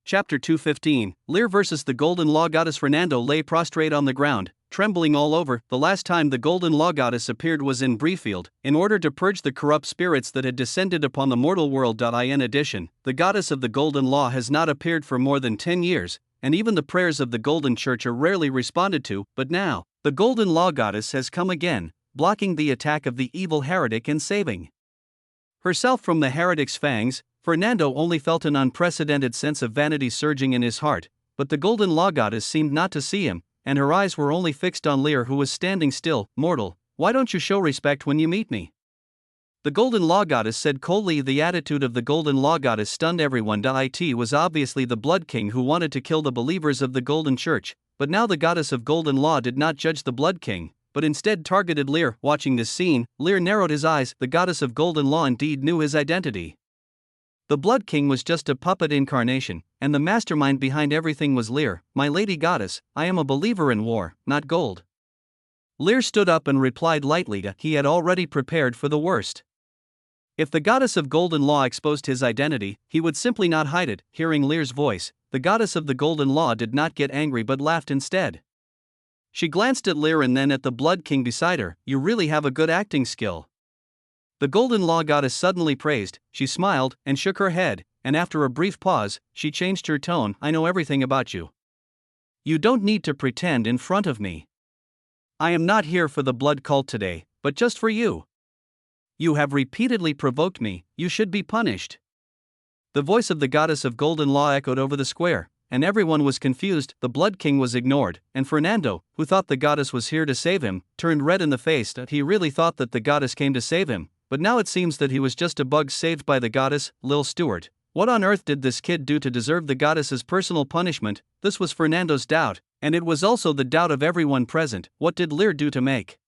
Chapter 215, Lear vs. the Golden Law Goddess. Fernando lay prostrate on the ground, trembling all over. The last time the Golden Law Goddess appeared was in Brieffield, in order to purge the corrupt spirits that had descended upon the mortal world. In addition, the Goddess of the Golden Law has not appeared for more than 10 years, and even the prayers of the Golden Church are rarely responded to. But now, the Golden Law Goddess has come again, blocking the attack of the evil heretic and saving herself from the heretic's fangs. Fernando only felt an unprecedented sense of vanity surging in his heart, but the Golden Law Goddess seemed not to see him, and her eyes were only fixed on Lear, who was standing still. "Mortal, why don't you show respect when you meet me?" the Golden Law Goddess said coldly. The attitude of the Golden Law Goddess stunned everyone. It was obviously the Blood King who wanted to kill the believers of the Golden Church, but now the Goddess of Golden Law did not judge the Blood King, but instead targeted Lear. Watching this scene, Lear narrowed his eyes. The Goddess of Golden Law indeed knew his identity. The Blood King was just a puppet incarnation, and the mastermind behind everything was Lear. "My Lady Goddess, I am a believer in war, not gold." Lear stood up and replied lightly that he had already prepared for the worst. If the Goddess of Golden Law exposed his identity, he would simply not hide it. Hearing Lear's voice, the Goddess of the Golden Law did not get angry but laughed instead. She glanced at Lear and then at the Blood King beside her. "You really have a good acting skill." The Golden Law Goddess suddenly praised. She smiled and shook her head, and after a brief pause, she changed her tone. "I know everything about you. You don't need to pretend in front of me. I am not here for the blood cult today, but just for you. You have repeatedly provoked me, you should be punished." The voice of the Goddess of Golden Law echoed over the square, and everyone was confused. The Blood King was ignored, and Fernando, who thought the Goddess was here to save him, turned red in the face. He really thought that the Goddess came to save him, but now it seems that he was just a bug saved by the Goddess. Lil Stewart, what on earth did this kid do to deserve the Goddess's personal punishment? This was Fernando's doubt, and it was also the doubt of everyone present. What did Lear do to make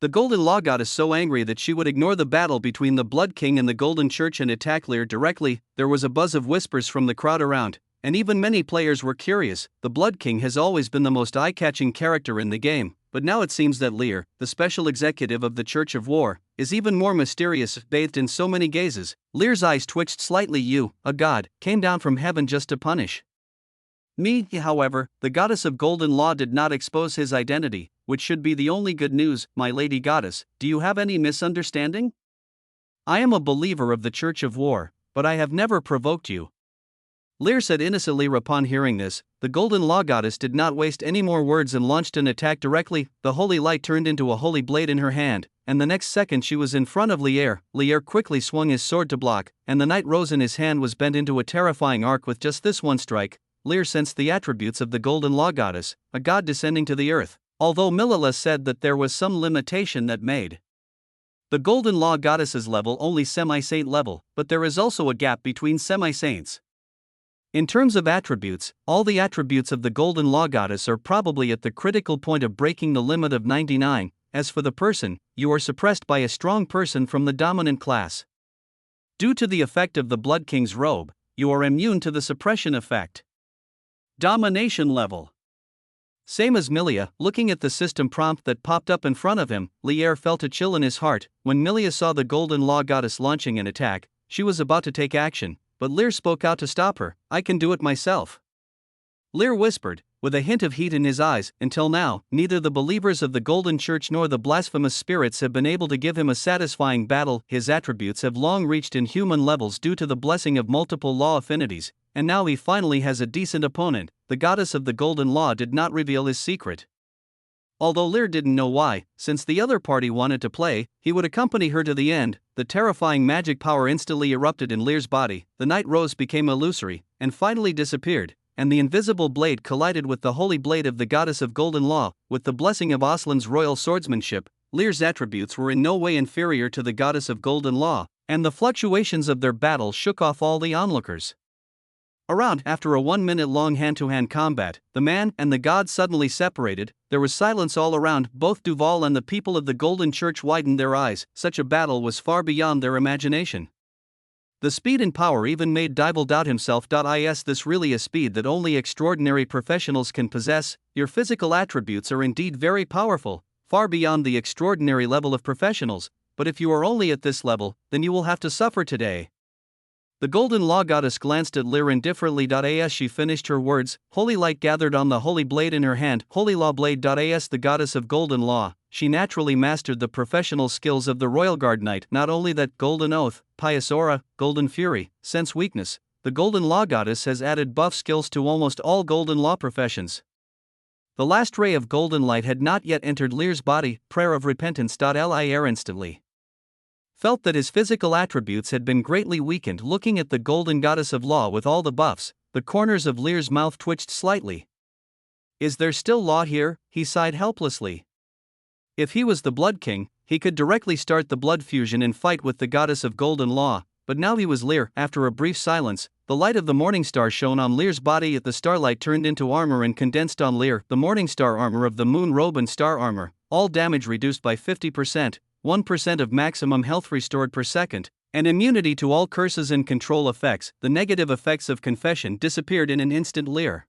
the Golden Law Goddess so angry that she would ignore the battle between the Blood King and the Golden Church and attack Lear directly? There was a buzz of whispers from the crowd around, and even many players were curious. The Blood King has always been the most eye-catching character in the game, but now it seems that Lear, the special executive of the Church of War, is even more mysterious. Bathed in so many gazes, Lear's eyes twitched slightly. "You, a god, came down from heaven just to punish me." However, the Goddess of Golden Law did not expose his identity, which should be the only good news. "My Lady Goddess, do you have any misunderstanding? I am a believer of the Church of War, but I have never provoked you," Lear said innocently. Upon hearing this, the Golden Law Goddess did not waste any more words and launched an attack directly. The holy light turned into a holy blade in her hand, and the next second she was in front of Lear. Lear quickly swung his sword to block, and the knight rose in his hand was bent into a terrifying arc. With just this one strike, Lear sensed the attributes of the Golden Law Goddess, a god descending to the earth, although Milila said that there was some limitation that made the Golden Law Goddess's level only semi-saint level, but there is also a gap between semi-saints. In terms of attributes, all the attributes of the Golden Law Goddess are probably at the critical point of breaking the limit of 99. As for the person, you are suppressed by a strong person from the dominant class. Due to the effect of the Blood King's robe, you are immune to the suppression effect. Domination level. Same as Milia. Looking at the system prompt that popped up in front of him, Lear felt a chill in his heart. When Milia saw the Golden Law Goddess launching an attack, she was about to take action, but Lear spoke out to stop her. "I can do it myself," Lear whispered, with a hint of heat in his eyes. Until now, neither the believers of the Golden Church nor the blasphemous spirits have been able to give him a satisfying battle. His attributes have long reached inhuman levels due to the blessing of multiple law affinities, and now he finally has a decent opponent. The Goddess of the Golden Law did not reveal his secret, although Lear didn't know why. Since the other party wanted to play, he would accompany her to the end. The terrifying magic power instantly erupted in Lear's body. The night rose became illusory, and finally disappeared, and the invisible blade collided with the holy blade of the Goddess of Golden Law. With the blessing of Aslan's royal swordsmanship, Lear's attributes were in no way inferior to the Goddess of Golden Law, and the fluctuations of their battle shook off all the onlookers around. After a 1-minute-long hand-to-hand combat, the man and the god suddenly separated. There was silence all around. Both Duval and the people of the Golden Church widened their eyes. Such a battle was far beyond their imagination. The speed and power even made Duval doubt himself. Is this really a speed that only extraordinary professionals can possess? Your physical attributes are indeed very powerful, far beyond the extraordinary level of professionals, but if you are only at this level, then you will have to suffer today. The golden law goddess glanced at Lear indifferently. As she finished her words, holy light gathered on the holy blade in her hand. Holy law blade. As the goddess of golden law, she naturally mastered the professional skills of the royal guard knight. Not only that, golden oath, pious aura, golden fury, sense weakness. The golden law goddess has added buff skills to almost all golden law professions. The last ray of golden light had not yet entered Lear's body. Prayer of repentance. Lear instantly felt that his physical attributes had been greatly weakened. Looking at the golden goddess of law with all the buffs, the corners of Lear's mouth twitched slightly. Is there still law here? He sighed helplessly. If he was the Blood King, he could directly start the blood fusion and fight with the goddess of golden law, but now he was Lear. After a brief silence, the light of the morning star shone on Lear's body. At the starlight turned into armor and condensed on Lear. The morning star armor of the moon robe and star armor, all damage reduced by 50%. 1% of maximum health restored per second, and immunity to all curses and control effects. The negative effects of confession disappeared in an instant. Lear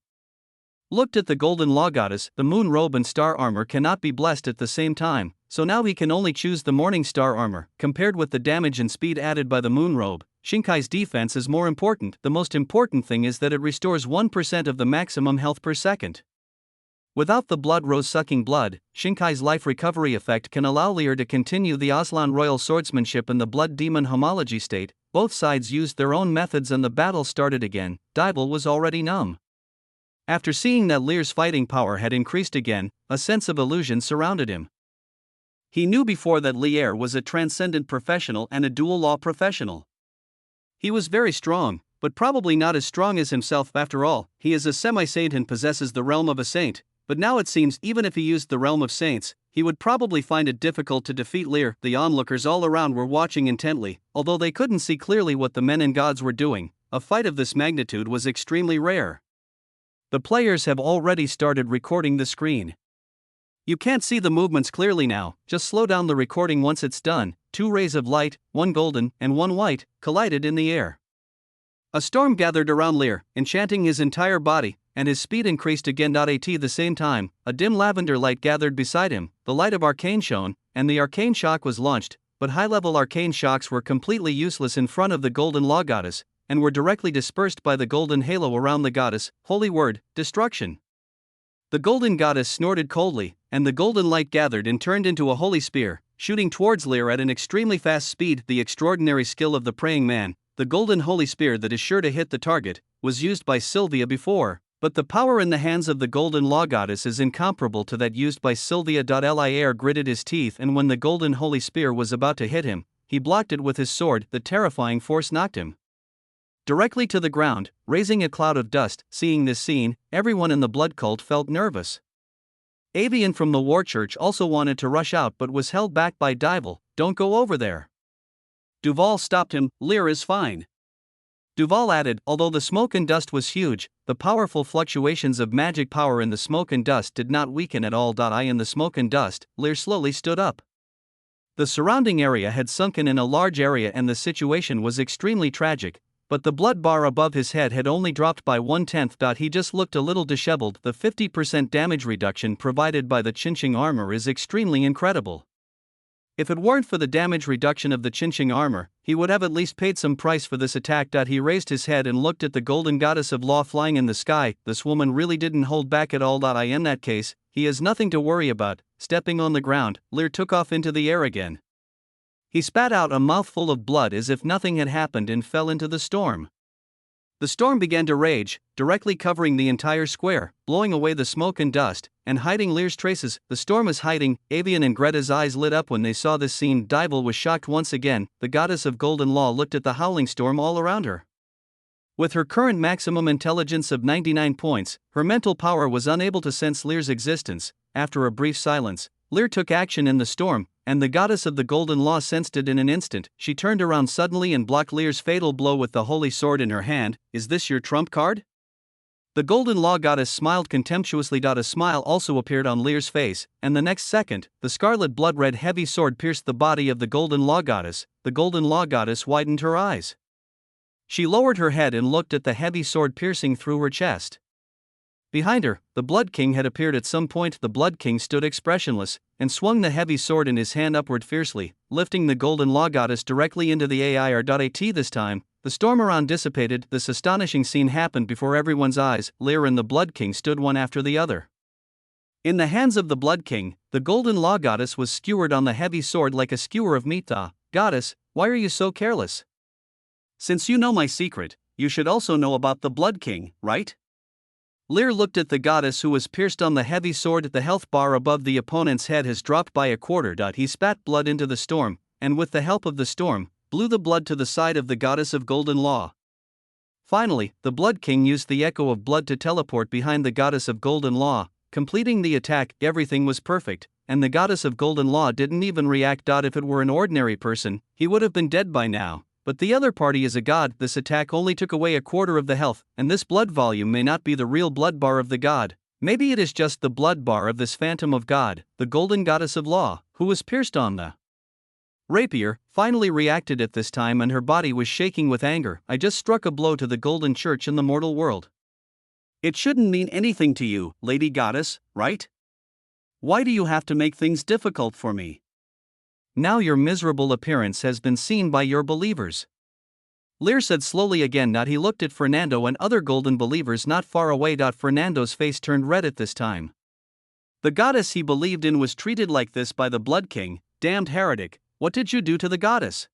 looked at the golden law goddess. The moon robe and star armor cannot be blessed at the same time, so now he can only choose the morning star armor. Compared with the damage and speed added by the moon robe, Shinkai's defense is more important. The most important thing is that it restores 1% of the maximum health per second. Without the blood rose sucking blood, Shinkai's life recovery effect can allow Lear to continue the Aslan royal swordsmanship in the blood demon homology state. Both sides used their own methods and the battle started again. Dibble was already numb. After seeing that Lear's fighting power had increased again, a sense of illusion surrounded him. He knew before that Lear was a transcendent professional and a dual law professional. He was very strong, but probably not as strong as himself. After all, he is a semi-saint and possesses the realm of a saint. But now it seems even if he used the realm of saints, he would probably find it difficult to defeat Lear. The onlookers all around were watching intently, although they couldn't see clearly what the men and gods were doing. A fight of this magnitude was extremely rare. The players have already started recording the screen. You can't see the movements clearly now, just slow down the recording once it's done. 2 rays of light, one golden and one white, collided in the air. A storm gathered around Lear, enchanting his entire body, and his speed increased again. At the same time, a dim lavender light gathered beside him. The light of arcane shone, and the arcane shock was launched, but high-level arcane shocks were completely useless in front of the golden law goddess, and were directly dispersed by the golden halo around the goddess. Holy word, destruction. The golden goddess snorted coldly, and the golden light gathered and turned into a holy spear, shooting towards Lear at an extremely fast speed. The extraordinary skill of the praying man, the golden holy spear that is sure to hit the target, was used by Sylvia before, but the power in the hands of the golden law goddess is incomparable to that used by Sylvia. Lear gritted his teeth, and when the golden holy spear was about to hit him, he blocked it with his sword. The terrifying force knocked him directly to the ground, raising a cloud of dust. Seeing this scene, everyone in the blood cult felt nervous. Avian from the War Church also wanted to rush out but was held back by Dibble. Don't go over there. Duval stopped him. Lear is fine. Duval added, although the smoke and dust was huge, the powerful fluctuations of magic power in the smoke and dust did not weaken at all. In the smoke and dust, Lear slowly stood up. The surrounding area had sunken in a large area and the situation was extremely tragic, but the blood bar above his head had only dropped by 1/10. He just looked a little disheveled. The 50% damage reduction provided by the Chinching armor is extremely incredible. If it weren't for the damage reduction of the Chinching armor, he would have at least paid some price for this attack. He raised his head and looked at the golden goddess of law flying in the sky. This woman really didn't hold back at all. In that case, he has nothing to worry about. Stepping on the ground, Lear took off into the air again. He spat out a mouthful of blood as if nothing had happened and fell into the storm. The storm began to rage, directly covering the entire square, blowing away the smoke and dust, and hiding Lear's traces. The storm is hiding. Avian and Greta's eyes lit up when they saw this scene. Dibble was shocked once again. The goddess of golden law looked at the howling storm all around her. With her current maximum intelligence of 99 points, her mental power was unable to sense Lear's existence. After a brief silence, Lear took action in the storm, and the goddess of the golden law sensed it in an instant. She turned around suddenly and blocked Lear's fatal blow with the holy sword in her hand. Is this your trump card? The golden law goddess smiled contemptuously. A smile also appeared on Lear's face, and the next second, the scarlet blood-red heavy sword pierced the body of the golden law goddess. The golden law goddess widened her eyes. She lowered her head and looked at the heavy sword piercing through her chest. Behind her, the Blood King had appeared at some point. The Blood King stood expressionless, and swung the heavy sword in his hand upward fiercely, lifting the golden law goddess directly into the AIR. This time, the storm around dissipated. This astonishing scene happened before everyone's eyes. Lear and the Blood King stood one after the other. In the hands of the Blood King, the golden law goddess was skewered on the heavy sword like a skewer of meat. Goddess, why are you so careless? Since you know my secret, you should also know about the Blood King, right? Lear looked at the goddess who was pierced on the heavy sword. The health bar above the opponent's head has dropped by a quarter. He spat blood into the storm, and with the help of the storm, blew the blood to the side of the goddess of golden law. Finally, the Blood King used the echo of blood to teleport behind the goddess of golden law, completing the attack. Everything was perfect, and the goddess of golden law didn't even react. If it were an ordinary person, he would have been dead by now. But the other party is a god. This attack only took away a quarter of the health, and this blood volume may not be the real blood bar of the god. Maybe it is just the blood bar of this phantom of God, the golden goddess of law, who was pierced on the rapier, finally reacted at this time, and her body was shaking with anger. I just struck a blow to the golden church in the mortal world. It shouldn't mean anything to you, Lady Goddess, right? Why do you have to make things difficult for me? Now your miserable appearance has been seen by your believers. Lear said slowly again. He looked at Fernando and other golden believers not far away. Fernando's face turned red at this time. The goddess he believed in was treated like this by the Blood King. Damned heretic, what did you do to the goddess?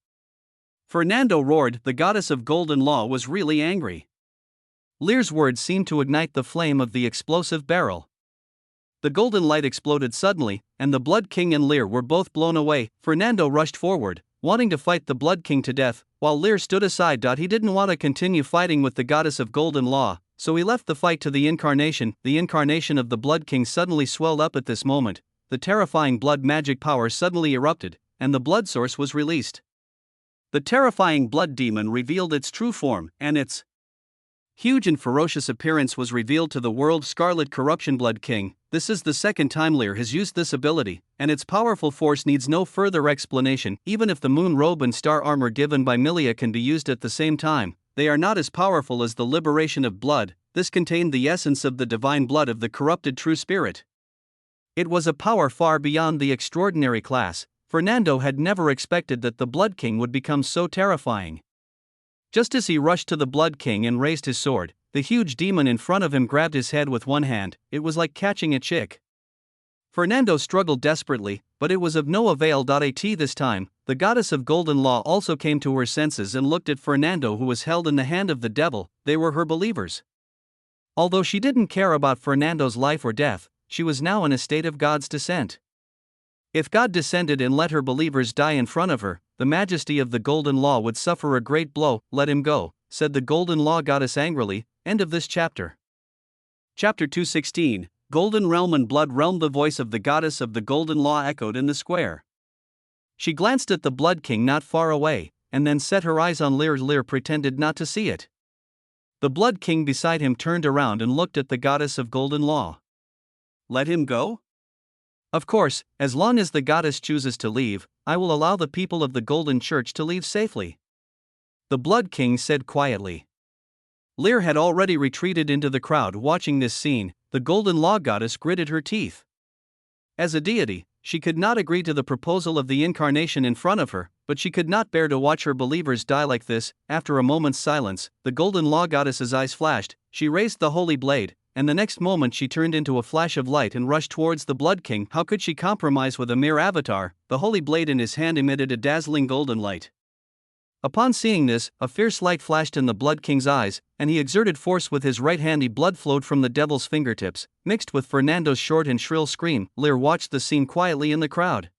Fernando roared. The goddess of golden law was really angry. Lear's words seemed to ignite the flame of the explosive barrel. The golden light exploded suddenly, and the Blood King and Lear were both blown away. Fernando rushed forward, wanting to fight the Blood King to death, while Lear stood aside. He didn't want to continue fighting with the goddess of golden law, so he left the fight to the incarnation. The incarnation of the Blood King suddenly swelled up at this moment. The terrifying blood magic power suddenly erupted, and the blood source was released. The terrifying blood demon revealed its true form, and its huge and ferocious appearance was revealed to the world. Scarlet Corruption Blood King. This is the second time Lear has used this ability, and its powerful force needs no further explanation. Even if the moon robe and star armor given by Milia can be used at the same time, they are not as powerful as the liberation of blood. This contained the essence of the divine blood of the corrupted true spirit. It was a power far beyond the extraordinary class. Fernando had never expected that the Blood King would become so terrifying. Just as he rushed to the Blood King and raised his sword, the huge demon in front of him grabbed his head with one hand. It was like catching a chick. Fernando struggled desperately, but it was of no avail. This time, the goddess of golden law also came to her senses and looked at Fernando, who was held in the hand of the devil. They were her believers. Although she didn't care about Fernando's life or death, she was now in a state of God's descent. If God descended and let her believers die in front of her, the majesty of the golden law would suffer a great blow. Let him go, said the golden law goddess angrily. End of this chapter. Chapter 216, Golden Realm and Blood Realm. The voice of the goddess of the golden law echoed in the square. She glanced at the Blood King not far away, and then set her eyes on Lear. Lear pretended not to see it. The Blood King beside him turned around and looked at the goddess of golden law. Let him go? Of course, as long as the goddess chooses to leave, I will allow the people of the Golden Church to leave safely. The Blood King said quietly. Lear had already retreated into the crowd watching this scene. The golden law goddess gritted her teeth. As a deity, she could not agree to the proposal of the incarnation in front of her, but she could not bear to watch her believers die like this. After a moment's silence, the golden law goddess's eyes flashed. She raised the holy blade, and the next moment she turned into a flash of light and rushed towards the Blood King. How could she compromise with a mere avatar? The holy blade in his hand emitted a dazzling golden light. Upon seeing this, a fierce light flashed in the Blood King's eyes, and he exerted force with his right hand. Blood flowed from the devil's fingertips, mixed with Fernando's short and shrill scream. Lear watched the scene quietly in the crowd.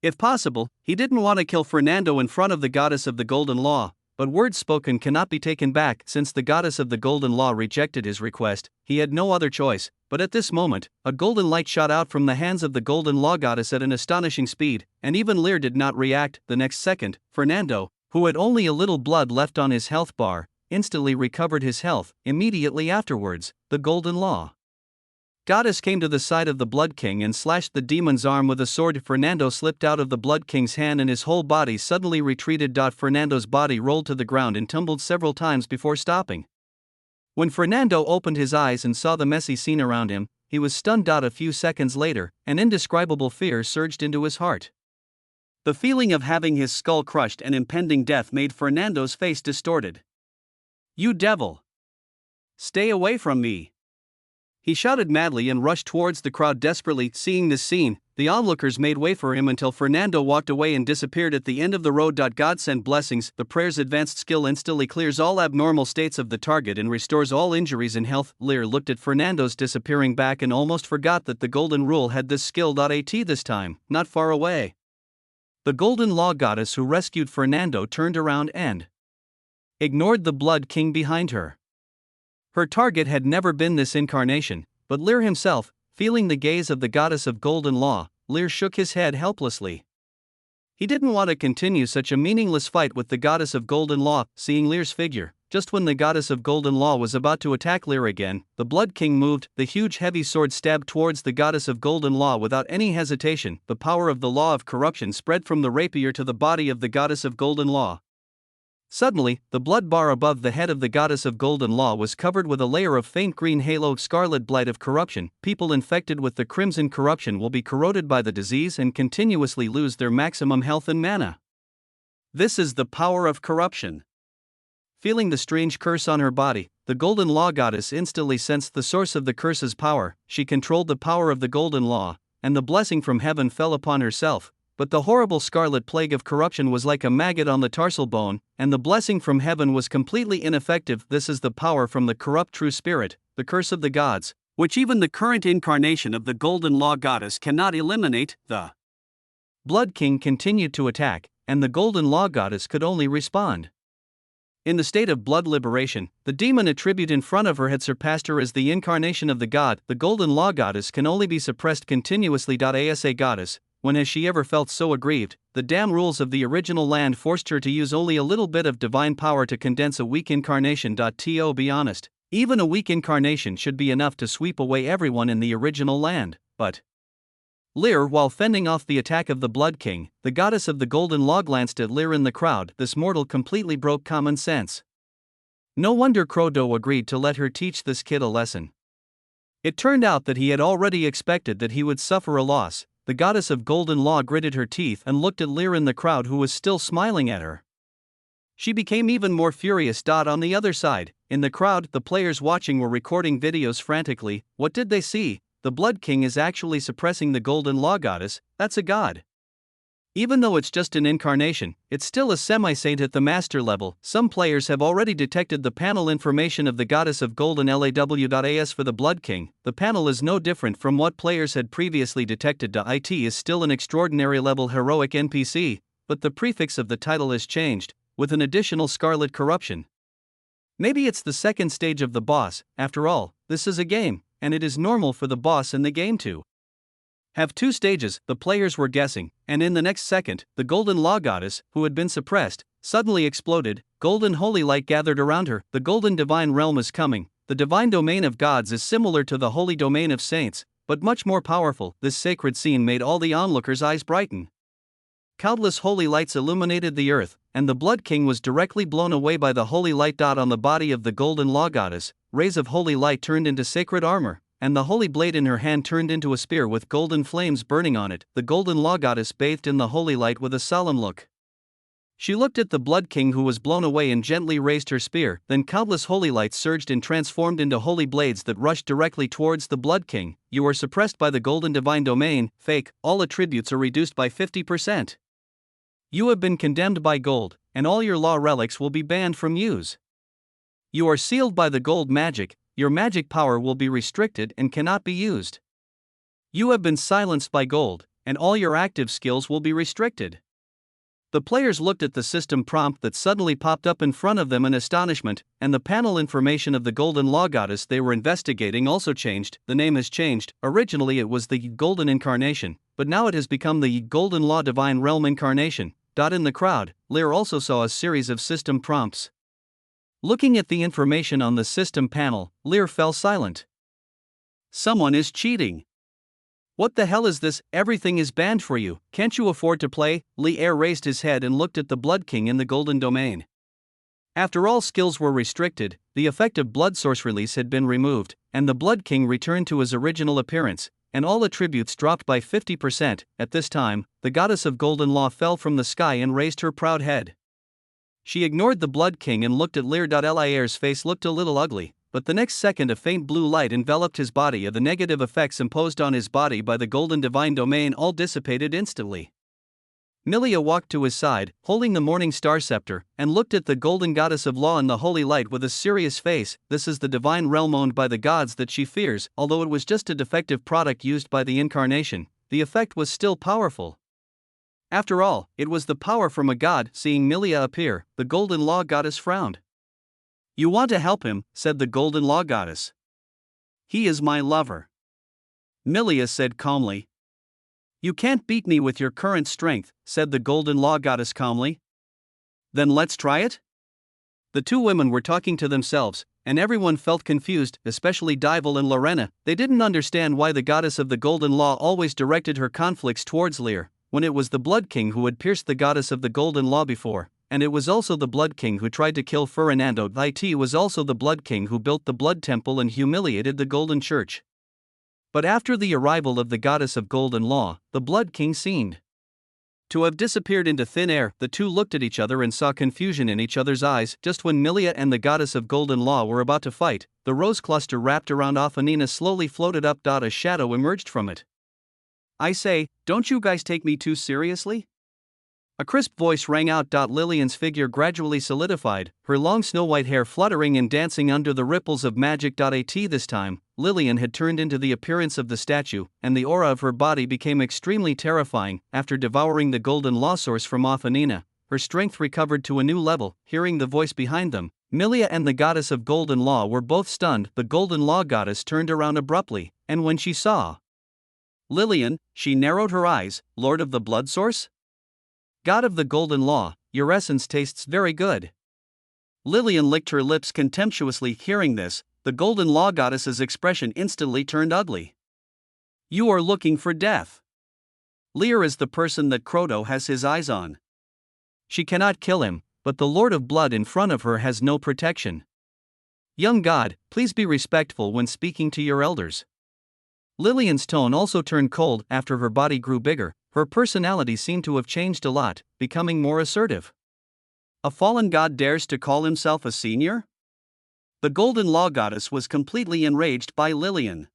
If possible, he didn't want to kill Fernando in front of the goddess of the golden law, but words spoken cannot be taken back. Since the goddess of the golden law rejected his request, he had no other choice. But at this moment, a golden light shot out from the hands of the golden law goddess at an astonishing speed, and even Lear did not react. The next second, Fernando, who had only a little blood left on his health bar, instantly recovered his health. Immediately afterwards, the golden law goddess came to the side of the Blood King and slashed the demon's arm with a sword. Fernando slipped out of the Blood King's hand and his whole body suddenly retreated. Fernando's body rolled to the ground and tumbled several times before stopping. When Fernando opened his eyes and saw the messy scene around him, he was stunned. A few seconds later, an indescribable fear surged into his heart. The feeling of having his skull crushed and impending death made Fernando's face distorted. "You devil! Stay away from me!" He shouted madly and rushed towards the crowd desperately. Seeing this scene, the onlookers made way for him until Fernando walked away and disappeared at the end of the road. God send blessings. The prayer's advanced skill instantly clears all abnormal states of the target and restores all injuries and health. Lear looked at Fernando's disappearing back and almost forgot that the Golden Rule had this skill. At this time, not far away, the Golden Law Goddess who rescued Fernando turned around and ignored the Blood King behind her. Her target had never been this incarnation, but Lear himself. Feeling the gaze of the goddess of Golden Law, Lear shook his head helplessly. He didn't want to continue such a meaningless fight with the goddess of Golden Law. Seeing Lear's figure, just when the goddess of Golden Law was about to attack Lear again, the Blood King moved. The huge heavy sword stabbed towards the goddess of Golden Law without any hesitation. The power of the law of corruption spread from the rapier to the body of the goddess of Golden Law. Suddenly, the blood bar above the head of the goddess of Golden Law was covered with a layer of faint green halo. Scarlet blight of corruption. People infected with the crimson corruption will be corroded by the disease and continuously lose their maximum health and mana. This is the power of corruption. Feeling the strange curse on her body, the Golden Law Goddess instantly sensed the source of the curse's power. She controlled the power of the Golden Law, and the blessing from heaven fell upon herself. But the horrible scarlet plague of corruption was like a maggot on the tarsal bone, and the blessing from heaven was completely ineffective. This is the power from the corrupt true spirit, the curse of the gods, which even the current incarnation of the Golden Law Goddess cannot eliminate. The Blood King continued to attack, and the Golden Law Goddess could only respond. In the state of blood liberation, the demon attribute in front of her had surpassed her as the incarnation of the god. The Golden Law Goddess can only be suppressed continuously. Asa goddess, when has she ever felt so aggrieved? The damn rules of the original land forced her to use only a little bit of divine power to condense a weak incarnation. To be honest, even a weak incarnation should be enough to sweep away everyone in the original land. But Lear, while fending off the attack of the Blood King, the goddess of the Golden Law glanced at Lear in the crowd. This mortal completely broke common sense. No wonder Crodo agreed to let her teach this kid a lesson. It turned out that he had already expected that he would suffer a loss. The goddess of Golden Law gritted her teeth and looked at Lear in the crowd, who was still smiling at her. She became even more furious. On the other side, in the crowd, the players watching were recording videos frantically. What did they see? The Blood King is actually suppressing the Golden Law Goddess. That's a god. Even though it's just an incarnation, it's still a semi-saint at the master level. Some players have already detected the panel information of the goddess of Golden Law. For the Blood King, the panel is no different from what players had previously detected. It is still an extraordinary level heroic NPC, but the prefix of the title has changed, with an additional scarlet corruption. Maybe it's the second stage of the boss. After all, this is a game, and it is normal for the boss in the game to have two stages. The players were guessing, and in the next second, the Golden Law Goddess, who had been suppressed, suddenly exploded. Golden holy light gathered around her. The Golden Divine Realm is coming. The divine domain of gods is similar to the holy domain of saints, but much more powerful. This sacred scene made all the onlookers' eyes brighten. Countless holy lights illuminated the earth, and the Blood King was directly blown away by the holy light. On the body of the Golden Law Goddess, rays of holy light turned into sacred armor, and the holy blade in her hand turned into a spear with golden flames burning on it. The Golden Law Goddess bathed in the holy light with a solemn look. She looked at the Blood King, who was blown away, and gently raised her spear. Then countless holy lights surged and transformed into holy blades that rushed directly towards the Blood King. You are suppressed by the Golden Divine Domain. Fake. All attributes are reduced by 50%. You have been condemned by gold, and all your law relics will be banned from use. You are sealed by the gold magic. Your magic power will be restricted and cannot be used. You have been silenced by gold, and all your active skills will be restricted. The players looked at the system prompt that suddenly popped up in front of them in astonishment, and the panel information of the Golden Law Goddess they were investigating also changed. The name has changed. Originally it was the Golden Incarnation, but now it has become the Golden Law Divine Realm Incarnation. In the crowd, Lear also saw a series of system prompts. Looking at the information on the system panel, Lear fell silent. Someone is cheating. What the hell is this? Everything is banned for you. Can't you afford to play? Lear raised his head and looked at the Blood King in the Golden Domain. After all skills were restricted, the effective blood source release had been removed, and the Blood King returned to his original appearance. and all attributes dropped by 50%. At this time, the goddess of golden law fell from the sky and raised her proud head. She ignored the Blood King and looked at Lear. Lear's face looked a little ugly, but the next second a faint blue light enveloped his body. The negative effects imposed on his body by the golden divine domain all dissipated instantly. Milia walked to his side, holding the morning star scepter, and looked at the golden goddess of law in the holy light with a serious face. This is the divine realm owned by the gods that she fears. Although it was just a defective product used by the incarnation, the effect was still powerful. After all, it was the power from a god. Seeing Milia appear, the golden law goddess frowned. "You want to help him," said the golden law goddess. "He is my lover," Milia said calmly. "You can't beat me with your current strength," said the golden law goddess calmly. "Then let's try it?" The two women were talking to themselves, and everyone felt confused, especially Dival and Lorena. They didn't understand why the goddess of the golden law always directed her conflicts towards Lear, when it was the Blood King who had pierced the goddess of the golden law before, and it was also the Blood King who tried to kill Fernando. It was also the Blood King who built the Blood Temple and humiliated the Golden Church. But after the arrival of the goddess of golden law, the Blood King seemed to have disappeared into thin air. The two looked at each other and saw confusion in each other's eyes. Just when Milia and the goddess of golden law were about to fight, the rose cluster wrapped around Ophanina slowly floated up. A shadow emerged from it. "I say, don't you guys take me too seriously?" A crisp voice rang out. Lillian's figure gradually solidified, her long snow-white hair fluttering and dancing under the ripples of magic. This time, Lillian had turned into the appearance of the statue, and the aura of her body became extremely terrifying. After devouring the golden law source from Ophanina, her strength recovered to a new level. Hearing the voice behind them, Milia and the goddess of golden law were both stunned. The golden law goddess turned around abruptly, and when she saw Lillian, she narrowed her eyes. "Lord of the blood source? God of the golden law, your essence tastes very good." Lillian licked her lips contemptuously. Hearing this, the golden law goddess's expression instantly turned ugly. "You are looking for death. Lear is the person that Croto has his eyes on. She cannot kill him, but the Lord of Blood in front of her has no protection. Young god, please be respectful when speaking to your elders." Lillian's tone also turned cold. After her body grew bigger, her personality seemed to have changed a lot, becoming more assertive. "A fallen god dares to call himself a senior?" The golden law goddess was completely enraged by Lillian.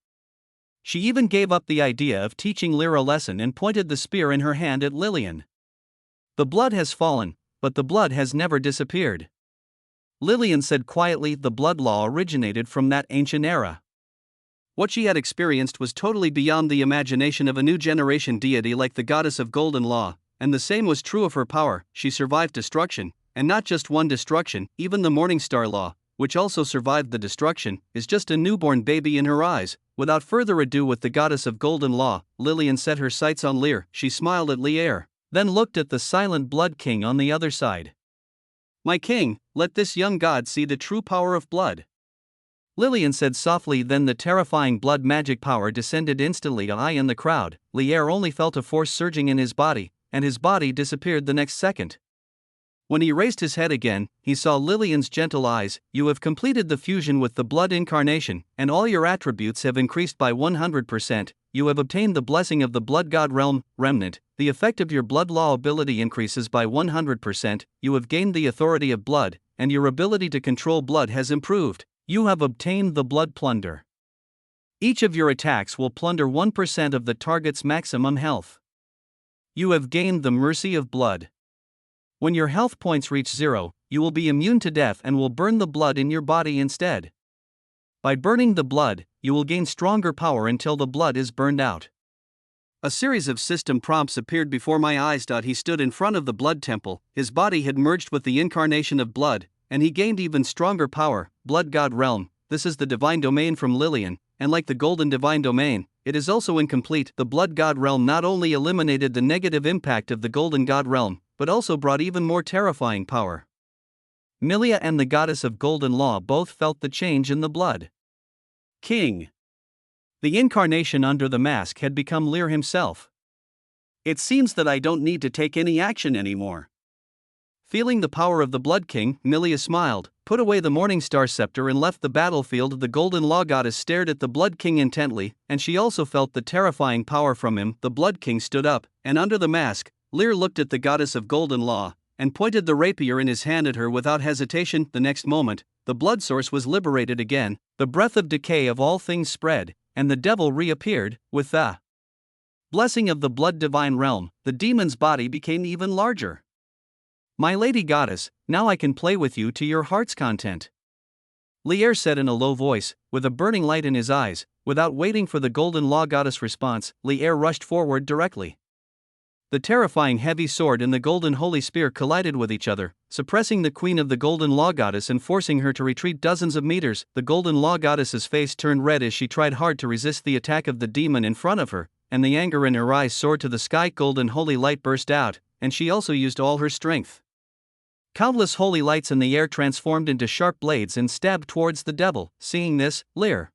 She even gave up the idea of teaching Lear a lesson and pointed the spear in her hand at Lillian. "The blood has fallen, but the blood has never disappeared," Lillian said quietly. The blood law originated from that ancient era. What she had experienced was totally beyond the imagination of a new generation deity like the goddess of golden law, and the same was true of her power. She survived destruction, and not just one destruction. Even the Morningstar law, which also survived the destruction, is just a newborn baby in her eyes. Without further ado, with the goddess of golden law, Lillian set her sights on Lear. She smiled at Lear, then looked at the silent Blood King on the other side. "My king, let this young god see the true power of blood," Lillian said softly. Then the terrifying blood magic power descended instantly. In the crowd, Lear only felt a force surging in his body, and his body disappeared the next second. When he raised his head again, he saw Lillian's gentle eyes. "You have completed the fusion with the blood incarnation, and all your attributes have increased by 100%. You have obtained the blessing of the blood god realm, remnant. The effect of your blood law ability increases by 100%. You have gained the authority of blood, and your ability to control blood has improved. You have obtained the blood plunder. Each of your attacks will plunder 1% of the target's maximum health. You have gained the mercy of blood. When your health points reach 0, you will be immune to death and will burn the blood in your body instead. By burning the blood, you will gain stronger power until the blood is burned out." A series of system prompts appeared before my eyes. He stood in front of the blood temple, his body had merged with the incarnation of blood, and he gained even stronger power. Blood god realm, this is the divine domain from Lillian, and like the golden divine domain, it is also incomplete. The blood god realm not only eliminated the negative impact of the golden god realm, but also brought even more terrifying power. Milia and the goddess of golden law both felt the change in the blood king. The incarnation under the mask had become Lear himself. "It seems that I don't need to take any action anymore." Feeling the power of the Blood King, Milia smiled, put away the Morning Star scepter and left the battlefield. The Golden Law Goddess stared at the Blood King intently, and she also felt the terrifying power from him. The Blood King stood up, and under the mask, Lear looked at the Goddess of Golden Law, and pointed the rapier in his hand at her without hesitation. The next moment, the blood source was liberated again, the breath of decay of all things spread, and the devil reappeared. With the blessing of the blood divine realm, the demon's body became even larger. My lady goddess, now I can play with you to your heart's content. Lear said in a low voice, with a burning light in his eyes. Without waiting for the Golden Law Goddess' response, Lear rushed forward directly. The terrifying heavy sword and the golden holy spear collided with each other, suppressing the queen of the Golden Law Goddess and forcing her to retreat dozens of meters. The Golden Law Goddess's face turned red as she tried hard to resist the attack of the demon in front of her, and the anger in her eyes soared to the sky. Golden holy light burst out, and she also used all her strength. Countless holy lights in the air transformed into sharp blades and stabbed towards the devil. Seeing this, Lear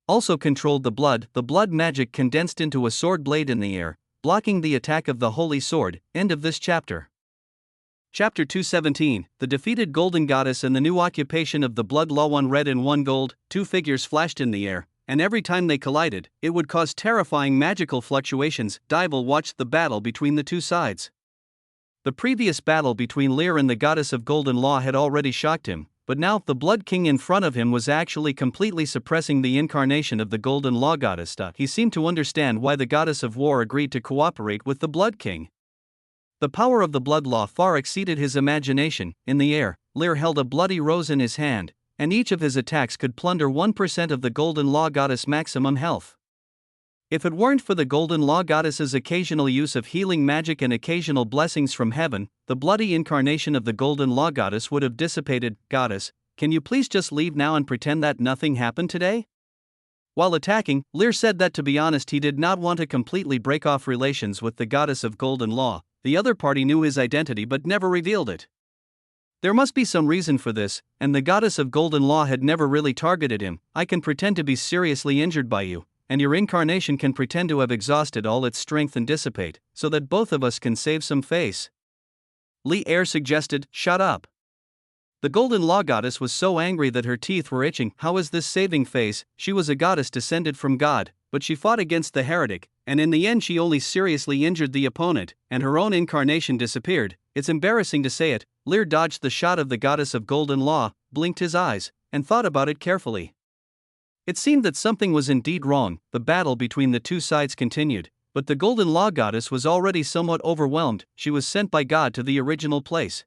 also controlled the blood magic condensed into a sword blade in the air, blocking the attack of the holy sword. End of this chapter. Chapter 217, The Defeated Golden Goddess and the New Occupation of the Blood Law. 1 red and 1 gold, two figures flashed in the air, and every time they collided, it would cause terrifying magical fluctuations. Dival watched the battle between the two sides. The previous battle between Lear and the Goddess of Golden Law had already shocked him, but now the Blood King in front of him was actually completely suppressing the incarnation of the Golden Law Goddess. He seemed to understand why the Goddess of War agreed to cooperate with the Blood King. The power of the Blood Law far exceeded his imagination. In the air, Lear held a bloody rose in his hand, and each of his attacks could plunder 1% of the Golden Law Goddess' maximum health. If it weren't for the Golden Law Goddess's occasional use of healing magic and occasional blessings from heaven, the bloody incarnation of the Golden Law Goddess would have dissipated. Goddess, can you please just leave now and pretend that nothing happened today? While attacking, Lear said that to be honest he did not want to completely break off relations with the Goddess of Golden Law. The other party knew his identity but never revealed it. There must be some reason for this, and the Goddess of Golden Law had never really targeted him. I can pretend to be seriously injured by you, and your incarnation can pretend to have exhausted all its strength and dissipate, so that both of us can save some face. Lear suggested. Shut up. The Golden Law Goddess was so angry that her teeth were itching. How is this saving face? She was a goddess descended from God, but she fought against the heretic, and in the end she only seriously injured the opponent, and her own incarnation disappeared. It's embarrassing to say it. Lear dodged the shot of the Goddess of Golden Law, blinked his eyes, and thought about it carefully. It seemed that something was indeed wrong. The battle between the two sides continued, but the Golden Law Goddess was already somewhat overwhelmed. She was sent by God to the original place.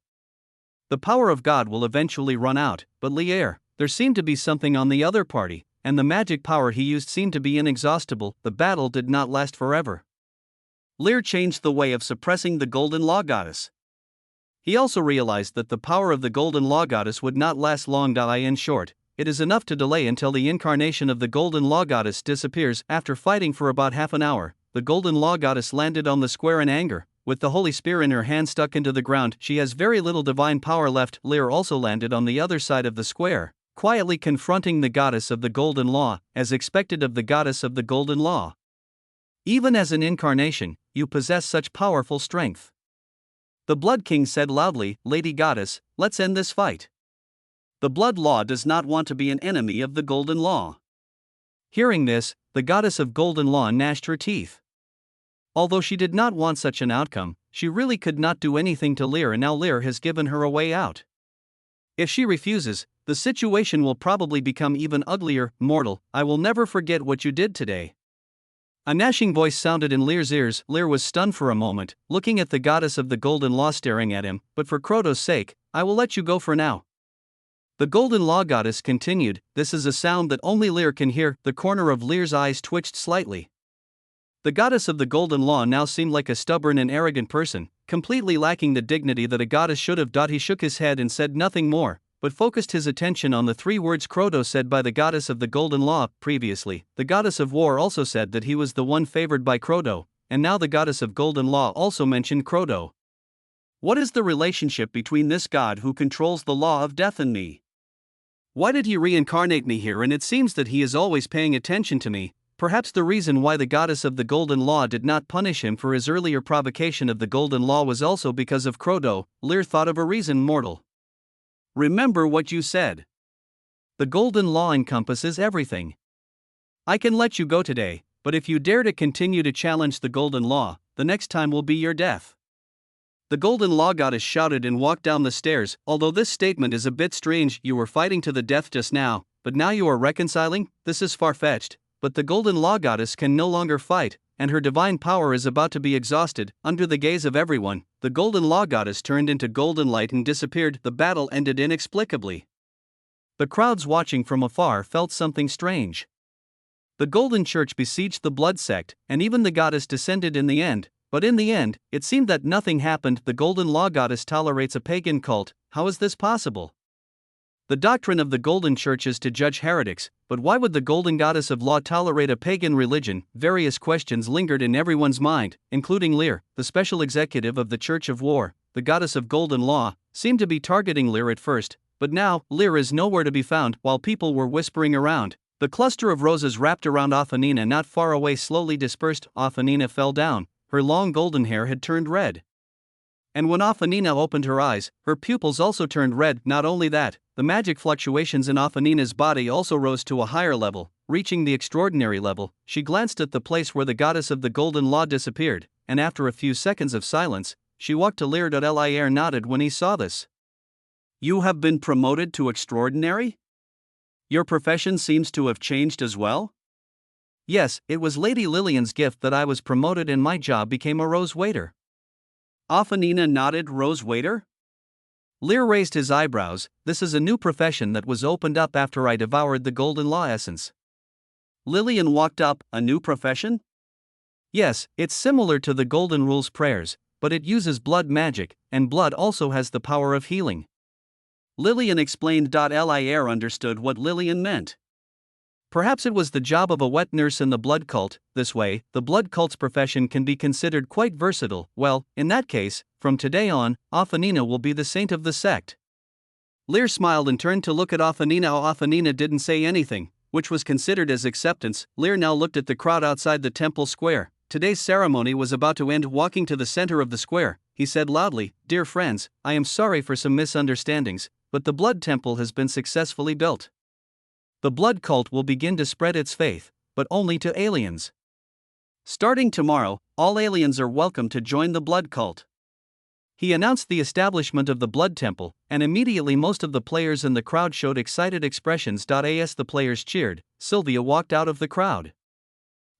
The power of God will eventually run out, but Lear, there seemed to be something on the other party, and the magic power he used seemed to be inexhaustible. The battle did not last forever. Lear changed the way of suppressing the Golden Law Goddess. He also realized that the power of the Golden Law Goddess would not last long. In short, it is enough to delay until the incarnation of the Golden Law Goddess disappears. After fighting for about half an hour, the Golden Law Goddess landed on the square in anger. With the holy spear in her hand stuck into the ground, she has very little divine power left. Lear also landed on the other side of the square, quietly confronting the Goddess of the Golden Law, as expected of the Goddess of the Golden Law. Even as an incarnation, you possess such powerful strength. The Blood King said loudly, Lady Goddess, let's end this fight. The Blood Law does not want to be an enemy of the Golden Law. Hearing this, the Goddess of Golden Law gnashed her teeth. Although she did not want such an outcome, she really could not do anything to Lear, and now Lear has given her a way out. If she refuses, the situation will probably become even uglier. Mortal, I will never forget what you did today. A gnashing voice sounded in Lear's ears. Lear was stunned for a moment, looking at the Goddess of the Golden Law staring at him, but for Croto's sake, I will let you go for now. The Golden Law Goddess continued, this is a sound that only Lear can hear. The corner of Lear's eyes twitched slightly. The Goddess of the Golden Law now seemed like a stubborn and arrogant person, completely lacking the dignity that a goddess should have. He shook his head and said nothing more, but focused his attention on the 3 words Croto said by the Goddess of the Golden Law. Previously, the Goddess of War also said that he was the one favored by Croto, and now the Goddess of Golden Law also mentioned Croto. What is the relationship between this god who controls the law of death and me? Why did he reincarnate me here? And it seems that he is always paying attention to me. Perhaps the reason why the goddess of the Golden Law did not punish him for his earlier provocation of the Golden Law was also because of Frodo. Lear thought of a reason mortal. Remember what you said. The Golden Law encompasses everything. I can let you go today, but if you dare to continue to challenge the Golden Law, the next time will be your death. The Golden Law goddess shouted and walked down the stairs. Although this statement is a bit strange, you were fighting to the death just now, but now you are reconciling? This is far-fetched. But the Golden Law goddess can no longer fight, and her divine power is about to be exhausted. Under the gaze of everyone, the Golden Law goddess turned into golden light and disappeared. The battle ended inexplicably. The crowds watching from afar felt something strange. The Golden Church besieged the Blood Sect, and even the goddess descended in the end. But in the end, it seemed that nothing happened. The Golden Law goddess tolerates a pagan cult. How is this possible? The doctrine of the Golden Church is to judge heretics, but why would the Golden Goddess of Law tolerate a pagan religion? Various questions lingered in everyone's mind, including Lear, the special executive of the Church of War. The Goddess of Golden Law seemed to be targeting Lear at first, but now, Lear is nowhere to be found. While people were whispering around, the cluster of roses wrapped around Ophanina not far away slowly dispersed. Ophanina fell down. Her long golden hair had turned red. And when Ophanina opened her eyes, her pupils also turned red. Not only that, the magic fluctuations in Ophanina's body also rose to a higher level, reaching the extraordinary level. She glanced at the place where the goddess of the Golden Law disappeared, and after a few seconds of silence, she walked to Lear. Lear nodded when he saw this. You have been promoted to extraordinary? Your profession seems to have changed as well? Yes, it was Lady Lillian's gift that I was promoted and my job became a rose waiter. Ophanina nodded. Rose waiter? Lear raised his eyebrows. This is a new profession that was opened up after I devoured the Golden Law essence. Lillian walked up. A new profession? Yes, it's similar to the Golden Rule's prayers, but it uses blood magic, and blood also has the power of healing. Lillian explained. Lear understood what Lillian meant. Perhaps it was the job of a wet nurse in the blood cult. This way, the blood cult's profession can be considered quite versatile. Well, in that case, from today on, Ophanina will be the saint of the sect. Lear smiled and turned to look at Ophanina. Ophanina didn't say anything, which was considered as acceptance. Lear now looked at the crowd outside the temple square. Today's ceremony was about to end. Walking to the center of the square, he said loudly, "Dear friends, I am sorry for some misunderstandings, but the blood temple has been successfully built. The blood cult will begin to spread its faith, but only to aliens. Starting tomorrow, all aliens are welcome to join the blood cult." He announced the establishment of the blood temple, and immediately most of the players in the crowd showed excited expressions. As the players cheered, Sylvia walked out of the crowd.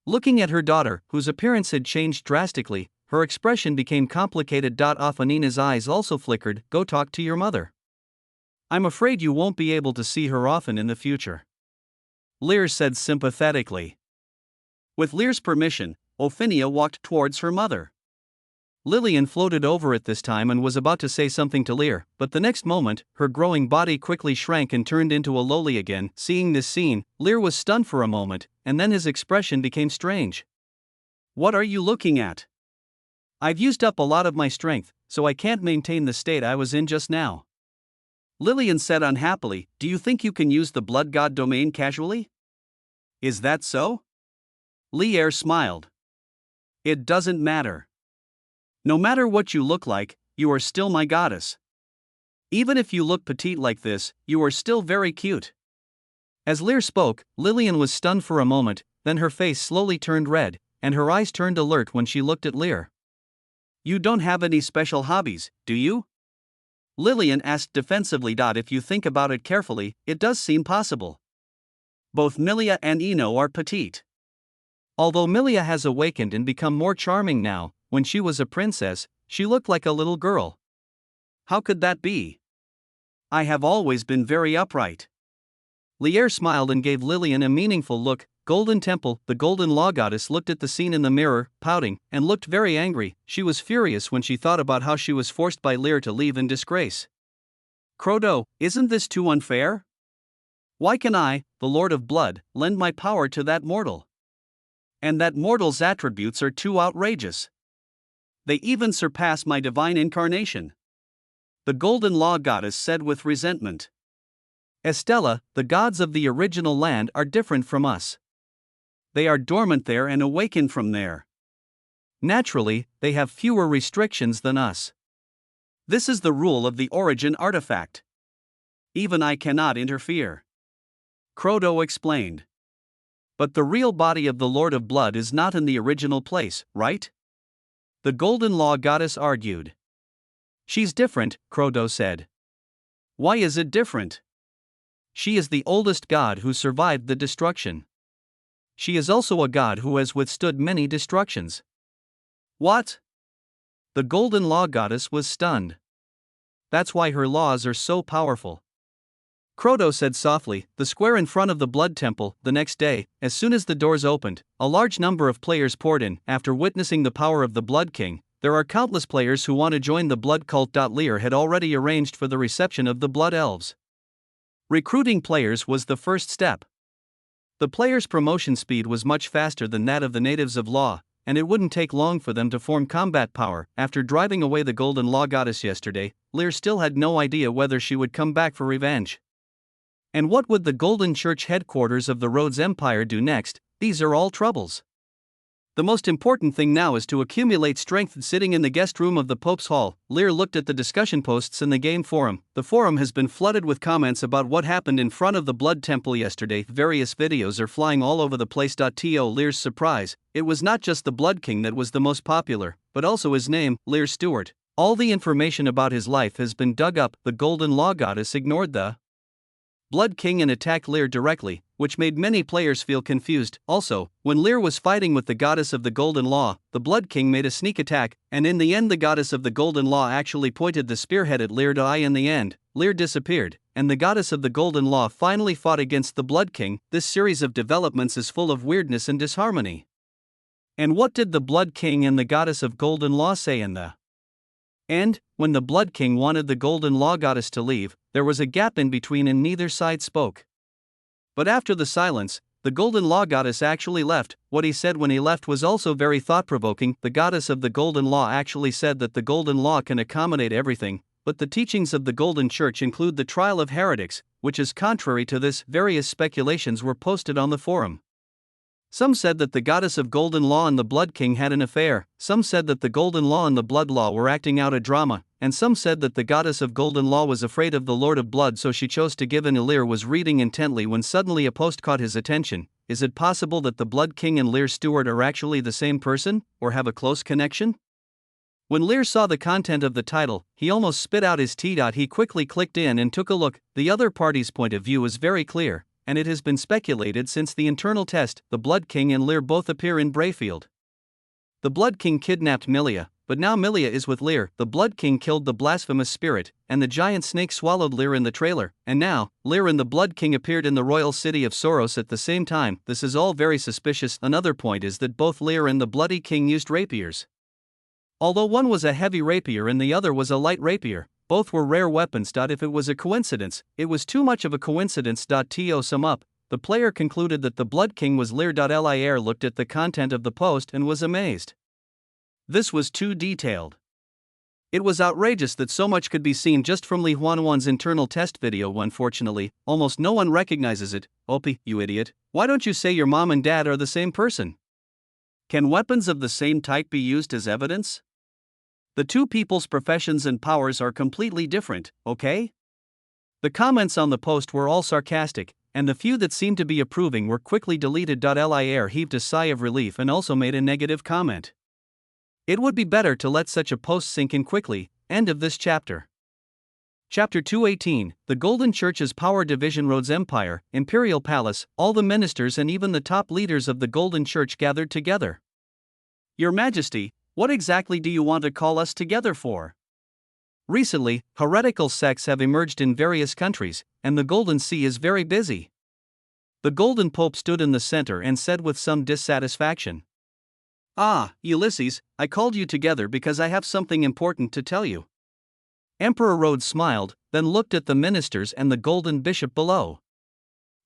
Looking at her daughter, whose appearance had changed drastically, her expression became complicated. Ophanina's eyes also flickered. Go talk to your mother. I'm afraid you won't be able to see her often in the future, Lear said sympathetically. With Lear's permission, Ophinia walked towards her mother. Lillian floated over at this time and was about to say something to Lear, but the next moment, her growing body quickly shrank and turned into a loli again. Seeing this scene, Lear was stunned for a moment, and then his expression became strange. What are you looking at? I've used up a lot of my strength, so I can't maintain the state I was in just now. Lillian said unhappily. Do you think you can use the blood god domain casually? Is that so? Lear smiled. It doesn't matter. No matter what you look like, you are still my goddess. Even if you look petite like this, you are still very cute. As Lear spoke, Lillian was stunned for a moment, then her face slowly turned red, and her eyes turned alert when she looked at Lear. You don't have any special hobbies, do you? Lillian asked defensively. If you think about it carefully, it does seem possible. Both Milia and Eno are petite. Although Milia has awakened and become more charming now, when she was a princess, she looked like a little girl. How could that be? I have always been very upright. Lear smiled and gave Lillian a meaningful look. Golden Temple, the Golden Law Goddess looked at the scene in the mirror, pouting, and looked very angry. She was furious when she thought about how she was forced by Lear to leave in disgrace. Frodo, isn't this too unfair? Why can I, the Lord of Blood, lend my power to that mortal? And that mortal's attributes are too outrageous. They even surpass my divine incarnation. The Golden Law Goddess said with resentment. Estella, the gods of the original land are different from us. They are dormant there and awaken from there. Naturally, they have fewer restrictions than us. This is the rule of the origin artifact. Even I cannot interfere. Croto explained. But the real body of the Lord of Blood is not in the original place, right? The Golden Law Goddess argued. She's different, Croto said. Why is it different? She is the oldest god who survived the destruction. She is also a god who has withstood many destructions. What? The Golden Law Goddess was stunned. That's why her laws are so powerful. Croto said softly, the square in front of the Blood Temple. The next day, as soon as the doors opened, a large number of players poured in. After witnessing the power of the Blood King, there are countless players who want to join the Blood Cult. Lear had already arranged for the reception of the Blood Elves. Recruiting players was the first step. The players' promotion speed was much faster than that of the natives of Law, and it wouldn't take long for them to form combat power. After driving away the Golden Law Goddess yesterday, Lear still had no idea whether she would come back for revenge. And what would the Golden Church headquarters of the Rhodes Empire do next? These are all troubles. The most important thing now is to accumulate strength. Sitting in the guest room of the Pope's Hall, Lear looked at the discussion posts in the game forum. The forum has been flooded with comments about what happened in front of the Blood Temple yesterday. Various videos are flying all over the place. To Lear's surprise, it was not just the Blood King that was the most popular, but also his name, Lear Stewart. All the information about his life has been dug up. The Golden Law Goddess ignored the Blood King and attacked Lear directly, which made many players feel confused. Also, when Lear was fighting with the goddess of the Golden Law, the Blood King made a sneak attack, and in the end the goddess of the Golden Law actually pointed the spearhead at Lear. In the end, Lear disappeared, and the goddess of the Golden Law finally fought against the Blood King. This series of developments is full of weirdness and disharmony. And what did the Blood King and the goddess of Golden Law say in the end? When the Blood King wanted the Golden Law Goddess to leave, there was a gap in between and neither side spoke. But after the silence, the Golden Law Goddess actually left. What he said when he left was also very thought-provoking. The goddess of the Golden Law actually said that the Golden Law can accommodate everything, but the teachings of the Golden Church include the trial of heretics, which is contrary to this. Various speculations were posted on the forum. Some said that the goddess of Golden Law and the Blood King had an affair, some said that the Golden Law and the Blood Law were acting out a drama, and some said that the goddess of Golden Law was afraid of the Lord of Blood, so she chose to give in. Lear was reading intently when suddenly a post caught his attention. Is it possible that the Blood King and Lear Stewart are actually the same person, or have a close connection? When Lear saw the content of the title, he almost spit out his tea. He quickly clicked in and took a look. The other party's point of view is very clear, and it has been speculated since the internal test. The Blood King and Lear both appear in Brayfield. The Blood King kidnapped Milia, but now Milia is with Lear. The Blood King killed the blasphemous spirit, and the giant snake swallowed Lear in the trailer, and now, Lear and the Blood King appeared in the royal city of Soros at the same time. This is all very suspicious. Another point is that both Lear and the Bloody King used rapiers. Although one was a heavy rapier and the other was a light rapier, both were rare weapons. If it was a coincidence, it was too much of a coincidence. To sum up, the player concluded that the Blood King was Lear. Lear looked at the content of the post and was amazed. This was too detailed. It was outrageous that so much could be seen just from Li Huanhuan's internal test video. Unfortunately, almost no one recognizes it. Opie, you idiot, why don't you say your mom and dad are the same person? Can weapons of the same type be used as evidence? The two people's professions and powers are completely different, okay? The comments on the post were all sarcastic, and the few that seemed to be approving were quickly deleted. Lear heaved a sigh of relief and also made a negative comment. It would be better to let such a post sink in quickly. End of this chapter. Chapter 218, The Golden Church's Power Division. Rhodes Empire, Imperial Palace, all the ministers and even the top leaders of the Golden Church gathered together. Your Majesty, what exactly do you want to call us together for? Recently, heretical sects have emerged in various countries, and the Golden See is very busy. The Golden Pope stood in the center and said with some dissatisfaction, "Ah, Ulysses, I called you together because I have something important to tell you." Emperor Rhodes smiled, then looked at the ministers and the Golden Bishop below.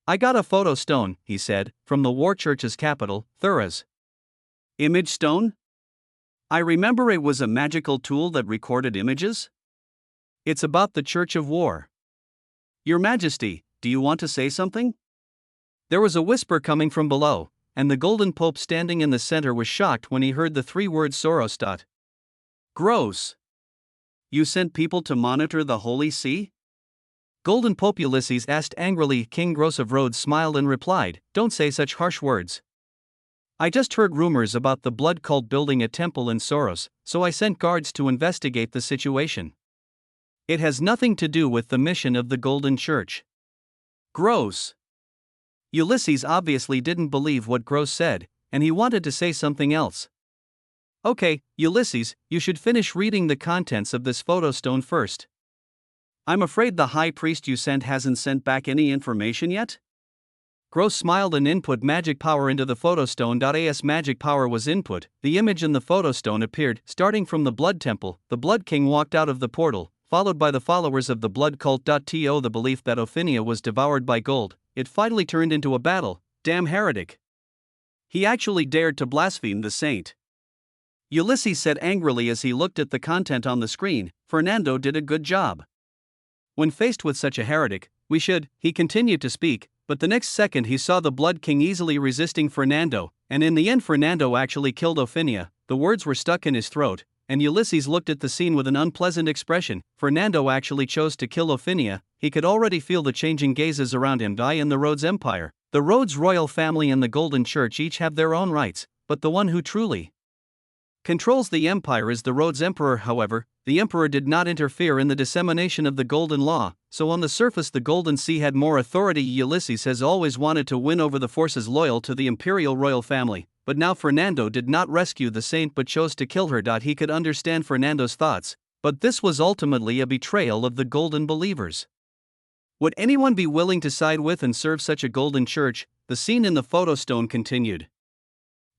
"I got a photo stone," he said, "from the War Church's capital, Thuras." Image stone? I remember it was a magical tool that recorded images. It's about the Church of War. Your Majesty, do you want to say something? There was a whisper coming from below. and the Golden Pope standing in the center was shocked when he heard the three words Soros. Gross! You sent people to monitor the Holy See? Golden Pope Ulysses asked angrily. King Gross of Rhodes smiled and replied, "Don't say such harsh words. I just heard rumors about the blood cult building a temple in Soros, so I sent guards to investigate the situation. It has nothing to do with the mission of the Golden Church." Gross! Ulysses obviously didn't believe what Gross said, and he wanted to say something else. "Okay, Ulysses, you should finish reading the contents of this photostone first. I'm afraid the high priest you sent hasn't sent back any information yet?" Gross smiled and input magic power into the photostone. As magic power was input, the image in the photostone appeared. Starting from the Blood Temple, the Blood King walked out of the portal, followed by the followers of the Blood Cult. To the belief that Ophinia was devoured by gold, it finally turned into a battle. Damn heretic! He actually dared to blaspheme the saint. Ulysses said angrily as he looked at the content on the screen. Fernando did a good job. When faced with such a heretic, we should, he continued to speak, but the next second he saw the Blood King easily resisting Fernando, and in the end Fernando actually killed Ophinia. The words were stuck in his throat, and Ulysses looked at the scene with an unpleasant expression. Fernando actually chose to kill Ophinia. He could already feel the changing gazes around him. In the Rhodes Empire, the Rhodes royal family and the Golden Church each have their own rights, but the one who truly controls the empire is the Rhodes Emperor. However, the emperor did not interfere in the dissemination of the Golden Law, so on the surface the Golden See had more authority. Ulysses has always wanted to win over the forces loyal to the imperial royal family, but now Fernando did not rescue the saint but chose to kill her. He could understand Fernando's thoughts, but this was ultimately a betrayal of the Golden believers. Would anyone be willing to side with and serve such a Golden Church? The scene in the photostone continued.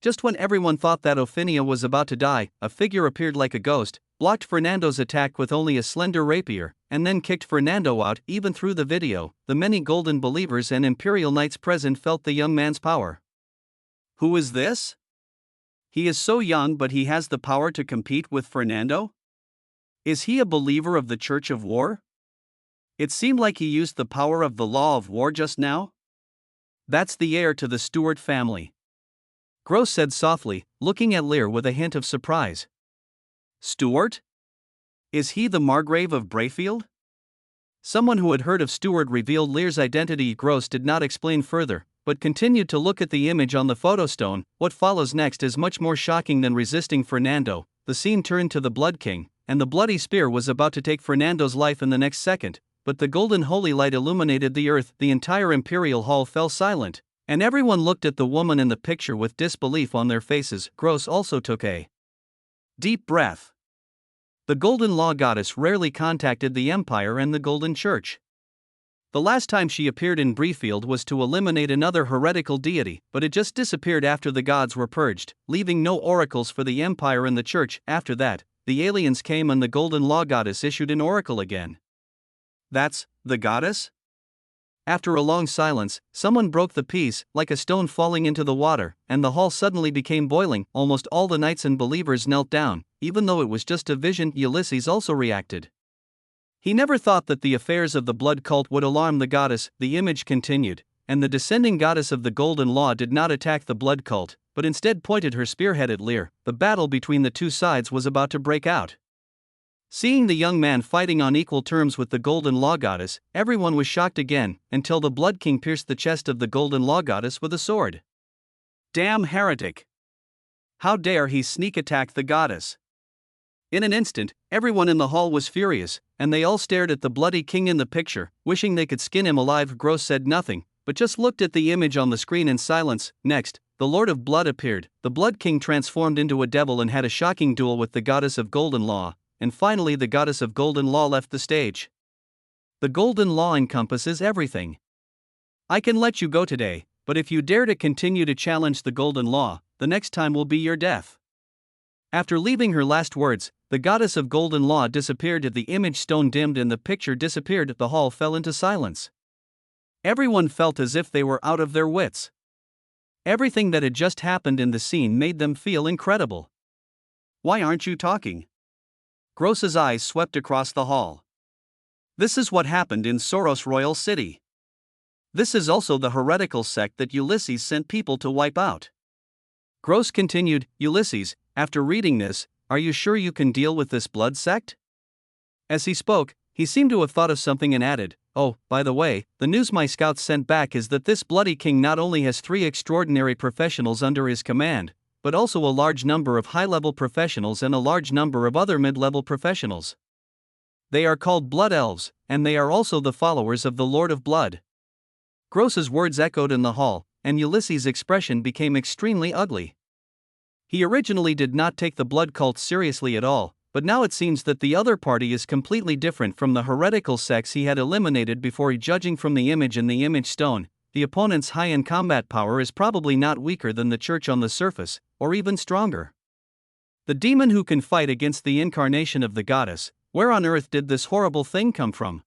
Just when everyone thought that Ophinia was about to die, a figure appeared like a ghost, blocked Fernando's attack with only a slender rapier, and then kicked Fernando out. Even through the video, the many Golden believers and Imperial Knights present felt the young man's power. Who is this? He is so young, but he has the power to compete with Fernando? Is he a believer of the Church of War? It seemed like he used the power of the law of war just now. That's the heir to the Stuart family, Gross said softly, looking at Lear with a hint of surprise. Stuart? Is he the Margrave of Brayfield? Someone who had heard of Stuart revealed Lear's identity. Gross did not explain further, but continued to look at the image on the photostone. What follows next is much more shocking than resisting Fernando. The scene turned to the Blood King, and the bloody spear was about to take Fernando's life in the next second, but the golden holy light illuminated the earth. The entire imperial hall fell silent, and everyone looked at the woman in the picture with disbelief on their faces. Gross also took a deep breath. The Golden Law Goddess rarely contacted the Empire and the Golden Church. The last time she appeared in Brayfield was to eliminate another heretical deity, but it just disappeared after the gods were purged, leaving no oracles for the Empire and the Church. After that, the aliens came and the Golden Law Goddess issued an oracle again. That's the goddess? After a long silence, someone broke the peace, like a stone falling into the water, and the hall suddenly became boiling. Almost all the knights and believers knelt down, even though it was just a vision. Ulysses also reacted. He never thought that the affairs of the blood cult would alarm the goddess. The image continued, and the descending goddess of the Golden Law did not attack the blood cult, but instead pointed her spearhead at Lear. The battle between the two sides was about to break out. Seeing the young man fighting on equal terms with the Golden Law Goddess, everyone was shocked again, until the Blood King pierced the chest of the Golden Law Goddess with a sword. Damn heretic! How dare he sneak attack the goddess? In an instant, everyone in the hall was furious, and they all stared at the bloody king in the picture, wishing they could skin him alive. Gross said nothing, but just looked at the image on the screen in silence. Next, the Lord of Blood appeared. The Blood King transformed into a devil and had a shocking duel with the goddess of Golden Law. And finally the goddess of Golden Law left the stage. The Golden Law encompasses everything. I can let you go today, but if you dare to continue to challenge the Golden Law, the next time will be your death. After leaving her last words, the goddess of Golden Law disappeared. The image stone dimmed and the picture disappeared. The hall fell into silence. Everyone felt as if they were out of their wits. Everything that had just happened in the scene made them feel incredible. Why aren't you talking? Gross's eyes swept across the hall. This is what happened in Soros Royal City. This is also the heretical sect that Ulysses sent people to wipe out. Gross continued, Ulysses, after reading this, are you sure you can deal with this blood sect? As he spoke, he seemed to have thought of something and added, oh, by the way, the news my scouts sent back is that this bloody king not only has 3 extraordinary professionals under his command, but also a large number of high-level professionals and a large number of other mid-level professionals. They are called blood elves, and they are also the followers of the Lord of Blood. Gross's words echoed in the hall, and Ulysses' expression became extremely ugly. He originally did not take the blood cult seriously at all, but now it seems that the other party is completely different from the heretical sects he had eliminated before. Judging from the image and the image stone, the opponent's high-end combat power is probably not weaker than the church on the surface, or even stronger. The demon who can fight against the incarnation of the goddess, where on earth did this horrible thing come from?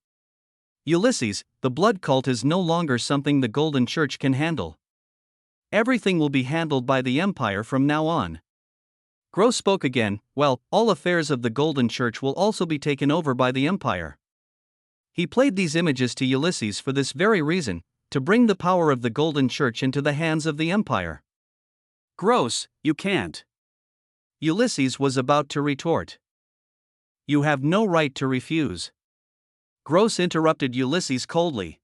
Ulysses, the blood cult is no longer something the Golden Church can handle. Everything will be handled by the Empire from now on. Gross spoke again, well, all affairs of the Golden Church will also be taken over by the Empire. He played these images to Ulysses for this very reason, to bring the power of the Golden Church into the hands of the Empire. Gross, you can't. Ulysses was about to retort. You have no right to refuse. Gross interrupted Ulysses coldly.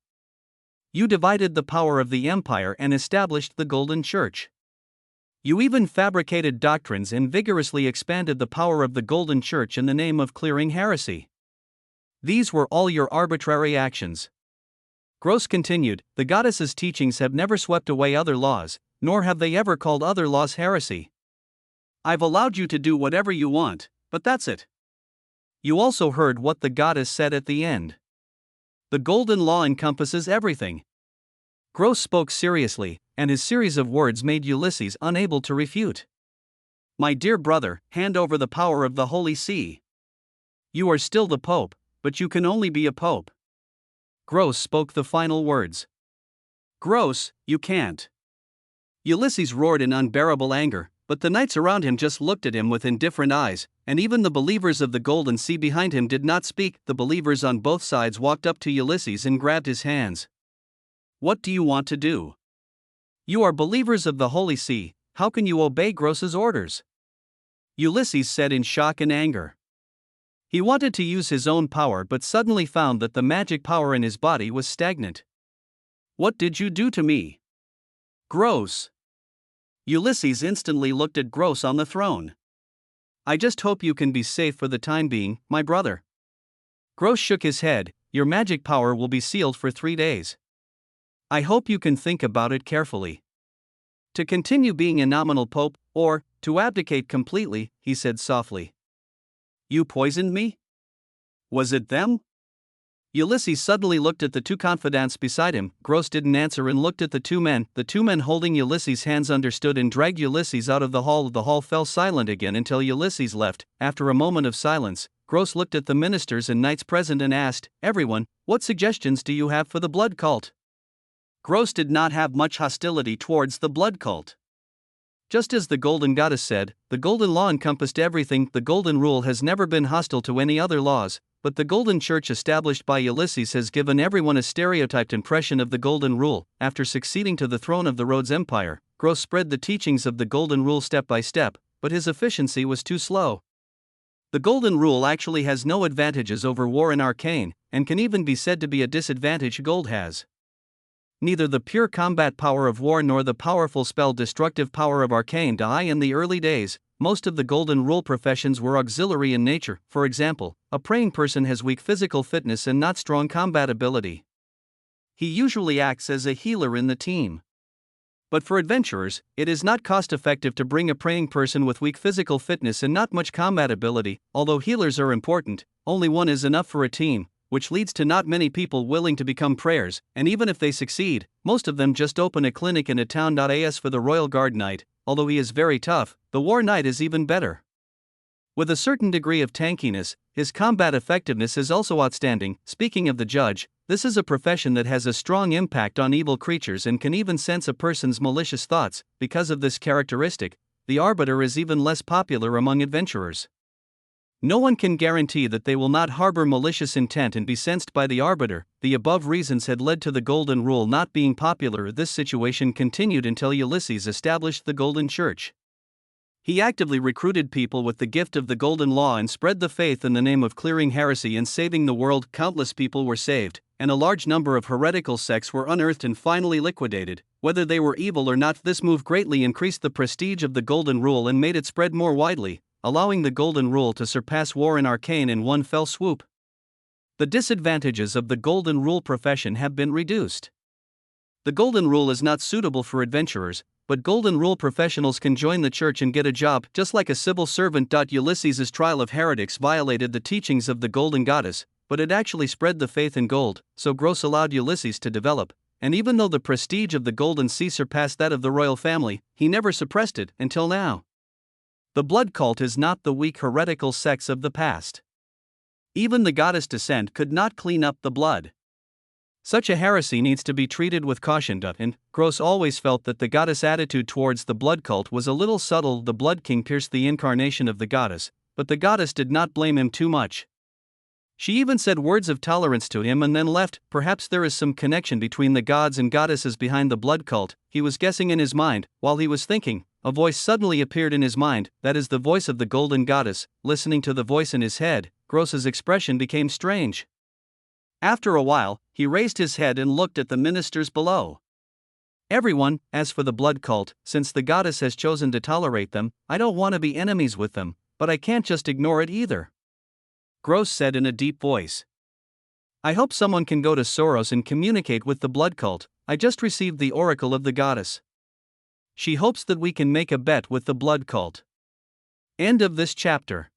You divided the power of the Empire and established the Golden Church. You even fabricated doctrines and vigorously expanded the power of the Golden Church in the name of clearing heresy. These were all your arbitrary actions. Gross continued, the goddess's teachings have never swept away other laws, nor have they ever called other laws heresy. I've allowed you to do whatever you want, but that's it. You also heard what the goddess said at the end. The golden law encompasses everything. Gross spoke seriously, and his series of words made Ulysses unable to refute. My dear brother, hand over the power of the Holy See. You are still the Pope, but you can only be a Pope. Gross spoke the final words. Gross, you can't. Ulysses roared in unbearable anger, but the knights around him just looked at him with indifferent eyes, and even the believers of the Golden Sea behind him did not speak. The believers on both sides walked up to Ulysses and grabbed his hands. What do you want to do? You are believers of the Holy See, how can you obey Gross's orders? Ulysses said in shock and anger. He wanted to use his own power but suddenly found that the magic power in his body was stagnant. What did you do to me? Gross. Ulysses instantly looked at Gross on the throne. I just hope you can be safe for the time being, my brother. Gross shook his head, your magic power will be sealed for 3 days. I hope you can think about it carefully. To continue being a nominal pope, or to abdicate completely, he said softly. You poisoned me? Was it them? Ulysses suddenly looked at the 2 confidants beside him. Gross didn't answer and looked at the 2 men. The 2 men holding Ulysses' hands understood and dragged Ulysses out of the hall. The hall fell silent again until Ulysses left. After a moment of silence, Gross looked at the ministers and knights present and asked, everyone, what suggestions do you have for the blood cult? Gross did not have much hostility towards the blood cult. Just as the Golden Goddess said, the Golden Law encompassed everything. The Golden Rule has never been hostile to any other laws, but the Golden Church established by Ulysses has given everyone a stereotyped impression of the Golden Rule. After succeeding to the throne of the Rhodes Empire, Gross spread the teachings of the Golden Rule step by step, but his efficiency was too slow. The Golden Rule actually has no advantages over war and arcane, and can even be said to be a disadvantage gold has. Neither the pure combat power of war nor the powerful spell-destructive power of arcane die. In the early days, most of the Golden Rule professions were auxiliary in nature. For example, a praying person has weak physical fitness and not strong combat ability. He usually acts as a healer in the team. But for adventurers, it is not cost-effective to bring a praying person with weak physical fitness and not much combat ability. Although healers are important, only one is enough for a team, which leads to not many people willing to become prayers, and even if they succeed, most of them just open a clinic in a town. As for the Royal Guard Knight, although he is very tough, the War Knight is even better. With a certain degree of tankiness, his combat effectiveness is also outstanding. Speaking of the judge, this is a profession that has a strong impact on evil creatures and can even sense a person's malicious thoughts. Because of this characteristic, the arbiter is even less popular among adventurers. No one can guarantee that they will not harbor malicious intent and be censed by the arbiter. The above reasons had led to the Golden Rule not being popular. This situation continued until Ulysses established the Golden Church. He actively recruited people with the gift of the Golden Law and spread the faith in the name of clearing heresy and saving the world. Countless people were saved, and a large number of heretical sects were unearthed and finally liquidated. Whether they were evil or not, this move greatly increased the prestige of the Golden Rule and made it spread more widely, allowing the Golden Rule to surpass war and arcane in one fell swoop. The disadvantages of the Golden Rule profession have been reduced. The Golden Rule is not suitable for adventurers, but Golden Rule professionals can join the church and get a job just like a civil servant. Ulysses's trial of heretics violated the teachings of the Golden Goddess, but it actually spread the faith in gold, so Gros allowed Ulysses to develop, and even though the prestige of the Golden Sea surpassed that of the royal family, he never suppressed it until now. The blood cult is not the weak heretical sects of the past. Even the goddess descent could not clean up the blood. Such a heresy needs to be treated with caution, and Gros always felt that the goddess' attitude towards the blood cult was a little subtle. The Blood King pierced the incarnation of the goddess, but the goddess did not blame him too much. She even said words of tolerance to him and then left. Perhaps there is some connection between the gods and goddesses behind the blood cult. He was guessing in his mind. While he was thinking, a voice suddenly appeared in his mind. That is the voice of the Golden Goddess. Listening to the voice in his head, Gros's expression became strange. After a while, he raised his head and looked at the ministers below. Everyone, as for the blood cult, since the goddess has chosen to tolerate them, I don't want to be enemies with them, but I can't just ignore it either. Gros said in a deep voice. I hope someone can go to Soros and communicate with the blood cult. I just received the oracle of the goddess. She hopes that we can make a bet with the blood cult. End of this chapter.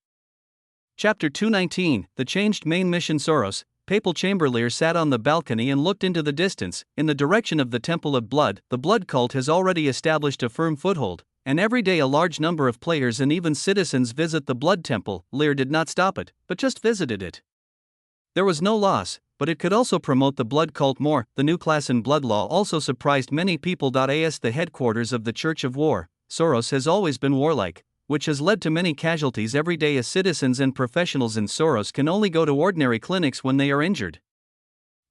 Chapter 219, The Changed Main Mission. Soros, Papal Chamberlain, sat on the balcony and looked into the distance, in the direction of the Temple of Blood. The blood cult has already established a firm foothold, and every day a large number of players and even citizens visit the Blood Temple. Lear did not stop it, but just visited it. There was no loss, but it could also promote the blood cult more. The new class in blood law also surprised many people. As the headquarters of the Church of War, Soros has always been warlike, which has led to many casualties every day as citizens and professionals in Soros can only go to ordinary clinics when they are injured.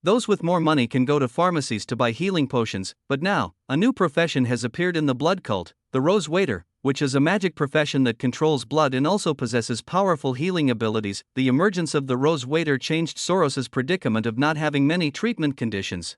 Those with more money can go to pharmacies to buy healing potions, but now, a new profession has appeared in the blood cult, the Rose Waiter, which is a magic profession that controls blood and also possesses powerful healing abilities. The emergence of the Rose Waiter changed Soros's predicament of not having many treatment conditions.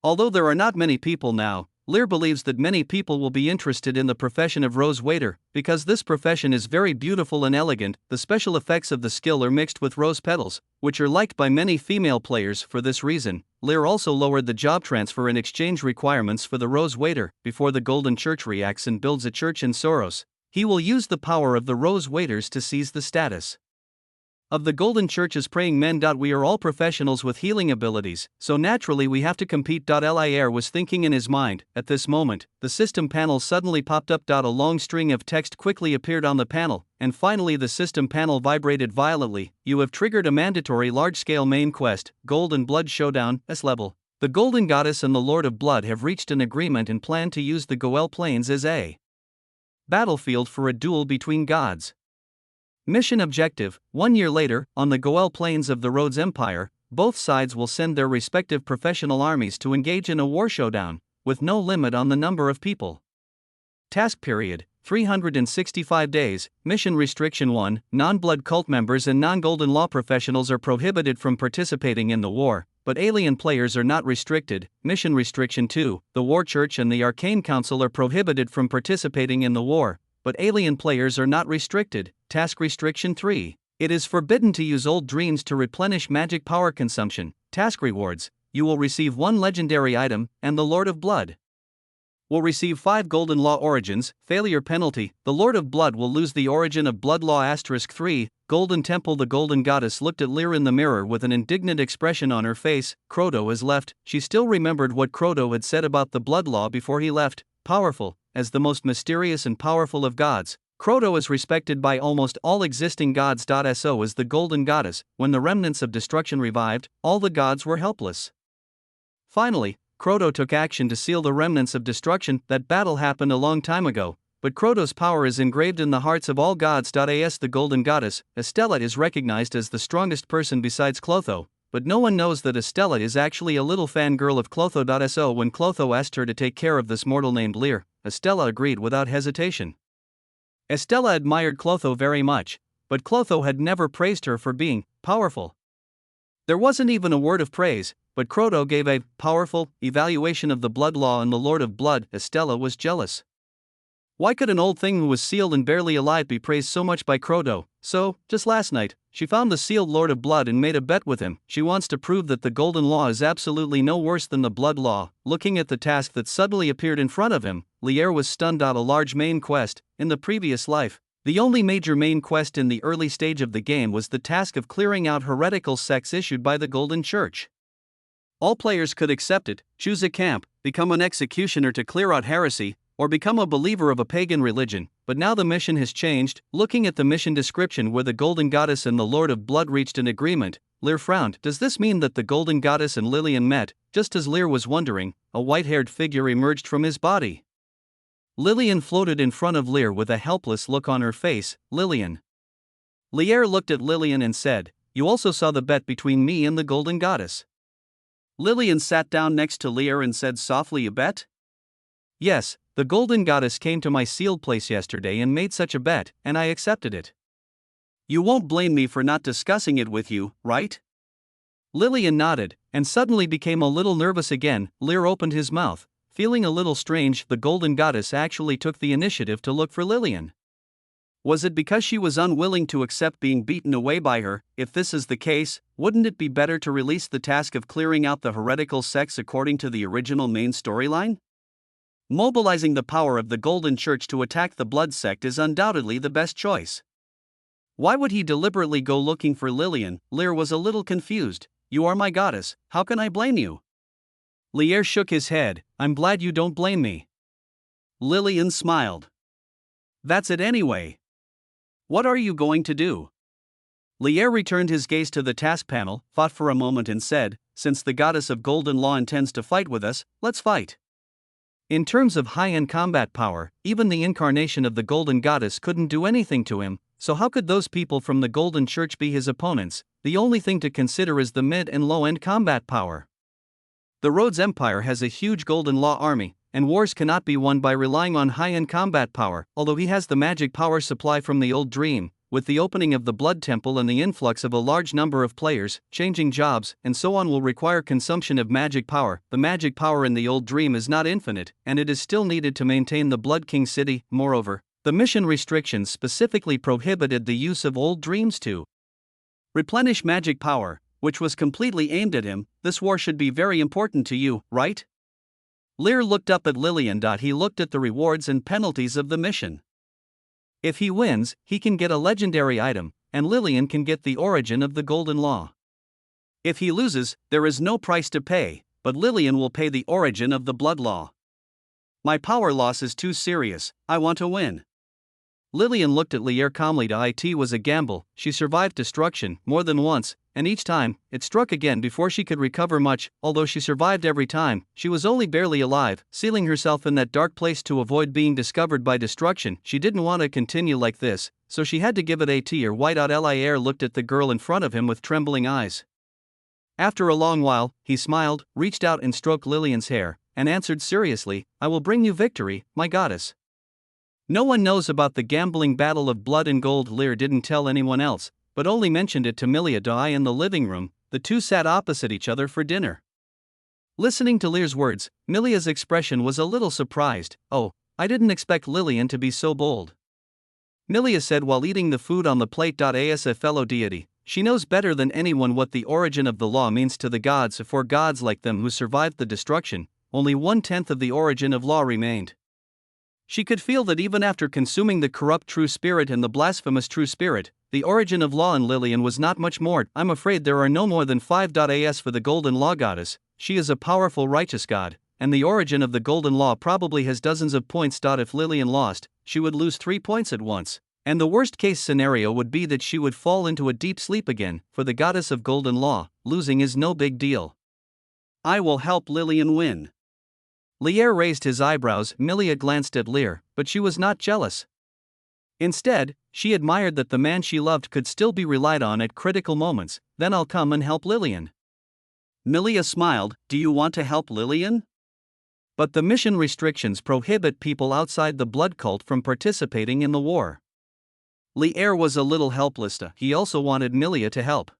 Although there are not many people now, Lear believes that many people will be interested in the profession of Rose Waiter, because this profession is very beautiful and elegant. The special effects of the skill are mixed with rose petals, which are liked by many female players. For this reason, Lear also lowered the job transfer and exchange requirements for the Rose Waiter. Before the Golden Church reacts and builds a church in Soros, he will use the power of the Rose Waiters to seize the status of the Golden Church's praying men. We are all professionals with healing abilities, so naturally we have to compete. Lear was thinking in his mind. At this moment, the system panel suddenly popped up. A long string of text quickly appeared on the panel, and finally the system panel vibrated violently. You have triggered a mandatory large-scale main quest, Gold and Blood Showdown, S level. The Golden Goddess and the Lord of Blood have reached an agreement and plan to use the Goel Plains as a battlefield for a duel between gods. Mission objective: 1 year later, on the Goel Plains of the Rhodes Empire, both sides will send their respective professional armies to engage in a war showdown, with no limit on the number of people. Task period: 365 days. Mission restriction: 1. Non-blood cult members and non-Golden Law professionals are prohibited from participating in the war, but alien players are not restricted. Mission restriction: 2. The War Church and the Arcane Council are prohibited from participating in the war, but alien players are not restricted. Task restriction: 3. It is forbidden to use old dreams to replenish magic power consumption. Task rewards: you will receive 1 legendary item, and the Lord of Blood will receive 5 Golden Law origins. Failure penalty: the Lord of Blood will lose the origin of Blood Law. 3. Golden Temple. The Golden Goddess looked at Lear in the mirror with an indignant expression on her face. Croto has left. She still remembered what Croto had said about the Blood Law before he left. Powerful, as the most mysterious and powerful of gods, Croto is respected by almost all existing gods. So is the Golden Goddess. When the remnants of destruction revived, all the gods were helpless. Finally, Croto took action to seal the remnants of destruction. That battle happened a long time ago, but Croto's power is engraved in the hearts of all gods. As the golden goddess, Estella is recognized as the strongest person besides Clotho, but no one knows that Estella is actually a little fangirl of Clotho. So when Clotho asked her to take care of this mortal named Lear, Estella agreed without hesitation. Estella admired Clotho very much, but Clotho had never praised her for being powerful. There wasn't even a word of praise, but Croto gave a powerful evaluation of the blood law and the Lord of Blood. Estella was jealous. Why could an old thing who was sealed and barely alive be praised so much by Croto? So, just last night, she found the sealed Lord of Blood and made a bet with him. She wants to prove that the golden law is absolutely no worse than the blood law. Looking at the task that suddenly appeared in front of him, Lear was stunned. A large main quest. In the previous life, the only major main quest in the early stage of the game was the task of clearing out heretical sects issued by the Golden Church. All players could accept it, choose a camp, become an executioner to clear out heresy, or become a believer of a pagan religion, but now the mission has changed. Looking at the mission description where the Golden Goddess and the Lord of Blood reached an agreement, Lear frowned. Does this mean that the Golden Goddess and Lillian met? Just as Lear was wondering, a white-haired figure emerged from his body. Lillian floated in front of Lear with a helpless look on her face. Lillian. Lear looked at Lillian and said, "You also saw the bet between me and the Golden Goddess." Lillian sat down next to Lear and said softly, "A bet?" "Yes, the Golden Goddess came to my sealed place yesterday and made such a bet, and I accepted it." "You won't blame me for not discussing it with you, right?" Lillian nodded, and suddenly became a little nervous again. Lear opened his mouth, feeling a little strange. The Golden Goddess actually took the initiative to look for Lillian. Was it because she was unwilling to accept being beaten away by her? If this is the case, wouldn't it be better to release the task of clearing out the heretical sects according to the original main storyline? Mobilizing the power of the Golden Church to attack the Blood Sect is undoubtedly the best choice. Why would he deliberately go looking for Lillian? Lear was a little confused. "You are my goddess, how can I blame you?" Lear shook his head. "I'm glad you don't blame me." Lillian smiled. "That's it anyway. What are you going to do?" Lear returned his gaze to the task panel, thought for a moment and said, "Since the goddess of golden law intends to fight with us, let's fight." In terms of high-end combat power, even the incarnation of the Golden Goddess couldn't do anything to him, so how could those people from the Golden Church be his opponents? The only thing to consider is the mid and low-end combat power. The Rhodes Empire has a huge golden law army, and wars cannot be won by relying on high-end combat power. Although he has the magic power supply from the old dream, with the opening of the Blood Temple and the influx of a large number of players, changing jobs, and so on will require consumption of magic power. The magic power in the old dream is not infinite, and it is still needed to maintain the Blood King city. Moreover, the mission restrictions specifically prohibited the use of old dreams to replenish magic power, which was completely aimed at him. This war should be very important to you, right? Lear looked up at Lillian. He looked at the rewards and penalties of the mission. If he wins, he can get a legendary item, and Lillian can get the origin of the golden law. If he loses, there is no price to pay, but Lillian will pay the origin of the blood law. My power loss is too serious, I want to win. Lillian looked at Lear calmly. It was a gamble. She survived destruction more than once, and each time, it struck again before she could recover much. Although she survived every time, she was only barely alive, sealing herself in that dark place to avoid being discovered by destruction. She didn't want to continue like this, so she had to give it a T or white out. Lear looked at the girl in front of him with trembling eyes. After a long while, he smiled, reached out and stroked Lillian's hair, and answered seriously, "I will bring you victory, my goddess." No one knows about the gambling battle of blood and gold. Lear didn't tell anyone else, but only mentioned it to Milia. In the living room, the two sat opposite each other for dinner. Listening to Lear's words, Milia's expression was a little surprised. "Oh, I didn't expect Lillian to be so bold," Milia said while eating the food on the plate. As a fellow deity, she knows better than anyone what the origin of the law means to the gods. For gods like them who survived the destruction, only 1/10 of the origin of law remained. She could feel that even after consuming the corrupt true spirit and the blasphemous true spirit, the origin of law in Lillian was not much more. "I'm afraid there are no more than 5. For the golden law goddess, she is a powerful righteous god, and the origin of the golden law probably has dozens of points. If Lillian lost, she would lose 3 points at once, and the worst case scenario would be that she would fall into a deep sleep again. For the goddess of golden law, losing is no big deal. I will help Lillian win." Lear raised his eyebrows. Milia glanced at Lear, but she was not jealous. Instead, she admired that the man she loved could still be relied on at critical moments. Then I'll come and help Lillian. Milia smiled. Do you want to help Lillian? But the mission restrictions prohibit people outside the blood cult from participating in the war. Lear was a little helpless. He also wanted Milia to help.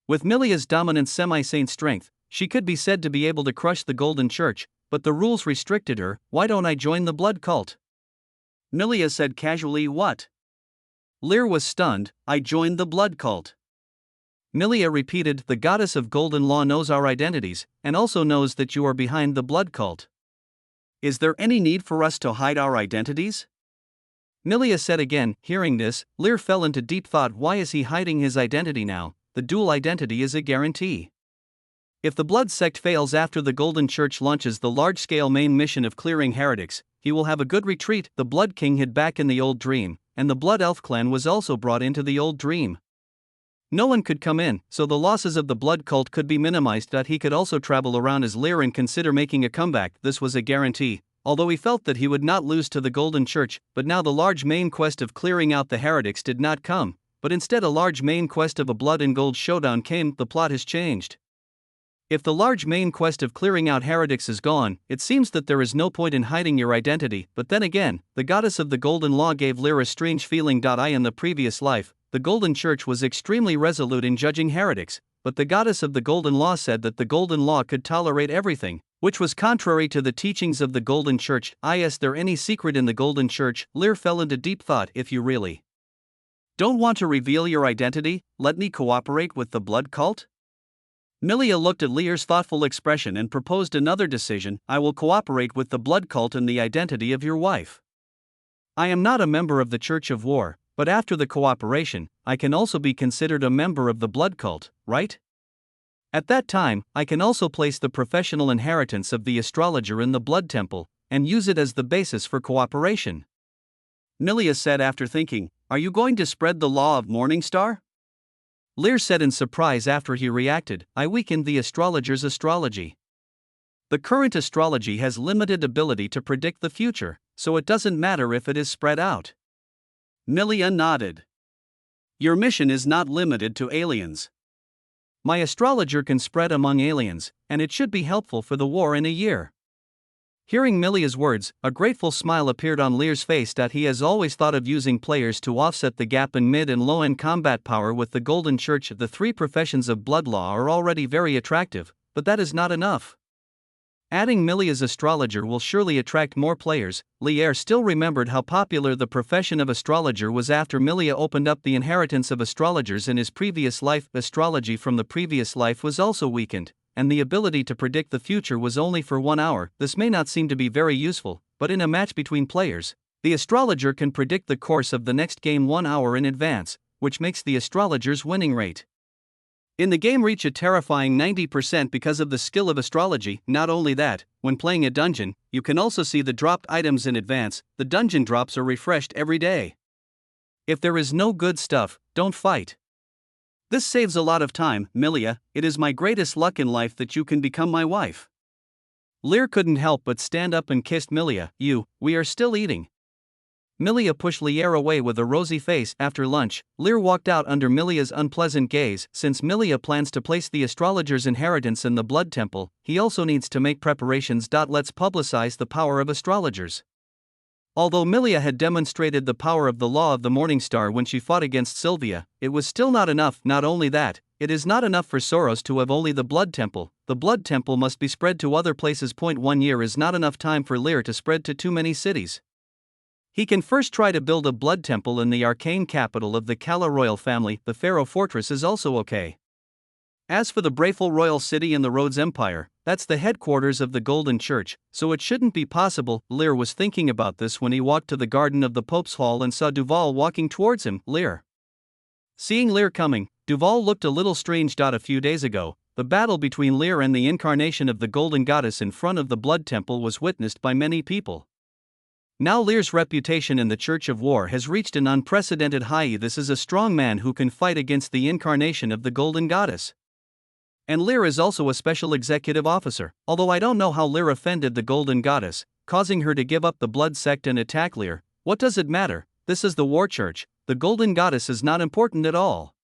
With Milia's dominant semi-saint strength, she could be said to be able to crush the Golden Church, but the rules restricted her. Why don't I join the blood cult? Milia said casually. What? Lear was stunned. I joined the blood cult. Milia repeated. The goddess of golden law knows our identities, and also knows that you are behind the blood cult. Is there any need for us to hide our identities? Milia said again. Hearing this, Lear fell into deep thought. Why is he hiding his identity now? The dual identity is a guarantee. If the blood sect fails after the Golden Church launches the large-scale main mission of clearing heretics, he will have a good retreat. The Blood King hid back in the old dream, and the Blood Elf clan was also brought into the old dream. No one could come in, so the losses of the blood cult could be minimized. He could also travel around as Lear and consider making a comeback. This was a guarantee, although he felt that he would not lose to the Golden Church. But now the large main quest of clearing out the heretics did not come, but instead a large main quest of a blood and gold showdown came. The plot has changed. If the large main quest of clearing out heretics is gone, it seems that there is no point in hiding your identity. But then again, the goddess of the golden law gave Lear a strange feeling. In the previous life, the Golden Church was extremely resolute in judging heretics, but the goddess of the golden law said that the golden law could tolerate everything, which was contrary to the teachings of the Golden Church. Is there any secret in the Golden Church? Lear fell into deep thought. If you really don't want to reveal your identity, let me cooperate with the blood cult? Milia looked at Lear's thoughtful expression and proposed another decision. I will cooperate with the blood cult in the identity of your wife. I am not a member of the Church of War, but after the cooperation, I can also be considered a member of the blood cult, right? At that time, I can also place the professional inheritance of the astrologer in the blood temple, and use it as the basis for cooperation. Milia said after thinking. Are you going to spread the law of Morningstar? Lear said in surprise after he reacted. I weakened the astrologer's astrology. The current astrology has limited ability to predict the future, so it doesn't matter if it is spread out. Milia nodded. Your mission is not limited to aliens. My astrologer can spread among aliens, and it should be helpful for the war in a year. Hearing Milia's words, a grateful smile appeared on Lear's face. He has always thought of using players to offset the gap in mid and low-end combat power with the Golden Church. The three professions of blood law are already very attractive, but that is not enough. Adding Milia's astrologer will surely attract more players. Lear still remembered how popular the profession of astrologer was after Milia opened up the inheritance of astrologers in his previous life. Astrology from the previous life was also weakened, and the ability to predict the future was only for 1 hour. This may not seem to be very useful, but in a match between players, the astrologer can predict the course of the next game 1 hour in advance, which makes the astrologer's winning rate in the game reach a terrifying 90% because of the skill of astrology. Not only that, when playing a dungeon, you can also see the dropped items in advance. The dungeon drops are refreshed every day. If there is no good stuff, don't fight. This saves a lot of time. Milia, it is my greatest luck in life that you can become my wife. Lear couldn't help but stand up and kissed Milia. We are still eating. Milia pushed Lear away with a rosy face. After lunch, Lear walked out under Milia's unpleasant gaze. Since Milia plans to place the astrologer's inheritance in the blood temple, he also needs to make preparations. Let's publicize the power of astrologers. Although Milia had demonstrated the power of the law of the Morningstar when she fought against Sylvia, it was still not enough. Not only that, it is not enough for Soros to have only the blood temple. The blood temple must be spread to other places. 1 year is not enough time for Lear to spread to too many cities. He can first try to build a blood temple in the arcane capital of the Kala royal family. The Pharaoh fortress is also okay. As for the Brayful royal city in the Rhodes Empire, that's the headquarters of the Golden Church, so it shouldn't be possible. Lear was thinking about this when he walked to the garden of the Pope's Hall and saw Duval walking towards him. Seeing Lear coming, Duval looked a little strange. A few days ago, the battle between Lear and the incarnation of the Golden Goddess in front of the Blood Temple was witnessed by many people. Now Lear's reputation in the Church of War has reached an unprecedented high. This is a strong man who can fight against the incarnation of the Golden Goddess. And Lear is also a special executive officer, although I don't know how Lear offended the Golden Goddess, causing her to give up the blood sect and attack Lear. What does it matter? This is the war church, the Golden Goddess is not important at all.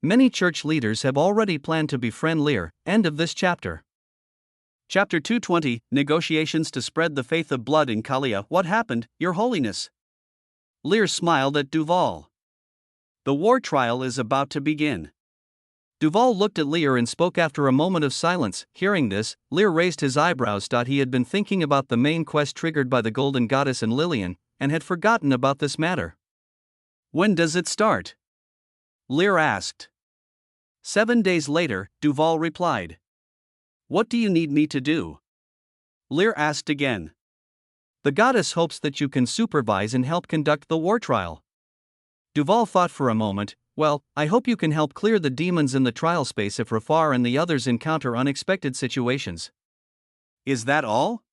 Many church leaders have already planned to befriend Lear. End of this chapter. Chapter 220, Negotiations to Spread the Faith of Blood in Kalia. What happened, Your Holiness? Lear smiled at Duval. The war trial is about to begin. Duval looked at Lear and spoke after a moment of silence. Hearing this, Lear raised his eyebrows. He had been thinking about the main quest triggered by the Golden Goddess and Lillian, and had forgotten about this matter. When does it start? Lear asked. 7 days later, Duval replied. What do you need me to do? Lear asked again. The goddess hopes that you can supervise and help conduct the war trial. Duval thought for a moment. Well, I hope you can help clear the demons in the trial space if Rafar and the others encounter unexpected situations. Is that all?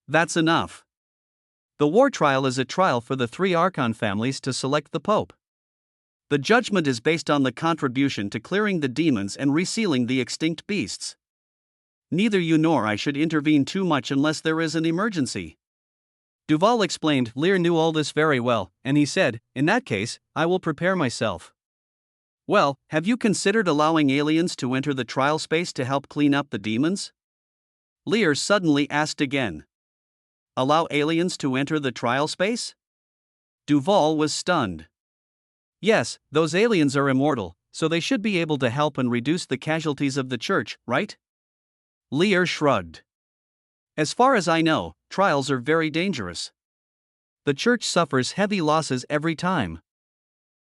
That's enough. The war trial is a trial for the 3 Archon families to select the Pope. The judgment is based on the contribution to clearing the demons and resealing the extinct beasts. Neither you nor I should intervene too much unless there is an emergency. Duval explained. Lear knew all this very well, and he said, in that case, I will prepare myself. Well, have you considered allowing aliens to enter the trial space to help clean up the demons? Lear suddenly asked again. Allow aliens to enter the trial space? Duval was stunned. Yes, those aliens are immortal, so they should be able to help and reduce the casualties of the church, right? Lear shrugged. As far as I know, trials are very dangerous. The church suffers heavy losses every time.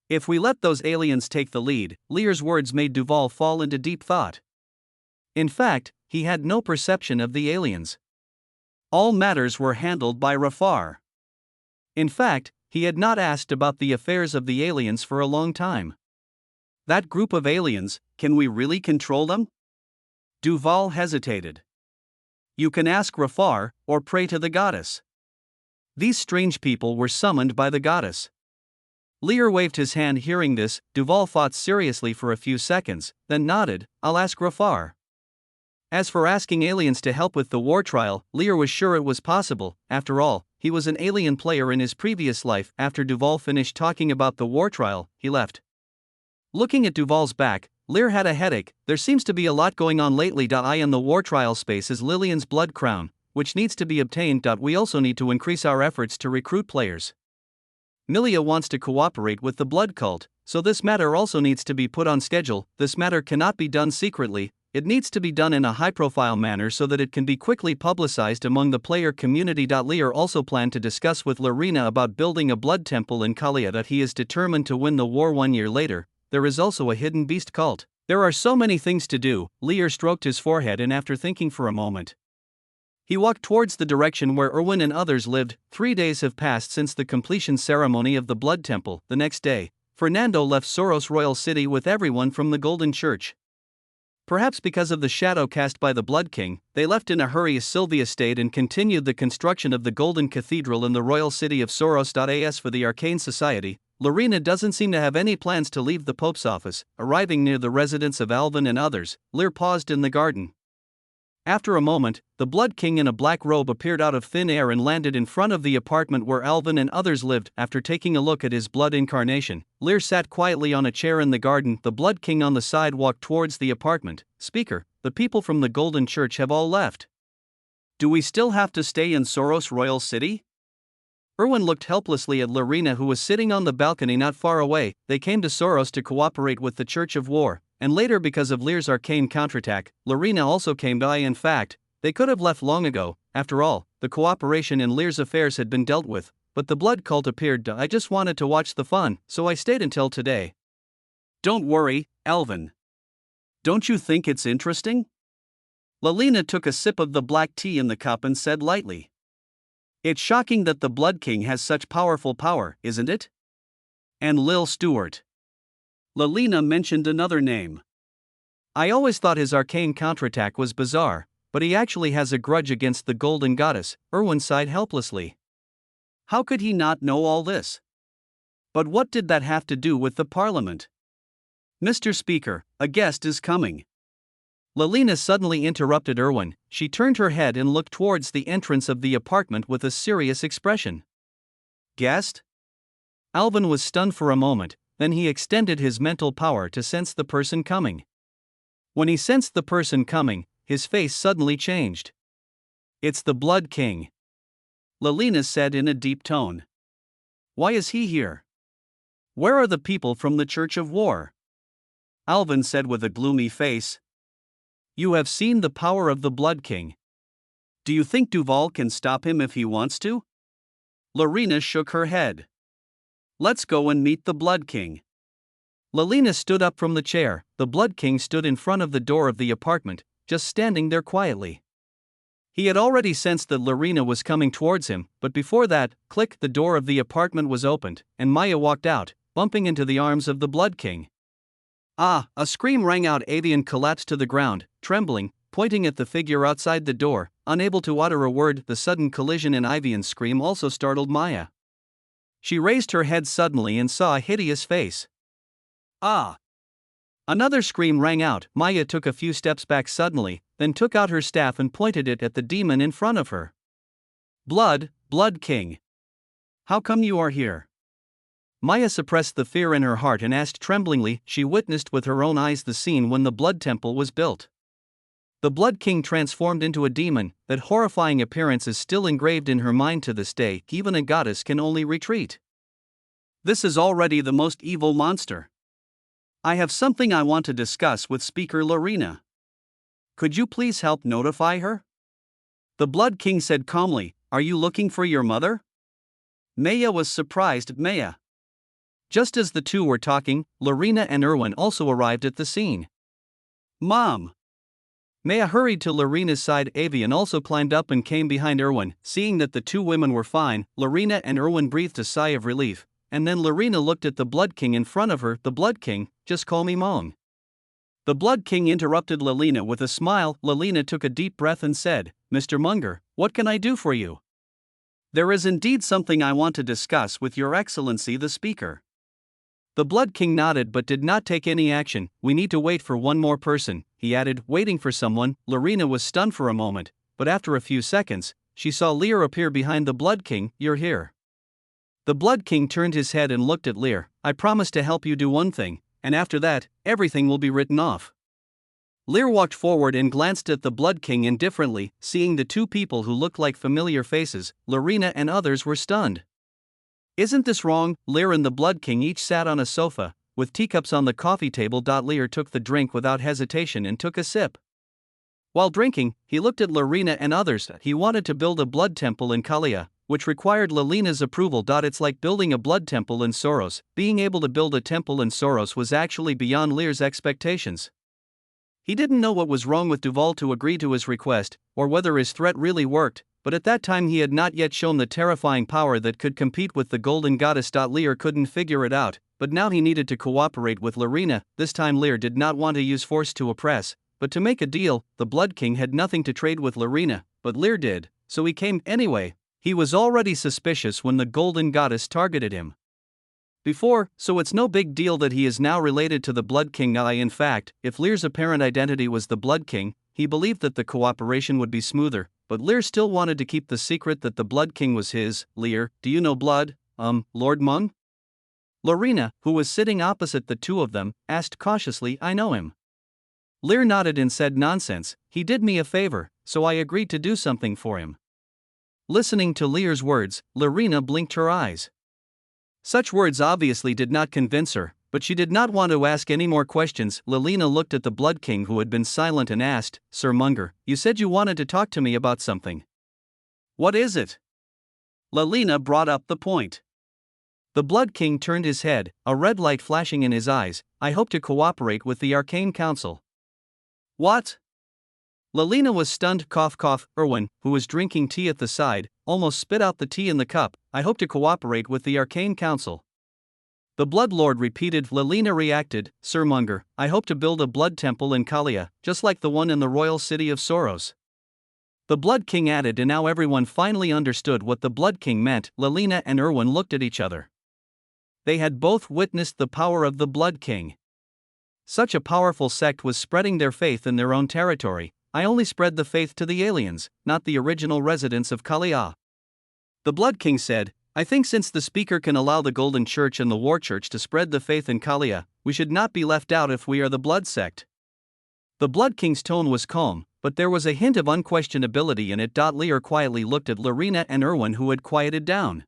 If we let those aliens take the lead, Lear's words made Duval fall into deep thought. In fact, he had no perception of the aliens. All matters were handled by Rafar. In fact, he had not asked about the affairs of the aliens for a long time. That group of aliens, can we really control them? Duval hesitated. You can ask Rafar, or pray to the goddess. These strange people were summoned by the goddess. Lear waved his hand. Hearing this, Duval thought seriously for a few seconds, then nodded. I'll ask Rafar. As for asking aliens to help with the war trial, Lear was sure it was possible. After all, he was an alien player in his previous life. After Duval finished talking about the war trial, he left. Looking at Duval's back, Lear had a headache. There seems to be a lot going on lately. I in the war trial space is Lillian's blood crown, which needs to be obtained. We also need to increase our efforts to recruit players. Milia wants to cooperate with the blood cult, so this matter also needs to be put on schedule. This matter cannot be done secretly, it needs to be done in a high-profile manner so that it can be quickly publicized among the player community. Lear also planned to discuss with Lorena about building a blood temple in Kalia. He is determined to win the war. 1 year later, there is also a hidden beast cult. There are so many things to do. Lear stroked his forehead and after thinking for a moment, he walked towards the direction where Erwin and others lived. 3 days have passed since the completion ceremony of the Blood Temple. The next day, Fernando left Soros Royal City with everyone from the Golden Church. Perhaps because of the shadow cast by the Blood King, they left in a hurry. Sylvia stayed and continued the construction of the Golden Cathedral in the Royal City of Soros. As for the Arcane Society, Lorena doesn't seem to have any plans to leave the Pope's office. Arriving near the residence of Alvin and others, Lear paused in the garden. After a moment, the Blood King in a black robe appeared out of thin air and landed in front of the apartment where Alvin and others lived. After taking a look at his blood incarnation, Lear sat quietly on a chair in the garden. The Blood King on the side walked towards the apartment. Speaker, the people from the Golden Church have all left. Do we still have to stay in Soros Royal City? Erwin looked helplessly at Lorena, who was sitting on the balcony not far away. They came to Soros to cooperate with the Church of War, and later because of Lear's arcane counterattack, Lorena also came by. In fact, they could have left long ago. After all, the cooperation in Lear's affairs had been dealt with, but the blood cult appeared. I just wanted to watch the fun, so I stayed until today. Don't worry, Alvin. Don't you think it's interesting? Lelena took a sip of the black tea in the cup and said lightly. It's shocking that the Blood King has such powerful power, isn't it? And Lil Stewart. Lelena mentioned another name. I always thought his arcane counterattack was bizarre, but he actually has a grudge against the Golden Goddess. Erwin sighed helplessly. How could he not know all this? But what did that have to do with the Parliament? Mr. Speaker, a guest is coming. Lelina suddenly interrupted Erwin. She turned her head and looked towards the entrance of the apartment with a serious expression. Guest? Alvin was stunned for a moment, then he extended his mental power to sense the person coming. When he sensed the person coming, his face suddenly changed. It's the Blood King, Lelina said in a deep tone. Why is he here? Where are the people from the Church of War? Alvin said with a gloomy face. You have seen the power of the Blood King. Do you think Duval can stop him if he wants to? Lorena shook her head. Let's go and meet the Blood King. Lelina stood up from the chair. The Blood King stood in front of the door of the apartment, just standing there quietly. He had already sensed that Lorena was coming towards him, but before that, click, the door of the apartment was opened, and Maya walked out, bumping into the arms of the Blood King. Ah! A scream rang out. Avian collapsed to the ground, trembling, pointing at the figure outside the door, unable to utter a word. The sudden collision in Avian's scream also startled Maya. She raised her head suddenly and saw a hideous face. Ah! Another scream rang out. Maya took a few steps back suddenly, then took out her staff and pointed it at the demon in front of her. Blood King. How come you are here? Maya suppressed the fear in her heart and asked tremblingly. She witnessed with her own eyes the scene when the Blood Temple was built. The Blood King transformed into a demon. That horrifying appearance is still engraved in her mind to this day. Even a goddess can only retreat. This is already the most evil monster. I have something I want to discuss with Speaker Lorena. Could you please help notify her? The Blood King said calmly. Are you looking for your mother? Maya was surprised. Maya. Just as the two were talking, Lorena and Erwin also arrived at the scene. Mom! Maya hurried to Lorena's side. Avian also climbed up and came behind Erwin. Seeing that the two women were fine, Lorena and Erwin breathed a sigh of relief, and then Lorena looked at the Blood King in front of her. The Blood King, just call me Mom. The Blood King interrupted Lelina with a smile. Lelina took a deep breath and said, Mr. Munger, what can I do for you? There is indeed something I want to discuss with Your Excellency the Speaker. The Blood King nodded but did not take any action. We need to wait for one more person, he added, waiting for someone. Lorena was stunned for a moment, but after a few seconds, she saw Lear appear behind the Blood King. You're here. The Blood King turned his head and looked at Lear. I promise to help you do one thing, and after that, everything will be written off. Lear walked forward and glanced at the Blood King indifferently. Seeing the two people who looked like familiar faces, Lorena and others were stunned. Isn't this wrong? Lear and the Blood King each sat on a sofa, with teacups on the coffee table. Lear took the drink without hesitation and took a sip. While drinking, he looked at Lorena and others. He wanted to build a blood temple in Kalia, which required Lelena's approval. It's like building a blood temple in Soros. Being able to build a temple in Soros was actually beyond Lear's expectations. He didn't know what was wrong with Duval to agree to his request, or whether his threat really worked, but at that time he had not yet shown the terrifying power that could compete with the Golden Goddess. Lear couldn't figure it out, but now he needed to cooperate with Lorena. This time Lear did not want to use force to oppress, but to make a deal. The Blood King had nothing to trade with Lorena, but Lear did, so he came anyway. He was already suspicious when the Golden Goddess targeted him before, so it's no big deal that he is now related to the Blood King. In fact, if Lear's apparent identity was the Blood King, he believed that the cooperation would be smoother, but Lear still wanted to keep the secret that the Blood King was his. Lear, do you know Blood, Lord Mung? Lorena, who was sitting opposite the two of them, asked cautiously. I know him. Lear nodded and said, nonsense, he did me a favor, so I agreed to do something for him. Listening to Lear's words, Lorena blinked her eyes. Such words obviously did not convince her, but she did not want to ask any more questions. Lelina looked at the Blood King, who had been silent, and asked, Sir Munger, you said you wanted to talk to me about something. What is it? Lelina brought up the point. The Blood King turned his head, a red light flashing in his eyes. I hope to cooperate with the Arcane Council. What? Lelina was stunned. Cough cough. Erwin, who was drinking tea at the side, almost spit out the tea in the cup. I hope to cooperate with the Arcane Council. The Blood Lord repeated. Lelina reacted, Sir Munger, I hope to build a blood temple in Kalia, just like the one in the royal city of Soros. The Blood King added, and now everyone finally understood what the Blood King meant. Lelina and Erwin looked at each other. They had both witnessed the power of the Blood King. Such a powerful sect was spreading their faith in their own territory. I only spread the faith to the aliens, not the original residents of Kalia. The Blood King said, I think since the speaker can allow the Golden Church and the War Church to spread the faith in Kalia, we should not be left out if we are the Blood sect. The Blood King's tone was calm, but there was a hint of unquestionability in it. Lear quietly looked at Lorena and Erwin, who had quieted down.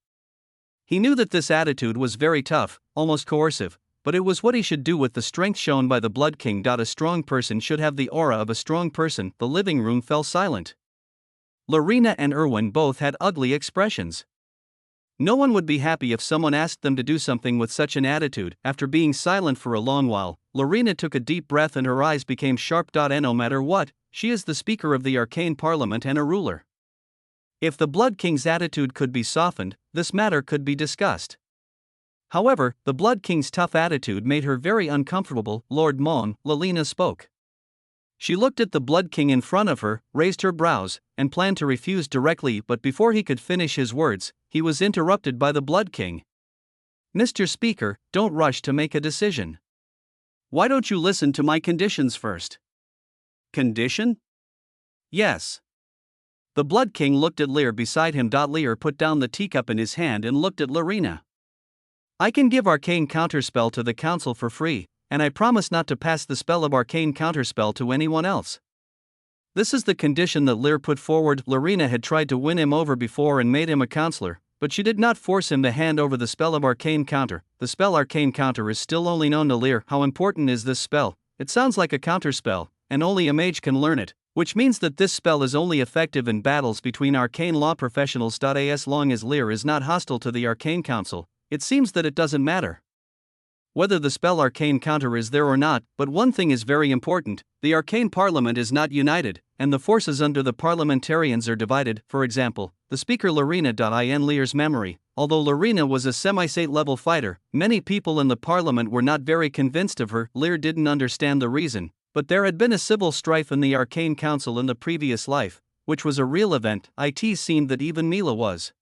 He knew that this attitude was very tough, almost coercive, but it was what he should do with the strength shown by the Blood King. A strong person should have the aura of a strong person. The living room fell silent. Lorena and Erwin both had ugly expressions. No one would be happy if someone asked them to do something with such an attitude. After being silent for a long while, Lorena took a deep breath and her eyes became sharp. No matter what, she is the Speaker of the Arcane Parliament and a ruler. If the Blood King's attitude could be softened, this matter could be discussed. However, the Blood King's tough attitude made her very uncomfortable. Lord Mon, Lorena spoke. She looked at the Blood King in front of her, raised her brows, and planned to refuse directly, but before he could finish his words, he was interrupted by the Blood King. Mr. Speaker, don't rush to make a decision. Why don't you listen to my conditions first? Condition? Yes. The Blood King looked at Lear beside him. Lear put down the teacup in his hand and looked at Lorena. I can give arcane counterspell to the council for free, and I promise not to pass the spell of arcane counterspell to anyone else. This is the condition that Lear put forward. Lorena had tried to win him over before and made him a counselor, but she did not force him to hand over the spell of arcane counter. The spell arcane counter is still only known to Lear. How important is this spell? It sounds like a counterspell, and only a mage can learn it, which means that this spell is only effective in battles between arcane law professionals. As long as Lear is not hostile to the Arcane Council, it seems that it doesn't matter whether the spell arcane counter is there or not. But one thing is very important: the Arcane Parliament is not united, and the forces under the parliamentarians are divided. For example, the speaker Lorena. In Lear's memory, although Lorena was a semi-state level fighter, many people in the parliament were not very convinced of her. Lear didn't understand the reason, but there had been a civil strife in the Arcane Council in the previous life, which was a real event. It seemed that even Mila was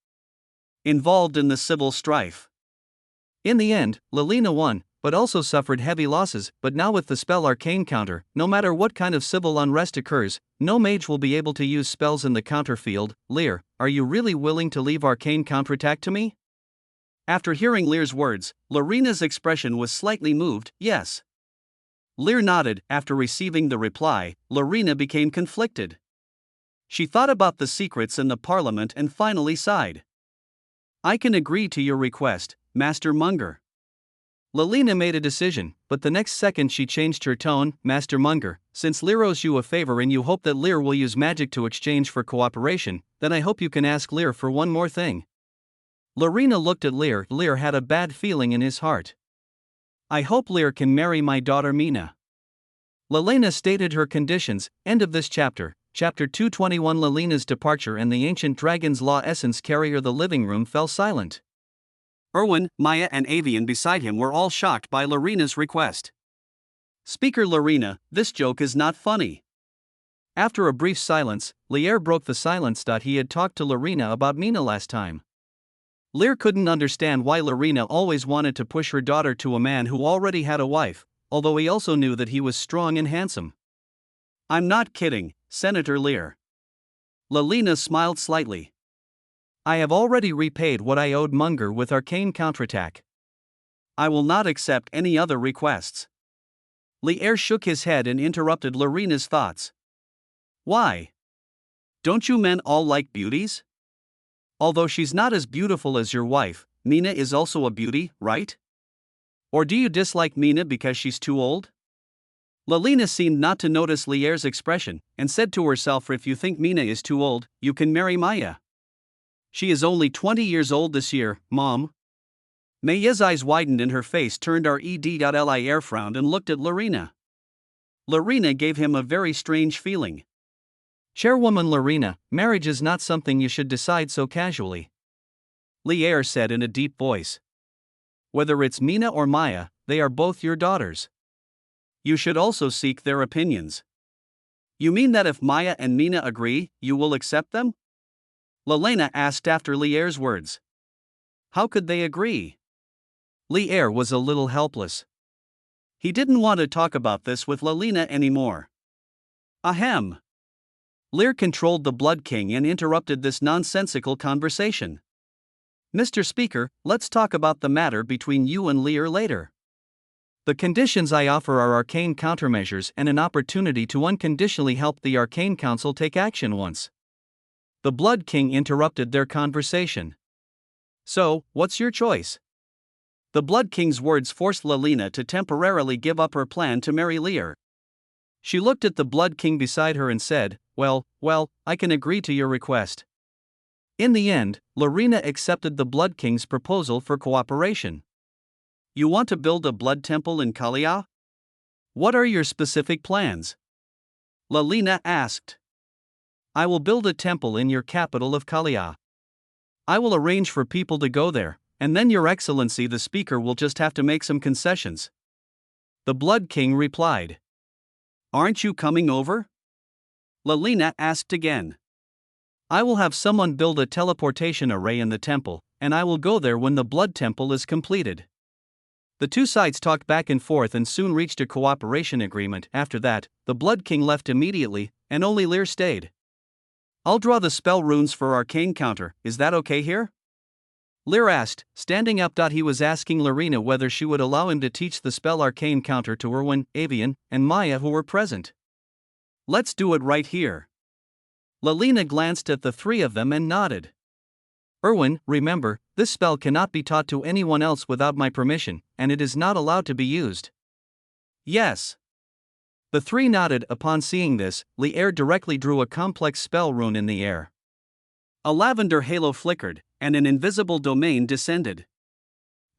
involved in the civil strife. In the end, Lorena won, but also suffered heavy losses. But now with the spell arcane counter, no matter what kind of civil unrest occurs, no mage will be able to use spells in the counter field. Lear, are you really willing to leave arcane counterattack to me? After hearing Lear's words, Lorena's expression was slightly moved. Yes. Lear nodded. After receiving the reply, Lorena became conflicted. She thought about the secrets in the parliament and finally sighed. I can agree to your request, Master Munger. Lorena made a decision, but the next second she changed her tone. Master Munger, since Lear owes you a favor and you hope that Lear will use magic to exchange for cooperation, then I hope you can ask Lear for one more thing. Lorena looked at Lear. Lear had a bad feeling in his heart. I hope Lear can marry my daughter Mina. Lorena stated her conditions. End of this chapter. Chapter 221. Lorena's departure and the ancient dragon's law essence carrier. The living room fell silent. Erwin, Maya and Avian beside him were all shocked by Lorena's request. Speaker Lorena, this joke is not funny. After a brief silence, Lear broke the silence. He had talked to Lorena about Mina last time. Lear couldn't understand why Lorena always wanted to push her daughter to a man who already had a wife, although he also knew that he was strong and handsome. I'm not kidding, Senator Lear. Lorena smiled slightly. I have already repaid what I owed Munger with arcane counterattack. I will not accept any other requests. Lear shook his head and interrupted Lorena's thoughts. Why? Don't you men all like beauties? Although she's not as beautiful as your wife, Mina is also a beauty, right? Or do you dislike Mina because she's too old? Lorena seemed not to notice Lear's expression, and said to herself, if you think Mina is too old, you can marry Maya. She is only 20 years old this year, Mom. Maya's eyes widened and her face turned red. Lear frowned and looked at Lorena. Lorena gave him a very strange feeling. Chairwoman Lorena, marriage is not something you should decide so casually. Lear said in a deep voice. Whether it's Mina or Maya, they are both your daughters. You should also seek their opinions. You mean that if Maya and Mina agree, you will accept them? Lorena asked after Lear's words. How could they agree? Lear was a little helpless. He didn't want to talk about this with Lalina anymore. Ahem. Lear controlled the Blood King and interrupted this nonsensical conversation. Mr. Speaker, let's talk about the matter between you and Lear later. The conditions I offer are arcane countermeasures and an opportunity to unconditionally help the Arcane Council take action once. The Blood King interrupted their conversation. So, what's your choice? The Blood King's words forced Lalina to temporarily give up her plan to marry Lear. She looked at the Blood King beside her and said, well, I can agree to your request. In the end, Lalina accepted the Blood King's proposal for cooperation. You want to build a blood temple in Kalia? What are your specific plans? Lalina asked. I will build a temple in your capital of Kalia. I will arrange for people to go there, and then Your Excellency the Speaker will just have to make some concessions. The Blood King replied. Aren't you coming over? Lalina asked again. I will have someone build a teleportation array in the temple, and I will go there when the blood temple is completed. The two sides talked back and forth and soon reached a cooperation agreement. After that, the Blood King left immediately, and only Lear stayed. I'll draw the spell runes for arcane counter, is that okay here? Lear asked, standing up. He was asking Lalina whether she would allow him to teach the spell arcane counter to Erwin, Avian, and Maya who were present. Let's do it right here. Lalina glanced at the three of them and nodded. Erwin, remember, this spell cannot be taught to anyone else without my permission, and it is not allowed to be used. Yes. The three nodded. Upon seeing this, Lear directly drew a complex spell rune in the air. A lavender halo flickered, and an invisible domain descended.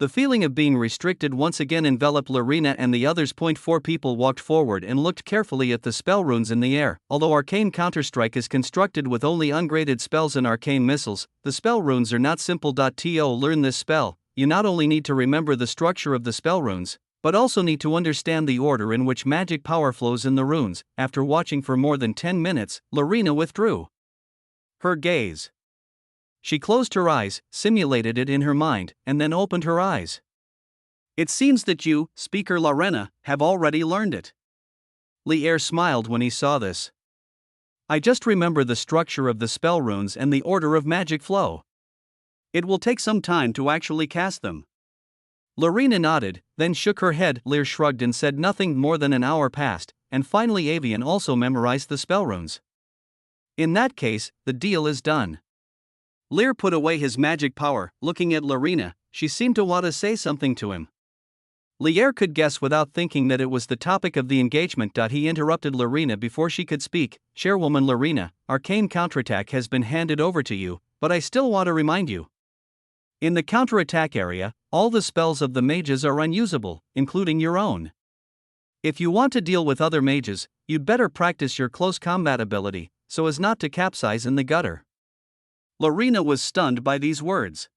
The feeling of being restricted once again enveloped Lalina and the others. 4 people walked forward and looked carefully at the spell runes in the air. Although Arcane Counterstrike is constructed with only ungraded spells and arcane missiles, the spell runes are not simple. To learn this spell, you not only need to remember the structure of the spell runes, but also need to understand the order in which magic power flows in the runes. After watching for more than 10 minutes, Lalina withdrew her gaze. She closed her eyes, simulated it in her mind, and then opened her eyes. It seems that you, Speaker Lalina, have already learned it. Lear smiled when he saw this. I just remember the structure of the spell runes and the order of magic flow. It will take some time to actually cast them. Lalina nodded, then shook her head. Lear shrugged and said nothing. More than an hour passed, and finally Avian also memorized the spell runes. In that case, the deal is done. Lear put away his magic power, looking at Lalina. She seemed to want to say something to him. Lear could guess without thinking that it was the topic of the engagement. He interrupted Lalina before she could speak. Chairwoman Lalina, arcane counterattack has been handed over to you, but I still want to remind you. In the counterattack area, all the spells of the mages are unusable, including your own. If you want to deal with other mages, you'd better practice your close combat ability, so as not to capsize in the gutter. Lalina was stunned by these words.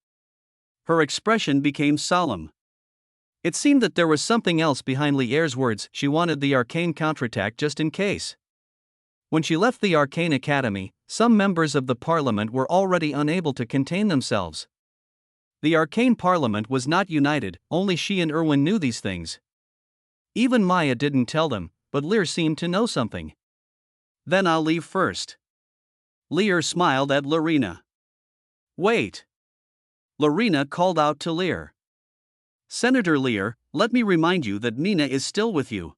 Her expression became solemn. It seemed that there was something else behind Lear's words. She wanted the arcane counterattack just in case. When she left the Arcane Academy, some members of the Parliament were already unable to contain themselves. The Arcane Parliament was not united, only she and Erwin knew these things. Even Maya didn't tell them, but Lear seemed to know something. Then I'll leave first. Lear smiled at Lalina. Wait. Lalina called out to Lear. Senator Lear, let me remind you that Mina is still with you.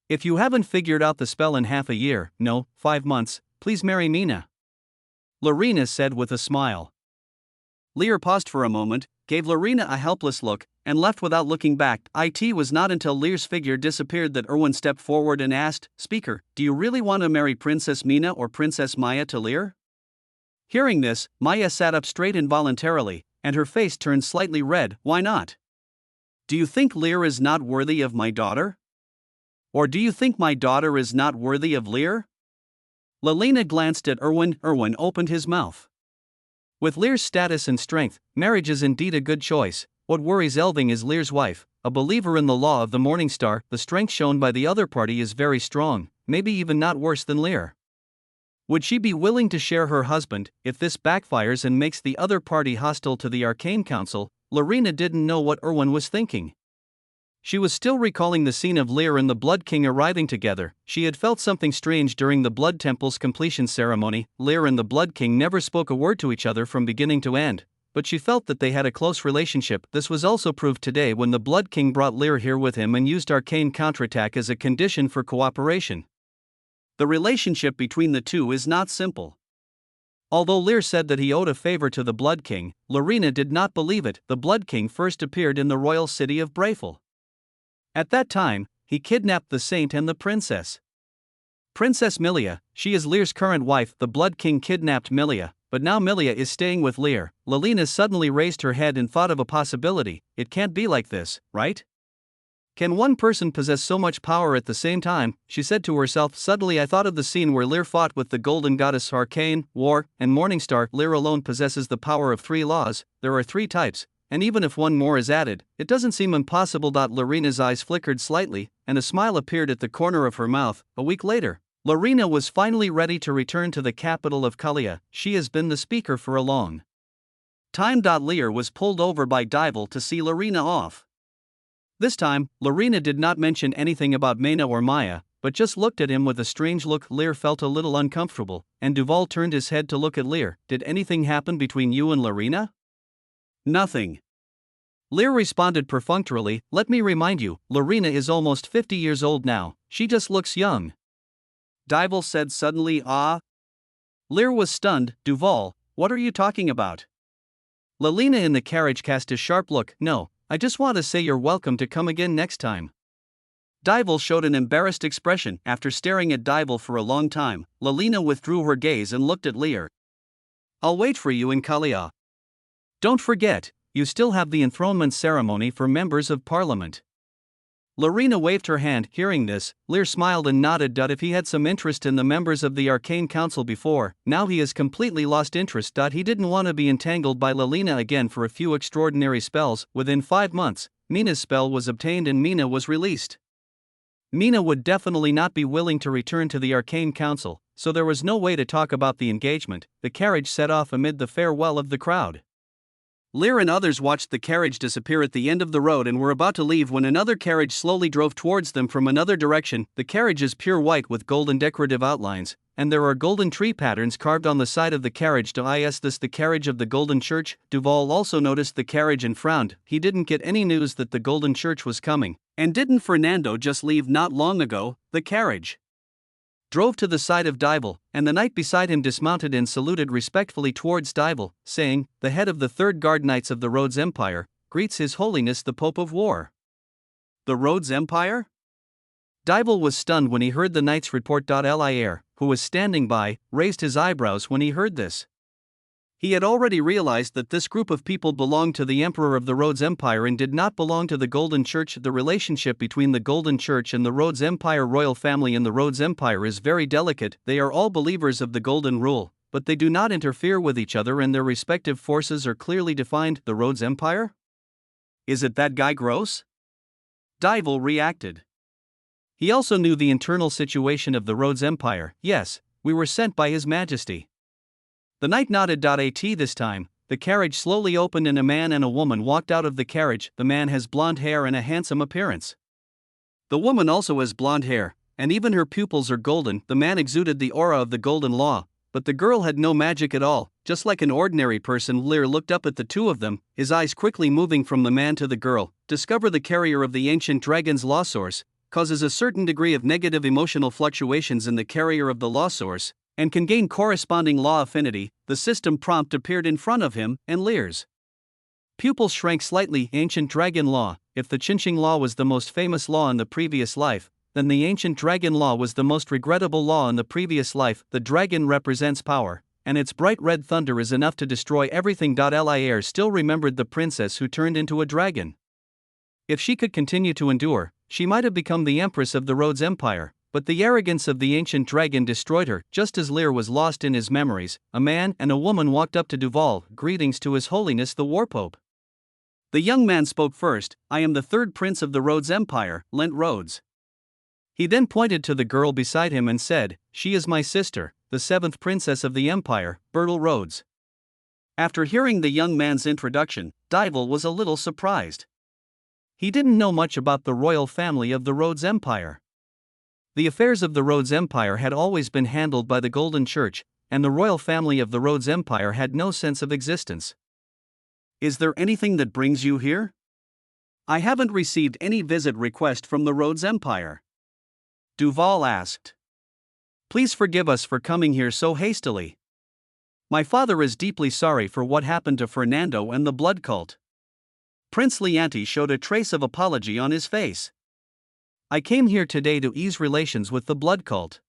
If you haven't figured out the spell in half a year, no, 5 months, please marry Mina. Lalina said with a smile. Lear paused for a moment, gave Lalina a helpless look, and left without looking back. It was not until Lear's figure disappeared that Erwin stepped forward and asked, Speaker, do you really want to marry Princess Mina or Princess Maya to Lear? Hearing this, Maya sat up straight involuntarily, and her face turned slightly red. Why not? Do you think Lear is not worthy of my daughter? Or do you think my daughter is not worthy of Lear? Lalina glanced at Erwin. Erwin opened his mouth. With Lear's status and strength, marriage is indeed a good choice. What worries Elving is Lear's wife, a believer in the law of the Morning Star. The strength shown by the other party is very strong, maybe even not worse than Lear. Would she be willing to share her husband if this backfires and makes the other party hostile to the Arcane Council? Lalina didn't know what Erwin was thinking. She was still recalling the scene of Lear and the Blood King arriving together. She had felt something strange during the Blood Temple's completion ceremony. Lear and the Blood King never spoke a word to each other from beginning to end, but she felt that they had a close relationship. This was also proved today when the Blood King brought Lear here with him and used arcane counterattack as a condition for cooperation. The relationship between the two is not simple. Although Lear said that he owed a favor to the Blood King, Lorena did not believe it. The Blood King first appeared in the royal city of Brayful. At that time, he kidnapped the saint and the princess. Princess Milia, she is Lear's current wife. The Blood King kidnapped Milia, but now Milia is staying with Lear. Lorena suddenly raised her head and thought of a possibility. It can't be like this, right? Can one person possess so much power at the same time? She said to herself. Suddenly I thought of the scene where Lear fought with the Golden Goddess. Arcane, War, and Morningstar. Lear alone possesses the power of 3 laws. There are 3 types, and even if one more is added, it doesn't seem impossible. Lorena's eyes flickered slightly, and a smile appeared at the corner of her mouth. A week later, Lorena was finally ready to return to the capital of Kalia. She has been the speaker for a long time. Lear was pulled over by Dival to see Lorena off. This time, Lorena did not mention anything about Mena or Maya, but just looked at him with a strange look. Lear felt a little uncomfortable, and Duval turned his head to look at Lear. Did anything happen between you and Lorena? Nothing. Lear responded perfunctorily. Let me remind you, Lorena is almost 50 years old now. She just looks young. Dival said suddenly. Ah? Lear was stunned. Duval, what are you talking about? Lorena in the carriage cast a sharp look. No, I just want to say you're welcome to come again next time. Dival showed an embarrassed expression. After staring at Dival for a long time, Lorena withdrew her gaze and looked at Lear. I'll wait for you in Kalia. Don't forget, you still have the enthronement ceremony for members of parliament. Lorena waved her hand. Hearing this, Lear smiled and nodded. If he had some interest in the members of the Arcane Council before, now he has completely lost interest. He didn't want to be entangled by Lorena again for a few extraordinary spells. Within 5 months, Mina's spell was obtained and Mina was released. Mina would definitely not be willing to return to the Arcane Council, so there was no way to talk about the engagement. The carriage set off amid the farewell of the crowd. Lear and others watched the carriage disappear at the end of the road and were about to leave when another carriage slowly drove towards them from another direction. The carriage is pure white with golden decorative outlines, and there are golden tree patterns carved on the side of the carriage. Is this the carriage of the Golden Church? Duval also noticed the carriage and frowned. He didn't get any news that the Golden Church was coming. And didn't Fernando just leave not long ago? The carriage drove to the side of Dival, and the knight beside him dismounted and saluted respectfully towards Dival, saying, "The head of the 3rd Guard Knights of the Rhodes Empire greets His Holiness the Pope of War." The Rhodes Empire? Dival was stunned when he heard the knight's report. Lair, who was standing by, raised his eyebrows when he heard this. He had already realized that this group of people belonged to the Emperor of the Rhodes Empire and did not belong to the Golden Church. The relationship between the Golden Church and the Rhodes Empire royal family in the Rhodes Empire is very delicate. They are all believers of the Golden Rule, but they do not interfere with each other and their respective forces are clearly defined. The Rhodes Empire? Is it that guy Gross? Dival reacted. He also knew the internal situation of the Rhodes Empire. Yes, we were sent by His Majesty. The knight nodded. This time, the carriage slowly opened and a man and a woman walked out of the carriage. The man has blonde hair and a handsome appearance. The woman also has blonde hair, and even her pupils are golden. The man exuded the aura of the golden law, but the girl had no magic at all. Just like an ordinary person, Lear looked up at the two of them, his eyes quickly moving from the man to the girl. Discover the carrier of the ancient dragon's law source, causes a certain degree of negative emotional fluctuations in the carrier of the law source, and can gain corresponding law affinity. The system prompt appeared in front of him, and Lear's pupils shrank slightly. Ancient dragon law. If the Chinching law was the most famous law in the previous life, then the ancient dragon law was the most regrettable law in the previous life. The dragon represents power, and its bright red thunder is enough to destroy everything. Lair still remembered the princess who turned into a dragon. If she could continue to endure, she might have become the empress of the Rhodes Empire. But the arrogance of the ancient dragon destroyed her. Just as Lear was lost in his memories, a man and a woman walked up to Duval. Greetings to His Holiness the War Pope. The young man spoke first. I am the 3rd Prince of the Rhodes Empire, Lent Rhodes. He then pointed to the girl beside him and said, she is my sister, the 7th Princess of the Empire, Bertil Rhodes. After hearing the young man's introduction, Dival was a little surprised. He didn't know much about the royal family of the Rhodes Empire. The affairs of the Rhodes Empire had always been handled by the Golden Church, and the royal family of the Rhodes Empire had no sense of existence. Is there anything that brings you here? I haven't received any visit request from the Rhodes Empire. Duval asked. Please forgive us for coming here so hastily. My father is deeply sorry for what happened to Fernando and the blood cult. Prince Leonti showed a trace of apology on his face. I came here today to ease relations with the blood cult.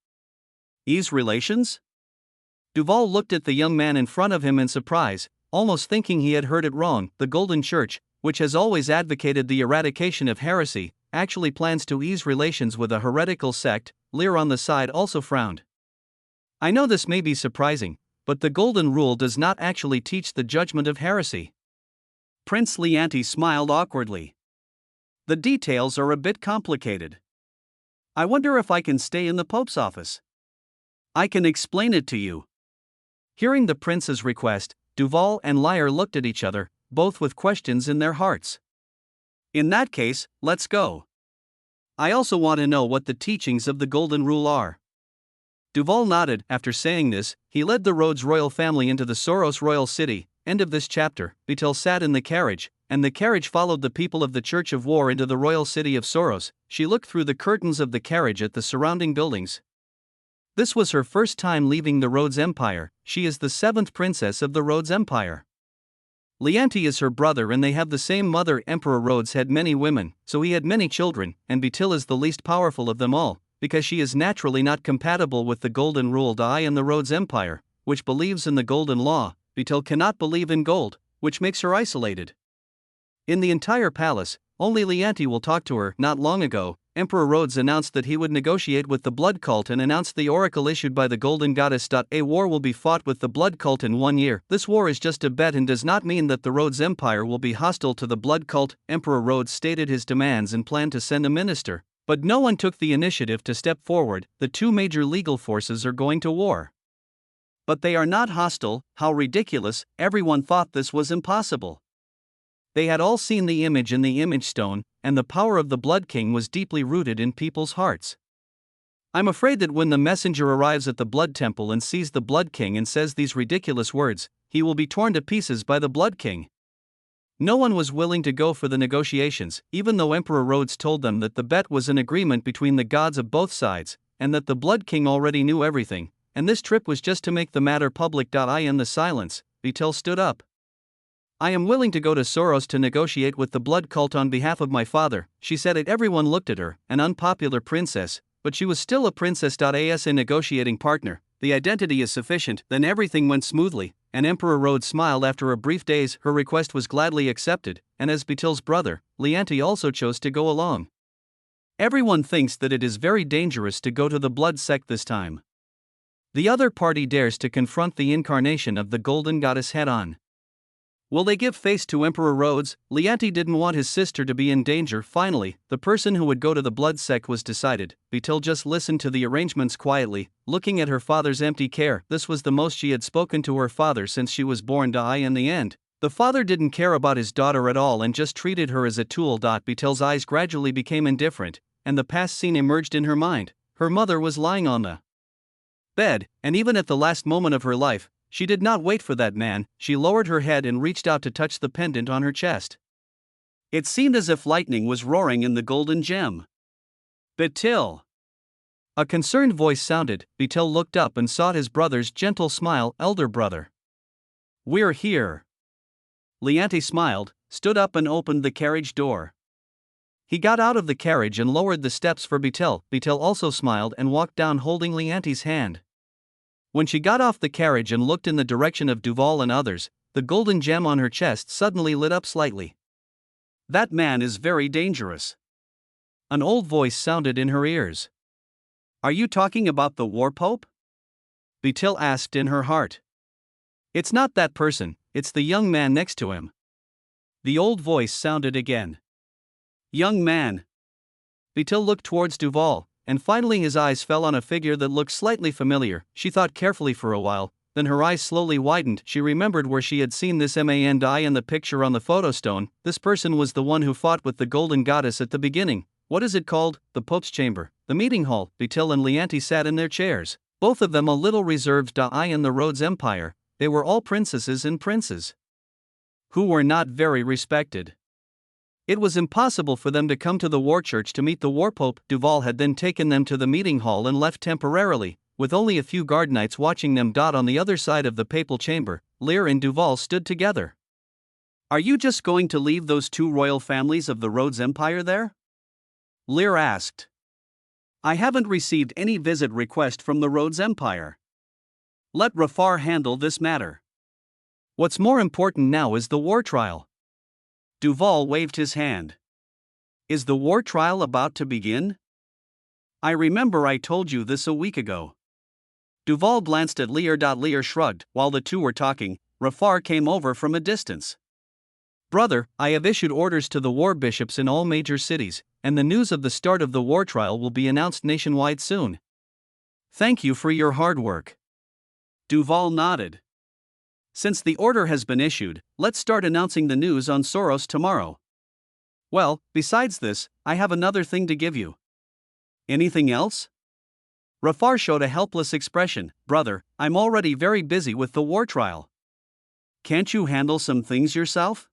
Ease relations? Duval looked at the young man in front of him in surprise, almost thinking he had heard it wrong. The Golden Church, which has always advocated the eradication of heresy, actually plans to ease relations with a heretical sect. Lear on the side also frowned. I know this may be surprising, but the Golden Rule does not actually teach the judgment of heresy. Prince Leonti smiled awkwardly. The details are a bit complicated. I wonder if I can stay in the Pope's office. I can explain it to you. Hearing the prince's request, Duval and Lear looked at each other, both with questions in their hearts. In that case, let's go. I also want to know what the teachings of the Golden Rule are. Duval nodded. After saying this, he led the Rhodes royal family into the Soros royal city. End of this chapter. Betel sat in the carriage, and the carriage followed the people of the Church of War into the royal city of Soros. She looked through the curtains of the carriage at the surrounding buildings. This was her first time leaving the Rhodes Empire. She is the 7th princess of the Rhodes Empire. Leonti is her brother and they have the same mother. Emperor Rhodes had many women, so he had many children, and Betel is the least powerful of them all, because she is naturally not compatible with the Golden Rule. I and the Rhodes Empire, which believes in the Golden Law, Betel cannot believe in gold, which makes her isolated. In the entire palace, only Leonti will talk to her. Not long ago, Emperor Rhodes announced that he would negotiate with the blood cult and announced the oracle issued by the Golden Goddess. A war will be fought with the blood cult in 1 year. This war is just a bet and does not mean that the Rhodes Empire will be hostile to the blood cult. Emperor Rhodes stated his demands and planned to send a minister, but no one took the initiative to step forward. The two major legal forces are going to war. But they are not hostile. How ridiculous! Everyone thought this was impossible. They had all seen the image in the image stone, and the power of the Blood King was deeply rooted in people's hearts. I'm afraid that when the messenger arrives at the Blood Temple and sees the Blood King and says these ridiculous words, he will be torn to pieces by the Blood King. No one was willing to go for the negotiations, even though Emperor Rhodes told them that the bet was an agreement between the gods of both sides, and that the Blood King already knew everything, and this trip was just to make the matter public. In the silence, Betel stood up. I am willing to go to Soros to negotiate with the blood cult on behalf of my father, she said it. Everyone looked at her, an unpopular princess, but she was still a princess. As a negotiating partner, the identity is sufficient. Then everything went smoothly, and Emperor Rhodes smiled. After a brief daze, her request was gladly accepted, and as Betel's brother, Leonti also chose to go along. Everyone thinks that it is very dangerous to go to the blood sect this time. The other party dares to confront the incarnation of the Golden Goddess head-on. Will they give face to Emperor Rhodes? Leonti didn't want his sister to be in danger. Finally, the person who would go to the blood sect was decided. Betel just listened to the arrangements quietly, looking at her father's empty care. This was the most she had spoken to her father since she was born. In the end, the father didn't care about his daughter at all and just treated her as a tool. Betel's eyes gradually became indifferent, and the past scene emerged in her mind. Her mother was lying on the bed, and even at the last moment of her life, she did not wait for that man. She lowered her head and reached out to touch the pendant on her chest. It seemed as if lightning was roaring in the golden gem. Betel! A concerned voice sounded. Betel looked up and saw his brother's gentle smile. Elder brother. We're here. Leonti smiled, stood up and opened the carriage door. He got out of the carriage and lowered the steps for Betel. Betel also smiled and walked down holding Leonti's hand. When she got off the carriage and looked in the direction of Duval and others, the golden gem on her chest suddenly lit up slightly. That man is very dangerous. An old voice sounded in her ears. Are you talking about the war pope? Betel asked in her heart. It's not that person, it's the young man next to him. The old voice sounded again. Young man. Betel looked towards Duval, and finally his eyes fell on a figure that looked slightly familiar. She thought carefully for a while, then her eyes slowly widened. She remembered where she had seen this man die in the picture on the photo stone. This person was the one who fought with the golden goddess at the beginning. What is it called? The Pope's chamber, the meeting hall. Betil and Leonti sat in their chairs, both of them a little reserved. In the Rhodes Empire, they were all princesses and princes who were not very respected. It was impossible for them to come to the war church to meet the war pope. Duval had then taken them to the meeting hall and left temporarily, with only a few guard knights watching them. On the other side of the papal chamber, Lear and Duval stood together. Are you just going to leave those two royal families of the Rhodes Empire there? Lear asked. I haven't received any visit request from the Rhodes Empire. Let Rafar handle this matter. What's more important now is the war trial. Duval waved his hand. Is the war trial about to begin? I remember I told you this a week ago. Duval glanced at Lear. Lear shrugged. While the two were talking, Rafar came over from a distance. Brother, I have issued orders to the war bishops in all major cities, and the news of the start of the war trial will be announced nationwide soon. Thank you for your hard work. Duval nodded. Since the order has been issued, let's start announcing the news on Soros tomorrow. Well, besides this, I have another thing to give you. Anything else? Rafar showed a helpless expression. Brother, I'm already very busy with the war trial. Can't you handle some things yourself?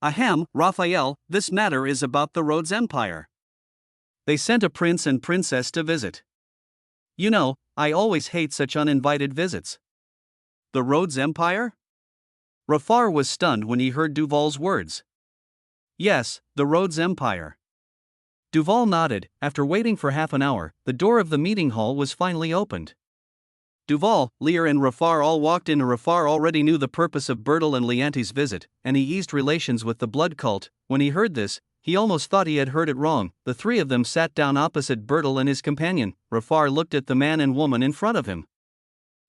Ahem, Raphael, this matter is about the Rhodes Empire. They sent a prince and princess to visit. You know, I always hate such uninvited visits. The Rhodes Empire? Rafar was stunned when he heard Duval's words. Yes, the Rhodes Empire. Duval nodded. After waiting for half an hour, the door of the meeting hall was finally opened. Duval, Lear and Rafar all walked in. Rafar already knew the purpose of Bertil and Leonti's visit, and he eased relations with the blood cult. When he heard this, he almost thought he had heard it wrong. The three of them sat down opposite Bertil and his companion. Rafar looked at the man and woman in front of him.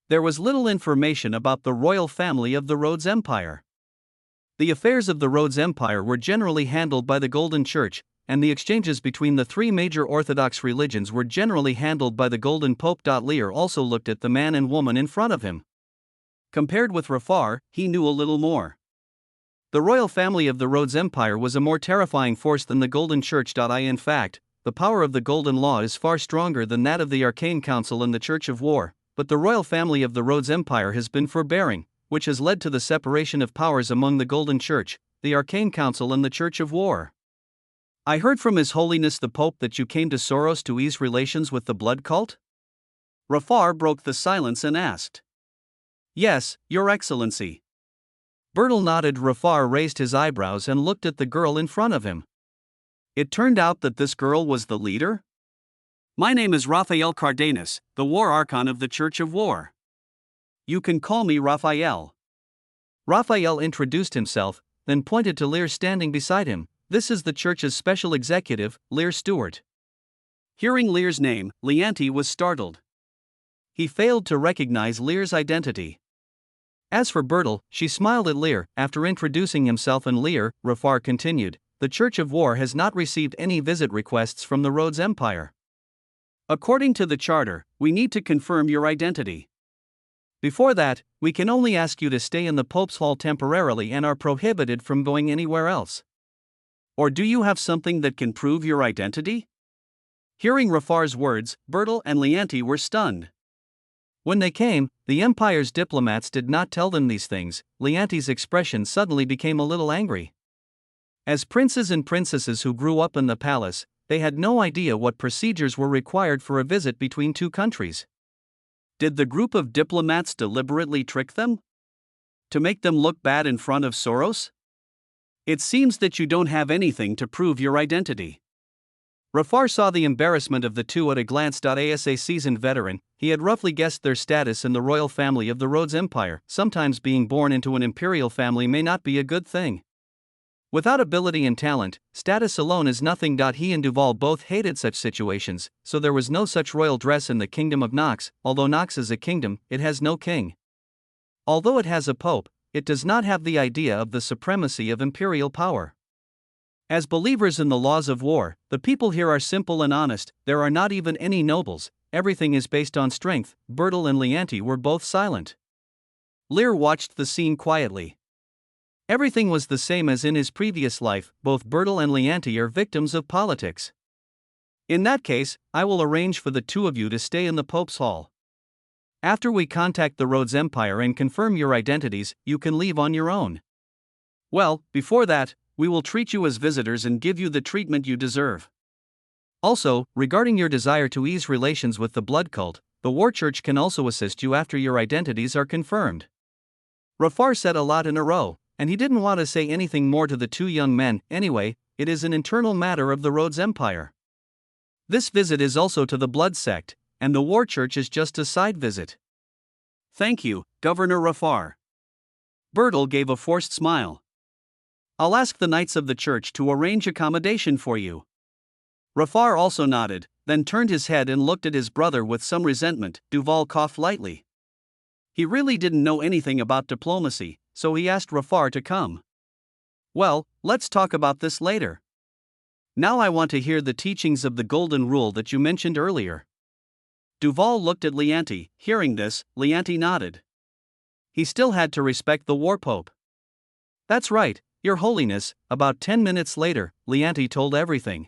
There was little information about the royal family of the Rhodes Empire. The affairs of the Rhodes Empire were generally handled by the Golden Church, and the exchanges between the three major Orthodox religions were generally handled by the Golden Pope. Lear also looked at the man and woman in front of him. Compared with Rafar, he knew a little more. The royal family of the Rhodes Empire was a more terrifying force than the Golden Church. In fact, the power of the Golden Law is far stronger than that of the Arcane Council and the Church of War. But the royal family of the Rhodes Empire has been forbearing, which has led to the separation of powers among the Golden Church, the Arcane Council and the Church of War. I heard from His Holiness the Pope that you came to Soros to ease relations with the blood cult? Rafar broke the silence and asked. Yes, Your Excellency. Bertil nodded. Rafar raised his eyebrows and looked at the girl in front of him. It turned out that this girl was the leader? My name is Raphael Cardenas, the War Archon of the Church of War. You can call me Raphael. Raphael introduced himself, then pointed to Lear standing beside him. This is the church's special executive, Lear Stewart. Hearing Lear's name, Leonti was startled. He failed to recognize Lear's identity. As for Bertil, she smiled at Lear. After introducing himself and Lear, Rafar continued, the Church of War has not received any visit requests from the Rhodes Empire. According to the charter, we need to confirm your identity. Before that, we can only ask you to stay in the Pope's Hall temporarily and are prohibited from going anywhere else. Or do you have something that can prove your identity? Hearing Rafar's words, Bertil and Leonti were stunned. When they came, the Empire's diplomats did not tell them these things. Leonti's expression suddenly became a little angry. As princes and princesses who grew up in the palace, they had no idea what procedures were required for a visit between two countries. Did the group of diplomats deliberately trick them? To make them look bad in front of Soros? It seems that you don't have anything to prove your identity. Rafar saw the embarrassment of the two at a glance. As a seasoned veteran, he had roughly guessed their status in the royal family of the Rhodes Empire. Sometimes being born into an imperial family may not be a good thing. Without ability and talent, status alone is nothing. He and Duval both hated such situations, so there was no such royal dress in the kingdom of Nox. Although Nox is a kingdom, it has no king. Although it has a pope, it does not have the idea of the supremacy of imperial power. As believers in the laws of war, the people here are simple and honest. There are not even any nobles, everything is based on strength. Bertil and Leonti were both silent. Lear watched the scene quietly. Everything was the same as in his previous life, both Bertil and Leanti are victims of politics. In that case, I will arrange for the two of you to stay in the Pope's hall. After we contact the Rhodes Empire and confirm your identities, you can leave on your own. Well, before that, we will treat you as visitors and give you the treatment you deserve. Also, regarding your desire to ease relations with the blood cult, the War Church can also assist you after your identities are confirmed. Rafar said a lot in a row, and he didn't want to say anything more to the two young men. Anyway, it is an internal matter of the Rhodes Empire. This visit is also to the blood sect, and the War Church is just a side visit. Thank you, Governor Rafar. Bertil gave a forced smile. I'll ask the Knights of the Church to arrange accommodation for you. Rafar also nodded, then turned his head and looked at his brother with some resentment. Duval coughed lightly. He really didn't know anything about diplomacy, so he asked Rafar to come. Well, let's talk about this later. Now I want to hear the teachings of the Golden Rule that you mentioned earlier. Duval looked at Leanti. Hearing this, Leanti nodded. He still had to respect the War Pope. That's right, Your Holiness. About 10 minutes later, Leanti told everything.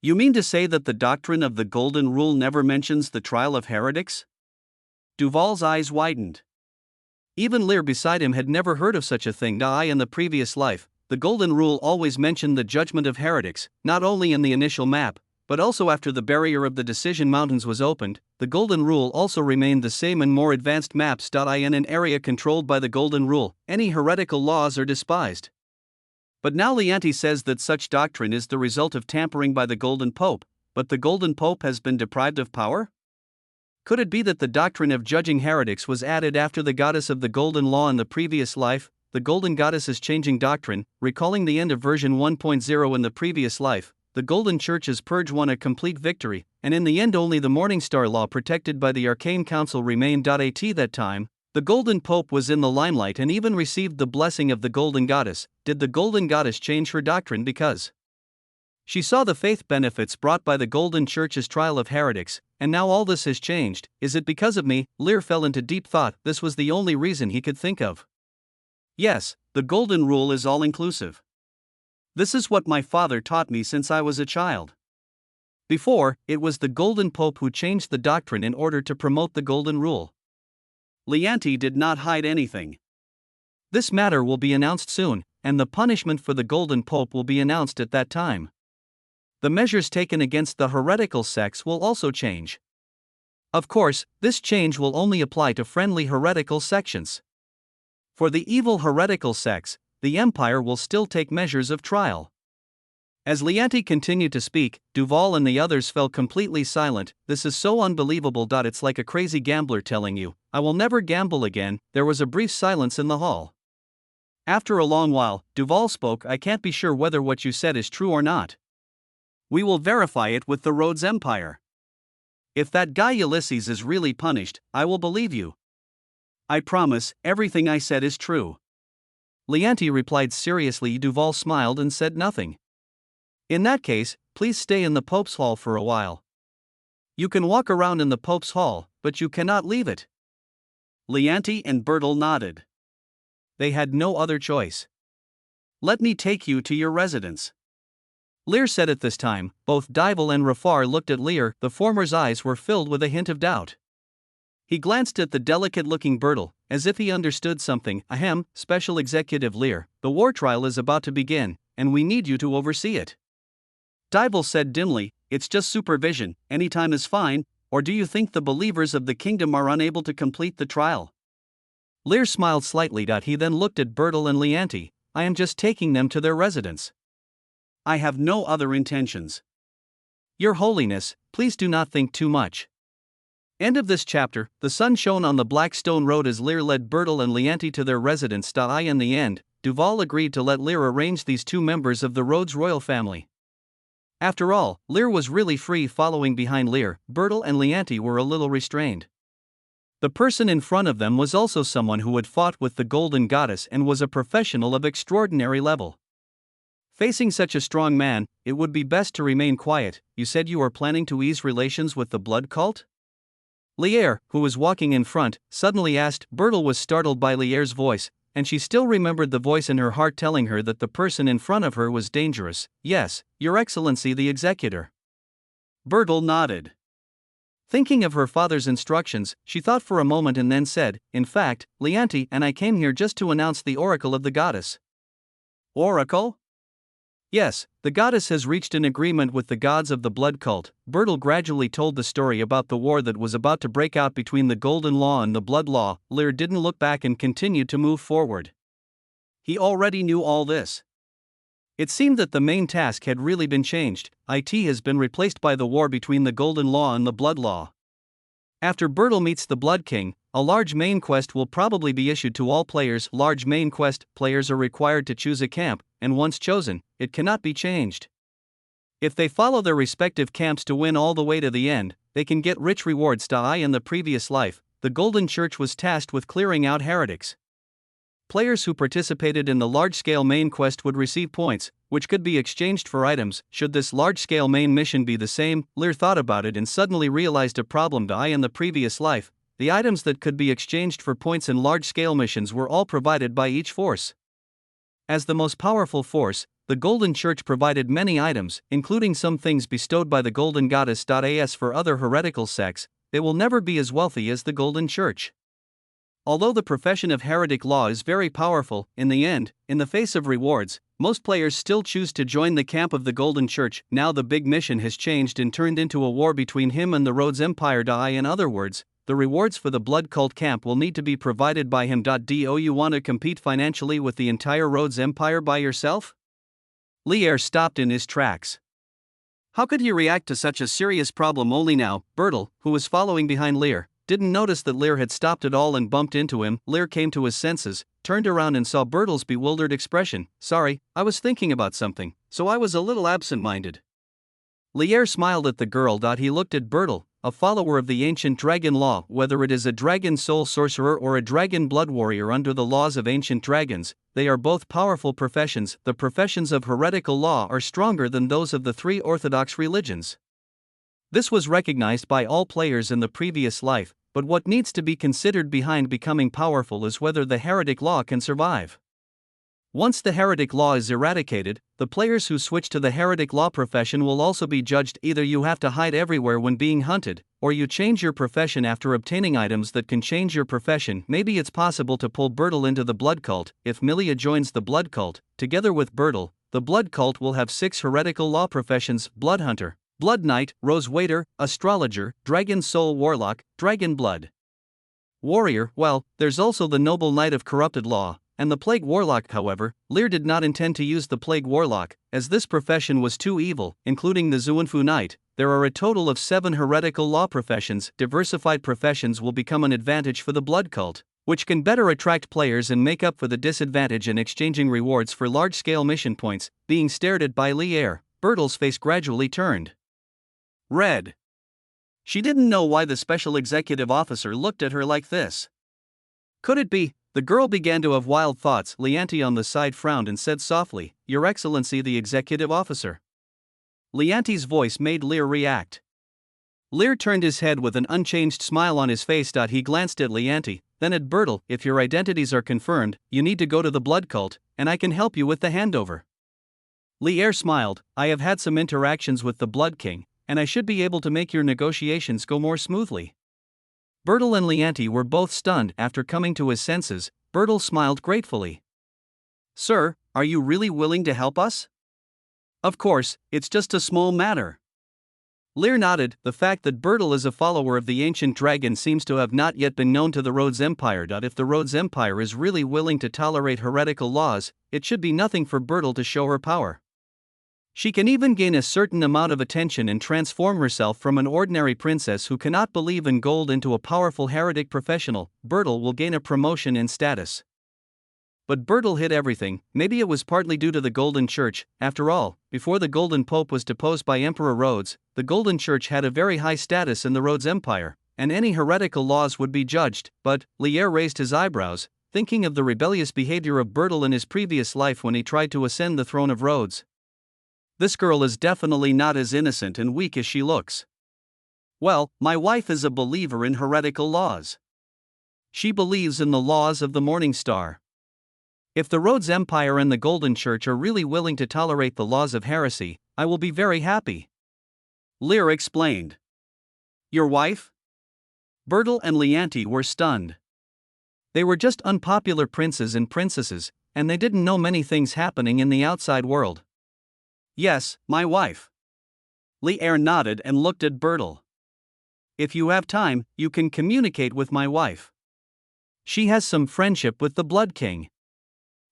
You mean to say that the doctrine of the Golden Rule never mentions the trial of heretics? Duval's eyes widened. Even Lear beside him had never heard of such a thing. In the previous life, the Golden Rule always mentioned the judgment of heretics, not only in the initial map, but also after the barrier of the Decision Mountains was opened. The Golden Rule also remained the same in more advanced maps. In an area controlled by the Golden Rule, any heretical laws are despised. But now Leanti says that such doctrine is the result of tampering by the Golden Pope, but the Golden Pope has been deprived of power? Could it be that the doctrine of judging heretics was added after the goddess of the Golden Law in the previous life? The Golden Goddess is changing doctrine. Recalling the end of version 1.0 in the previous life, the Golden Church's purge won a complete victory, and in the end only the Morningstar Law protected by the Arcane Council remained. At that time, the Golden Pope was in the limelight and even received the blessing of the Golden Goddess. Did the Golden Goddess change her doctrine because she saw the faith benefits brought by the Golden Church's trial of heretics, and now all this has changed? Is it because of me? Lear fell into deep thought. This was the only reason he could think of. Yes, the Golden Rule is all-inclusive. This is what my father taught me since I was a child. Before, it was the Golden Pope who changed the doctrine in order to promote the Golden Rule. Leanti did not hide anything. This matter will be announced soon, and the punishment for the Golden Pope will be announced at that time. The measures taken against the heretical sects will also change. Of course, this change will only apply to friendly heretical sections. For the evil heretical sects, the Empire will still take measures of trial. As Leanti continued to speak, Duval and the others fell completely silent. This is so unbelievable. It's like a crazy gambler telling you, I will never gamble again. There was a brief silence in the hall. After a long while, Duval spoke. I can't be sure whether what you said is true or not. We will verify it with the Rhodes Empire. If that guy Ulysses is really punished, I will believe you. I promise, everything I said is true. Leanti replied seriously. Duval smiled and said nothing. In that case, please stay in the Pope's hall for a while. You can walk around in the Pope's hall, but you cannot leave it. Leanti and Bertil nodded. They had no other choice. Let me take you to your residence. Lear said at this time. Both Duval and Rafar looked at Lear. The former's eyes were filled with a hint of doubt. He glanced at the delicate-looking Bertil, as if he understood something. Ahem, Special Executive Lear, the war trial is about to begin, and we need you to oversee it. Duval said dimly, it's just supervision, any time is fine, or do you think the believers of the kingdom are unable to complete the trial? Lear smiled slightly. He then looked at Bertil and Leanti. I am just taking them to their residence. I have no other intentions. Your Holiness, please do not think too much. End of this chapter. The sun shone on the black stone road as Lear led Bertil and Leanti to their residence. In the end, Duval agreed to let Lear arrange these two members of the Rhodes royal family. After all, Lear was really free. Following behind Lear, Bertil and Leanti were a little restrained. The person in front of them was also someone who had fought with the Golden Goddess and was a professional of extraordinary level. Facing such a strong man, it would be best to remain quiet. You said you are planning to ease relations with the blood cult? Lier, who was walking in front, suddenly asked. Bertel was startled by Lier's voice, and she still remembered the voice in her heart telling her that the person in front of her was dangerous. Yes, Your Excellency the Executor. Bertel nodded. Thinking of her father's instructions, she thought for a moment and then said, in fact, Leanti and I came here just to announce the oracle of the goddess. Oracle? Yes, the goddess has reached an agreement with the gods of the blood cult. Bertel gradually told the story about the war that was about to break out between the Golden Law and the Blood Law. Lear didn't look back and continued to move forward. He already knew all this. It seemed that the main task had really been changed. It has been replaced by the war between the Golden Law and the Blood Law. After Bertel meets the Blood King, a large main quest will probably be issued to all players. Large main quest players are required to choose a camp, and once chosen, it cannot be changed. If they follow their respective camps to win all the way to the end, they can get rich rewards. In the previous life, the Golden Church was tasked with clearing out heretics. Players who participated in the large-scale main quest would receive points, which could be exchanged for items. Should this large-scale main mission be the same? Lear thought about it and suddenly realized a problem. In the previous life, the items that could be exchanged for points in large-scale missions were all provided by each force. As the most powerful force, the Golden Church provided many items, including some things bestowed by the Golden Goddess. As for other heretical sects, they will never be as wealthy as the Golden Church. Although the profession of heretic law is very powerful, in the end, in the face of rewards, most players still choose to join the camp of the Golden Church. Now the big mission has changed and turned into a war between him and the Rhodes Empire. In other words, the rewards for the Blood Cult camp will need to be provided by him. Do you want to compete financially with the entire Rhodes Empire by yourself? Lier stopped in his tracks. How could he react to such a serious problem? Only now, Bertel, who was following behind Lier, didn't notice that Lear had stopped at all and bumped into him. Lear came to his senses, turned around and saw Bertel's bewildered expression. Sorry, I was thinking about something, so I was a little absent-minded. Lear smiled at the girl. He looked at Bertel, a follower of the ancient dragon law. Whether it is a dragon soul sorcerer or a dragon blood warrior under the laws of ancient dragons, they are both powerful professions. The professions of heretical law are stronger than those of the three orthodox religions. This was recognized by all players in the previous life. But what needs to be considered behind becoming powerful is whether the heretic law can survive. Once the heretic law is eradicated, the players who switch to the heretic law profession will also be judged. Either you have to hide everywhere when being hunted, or you change your profession after obtaining items that can change your profession. Maybe it's possible to pull Bertel into the blood cult. If Milia joins the blood cult, together with Bertel, the blood cult will have 6 heretical law professions: Blood Hunter, Blood Knight, Rose Waiter, Astrologer, Dragon Soul Warlock, Dragon Blood Warrior. Well, there's also the Noble Knight of Corrupted Law, and the Plague Warlock. However, Lear did not intend to use the Plague Warlock, as this profession was too evil. Including the Zuanfu Knight, there are a total of 7 heretical law professions. Diversified professions will become an advantage for the blood cult, which can better attract players and make up for the disadvantage in exchanging rewards for large-scale mission points. Being stared at by Lear, Bertel's face gradually turned red. She didn't know why the special executive officer looked at her like this. Could it be? The girl began to have wild thoughts. Leanti on the side frowned and said softly, Your Excellency the executive officer. Leanti's voice made Lear react. Lear turned his head with an unchanged smile on his face. He glanced at Leanti, then at Bertel. If your identities are confirmed, you need to go to the blood cult, and I can help you with the handover. Lear smiled. I have had some interactions with the Blood King, and I should be able to make your negotiations go more smoothly. Bertel and Leanti were both stunned. After coming to his senses, Bertel smiled gratefully. Sir, are you really willing to help us? Of course, it's just a small matter. Lear nodded. The fact that Bertel is a follower of the ancient dragon seems to have not yet been known to the Rhodes Empire. If the Rhodes Empire is really willing to tolerate heretical laws, it should be nothing for Bertel to show her power. She can even gain a certain amount of attention and transform herself from an ordinary princess who cannot believe in gold into a powerful heretic professional. Bertel will gain a promotion in status. But Bertel hid everything. Maybe it was partly due to the Golden Church. After all, before the Golden Pope was deposed by Emperor Rhodes, the Golden Church had a very high status in the Rhodes Empire, and any heretical laws would be judged. But Lear raised his eyebrows, thinking of the rebellious behavior of Bertel in his previous life when he tried to ascend the throne of Rhodes. This girl is definitely not as innocent and weak as she looks. Well, my wife is a believer in heretical laws. She believes in the laws of the Morning Star. If the Rhodes Empire and the Golden Church are really willing to tolerate the laws of heresy, I will be very happy. Lear explained. Your wife? Bertel and Leanti were stunned. They were just unpopular princes and princesses, and they didn't know many things happening in the outside world. Yes, my wife. Lear nodded and looked at Bertel. If you have time, you can communicate with my wife. She has some friendship with the Blood King.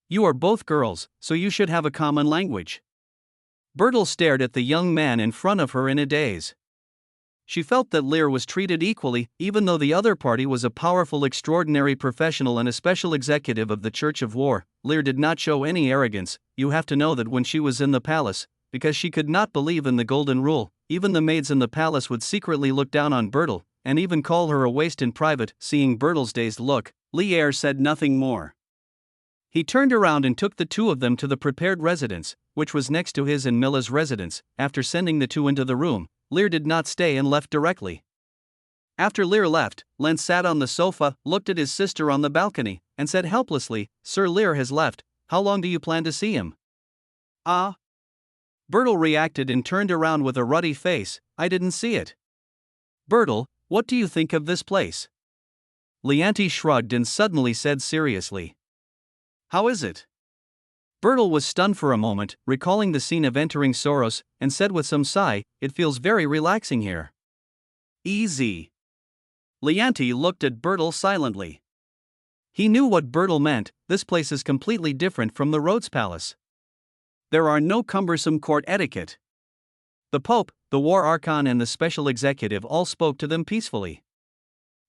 You are both girls, so you should have a common language. Bertel stared at the young man in front of her in a daze. She felt that Lear was treated equally, even though the other party was a powerful, extraordinary professional and a special executive of the Church of War. Lear did not show any arrogance. You have to know that when she was in the palace, because she could not believe in the golden rule, even the maids in the palace would secretly look down on Bertel, and even call her a waste in private. Seeing Bertel's dazed look, Lear said nothing more. He turned around and took the two of them to the prepared residence, which was next to his and Milla's residence. After sending the two into the room, Lear did not stay and left directly. After Lear left, Len sat on the sofa, looked at his sister on the balcony, and said helplessly, Sir Lear has left, how long do you plan to see him? Ah? Bertel reacted and turned around with a ruddy face, I didn't see it. Bertel, what do you think of this place? Leanti shrugged and suddenly said seriously. How is it? Bertel was stunned for a moment, recalling the scene of entering Soros, and said with some sigh, it feels very relaxing here. Easy. Leanti looked at Bertel silently. He knew what Bertel meant, this place is completely different from the Rhodes Palace. There are no cumbersome court etiquette. The Pope, the War Archon and the Special Executive all spoke to them peacefully.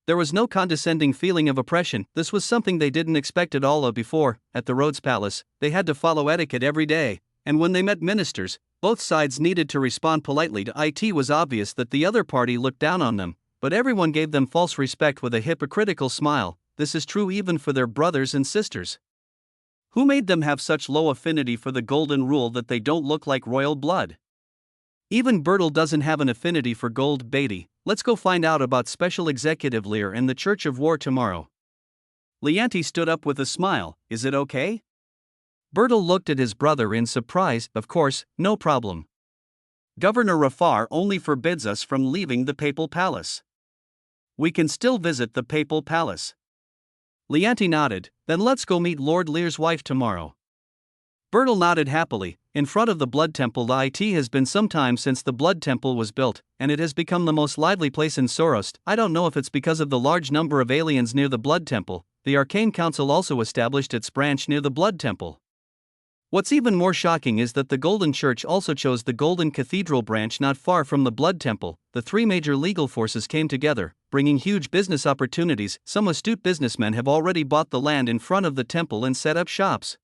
There was no condescending feeling of oppression. This was something they didn't expect at all of before. At the Rhodes Palace, they had to follow etiquette every day, and when they met ministers, both sides needed to respond politely to it. It was obvious that the other party looked down on them, but everyone gave them false respect with a hypocritical smile. This is true even for their brothers and sisters. Who made them have such low affinity for the golden rule that they don't look like royal blood? Even Bertel doesn't have an affinity for gold. Beatty, let's go find out about Special Executive Lear and the Church of War tomorrow. Leanti stood up with a smile, is it okay? Bertel looked at his brother in surprise, of course, no problem. Governor Rafar only forbids us from leaving the papal palace. We can still visit the papal palace. Leanti nodded, then let's go meet Lord Lear's wife tomorrow. Bertel nodded happily. In front of the Blood Temple, it has been some time since the Blood Temple was built, and it has become the most lively place in Soros. I don't know if it's because of the large number of aliens near the Blood Temple. The Arcane Council also established its branch near the Blood Temple. What's even more shocking is that the Golden Church also chose the Golden Cathedral branch not far from the Blood Temple. The three major legal forces came together, bringing huge business opportunities. Some astute businessmen have already bought the land in front of the temple and set up shops.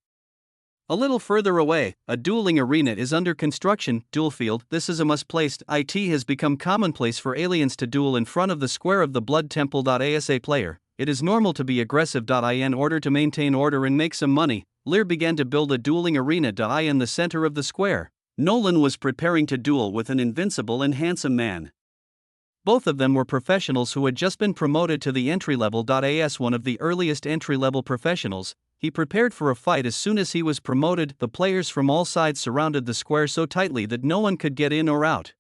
A little further away, a dueling arena is under construction. Duel field, this is a must-placed. It has become commonplace for aliens to duel in front of the square of the Blood Temple. As a player, it is normal to be aggressive. In order to maintain order and make some money, Lear began to build a dueling arena. In the center of the square, Nolan was preparing to duel with an invincible and handsome man. Both of them were professionals who had just been promoted to the entry level. As one of the earliest entry-level professionals, he prepared for a fight as soon as he was promoted. The players from all sides surrounded the square so tightly that no one could get in or out.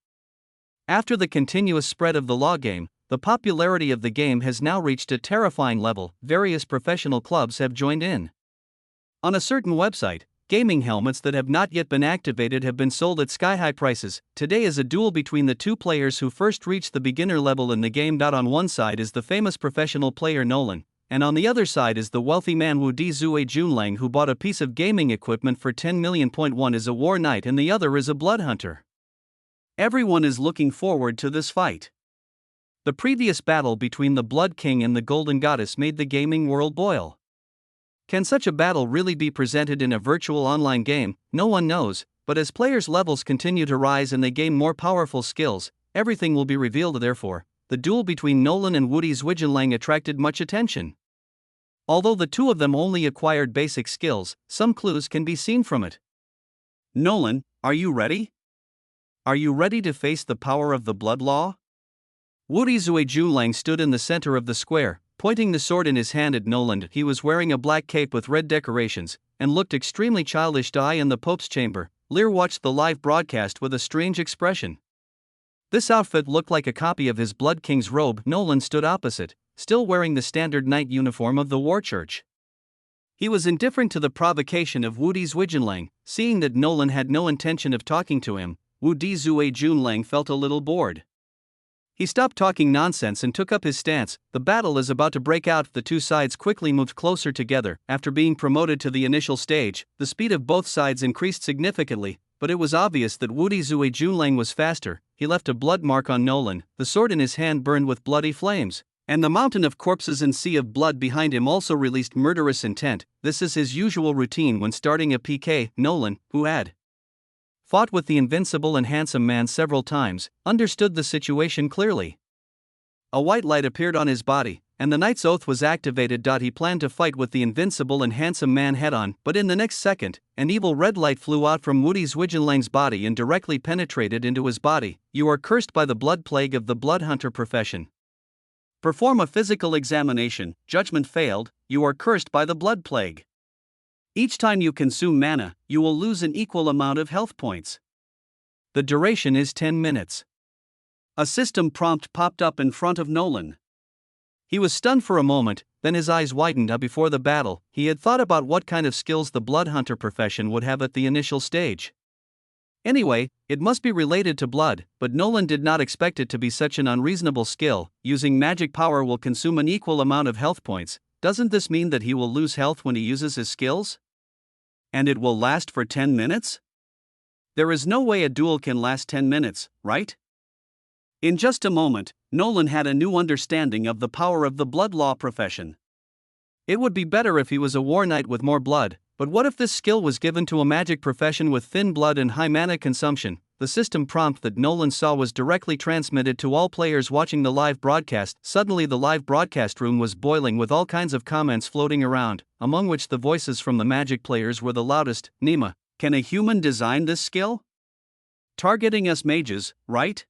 After the continuous spread of the law game, the popularity of the game has now reached a terrifying level. Various professional clubs have joined in. On a certain website, gaming helmets that have not yet been activated have been sold at sky-high prices. Today is a duel between the two players who first reached the beginner level in the game. On one side is the famous professional player Nolan, and on the other side is the wealthy man Wu Di Zue Junlang who bought a piece of gaming equipment for 10 million. One is a war knight and the other is a blood hunter. Everyone is looking forward to this fight. The previous battle between the Blood King and the Golden Goddess made the gaming world boil. Can such a battle really be presented in a virtual online game? No one knows, but as players' levels continue to rise and they gain more powerful skills, everything will be revealed. Therefore, the duel between Nolan and Wu Di Zue Junlang attracted much attention. Although the two of them only acquired basic skills, some clues can be seen from it. Nolan, are you ready? Are you ready to face the power of the blood law? Wudi Zui Junlang stood in the center of the square, pointing the sword in his hand at Nolan. He was wearing a black cape with red decorations, and looked extremely childish. In the Pope's chamber, Lear watched the live broadcast with a strange expression. This outfit looked like a copy of his Blood King's robe. Nolan stood opposite, still wearing the standard knight uniform of the War Church. He was indifferent to the provocation of Wudi Zui Junlang. Seeing that Nolan had no intention of talking to him, Wudi Zui Junlang felt a little bored. He stopped talking nonsense and took up his stance. The battle is about to break out. The two sides quickly moved closer together. After being promoted to the initial stage, the speed of both sides increased significantly, but it was obvious that Wudi Zui Junlang was faster. He left a blood mark on Nolan. The sword in his hand burned with bloody flames, and the mountain of corpses and sea of blood behind him also released murderous intent. This is his usual routine when starting a PK. Nolan, who had fought with the invincible and handsome man several times, understood the situation clearly. A white light appeared on his body, and the knight's oath was activated. He planned to fight with the invincible and handsome man head-on, but in the next second, an evil red light flew out from Wudi Zui Junlang's body and directly penetrated into his body. You are cursed by the blood plague of the blood hunter profession. Perform a physical examination. Judgment failed. You are cursed by the blood plague. Each time you consume mana, you will lose an equal amount of health points. The duration is 10 minutes. A system prompt popped up in front of Nolan. He was stunned for a moment, then his eyes widened. Before the battle, he had thought about what kind of skills the blood hunter profession would have at the initial stage. Anyway, it must be related to blood, but Nolan did not expect it to be such an unreasonable skill. Using magic power will consume an equal amount of health points. Doesn't this mean that he will lose health when he uses his skills? And it will last for 10 minutes? There is no way a duel can last 10 minutes, right? In just a moment, Nolan had a new understanding of the power of the blood law profession. It would be better if he was a war knight with more blood, but what if this skill was given to a magic profession with thin blood and high mana consumption? The system prompt that Nolan saw was directly transmitted to all players watching the live broadcast. Suddenly the live broadcast room was boiling with all kinds of comments floating around, among which the voices from the magic players were the loudest. Nima, can a human design this skill? Targeting us mages, right?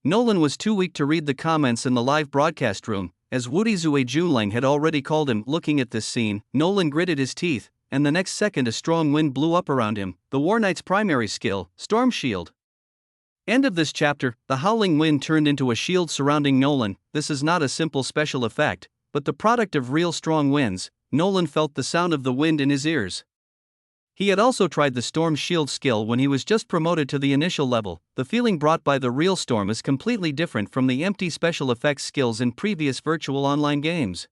Nolan was too weak to read the comments in the live broadcast room, as Wudi Zui Junlang had already called him. Looking at this scene, Nolan gritted his teeth, and the next second a strong wind blew up around him. The War Knight's primary skill, Storm Shield. End of this chapter. The howling wind turned into a shield surrounding Nolan. This is not a simple special effect, but the product of real strong winds. Nolan felt the sound of the wind in his ears. He had also tried the Storm Shield skill when he was just promoted to the initial level. The feeling brought by the real storm is completely different from the empty special effects skills in previous virtual online games.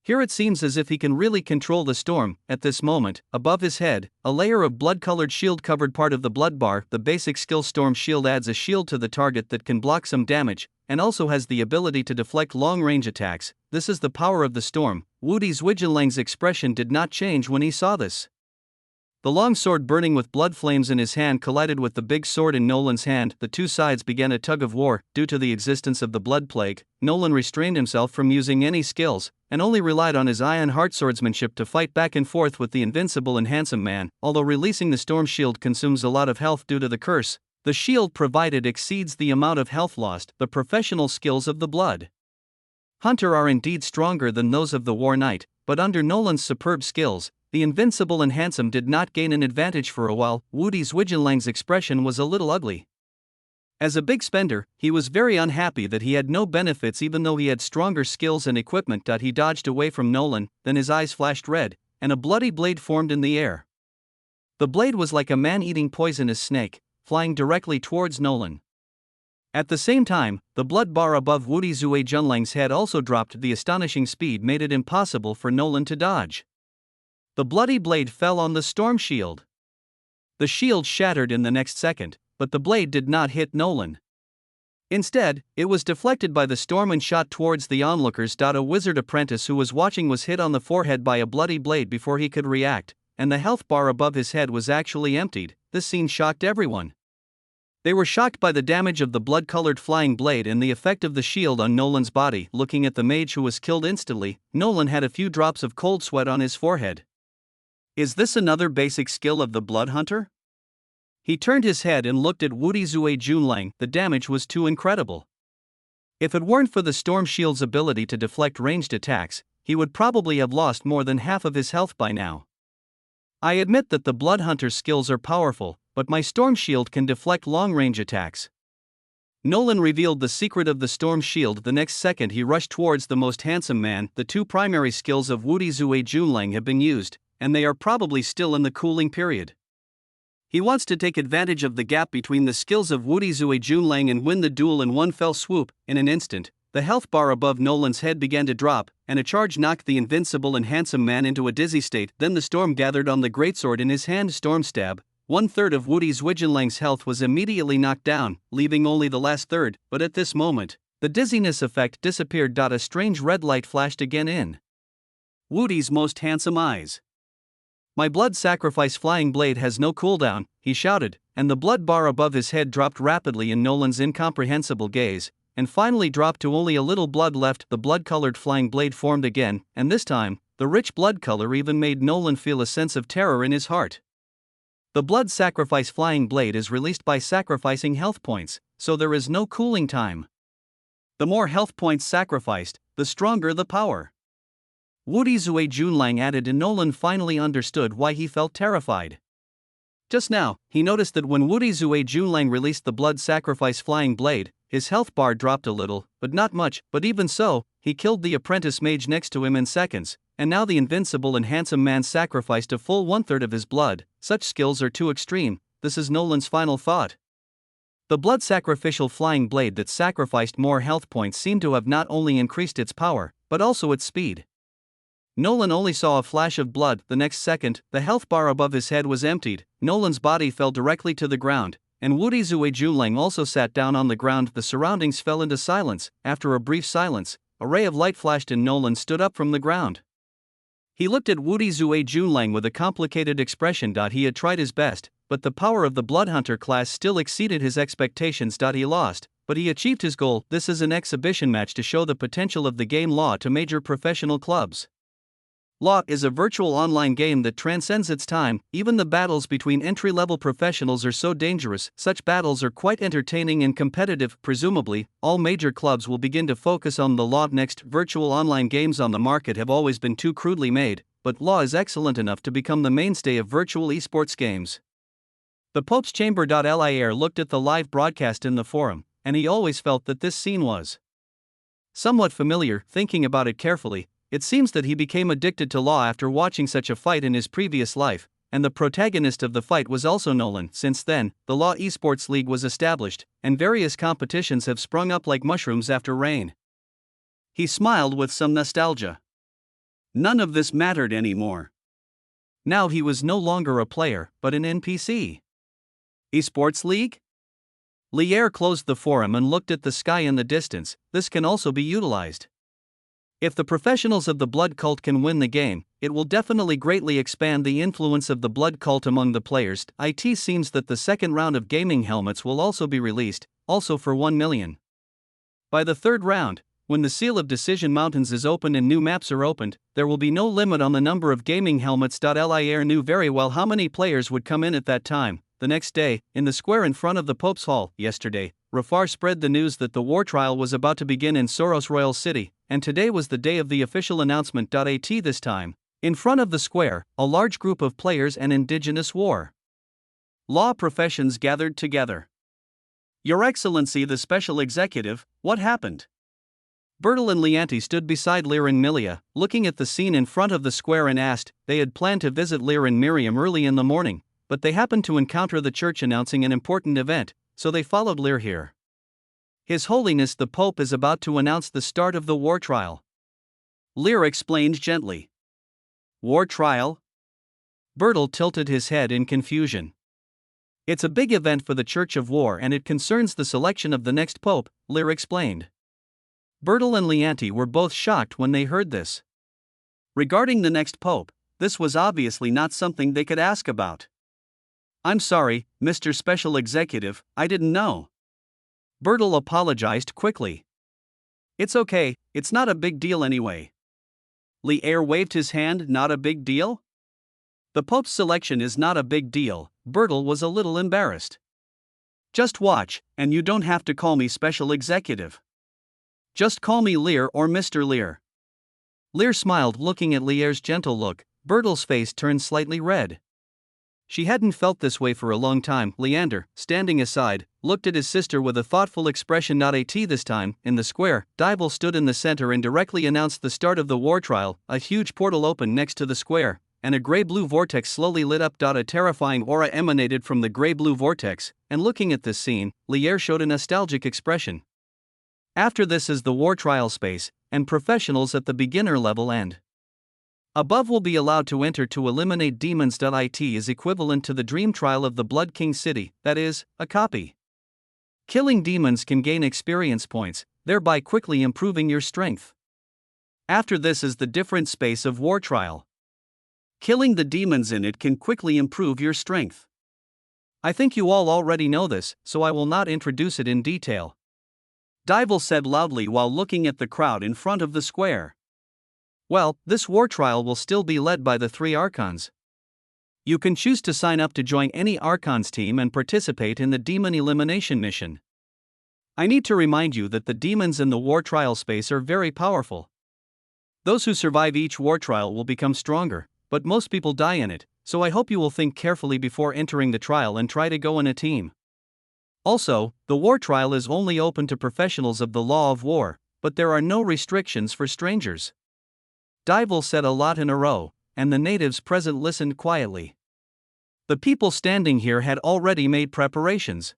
Here it seems as if he can really control the storm. At this moment, above his head, a layer of blood-colored shield covered part of the blood bar. The basic skill Storm Shield adds a shield to the target that can block some damage, and also has the ability to deflect long-range attacks. This is the power of the storm. Wudi Zui Junlang's expression did not change when he saw this. The long sword burning with blood flames in his hand collided with the big sword in Nolan's hand. The two sides began a tug of war. Due to the existence of the blood plague, Nolan restrained himself from using any skills, and only relied on his iron heart swordsmanship to fight back and forth with the invincible and handsome man. Although releasing the storm shield consumes a lot of health due to the curse, the shield provided exceeds the amount of health lost. The professional skills of the blood hunter are indeed stronger than those of the war knight, but under Nolan's superb skills, the invincible and handsome did not gain an advantage for a while. Wudi Zui Junlang's expression was a little ugly. As a big spender, he was very unhappy that he had no benefits even though he had stronger skills and equipment. He dodged away from Nolan, then his eyes flashed red, and a bloody blade formed in the air. The blade was like a man-eating poisonous snake, flying directly towards Nolan. At the same time, the blood bar above Wudi Zui Junlang's head also dropped. The astonishing speed made it impossible for Nolan to dodge. The bloody blade fell on the storm shield. The shield shattered in the next second, but the blade did not hit Nolan. Instead, it was deflected by the storm and shot towards the onlookers. A wizard apprentice who was watching was hit on the forehead by a bloody blade before he could react, and the health bar above his head was actually emptied. This scene shocked everyone. They were shocked by the damage of the blood-colored flying blade and the effect of the shield on Nolan's body. Looking at the mage who was killed instantly, Nolan had a few drops of cold sweat on his forehead. Is this another basic skill of the blood hunter? He turned his head and looked at Wudi Zui Junlang. The damage was too incredible. If it weren't for the Storm Shield's ability to deflect ranged attacks, he would probably have lost more than half of his health by now. I admit that the Blood Hunter's skills are powerful, but my Storm Shield can deflect long-range attacks. Nolan revealed the secret of the Storm Shield the next second he rushed towards the most handsome man. The two primary skills of Wudi Zui Junlang have been used, and they are probably still in the cooling period. He wants to take advantage of the gap between the skills of Wudi Zui Junlang and win the duel in one fell swoop. In an instant, the health bar above Nolan's head began to drop, and a charge knocked the invincible and handsome man into a dizzy state. Then the storm gathered on the greatsword in his hand. Storm stab. 1/3 of Wudi Zui Junlang's health was immediately knocked down, leaving only the last third, but at this moment, the dizziness effect disappeared. A strange red light flashed again in Wudi's most handsome eyes. My blood sacrifice flying blade has no cooldown, he shouted, and the blood bar above his head dropped rapidly in Nolan's incomprehensible gaze, and finally dropped to only a little blood left. The blood-colored flying blade formed again, and this time, the rich blood color even made Nolan feel a sense of terror in his heart. The blood sacrifice flying blade is released by sacrificing health points, so there is no cooling time. The more health points sacrificed, the stronger the power. Wudi Zui Junlang added, and Nolan finally understood why he felt terrified. Just now, he noticed that when Wudi Zui Junlang released the blood sacrifice flying blade, his health bar dropped a little, but not much. But even so, he killed the apprentice mage next to him in seconds, and now the invincible and handsome man sacrificed a full 1/3 of his blood. Such skills are too extreme, this is Nolan's final thought. The blood sacrificial flying blade that sacrificed more health points seemed to have not only increased its power, but also its speed. Nolan only saw a flash of blood. The next second, the health bar above his head was emptied, Nolan's body fell directly to the ground, and Wudi Zui Junlang also sat down on the ground. The surroundings fell into silence. After a brief silence, a ray of light flashed and Nolan stood up from the ground. He looked at Wudi Zui Junlang with a complicated expression. He had tried his best, but the power of the Blood Hunter class still exceeded his expectations. He lost, but he achieved his goal. This is an exhibition match to show the potential of the game Law to major professional clubs. Law is a virtual online game that transcends its time. Even the battles between entry-level professionals are so dangerous. Such battles are quite entertaining and competitive. Presumably, all major clubs will begin to focus on the Law next. Virtual online games on the market have always been too crudely made, but Law is excellent enough to become the mainstay of virtual esports games. The Pope's Chamber. Lier looked at the live broadcast in the forum, and he always felt that this scene was somewhat familiar. Thinking about it carefully, it seems that he became addicted to Law after watching such a fight in his previous life, and the protagonist of the fight was also Nolan. Since then, the Law Esports League was established, and various competitions have sprung up like mushrooms after rain. He smiled with some nostalgia. None of this mattered anymore. Now he was no longer a player, but an NPC. Esports League? Lier closed the forum and looked at the sky in the distance. This can also be utilized. If the professionals of the Blood Cult can win the game, it will definitely greatly expand the influence of the Blood Cult among the players. It seems that the second round of gaming helmets will also be released, also for 1 million. By the third round, when the Seal of Decision Mountains is opened and new maps are opened, there will be no limit on the number of gaming helmets. Lier knew very well how many players would come in at that time. The next day, in the square in front of the Pope's Hall, yesterday, Rafar spread the news that the war trial was about to begin in Soros Royal City, and today was the day of the official announcement. This time, in front of the square, a large group of players and indigenous war law professions gathered together. Your Excellency the Special Executive, what happened? Bertel and Lianti stood beside Lear and Milia, looking at the scene in front of the square and asked. They had planned to visit Lear and Miriam early in the morning, but they happened to encounter the church announcing an important event, so they followed Lear here. His Holiness the Pope is about to announce the start of the war trial. Lear explained gently. War trial? Bertel tilted his head in confusion. It's a big event for the Church of War and it concerns the selection of the next Pope, Lear explained. Bertel and Lianti were both shocked when they heard this. Regarding the next Pope, this was obviously not something they could ask about. I'm sorry, Mr. Special Executive, I didn't know. Bertel apologized quickly. It's okay, it's not a big deal anyway. Lier waved his hand. Not a big deal? The Pope's selection is not a big deal. Bertel was a little embarrassed. Just watch, and you don't have to call me Special Executive. Just call me Lear or Mr. Lear. Lear smiled, looking at Lear's gentle look. Bertle's face turned slightly red. She hadn't felt this way for a long time. Leander, standing aside, looked at his sister with a thoughtful expression. Not at this time. In the square, Dibble stood in the center and directly announced the start of the war trial. A huge portal opened next to the square, and a gray-blue vortex slowly lit up. A terrifying aura emanated from the gray-blue vortex, and looking at this scene, Lear showed a nostalgic expression. After this is the war trial space, and professionals at the beginner level and above will be allowed to enter to eliminate demons. It is equivalent to the dream trial of the Blood King City, that is, a copy. Killing demons can gain experience points, thereby quickly improving your strength. After this is the different space of war trial. Killing the demons in it can quickly improve your strength. I think you all already know this, so I will not introduce it in detail. Dibble said loudly while looking at the crowd in front of the square. Well, this war trial will still be led by the 3 Archons. You can choose to sign up to join any Archons team and participate in the demon elimination mission. I need to remind you that the demons in the war trial space are very powerful. Those who survive each war trial will become stronger, but most people die in it, so I hope you will think carefully before entering the trial and try to go in a team. Also, the war trial is only open to professionals of the law of war, but there are no restrictions for strangers. Dibble said a lot in a row, and the natives present listened quietly. The people standing here had already made preparations.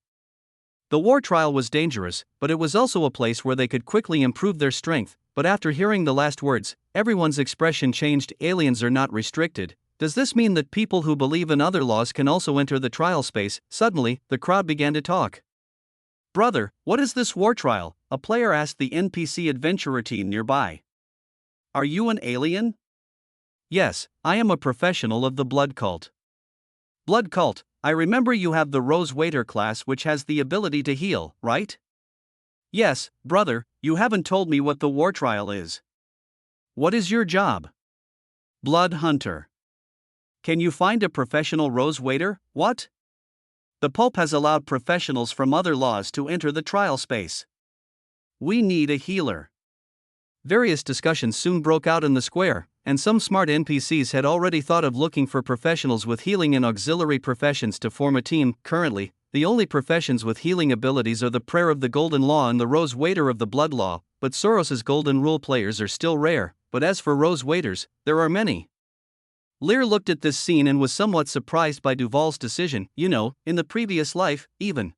The war trial was dangerous, but it was also a place where they could quickly improve their strength. But after hearing the last words, everyone's expression changed. Aliens are not restricted. Does this mean that people who believe in other laws can also enter the trial space? Suddenly, the crowd began to talk. Brother, what is this war trial? A player asked the NPC adventurer team nearby. Are you an alien? Yes, I am a professional of the blood cult. Blood cult, I remember you have the Rose Waiter class which has the ability to heal, right? Yes, brother, you haven't told me what the war trial is. What is your job? Blood hunter. Can you find a professional Rose Waiter? What? The Pope has allowed professionals from other laws to enter the trial space. We need a healer. Various discussions soon broke out in the square, and some smart NPCs had already thought of looking for professionals with healing and auxiliary professions to form a team. Currently, the only professions with healing abilities are the Prayer of the Golden Law and the Rose Waiter of the Blood Law, but Soros's Golden Rule players are still rare, but as for Rose Waiters, there are many. Lear looked at this scene and was somewhat surprised by Duval's decision. In the previous life, even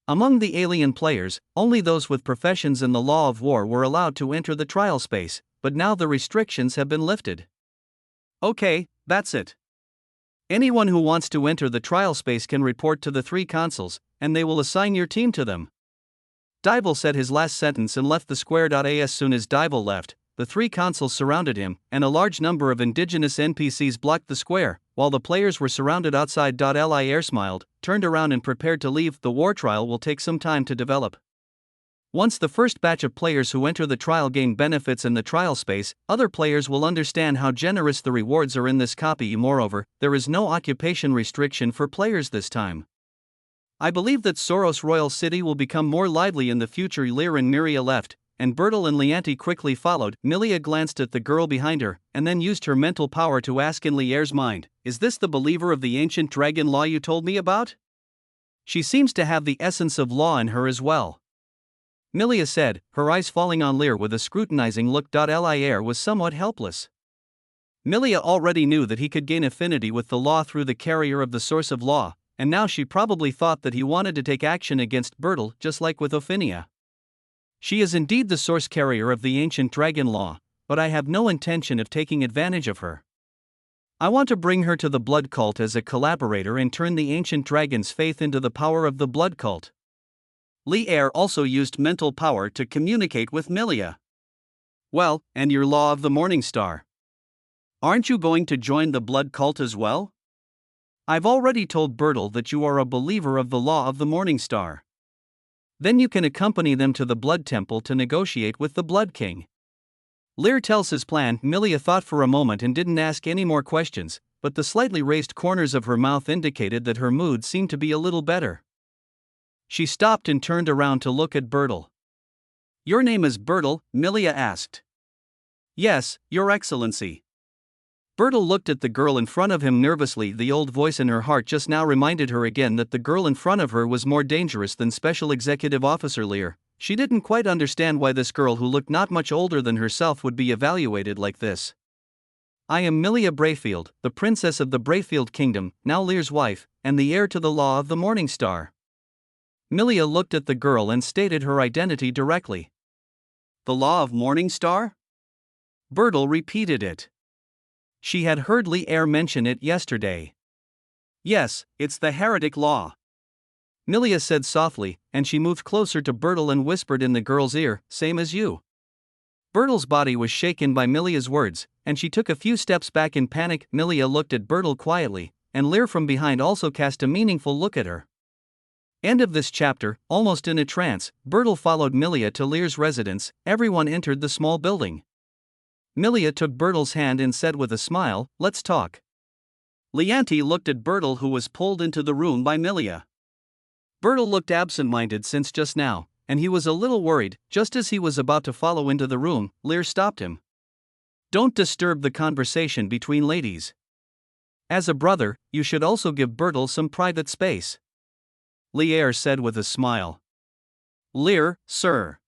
among the alien players, only those with professions in the law of war were allowed to enter the trial space, but now the restrictions have been lifted. Okay, that's it. Anyone who wants to enter the trial space can report to the 3 consuls, and they will assign your team to them. Dibble said his last sentence and left the square. As soon as Dibble left, the 3 consuls surrounded him, and a large number of indigenous NPCs blocked the square, while the players were surrounded outside. Lair smiled, turned around and prepared to leave. The war trial will take some time to develop. Once the first batch of players who enter the trial gain benefits in the trial space, other players will understand how generous the rewards are in this copy. Moreover, there is no occupation restriction for players this time. I believe that Soros Royal City will become more lively in the future. Lear and Miria left, and Bertle and Leanti quickly followed. Milia glanced at the girl behind her, and then used her mental power to ask in Lear's mind, is this the believer of the ancient dragon law you told me about? She seems to have the essence of law in her as well. Milia said, her eyes falling on Lear with a scrutinizing look. Lair was somewhat helpless. Milia already knew that he could gain affinity with the law through the carrier of the source of law, and now she probably thought that he wanted to take action against Bertle, just like with Ophinia. She is indeed the source carrier of the ancient dragon law, but I have no intention of taking advantage of her. I want to bring her to the blood cult as a collaborator and turn the ancient dragon's faith into the power of the blood cult. Lear also used mental power to communicate with Milia. Well, and your law of the Morning Star? Aren't you going to join the blood cult as well? I've already told Bertle that you are a believer of the law of the Morning Star. Then you can accompany them to the Blood Temple to negotiate with the Blood King. Lear tells his plan. Milia thought for a moment and didn't ask any more questions, but the slightly raised corners of her mouth indicated that her mood seemed to be a little better. She stopped and turned around to look at Bertle. Your name is Bertel? Milia asked. Yes, Your Excellency. Bertel looked at the girl in front of him nervously. The old voice in her heart just now reminded her again that the girl in front of her was more dangerous than Special Executive Officer Lear. She didn't quite understand why this girl who looked not much older than herself would be evaluated like this. I am Milia Brayfield, the princess of the Brayfield Kingdom, now Lear's wife, and the heir to the law of the Morning Star. Milia looked at the girl and stated her identity directly. The law of Morning Star? Bertel repeated it. She had heard Lear mention it yesterday. Yes, it's the heretic law. Milia said softly, and she moved closer to Bertel and whispered in the girl's ear, same as you. Bertel's body was shaken by Milia's words, and she took a few steps back in panic. Milia looked at Bertel quietly, and Lear from behind also cast a meaningful look at her. End of this chapter. Almost in a trance, Bertel followed Milia to Lear's residence. Everyone entered the small building. Milia took Bertel's hand and said with a smile, let's talk. Leanti looked at Bertel, who was pulled into the room by Milia. Bertel looked absent-minded since just now, and he was a little worried. Just as he was about to follow into the room, Lear stopped him. Don't disturb the conversation between ladies. As a brother, you should also give Bertel some private space. Lear said with a smile. Lear, sir.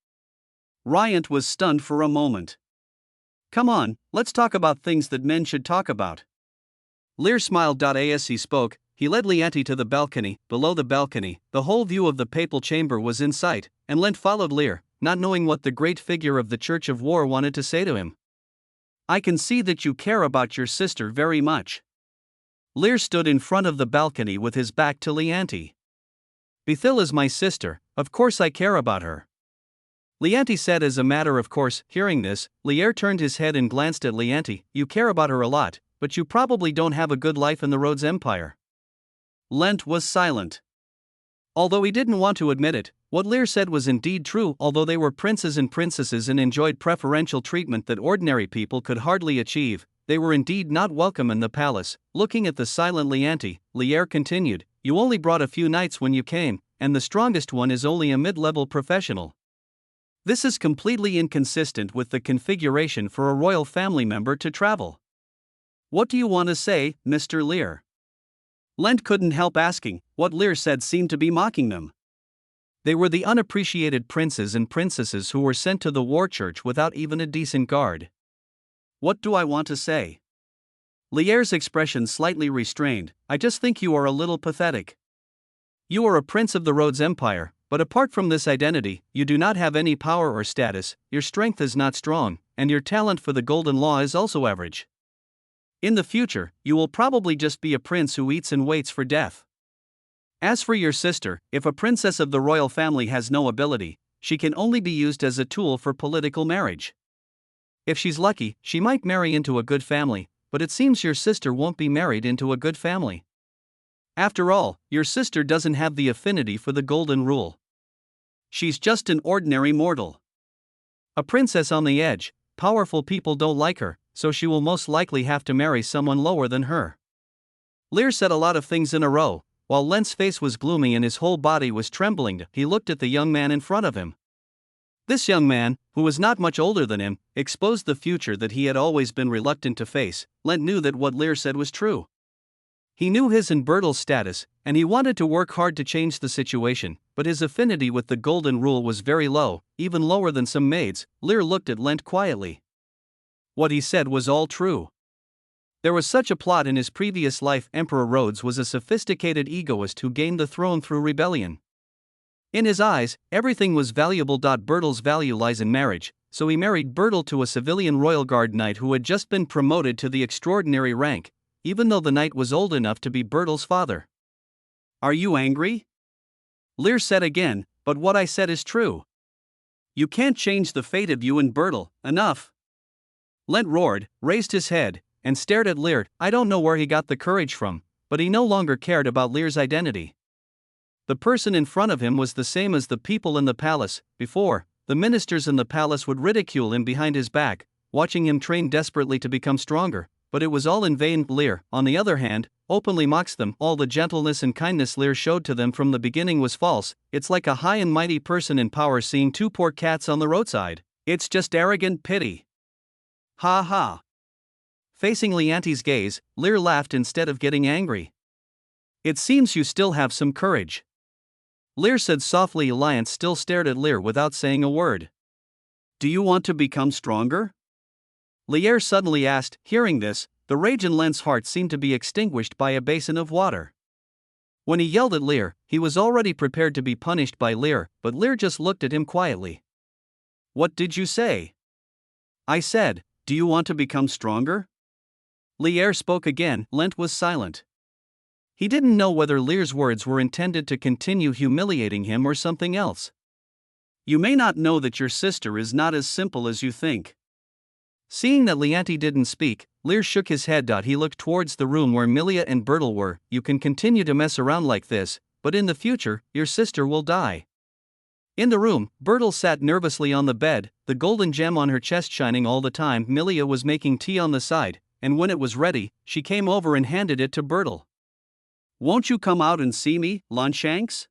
Ryant was stunned for a moment. Come on, let's talk about things that men should talk about. Lear smiled. As he spoke, he led Leanti to the balcony. Below the balcony, the whole view of the papal chamber was in sight, and Lent followed Lear, not knowing what the great figure of the Church of War wanted to say to him. I can see that you care about your sister very much. Lear stood in front of the balcony with his back to Leanti. Bethil is my sister, of course I care about her. Leanti said as a matter of course. Hearing this, Lear turned his head and glanced at Leanti. You care about her a lot, but you probably don't have a good life in the Rhodes Empire. Lent was silent. Although he didn't want to admit it, what Lear said was indeed true. Although they were princes and princesses and enjoyed preferential treatment that ordinary people could hardly achieve, they were indeed not welcome in the palace. Looking at the silent Leanti, Lear continued, you only brought a few knights when you came, and the strongest one is only a mid-level professional. This is completely inconsistent with the configuration for a royal family member to travel. What do you want to say, Mr. Lear? Lent couldn't help asking. What Lear said seemed to be mocking them. They were the unappreciated princes and princesses who were sent to the war church without even a decent guard. What do I want to say? Lear's expression slightly restrained. I just think you are a little pathetic. You are a prince of the Rhodes Empire, but apart from this identity, you do not have any power or status, your strength is not strong, and your talent for the golden law is also average. In the future, you will probably just be a prince who eats and waits for death. As for your sister, if a princess of the royal family has no ability, she can only be used as a tool for political marriage. If she's lucky, she might marry into a good family, but it seems your sister won't be married into a good family. After all, your sister doesn't have the affinity for the golden rule. She's just an ordinary mortal. A princess on the edge. Powerful people don't like her, so she will most likely have to marry someone lower than her. Lear said a lot of things in a row, while Lent's face was gloomy and his whole body was trembling. He looked at the young man in front of him. This young man, who was not much older than him, exposed the future that he had always been reluctant to face. Lent knew that what Lear said was true. He knew his and Bertel's status, and he wanted to work hard to change the situation, but his affinity with the golden rule was very low, even lower than some maids. Lear looked at Lent quietly. What he said was all true. There was such a plot in his previous life. Emperor Rhodes was a sophisticated egoist who gained the throne through rebellion. In his eyes, everything was valuable. Bertel's value lies in marriage, so he married Bertel to a civilian royal guard knight who had just been promoted to the extraordinary rank, even though the knight was old enough to be Bertel's father. Are you angry? Lear said again, but what I said is true. You can't change the fate of you and Bertel. Enough. Lent roared, raised his head, and stared at Lear. I don't know where he got the courage from, but he no longer cared about Lear's identity. The person in front of him was the same as the people in the palace. Before, the ministers in the palace would ridicule him behind his back, watching him train desperately to become stronger, but it was all in vain. Lear, on the other hand, openly mocks them. All the gentleness and kindness Lear showed to them from the beginning was false. It's like a high and mighty person in power seeing two poor cats on the roadside. It's just arrogant pity. Ha ha. Facing Leante's gaze, Lear laughed instead of getting angry. It seems you still have some courage. Lear said softly. Leant still stared at Lear without saying a word. Do you want to become stronger? Lear suddenly asked. Hearing this, the rage in Lent's heart seemed to be extinguished by a basin of water. When he yelled at Lear, he was already prepared to be punished by Lear, but Lear just looked at him quietly. What did you say? I said, do you want to become stronger? Lear spoke again. Lent was silent. He didn't know whether Lear's words were intended to continue humiliating him or something else. You may not know that your sister is not as simple as you think. Seeing that Leante didn't speak, Lear shook his head. He looked towards the room where Milia and Bertel were. You can continue to mess around like this, but in the future, your sister will die. In the room, Bertel sat nervously on the bed, the golden gem on her chest shining all the time. Milia was making tea on the side, and when it was ready, she came over and handed it to Bertel. Won't you come out and see me, Longshanks?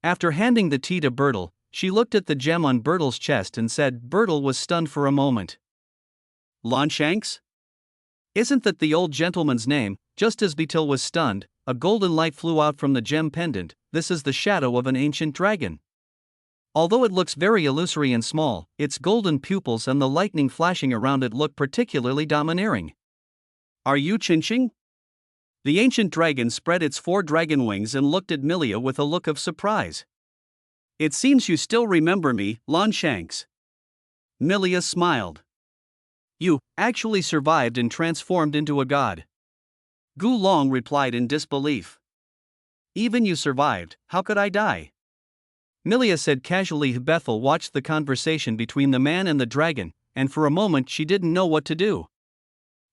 After handing the tea to Bertel, she looked at the gem on Bertel's chest and said. Bertel was stunned for a moment. Longshanks? Isn't that the old gentleman's name? Just as Betil was stunned, a golden light flew out from the gem pendant. This is the shadow of an ancient dragon. Although it looks very illusory and small, its golden pupils and the lightning flashing around it look particularly domineering. Are you Chinching? The ancient dragon spread its 4 dragon wings and looked at Milia with a look of surprise. It seems you still remember me, Longshanks. Milia smiled. You actually survived and transformed into a god. Gu Long replied in disbelief. Even you survived, how could I die? Milia said casually. Bethel watched the conversation between the man and the dragon, and for a moment she didn't know what to do.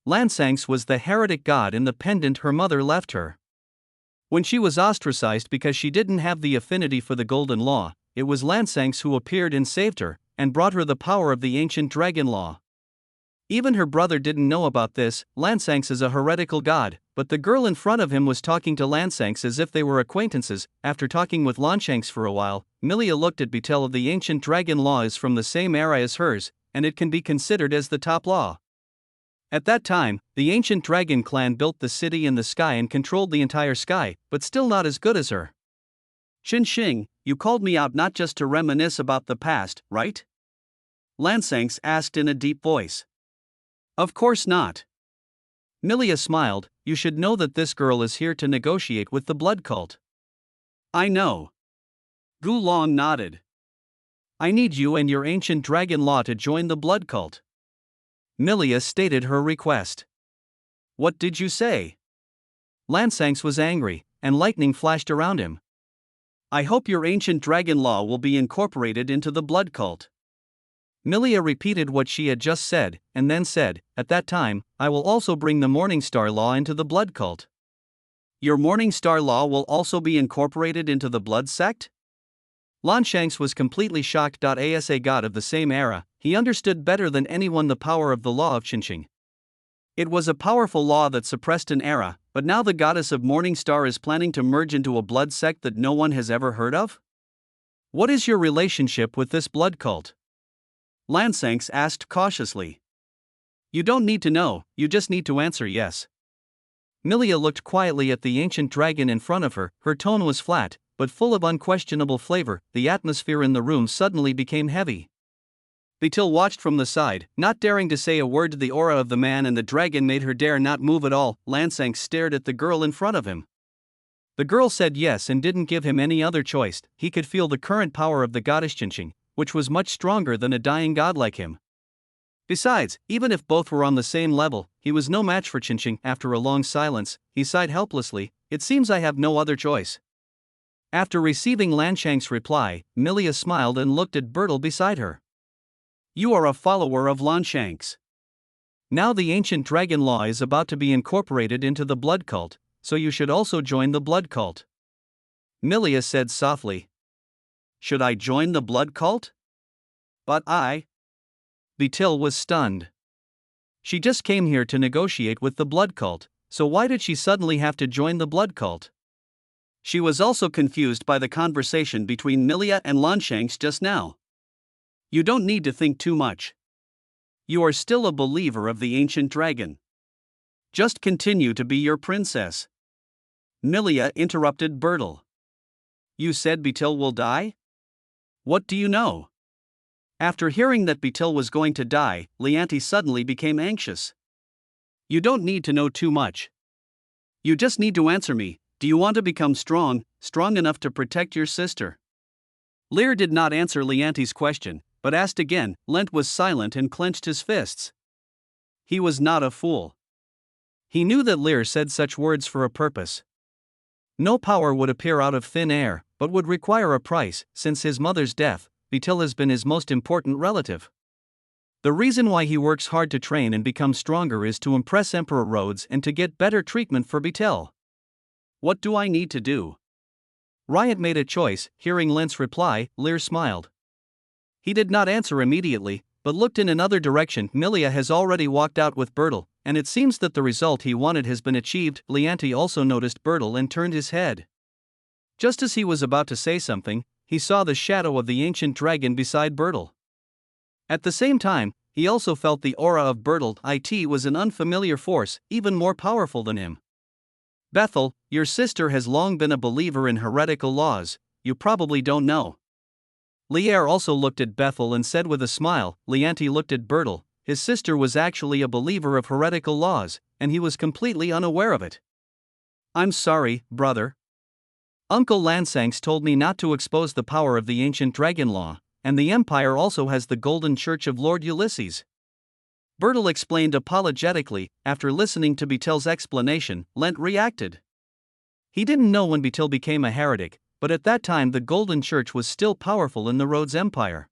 Lansangs was the heretic god in the pendant her mother left her. When she was ostracized because she didn't have the affinity for the golden law, it was Lansangs who appeared and saved her, and brought her the power of the ancient dragon law. Even her brother didn't know about this. Lansangs is a heretical god, but the girl in front of him was talking to Lansangs as if they were acquaintances. After talking with Longshanks for a while, Milia looked at Betel. The ancient dragon law is from the same era as hers, and it can be considered as the top law. At that time, the ancient dragon clan built the city in the sky and controlled the entire sky, but still not as good as her. Qin Shing, you called me out not just to reminisce about the past, right? Lansangs asked in a deep voice. Of course not. Milia smiled. You should know that this girl is here to negotiate with the blood cult. I know. Gu Long nodded. I need you and your ancient dragon law to join the blood cult. Milia stated her request. What did you say? Lansangs was angry, and lightning flashed around him. I hope your ancient dragon law will be incorporated into the blood cult. Milia repeated what she had just said, and then said, at that time, I will also bring the Morningstar law into the blood cult. Your Morningstar law will also be incorporated into the blood sect? Longshanks was completely shocked. As a god of the same era, he understood better than anyone the power of the law of Chinching. It was a powerful law that suppressed an era, but now the goddess of Morningstar is planning to merge into a blood sect that no one has ever heard of? What is your relationship with this blood cult? Lansangs asked cautiously. You don't need to know, you just need to answer yes. Milia looked quietly at the ancient dragon in front of her. Her tone was flat, but full of unquestionable flavor. The atmosphere in the room suddenly became heavy. Betil watched from the side, not daring to say a word. The aura of the man and the dragon made her dare not move at all. Lansangs stared at the girl in front of him. The girl said yes and didn't give him any other choice. He could feel the current power of the goddess Chinching, which was much stronger than a dying god like him. Besides, even if both were on the same level, he was no match for Chinching. After a long silence, he sighed helplessly. It seems I have no other choice. After receiving Lanshang's reply, Milia smiled and looked at Bertel beside her. You are a follower of Longshanks. Now the ancient dragon law is about to be incorporated into the blood cult, so you should also join the blood cult. Milia said softly. Should I join the blood cult? But I... Betil was stunned. She just came here to negotiate with the blood cult, so why did she suddenly have to join the blood cult? She was also confused by the conversation between Milia and Longshanks just now. You don't need to think too much. You are still a believer of the ancient dragon. Just continue to be your princess. Milia interrupted Bertel. You said Betil will die? What do you know? After hearing that Betil was going to die, Leanti suddenly became anxious. You don't need to know too much. You just need to answer me. Do you want to become strong enough to protect your sister? Lear did not answer Leanti's question, but asked again. Lent was silent and clenched his fists. He was not a fool. He knew that Lear said such words for a purpose. No power would appear out of thin air, but would require a price. Since his mother's death, Betil has been his most important relative. The reason why he works hard to train and become stronger is to impress Emperor Rhodes and to get better treatment for Betil. What do I need to do? Riot made a choice. Hearing Lent's reply, Lear smiled. He did not answer immediately, but looked in another direction. Milia has already walked out with Bertel, and it seems that the result he wanted has been achieved. Leanti also noticed Bertel and turned his head. Just as he was about to say something, he saw the shadow of the ancient dragon beside Bertel. At the same time, he also felt the aura of Bertel. It was an unfamiliar force, even more powerful than him. Bethel, your sister has long been a believer in heretical laws, you probably don't know. Lear also looked at Bethel and said with a smile. Leanti looked at Bertel. His sister was actually a believer of heretical laws, and he was completely unaware of it. I'm sorry, brother. Uncle Lansanks told me not to expose the power of the ancient dragon law, and the Empire also has the Golden Church of Lord Ulysses. Bertel explained apologetically. After listening to Betil's explanation, Lent reacted. He didn't know when Betil became a heretic, but at that time the Golden Church was still powerful in the Rhodes Empire.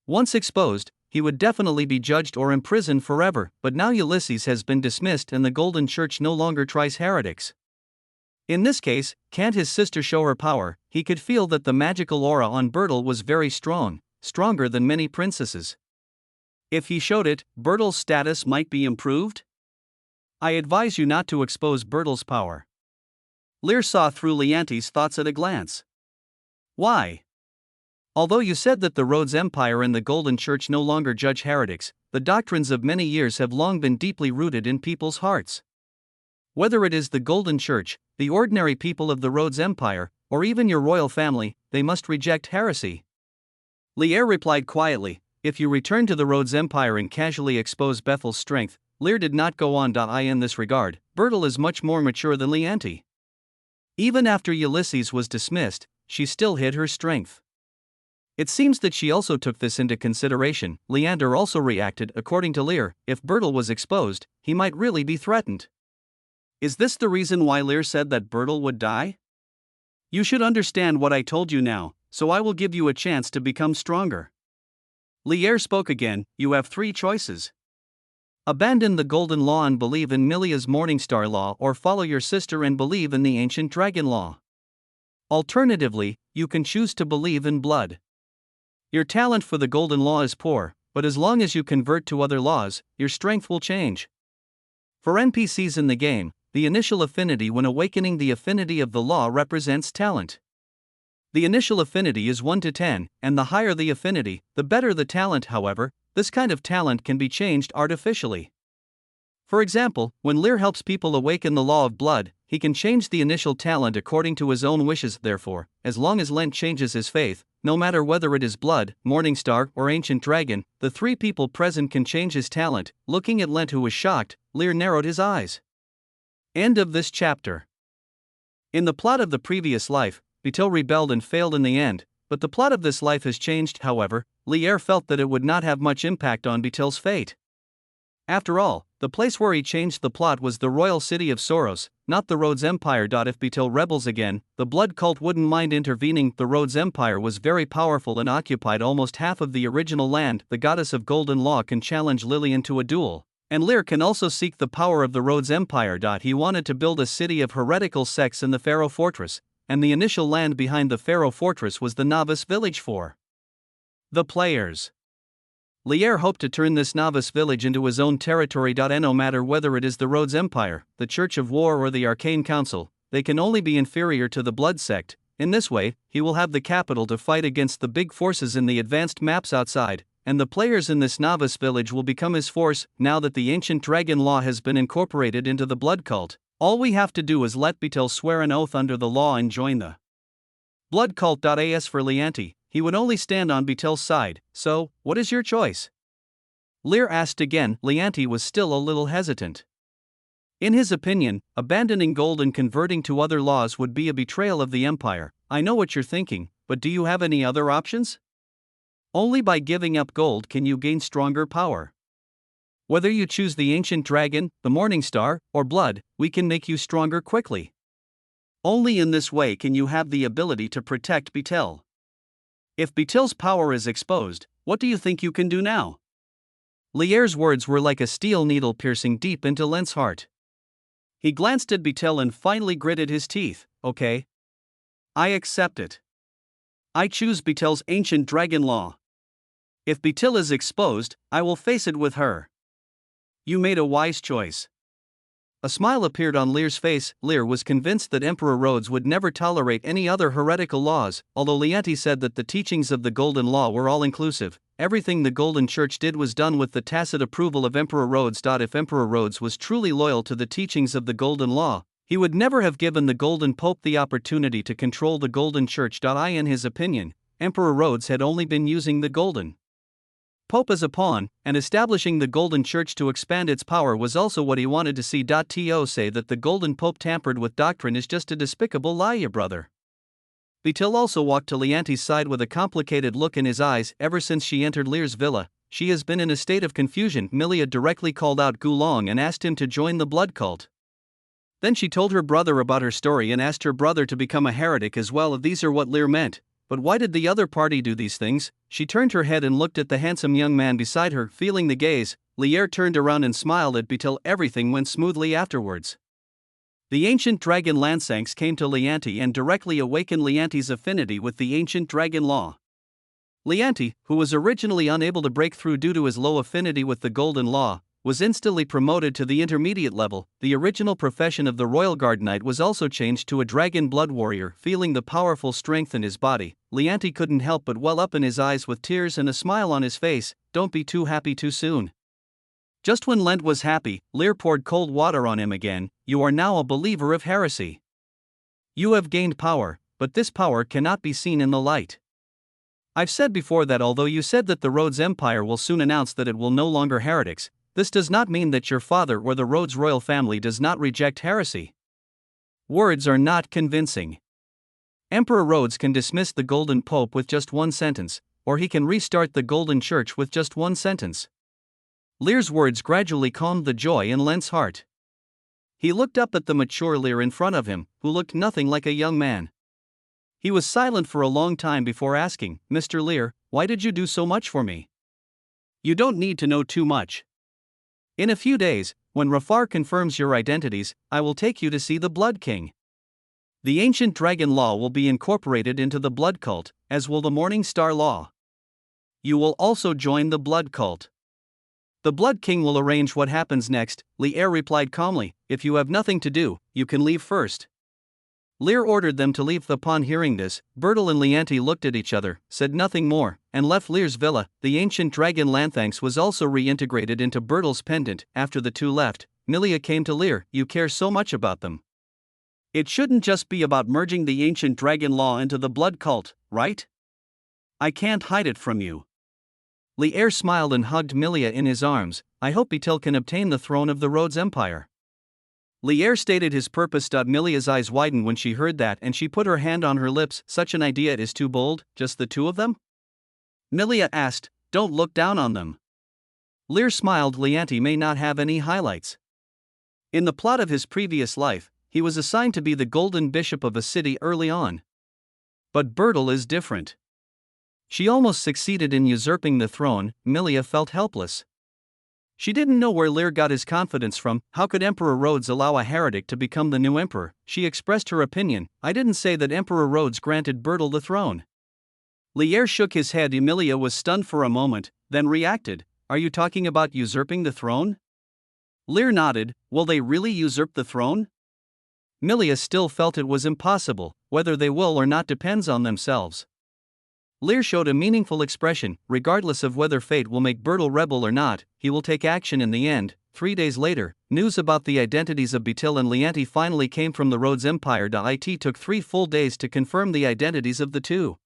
Once exposed, he would definitely be judged or imprisoned forever, but now Ulysses has been dismissed and the Golden Church no longer tries heretics. In this case, can't his sister show her power? He could feel that the magical aura on Bertel was very strong, stronger than many princesses. If he showed it, Bertel's status might be improved? I advise you not to expose Bertel's power. Lear saw through Leanti's thoughts at a glance. Why? Although you said that the Rhodes Empire and the Golden Church no longer judge heretics, the doctrines of many years have long been deeply rooted in people's hearts. Whether it is the Golden Church, the ordinary people of the Rhodes Empire, or even your royal family, they must reject heresy. Lear replied quietly. If you return to the Rhodes Empire and casually expose Bethel's strength, Lear did not go on. In this regard, Bertel is much more mature than Leanti. Even after Ulysses was dismissed, she still hid her strength. It seems that she also took this into consideration. Leander also reacted. According to Lear, if Bertel was exposed, he might really be threatened. Is this the reason why Lear said that Bertel would die? You should understand what I told you now, so I will give you a chance to become stronger. Lear spoke again. You have three choices. Abandon the Golden Law and believe in Milia's Morningstar Law, or follow your sister and believe in the ancient dragon law. Alternatively, you can choose to believe in blood. Your talent for the Golden Law is poor, but as long as you convert to other laws, your strength will change. For NPCs in the game, the initial affinity when awakening the affinity of the law represents talent. The initial affinity is 1 to 10, and the higher the affinity, the better the talent. However, this kind of talent can be changed artificially. For example, when Lear helps people awaken the law of blood, he can change the initial talent according to his own wishes. Therefore, as long as Lent changes his faith, no matter whether it is blood, Morningstar, or ancient dragon, the three people present can change his talent. Looking at Lent, who was shocked, Lear narrowed his eyes. End of this chapter. In the plot of the previous life, Betil rebelled and failed in the end, but the plot of this life has changed. However, Lear felt that it would not have much impact on Betil's fate. After all, the place where he changed the plot was the royal city of Soros, not the Rhodes Empire. If Betil rebels again, the blood cult wouldn't mind intervening. The Rhodes Empire was very powerful and occupied almost half of the original land. The goddess of Golden Law can challenge Lillian to a duel, and Lear can also seek the power of the Rhodes Empire. He wanted to build a city of heretical sects in the Pharaoh Fortress, and the initial land behind the Pharaoh Fortress was the novice village for the players. Lier hoped to turn this novice village into his own territory. No matter whether it is the Rhodes Empire, the Church of War, or the Arcane Council, they can only be inferior to the Blood Sect. In this way, he will have the capital to fight against the big forces in the advanced maps outside, and the players in this novice village will become his force. Now that the ancient dragon law has been incorporated into the blood cult, all we have to do is let Betel swear an oath under the law and join the blood cult. As for Leanti, he would only stand on Betel's side. So, what is your choice? Lear asked again. Leanti was still a little hesitant. In his opinion, abandoning gold and converting to other laws would be a betrayal of the Empire. I know what you're thinking, but do you have any other options? Only by giving up gold can you gain stronger power. Whether you choose the ancient dragon, the morning star, or blood, we can make you stronger quickly. Only in this way can you have the ability to protect Betel. If Betel's power is exposed, what do you think you can do now? Lier's words were like a steel needle piercing deep into Lent's heart. He glanced at Betel and finally gritted his teeth. Okay. I accept it. I choose Betel's ancient dragon law. If Betel is exposed, I will face it with her. You made a wise choice. A smile appeared on Lear's face. Lear was convinced that Emperor Rhodes would never tolerate any other heretical laws. Although Leanti said that the teachings of the Golden Law were all-inclusive, everything the Golden Church did was done with the tacit approval of Emperor Rhodes. If Emperor Rhodes was truly loyal to the teachings of the Golden Law, he would never have given the Golden Pope the opportunity to control the Golden Church. In his opinion, Emperor Rhodes had only been using the Golden Pope as a pawn, and establishing the Golden Church to expand its power was also what he wanted to see. To say that the Golden Pope tampered with doctrine is just a despicable lie, brother. Betel also walked to Leanti's side with a complicated look in his eyes. Ever since she entered Lear's villa, she has been in a state of confusion. Milia directly called out Gulong and asked him to join the blood cult. Then she told her brother about her story and asked her brother to become a heretic as well. These are what Lear meant. But why did the other party do these things? She turned her head and looked at the handsome young man beside her, feeling the gaze. Lier turned around and smiled at Betel. Everything went smoothly afterwards. The ancient dragon Lansanks came to Leanti and directly awakened Leanti's affinity with the ancient dragon law. Leanti, who was originally unable to break through due to his low affinity with the golden law, was instantly promoted to the intermediate level. The original profession of the Royal Guard Knight was also changed to a dragon blood warrior. Feeling the powerful strength in his body, Leanti couldn't help but well up in his eyes with tears and a smile on his face. Don't be too happy too soon. Just when Lent was happy, Lear poured cold water on him again. You are now a believer of heresy. You have gained power, but this power cannot be seen in the light. I've said before that although you said that the Rhodes Empire will soon announce that it will no longer heretics, this does not mean that your father or the Rhodes royal family does not reject heresy. Words are not convincing. Emperor Rhodes can dismiss the Golden Pope with just one sentence, or he can restart the Golden Church with just one sentence. Lear's words gradually calmed the joy in Lent's heart. He looked up at the mature Lear in front of him, who looked nothing like a young man. He was silent for a long time before asking, Mr. Lear, why did you do so much for me? You don't need to know too much. In a few days, when Rafar confirms your identities, I will take you to see the Blood King. The ancient dragon law will be incorporated into the blood cult, as will the Morning Star law. You will also join the blood cult. The Blood King will arrange what happens next. Lear replied calmly, if you have nothing to do, you can leave first. Lear ordered them to leave. Upon hearing this, Bertil and Leanti looked at each other, said nothing more, and left Lear's villa. The ancient dragon Lanthanks was also reintegrated into Bertil's pendant. After the two left, Milia came to Lear. You care so much about them. It shouldn't just be about merging the ancient dragon law into the blood cult, right? I can't hide it from you. Lear smiled and hugged Milia in his arms. I hope Betel can obtain the throne of the Rhodes Empire. Lear stated his purpose. Milia's eyes widened when she heard that and she put her hand on her lips. Such an idea is too bold, just the two of them? Milia asked, don't look down on them. Lear smiled. Leanti may not have any highlights. In the plot of his previous life, he was assigned to be the Golden Bishop of a city early on. But Bertil is different. She almost succeeded in usurping the throne. Milia felt helpless. She didn't know where Lear got his confidence from. How could Emperor Rhodes allow a heretic to become the new emperor? She expressed her opinion. I didn't say that Emperor Rhodes granted Bertil the throne. Lier shook his head. Emilia was stunned for a moment, then reacted. Are you talking about usurping the throne? Lier nodded. Will they really usurp the throne? Milia still felt it was impossible. Whether they will or not depends on themselves. Lier showed a meaningful expression. Regardless of whether fate will make Bertil rebel or not, he will take action in the end. 3 days later, news about the identities of Betil and Lianti finally came from the Rhodes Empire. It took 3 full days to confirm the identities of the two.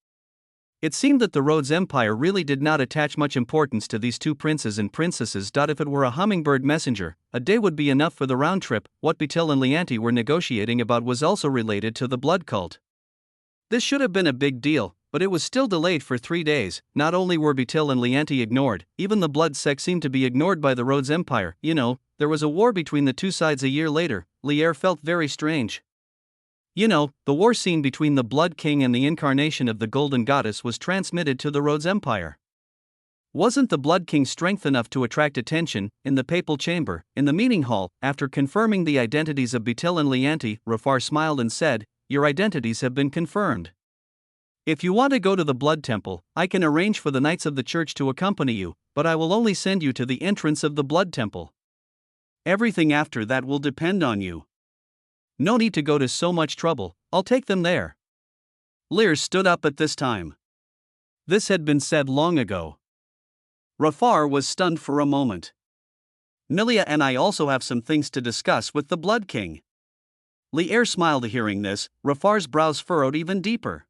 It seemed that the Rhodes Empire really did not attach much importance to these two princes and princesses. If it were a hummingbird messenger, a day would be enough for the round trip. What Betil and Lianti were negotiating about was also related to the blood cult. This should have been a big deal, but it was still delayed for 3 days. Not only were Betil and Lianti ignored, even the blood sect seemed to be ignored by the Rhodes Empire. There was a war between the two sides a year later. Lier felt very strange. The war scene between the Blood King and the incarnation of the Golden Goddess was transmitted to the Rhodes Empire. Wasn't the Blood King strength enough to attract attention? In the papal chamber, in the meeting hall, after confirming the identities of Betil and Lianti, Rafar smiled and said, "Your identities have been confirmed. If you want to go to the Blood Temple, I can arrange for the Knights of the Church to accompany you, but I will only send you to the entrance of the Blood Temple. Everything after that will depend on you. No need to go to so much trouble, I'll take them there." Lier stood up at this time. This had been said long ago. Rafar was stunned for a moment. Milia and I also have some things to discuss with the Blood King. Lier smiled hearing this. Rafar's brows furrowed even deeper.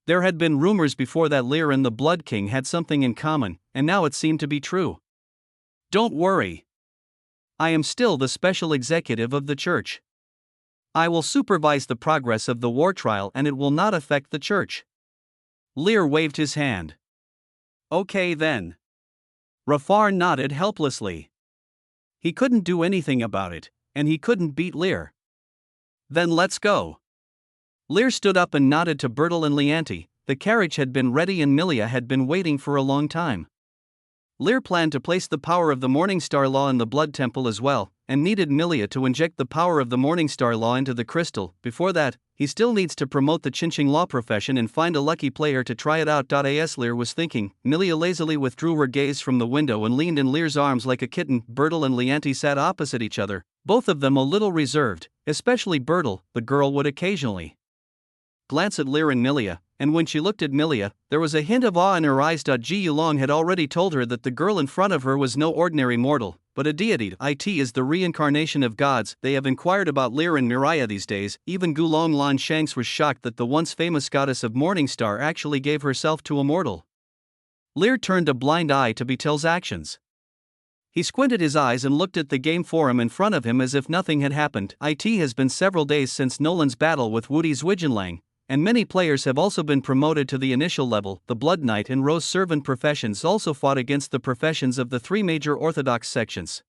There had been rumors before that Lier and the Blood King had something in common, and now it seemed to be true. Don't worry. I am still the special executive of the church. I will supervise the progress of the war trial and it will not affect the church. Lier waved his hand. Okay then. Rafar nodded helplessly. He couldn't do anything about it, and he couldn't beat Lier. Then let's go. Lier stood up and nodded to Bertil and Lianti. The carriage had been ready and Milia had been waiting for a long time. Lier planned to place the power of the Morningstar Law in the Blood Temple as well, and needed Milia to inject the power of the Morningstar Law into the crystal. Before that, he still needs to promote the Qinqing law profession and find a lucky player to try it out. As Lier was thinking, Milia lazily withdrew her gaze from the window and leaned in Lier's arms like a kitten. Bertil and Lianti sat opposite each other, both of them a little reserved, especially Bertil. The girl would occasionally glance at Lier and Milia, and when she looked at Milia, there was a hint of awe in her eyes. Ji Yulong had already told her that the girl in front of her was no ordinary mortal, but a deity. It is the reincarnation of gods. They have inquired about Lier and Miria these days. Even Gulong Lan Shanks was shocked that the once famous goddess of Morningstar actually gave herself to a mortal. Lier turned a blind eye to Betil's actions. He squinted his eyes and looked at the game forum in front of him as if nothing had happened. It has been several days since Nolan's battle with Woody's Wigenlang, and many players have also been promoted to the initial level. The Blood Knight and Rose Servant professions also fought against the professions of the 3 major Orthodox sections.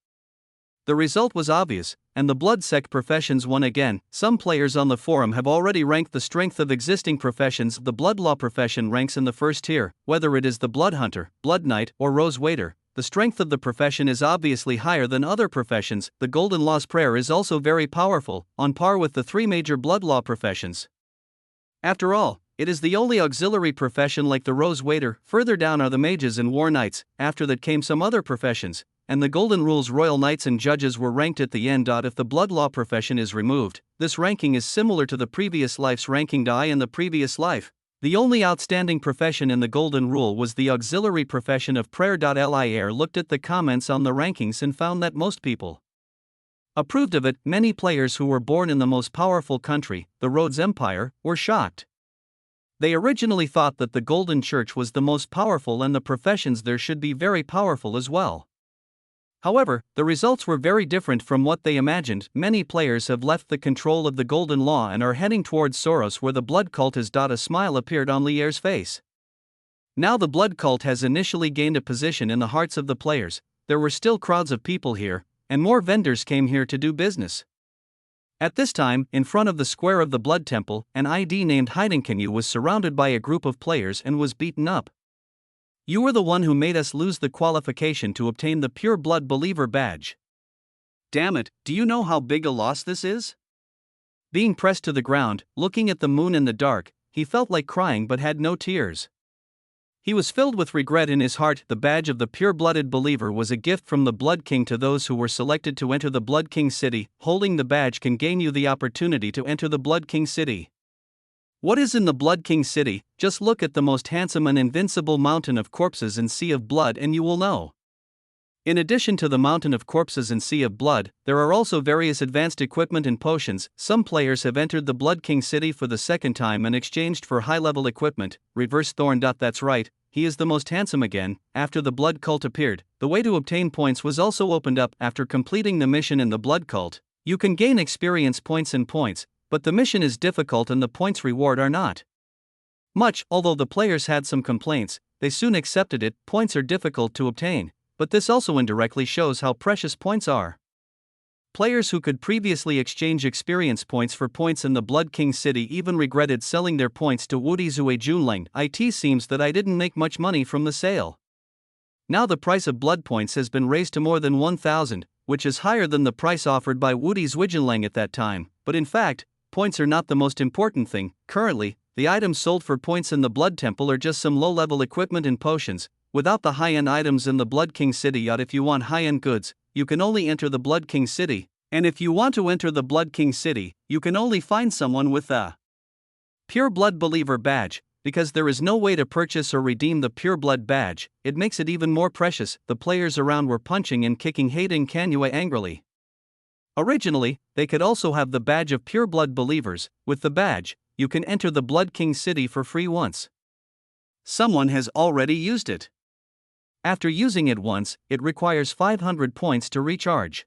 The result was obvious, and the Blood Sect professions won again. Some players on the forum have already ranked the strength of existing professions. The Blood Law profession ranks in the first tier, whether it is the Blood Hunter, Blood Knight, or Rose Waiter. The strength of the profession is obviously higher than other professions. The Golden Law's prayer is also very powerful, on par with the 3 major Blood Law professions. After all, it is the only auxiliary profession like the Rose Waiter. Further down are the mages and war knights. After that came some other professions, and the Golden Rule's royal knights and judges were ranked at the end. If the Blood Law profession is removed, this ranking is similar to the previous life's ranking. In the previous life, the only outstanding profession in the Golden Rule was the auxiliary profession of prayer. Lier looked at the comments on the rankings and found that most people approved of it. Many players who were born in the most powerful country, the Rhodes Empire, were shocked. They originally thought that the Golden Church was the most powerful and the professions there should be very powerful as well. However, the results were very different from what they imagined. Many players have left the control of the Golden Law and are heading towards Soros, where the blood cult is. A smile appeared on Lier's face. Now the blood cult has initially gained a position in the hearts of the players. There were still crowds of people here, and more vendors came here to do business. At this time, in front of the square of the Blood Temple, an ID named Heidenkenu was surrounded by a group of players and was beaten up. You were the one who made us lose the qualification to obtain the Pure Blood Believer badge. Damn it, do you know how big a loss this is? Being pressed to the ground, looking at the moon in the dark, he felt like crying but had no tears. He was filled with regret in his heart. The badge of the pure-blooded believer was a gift from the Blood King to those who were selected to enter the Blood King city. Holding the badge can gain you the opportunity to enter the Blood King city. What is in the Blood King city? Just look at the most handsome and invincible mountain of corpses and sea of blood and you will know. In addition to the mountain of corpses and sea of blood, there are also various advanced equipment and potions. Some players have entered the Blood King city for the second time and exchanged for high-level equipment. Reverse Thorn. That's right, he is the most handsome again. After the Blood Cult appeared, the way to obtain points was also opened up. After completing the mission in the Blood Cult, you can gain experience points and points, but the mission is difficult and the points reward are not much. Although the players had some complaints, they soon accepted it. Points are difficult to obtain, but this also indirectly shows how precious points are. Players who could previously exchange experience points for points in the Blood King city even regretted selling their points to Woody Zue Junling. It seems that I didn't make much money from the sale. Now the price of blood points has been raised to more than 1,000, which is higher than the price offered by Woody Zue Junling at that time, but in fact, points are not the most important thing. Currently, the items sold for points in the Blood Temple are just some low-level equipment and potions, without the high-end items in the Blood King city. If you want high-end goods, you can only enter the Blood King city, and if you want to enter the Blood King city, you can only find someone with the Pure Blood Believer badge. Because there is no way to purchase or redeem the Pure Blood badge, it makes it even more precious. The players around were punching and kicking Hayden Kanue angrily. Originally, they could also have the badge of Pure Blood Believers. With the badge, you can enter the Blood King city for free once. Someone has already used it. After using it once, it requires 500 points to recharge.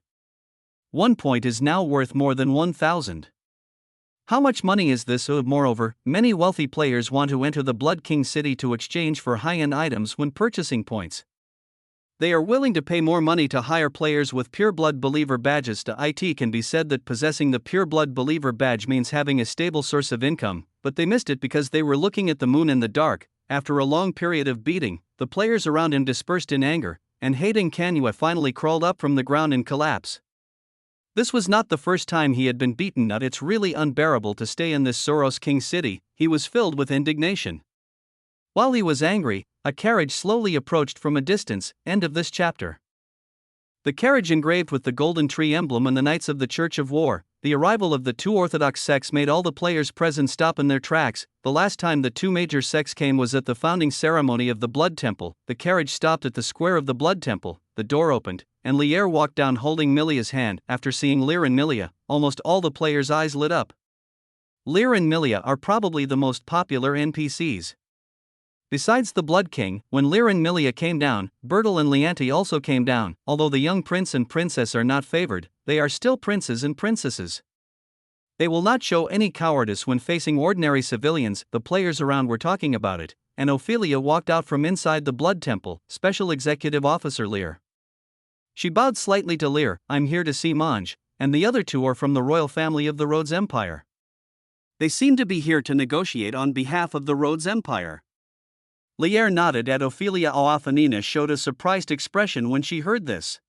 1 point is now worth more than 1,000. How much money is this? Moreover, many wealthy players want to enter the Blood King city to exchange for high-end items when purchasing points. They are willing to pay more money to hire players with Pure Blood Believer badges. It can be said that possessing the Pure Blood Believer badge means having a stable source of income, but they missed it because they were looking at the moon in the dark. After a long period of beating, the players around him dispersed in anger, and Hayden Kanue finally crawled up from the ground in collapse. This was not the first time he had been beaten. It's really unbearable to stay in this Soros King city. He was filled with indignation. While he was angry, a carriage slowly approached from a distance. End of this chapter. The carriage engraved with the golden tree emblem and the Knights of the Church of War. The arrival of the two Orthodox sects made all the players present stop in their tracks. The last time the two major sects came was at the founding ceremony of the Blood Temple. The carriage stopped at the square of the Blood Temple. The door opened, and Lier walked down holding Milia's hand. After seeing Lier and Milia, almost all the players' eyes lit up. Lier and Milia are probably the most popular NPCs. Besides the Blood King, when Lier and Milia came down, Bertel and Leanti also came down. Although the young prince and princess are not favored, they are still princes and princesses. They will not show any cowardice when facing ordinary civilians. The players around were talking about it, and Ophelia walked out from inside the Blood Temple. Special Executive Officer Lier. She bowed slightly to Lier. I'm here to see Mange, and the other two are from the royal family of the Rhodes Empire. They seem to be here to negotiate on behalf of the Rhodes Empire. Lier nodded at Ophelia. Oafanina showed a surprised expression when she heard this.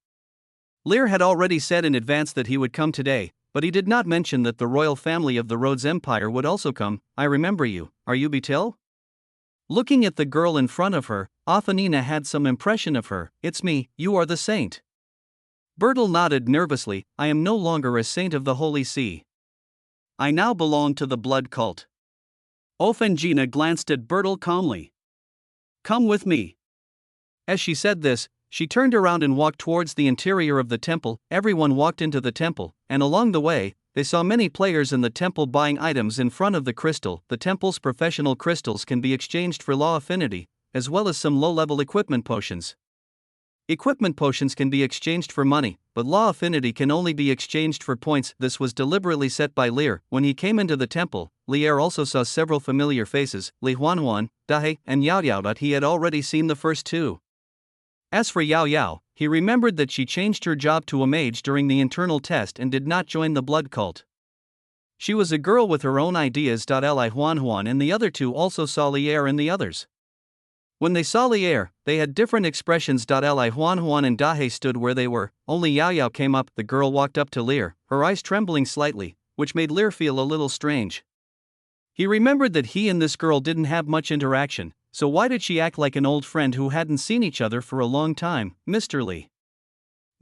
Lier had already said in advance that he would come today, but he did not mention that the royal family of the Rhodes Empire would also come. I remember you. Are you Betil? Looking at the girl in front of her, Oafanina had some impression of her. It's me, you are the saint. Bertel nodded nervously. I am no longer a saint of the Holy See. I now belong to the blood cult. Ofengina glanced at Bertel calmly. Come with me. As she said this, she turned around and walked towards the interior of the temple. Everyone walked into the temple, and along the way, they saw many players in the temple buying items in front of the crystal. The temple's professional crystals can be exchanged for law affinity, as well as some low-level equipment potions. Equipment potions can be exchanged for money, but law affinity can only be exchanged for points. This was deliberately set by Lier. When he came into the temple, Lier also saw several familiar faces, Li Huanhuan, Dahe, and Yao Yao. He had already seen the first two. As for Yao Yao, he remembered that she changed her job to a mage during the internal test and did not join the blood cult. She was a girl with her own ideas. Li Huanhuan and the other two also saw Lier and the others. When they saw Lier, they had different expressions. Li Huanhuan and Dahe stood where they were. Only Yao Yao came up. The girl walked up to Lier, her eyes trembling slightly, which made Lier feel a little strange. He remembered that he and this girl didn't have much interaction, So why did she act like an old friend who hadn't seen each other for a long time, Mr. Li?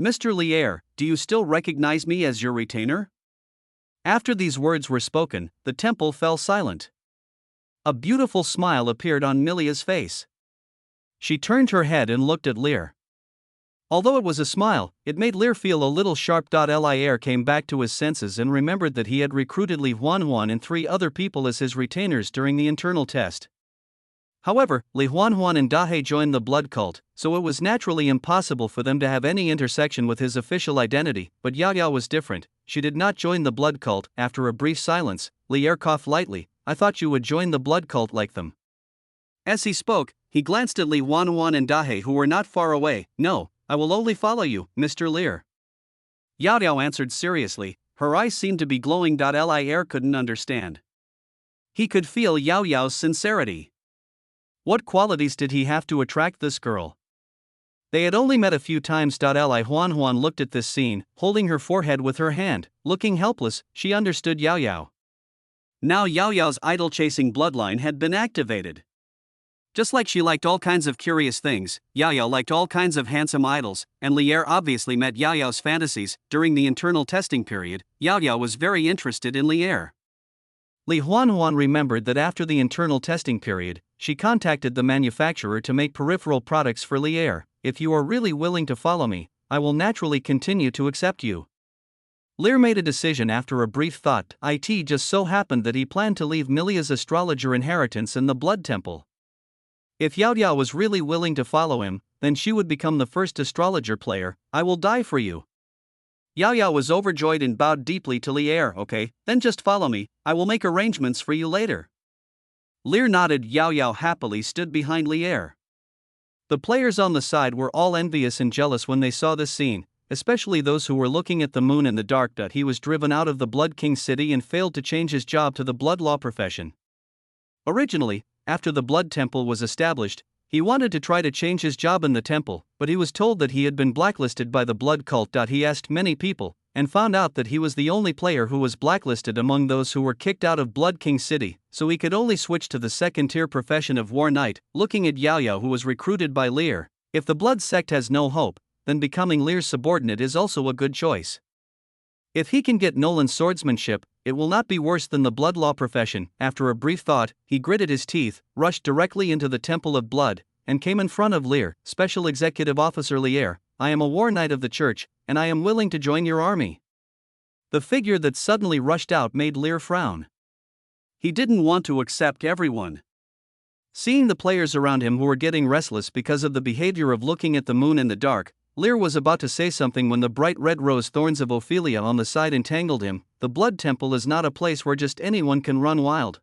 Mr. Lier, do you still recognize me as your retainer? After these words were spoken, the temple fell silent. A beautiful smile appeared on Milia's face. She turned her head and looked at Lear. Although it was a smile, it made Lear feel a little sharp. Lier came back to his senses and remembered that he had recruited Li Huanhuan and 3 other people as his retainers during the internal test. However, Li Huanhuan and Dahe joined the blood cult, so it was naturally impossible for them to have any intersection with his official identity, but Yao Yao was different. She did not join the blood cult. After a brief silence, Lier coughed lightly. I thought you would join the blood cult like them. As he spoke, he glanced at Li Huanhuan and Dahe who were not far away. No, I will only follow you, Mr. Lier. Yao Yao answered seriously. Her eyes seemed to be glowing. Lier couldn't understand. He could feel Yao Yao's sincerity. What qualities did he have to attract this girl? They had only met a few times. Li Huanhuan looked at this scene, holding her forehead with her hand, looking helpless. She understood Yao Yao. Now Yao Yao's idol-chasing bloodline had been activated. Just like she liked all kinds of curious things, Yao Yao liked all kinds of handsome idols, and Lier obviously met Yao Yao's fantasies. During the internal testing period, Yao Yao was very interested in Lier. Li Huanhuan remembered that after the internal testing period, she contacted the manufacturer to make peripheral products for Lier. If you are really willing to follow me, I will naturally continue to accept you. Lier made a decision after a brief thought. It just so happened that he planned to leave Milia's astrologer inheritance in the blood temple. If Yao Yao was really willing to follow him, then she would become the first astrologer player. I will die for you. Yao Yao was overjoyed and bowed deeply to Lier. Okay, then just follow me, I will make arrangements for you later. Lier nodded. Yao Yao happily stood behind Lier. The players on the side were all envious and jealous when they saw this scene, especially those who were looking at the moon in the dark. He was driven out of the Blood King city and failed to change his job to the blood law profession. Originally, after the blood temple was established, he wanted to try to change his job in the temple, but he was told that he had been blacklisted by the blood cult. He asked many people, and found out that he was the only player who was blacklisted among those who were kicked out of Blood King City, so he could only switch to the second-tier profession of War Knight. Looking at Yao Yao, who was recruited by Lier, if the blood sect has no hope, then becoming Lier's subordinate is also a good choice. If he can get Nolan's swordsmanship, it will not be worse than the blood law profession. After a brief thought, he gritted his teeth, rushed directly into the Temple of Blood, and came in front of Lier. Special Executive Officer Lier, I am a war knight of the church, and I am willing to join your army. The figure that suddenly rushed out made Lier frown. He didn't want to accept everyone. Seeing the players around him who were getting restless because of the behavior of looking at the moon in the dark, Lier was about to say something when the bright red rose thorns of Ophelia on the side entangled him. The blood temple is not a place where just anyone can run wild.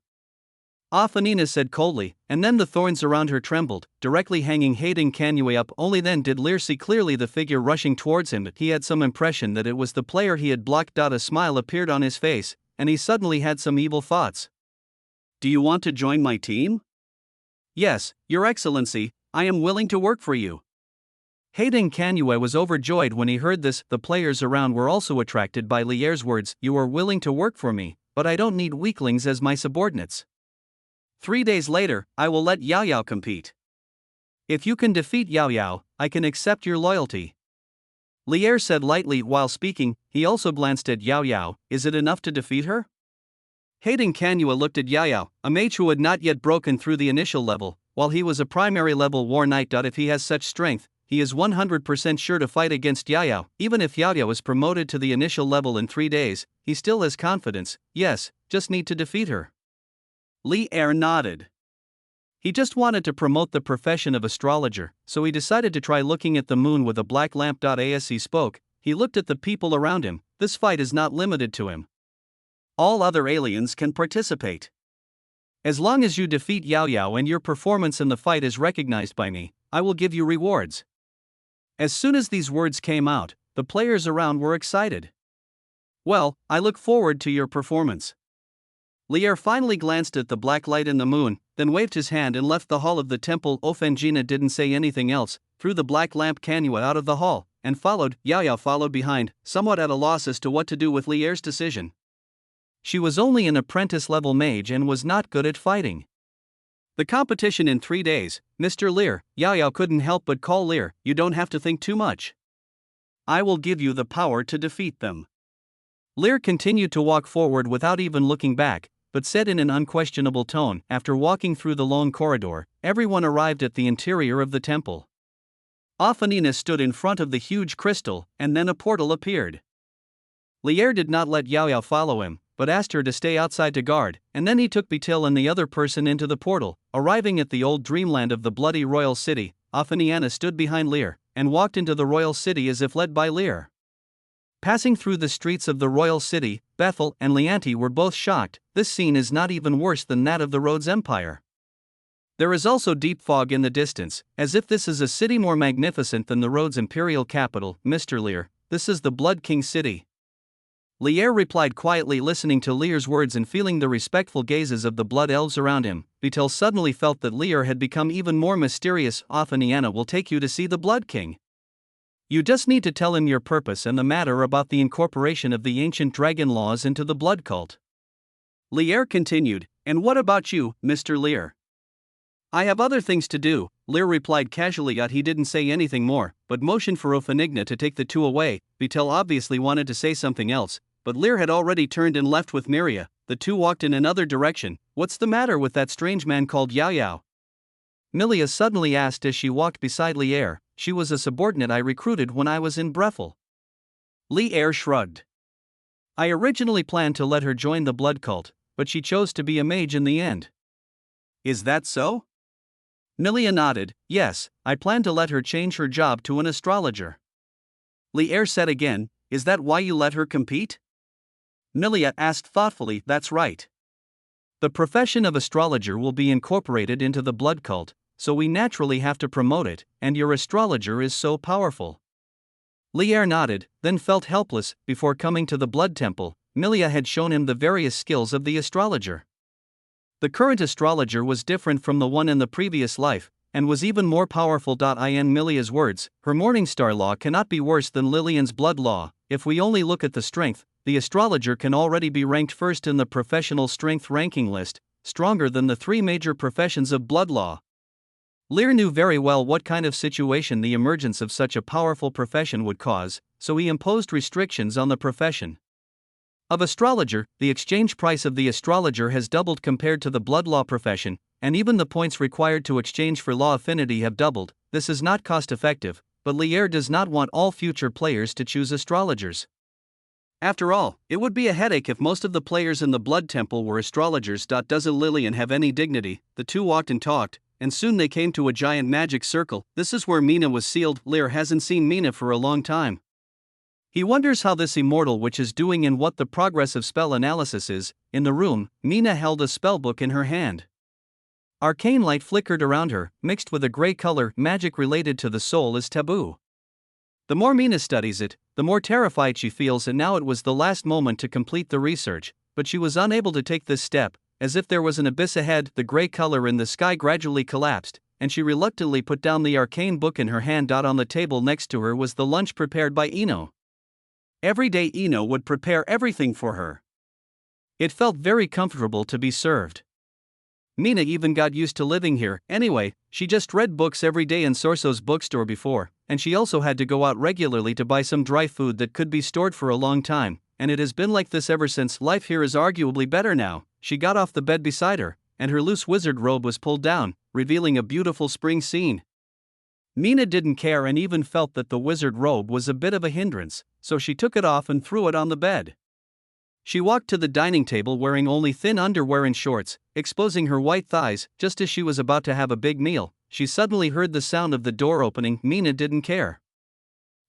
Afenina said coldly, and then the thorns around her trembled, directly hanging Hayden Canue up. Only then did Lier see clearly the figure rushing towards him. He had some impression that it was the player he had blocked. A smile appeared on his face, and he suddenly had some evil thoughts. Do you want to join my team? Yes, Your Excellency, I am willing to work for you. Hayden Canue was overjoyed when he heard this. The players around were also attracted by Lier's words. You are willing to work for me, but I don't need weaklings as my subordinates. 3 days later, I will let Yao Yao compete. If you can defeat Yao Yao, I can accept your loyalty. Lier said lightly while speaking. He also glanced at Yao Yao. Is it enough to defeat her? Hayden Canue looked at Yao Yao, a mage who had not yet broken through the initial level, while he was a primary level war knight. If he has such strength, he is 100% sure to fight against Yao Yao. Even if Yao Yao is promoted to the initial level in 3 days, he still has confidence. Yes, just need to defeat her. Lier nodded. He just wanted to promote the profession of astrologer, so he decided to try looking at the moon with a black lamp. As he spoke, he looked at the people around him. This fight is not limited to him. All other aliens can participate. As long as you defeat Yao Yao and your performance in the fight is recognized by me, I will give you rewards. As soon as these words came out, the players around were excited. Well, I look forward to your performance. Lier finally glanced at the black light in the moon, then waved his hand and left the hall of the temple. Ofengina didn't say anything else, threw the black lamp Canue out of the hall, and followed. Yao Yao followed behind, somewhat at a loss as to what to do with Lier's decision. She was only an apprentice-level mage and was not good at fighting. The competition in 3 days, Mr. Lear. Yao Yao couldn't help but call Lear. You don't have to think too much. I will give you the power to defeat them. Lear continued to walk forward without even looking back, but said in an unquestionable tone. After walking through the long corridor, everyone arrived at the interior of the temple. Ophanina stood in front of the huge crystal, and then a portal appeared. Lear did not let Yao Yao follow him, but asked her to stay outside to guard, and then he took Betil and the other person into the portal. Arriving at the old dreamland of the bloody royal city, Ophanina stood behind Lear, and walked into the royal city as if led by Lear. Passing through the streets of the royal city, Bethel and Leanti were both shocked. This scene is not even worse than that of the Rhodes Empire. There is also deep fog in the distance, as if this is a city more magnificent than the Rhodes imperial capital. Mr. Lear, this is the Blood King city. Lear replied quietly, listening to Lear's words and feeling the respectful gazes of the blood elves around him. Betil suddenly felt that Lear had become even more mysterious. Ophanina will take you to see the Blood King. You just need to tell him your purpose and the matter about the incorporation of the ancient dragon laws into the blood cult. Lear continued, and what about you, Mr. Lear? I have other things to do, Lear replied casually. He didn't say anything more, but motioned for Ophanigna to take the two away. Betil obviously wanted to say something else, but Lear had already turned and left with Miria. The two walked in another direction. What's the matter with that strange man called Yao Yao? Milia suddenly asked as she walked beside Lear. She was a subordinate I recruited when I was in Breffel. Lear shrugged. I originally planned to let her join the blood cult, but she chose to be a mage in the end. Is that so? Milia nodded. Yes, I planned to let her change her job to an astrologer. Lear said again, is that why you let her compete? Milia asked thoughtfully. That's right. The profession of astrologer will be incorporated into the blood cult, so we naturally have to promote it, and your astrologer is so powerful. Lear nodded, then felt helpless. Before coming to the blood temple, Milia had shown him the various skills of the astrologer. The current astrologer was different from the one in the previous life, and was even more powerful. In Milia's words, her Morningstar law cannot be worse than Lillian's blood law. If we only look at the strength, the astrologer can already be ranked first in the professional strength ranking list, stronger than the three major professions of blood law. Lear knew very well what kind of situation the emergence of such a powerful profession would cause, so he imposed restrictions on the profession of astrologer. The exchange price of the astrologer has doubled compared to the blood law profession, and even the points required to exchange for law affinity have doubled. This is not cost effective, but Lear does not want all future players to choose astrologers. After all, it would be a headache if most of the players in the blood temple were astrologers. Doesn't Lillian have any dignity? The two walked and talked, and soon they came to a giant magic circle. This is where Mina was sealed. Lear hasn't seen Mina for a long time. He wonders how this immortal witch is doing and what the progress of spell analysis is. In the room, Mina held a spellbook in her hand. Arcane light flickered around her, mixed with a gray color. Magic related to the soul is taboo. The more Mina studies it, the more terrified she feels, and now it was the last moment to complete the research, but she was unable to take this step. As if there was an abyss ahead, the gray color in the sky gradually collapsed, and she reluctantly put down the arcane book in her hand. On the table next to her was the lunch prepared by Ino. Every day Ino would prepare everything for her. It felt very comfortable to be served. Mina even got used to living here. Anyway, she just read books every day in Sorso's bookstore before, and she also had to go out regularly to buy some dry food that could be stored for a long time, and it has been like this ever since. Life here is arguably better now. She got off the bed beside her, and her loose wizard robe was pulled down, revealing a beautiful spring scene. Mina didn't care and even felt that the wizard robe was a bit of a hindrance, so she took it off and threw it on the bed. She walked to the dining table wearing only thin underwear and shorts, exposing her white thighs. Just as she was about to have a big meal, she suddenly heard the sound of the door opening. Mina didn't care.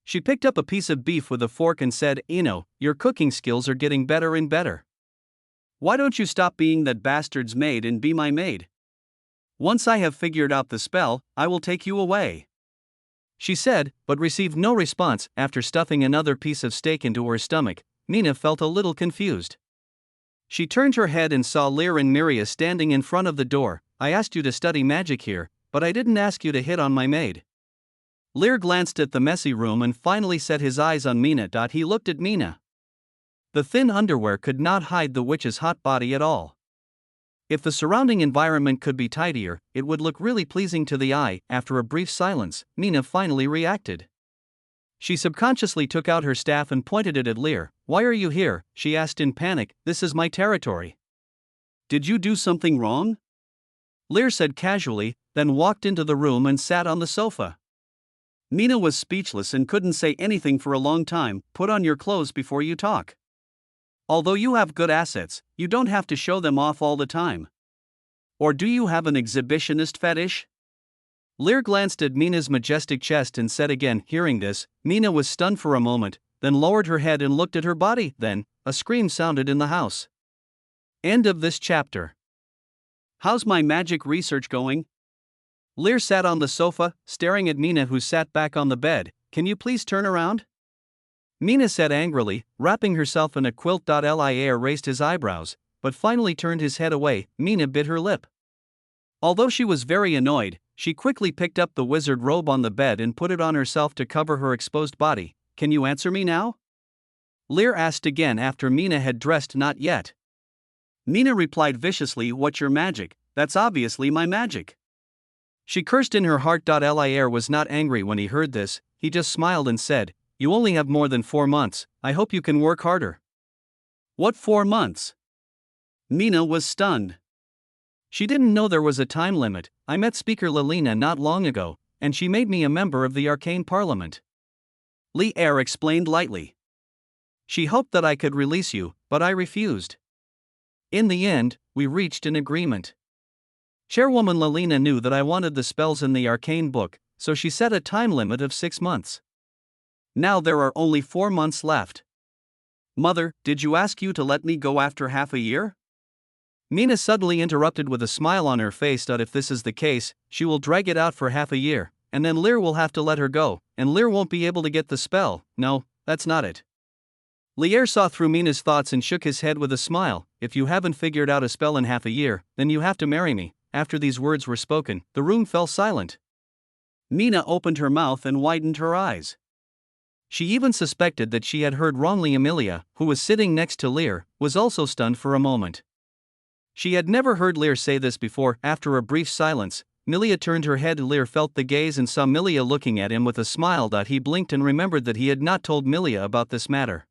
She picked up a piece of beef with a fork and said, Ino, your cooking skills are getting better and better. Why don't you stop being that bastard's maid and be my maid? Once I have figured out the spell, I will take you away. She said, but received no response. After stuffing another piece of steak into her stomach, Mina felt a little confused. She turned her head and saw Lear and Miria standing in front of the door. I asked you to study magic here, but I didn't ask you to hit on my maid. Lear glanced at the messy room and finally set his eyes on Mina. He looked at Mina. The thin underwear could not hide the witch's hot body at all. If the surrounding environment could be tidier, it would look really pleasing to the eye. After a brief silence, Mina finally reacted. She subconsciously took out her staff and pointed it at Lear. "Why are you here?" she asked in panic. "This is my territory." "Did you do something wrong?" Lear said casually, then walked into the room and sat on the sofa. Mina was speechless and couldn't say anything for a long time. "Put on your clothes before you talk. Although you have good assets, you don't have to show them off all the time. Or do you have an exhibitionist fetish?" Lear glanced at Mina's majestic chest and said again. Hearing this, Mina was stunned for a moment, then lowered her head and looked at her body. Then, a scream sounded in the house. End of this chapter. How's my magic research going? Lear sat on the sofa, staring at Mina, who sat back on the bed. "Can you please turn around?" Mina said angrily, wrapping herself in a quilt. Lear raised his eyebrows, but finally turned his head away. Mina bit her lip. Although she was very annoyed, she quickly picked up the wizard robe on the bed and put it on herself to cover her exposed body. "Can you answer me now?" Lear asked again after Mina had dressed. "Not yet." Mina replied viciously. "What's your magic? That's obviously my magic." She cursed in her heart. Lear was not angry when he heard this, he just smiled and said, "You only have more than 4 months, I hope you can work harder." "What 4 months?" Mina was stunned. She didn't know there was a time limit. "I met Speaker Lelina not long ago, and she made me a member of the Arcane Parliament." Lear explained lightly. "She hoped that I could release you, but I refused. In the end, we reached an agreement. Chairwoman Lelina knew that I wanted the spells in the arcane book, so she set a time limit of 6 months. Now there are only 4 months left." "Mother, did you ask you to let me go after half a year?" Mina suddenly interrupted with a smile on her face. "If this is the case, she will drag it out for half a year, and then Lear will have to let her go, and Lear won't be able to get the spell." "No, that's not it." Lear saw through Mina's thoughts and shook his head with a smile. "If you haven't figured out a spell in half a year, then you have to marry me." After these words were spoken, the room fell silent. Mina opened her mouth and widened her eyes. She even suspected that she had heard wrongly. Emilia, who was sitting next to Lear, was also stunned for a moment. She had never heard Lear say this before. After a brief silence, Milia turned her head. Lear felt the gaze and saw Milia looking at him with a smile. He blinked and remembered that he had not told Milia about this matter.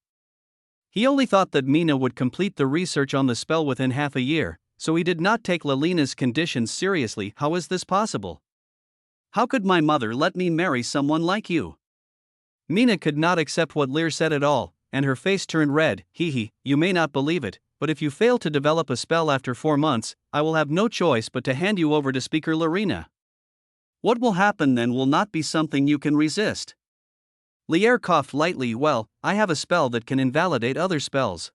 He only thought that Mina would complete the research on the spell within half a year, so he did not take Lelina's conditions seriously. "How is this possible? How could my mother let me marry someone like you?" Mina could not accept what Lear said at all, and her face turned red. You may not believe it, but if you fail to develop a spell after 4 months, I will have no choice but to hand you over to Speaker Lelina. What will happen then will not be something you can resist." Lear coughed lightly. "Well, I have a spell that can invalidate other spells.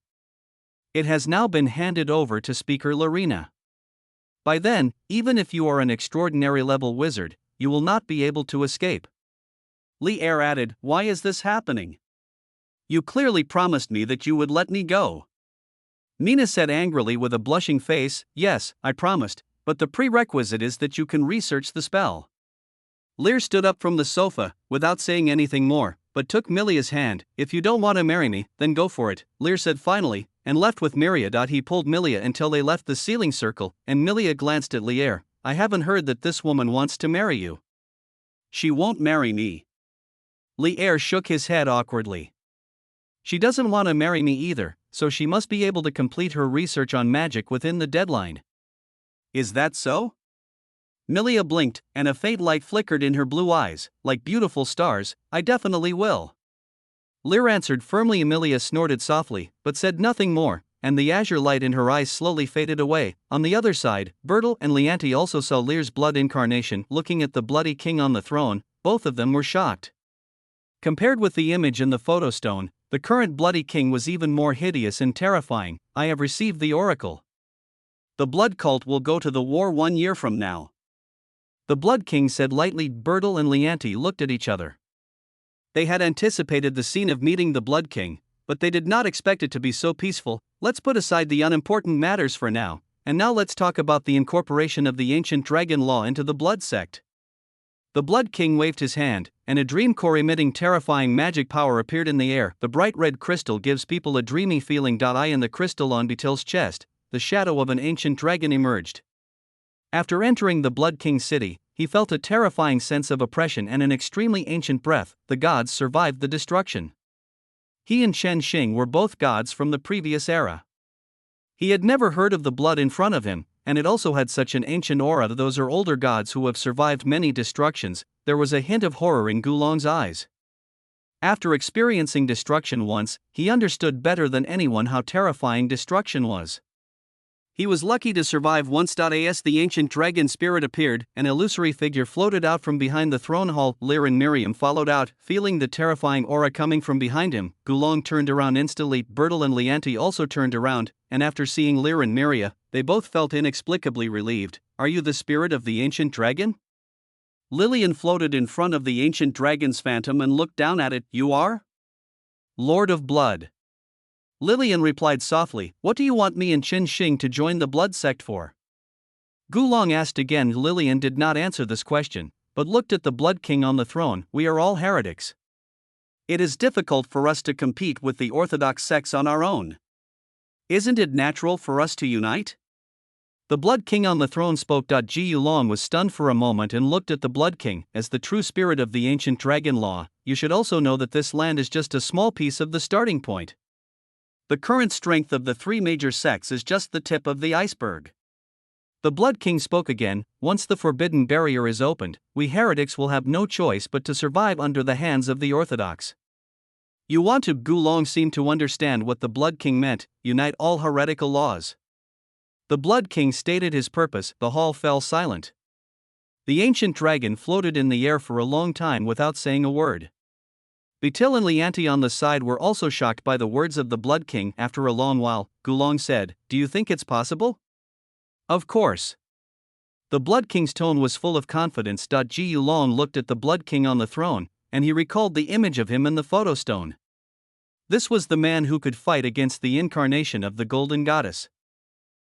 It has now been handed over to Speaker Lelina. By then, even if you are an extraordinary level wizard, you will not be able to escape." Lear added, "Why is this happening? You clearly promised me that you would let me go." Mina said angrily with a blushing face, "Yes, I promised, but the prerequisite is that you can research the spell." Lear stood up from the sofa, without saying anything more, but took Milia's hand. "If you don't want to marry me, then go for it," Lear said finally, and left with Miria. He pulled Milia until they left the ceiling circle, and Milia glanced at Lear. "I haven't heard that this woman wants to marry you." "She won't marry me." Lear shook his head awkwardly. "She doesn't want to marry me either, so she must be able to complete her research on magic within the deadline." "Is that so?" Milia blinked, and a faint light flickered in her blue eyes. "Like beautiful stars, I definitely will." Lear answered firmly. Milia snorted softly, but said nothing more, and the azure light in her eyes slowly faded away. On the other side, Bertel and Leanti also saw Lear's blood incarnation. Looking at the bloody king on the throne, both of them were shocked. Compared with the image in the photostone, the current bloody king was even more hideous and terrifying. "I have received the oracle. The blood cult will go to the war 1 year from now," the Blood King said lightly. Bertel and Leanti looked at each other. They had anticipated the scene of meeting the Blood King, but they did not expect it to be so peaceful. "Let's put aside the unimportant matters for now, and now let's talk about the incorporation of the ancient dragon law into the Blood Sect." The Blood King waved his hand, and a dream core emitting terrifying magic power appeared in the air. The bright red crystal gives people a dreamy feeling. In the crystal on Betil's chest, the shadow of an ancient dragon emerged. After entering the Blood King's city, he felt a terrifying sense of oppression and an extremely ancient breath. The gods survived the destruction. He and Chen Xing were both gods from the previous era. He had never heard of the blood in front of him, and it also had such an ancient aura. Those are older gods who have survived many destructions. There was a hint of horror in Gulong's eyes. After experiencing destruction once, he understood better than anyone how terrifying destruction was. He was lucky to survive once. As the ancient dragon spirit appeared, an illusory figure floated out from behind the throne hall. Lear and Miriam followed out, feeling the terrifying aura coming from behind him. Gulong turned around instantly. Bertel and Lianti also turned around, and after seeing Lear and Miriam, they both felt inexplicably relieved. Are you the spirit of the ancient dragon? Lillian floated in front of the ancient dragon's phantom and looked down at it. You are? Lord of Blood. Lillian replied softly, what do you want me and Chen Xing to join the blood sect for? Gulong asked again. Lillian did not answer this question, but looked at the Blood King on the throne. We are all heretics. It is difficult for us to compete with the orthodox sects on our own. Isn't it natural for us to unite? The Blood King on the throne spoke. Ji Yulong was stunned for a moment and looked at the Blood King. As the true spirit of the ancient dragon law, you should also know that this land is just a small piece of the starting point. The current strength of the three major sects is just the tip of the iceberg. The Blood King spoke again. Once the forbidden barrier is opened, we heretics will have no choice but to survive under the hands of the orthodox. You want to? Gulong seemed to understand what the Blood King meant. Unite all heretical laws. The Blood King stated his purpose. The hall fell silent. The ancient dragon floated in the air for a long time without saying a word. Betil and Lianti on the side were also shocked by the words of the Blood King. After a long while, Gulong said, do you think it's possible? Of course. The Blood King's tone was full of confidence. Ji Yulong looked at the Blood King on the throne, and he recalled the image of him in the photostone. This was the man who could fight against the incarnation of the Golden Goddess.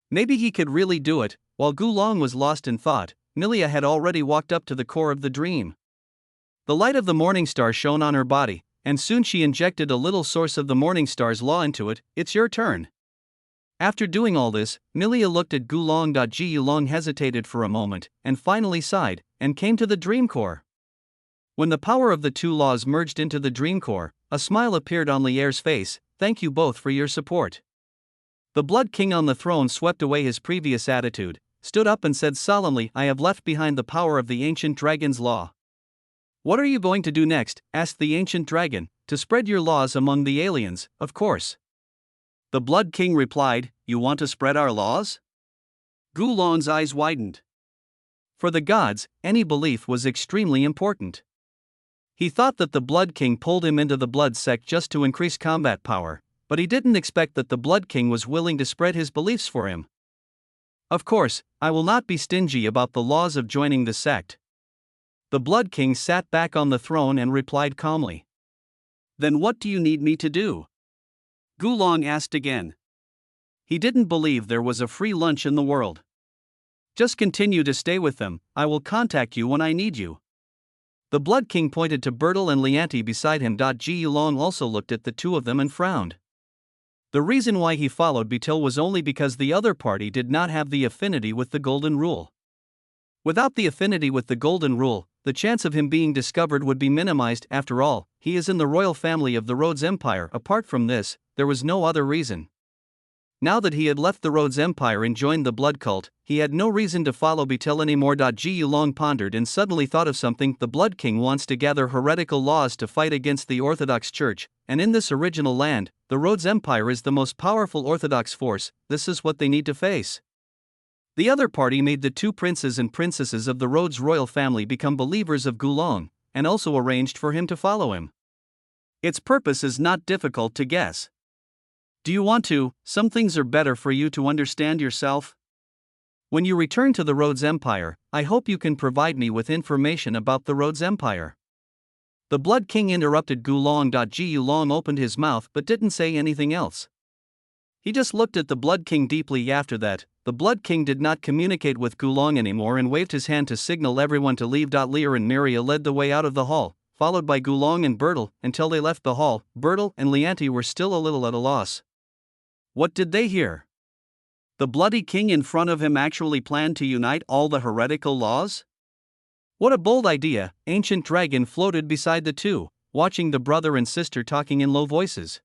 Maybe he could really do it. While Gulong was lost in thought, Milia had already walked up to the core of the dream. The light of the morning star shone on her body, and soon she injected a little source of the morning star's law into it. It's your turn. After doing all this, Milia looked at Gulong. Ji Yulong hesitated for a moment, and finally sighed, and came to the dream core. When the power of the two laws merged into the dream core, a smile appeared on Lier's face. Thank you both for your support. The Blood King on the throne swept away his previous attitude, stood up and said solemnly, I have left behind the power of the ancient dragon's law. What are you going to do next? Asked the ancient dragon. To spread your laws among the aliens, of course. The Blood King replied, you want to spread our laws? Gulong's eyes widened. For the gods, any belief was extremely important. He thought that the Blood King pulled him into the blood sect just to increase combat power, but he didn't expect that the Blood King was willing to spread his beliefs for him. Of course, I will not be stingy about the laws of joining the sect. The Blood King sat back on the throne and replied calmly. Then what do you need me to do? Gulong asked again. He didn't believe there was a free lunch in the world. Just continue to stay with them, I will contact you when I need you. The Blood King pointed to Bertel and Lianti beside him. Ji Yulong also looked at the two of them and frowned. The reason why he followed Betil was only because the other party did not have the affinity with the Golden Rule. Without the affinity with the Golden Rule, the chance of him being discovered would be minimized. After all, he is in the royal family of the Rhodes Empire. Apart from this, there was no other reason. Now that he had left the Rhodes Empire and joined the blood cult, he had no reason to follow Betil anymore. Ji Yulong pondered and suddenly thought of something. The Blood King wants to gather heretical laws to fight against the Orthodox Church, and in this original land, the Rhodes Empire is the most powerful Orthodox force. This is what they need to face. The other party made the two princes and princesses of the Rhodes royal family become believers of Gulong, and also arranged for him to follow him. Its purpose is not difficult to guess. Do you want to? Some things are better for you to understand yourself. When you return to the Rhodes Empire, I hope you can provide me with information about the Rhodes Empire. The Blood King interrupted Gulong. Ji Yulong opened his mouth but didn't say anything else. He just looked at the Blood King deeply. After that, the Blood King did not communicate with Gulong anymore and waved his hand to signal everyone to leave. Lear and Miria led the way out of the hall, followed by Gulong and Bertel. Until they left the hall, Bertel and Lianti were still a little at a loss. What did they hear? The bloody king in front of him actually planned to unite all the heretical laws? What a bold idea! Ancient Dragon floated beside the two, watching the brother and sister talking in low voices.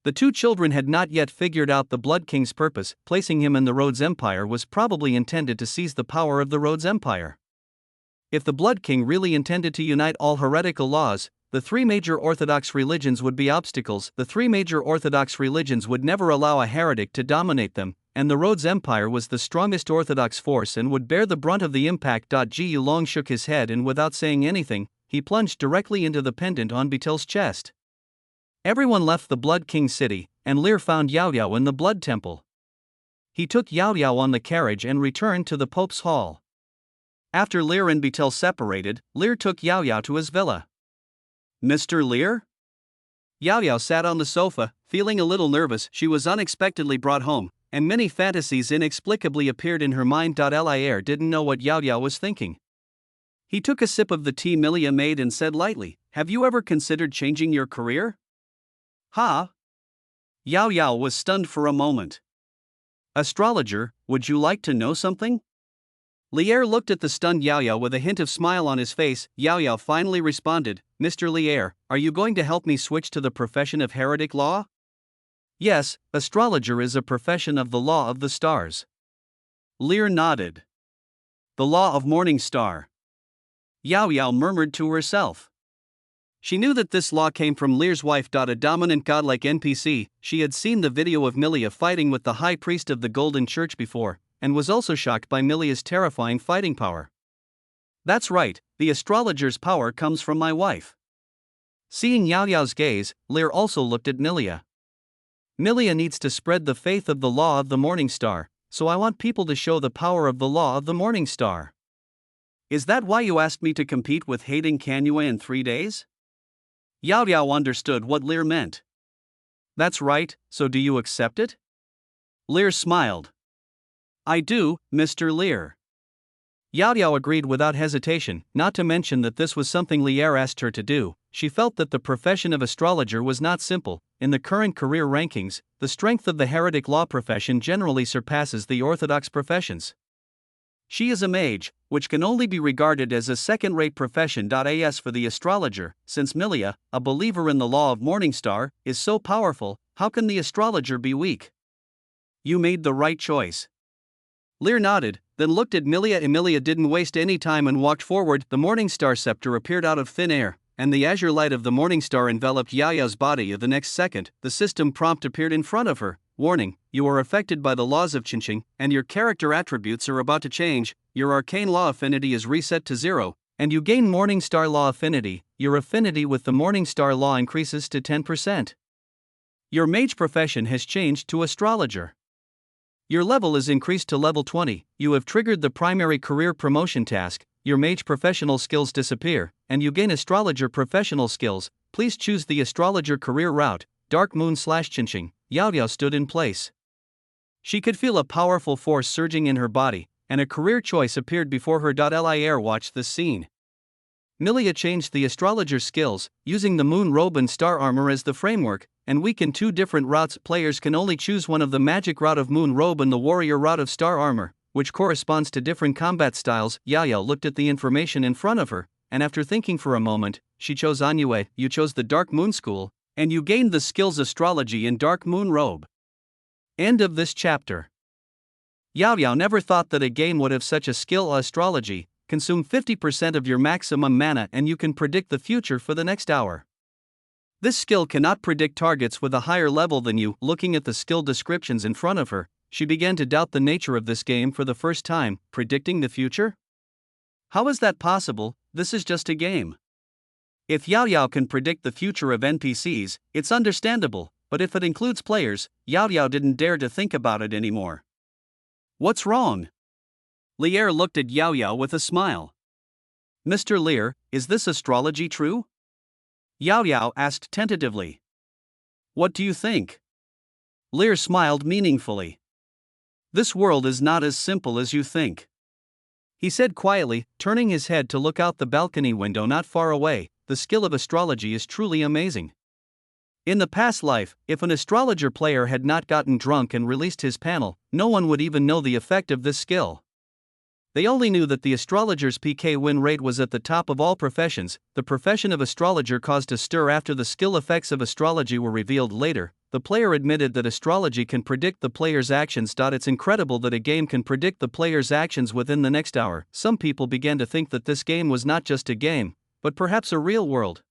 The two children had not yet figured out the Blood King's purpose. Placing him in the Rhodes Empire was probably intended to seize the power of the Rhodes Empire. If the Blood King really intended to unite all heretical laws, the three major Orthodox religions would be obstacles. The three major Orthodox religions would never allow a heretic to dominate them, and the Rhodes Empire was the strongest Orthodox force and would bear the brunt of the impact. Gu Long shook his head and without saying anything, he plunged directly into the pendant on Betil's chest. Everyone left the Blood King's city, and Lear found Yao Yao in the Blood Temple. He took Yao Yao on the carriage and returned to the Pope's hall. After Lear and Betil separated, Lear took Yao Yao to his villa. Mr. Lear? Yao Yao sat on the sofa, feeling a little nervous. She was unexpectedly brought home, and many fantasies inexplicably appeared in her mind. Lear didn't know what Yao Yao was thinking. He took a sip of the tea Milia made and said lightly, "Have you ever considered changing your career?" Huh? Yao Yao was stunned for a moment. Astrologer, would you like to know something? Lear looked at the stunned Yao Yao with a hint of smile on his face. Yao Yao finally responded, "Mr. Lear, are you going to help me switch to the profession of heretic law?" Yes, astrologer is a profession of the law of the stars. Lear nodded. The law of morning star. Yao Yao murmured to herself. She knew that this law came from Lear's wife. A dominant godlike NPC. She had seen the video of Milia fighting with the high priest of the Golden Church before, and was also shocked by Milia's terrifying fighting power. That's right, the astrologer's power comes from my wife. Seeing Yao Yao's gaze, Lear also looked at Milia. Milia needs to spread the faith of the law of the morning star, so I want people to show the power of the law of the morning star. Is that why you asked me to compete with Hayden Canua in 3 days? Yao Yao understood what Lear meant. That's right, so do you accept it? Lear smiled. I do, Mr. Lear. Yao Yao agreed without hesitation, not to mention that this was something Lear asked her to do. She felt that the profession of astrologer was not simple. In the current career rankings, the strength of the heretic law profession generally surpasses the orthodox professions. She is a mage, which can only be regarded as a second-rate profession. As for the astrologer, since Milia, a believer in the law of Morningstar, is so powerful, how can the astrologer be weak? You made the right choice. Lear nodded, then looked at Milia. Milia didn't waste any time and walked forward. The Morningstar scepter appeared out of thin air, and the azure light of the Morningstar enveloped Yao Yao's body. The next second, the system prompt appeared in front of her. Warning, you are affected by the laws of Qinqing, and your character attributes are about to change. Your arcane law affinity is reset to 0, and you gain Morningstar law affinity. Your affinity with the Morningstar law increases to 10%. Your mage profession has changed to astrologer. Your level is increased to level 20. You have triggered the primary career promotion task. Your mage professional skills disappear, and you gain astrologer professional skills. Please choose the astrologer career route. Dark Moon/Qinqing. Yao Yao stood in place. She could feel a powerful force surging in her body, and a career choice appeared before her. Lear watched this scene. Milia changed the astrologer's skills, using the moon robe and star armor as the framework, and weakened 2 different routes. Players can only choose one of the magic route of moon robe and the warrior route of star armor, which corresponds to different combat styles. Yao Yao looked at the information in front of her, and after thinking for a moment, she chose Anue. You chose the Dark Moon School, and you gained the skills astrology and Dark Moon Robe. End of this chapter. Yao Yao never thought that a game would have such a skill. Astrology, consume 50% of your maximum mana and you can predict the future for the next hour. This skill cannot predict targets with a higher level than you. Looking at the skill descriptions in front of her, she began to doubt the nature of this game for the first time. Predicting the future? How is that possible? This is just a game. If Yao Yao can predict the future of NPCs, it's understandable, but if it includes players, Yao Yao didn't dare to think about it anymore. What's wrong? Lear looked at Yao Yao with a smile. Mr. Lear, is this astrology true? Yao Yao asked tentatively. What do you think? Lear smiled meaningfully. This world is not as simple as you think. He said quietly, turning his head to look out the balcony window not far away. The skill of astrology is truly amazing. In the past life, if an astrologer player had not gotten drunk and released his panel, no one would even know the effect of this skill. They only knew that the astrologer's PK win rate was at the top of all professions. The profession of astrologer caused a stir after the skill effects of astrology were revealed later. The player admitted that astrology can predict the player's actions. It's incredible that a game can predict the player's actions within the next hour. Some people began to think that this game was not just a game, but perhaps a real world.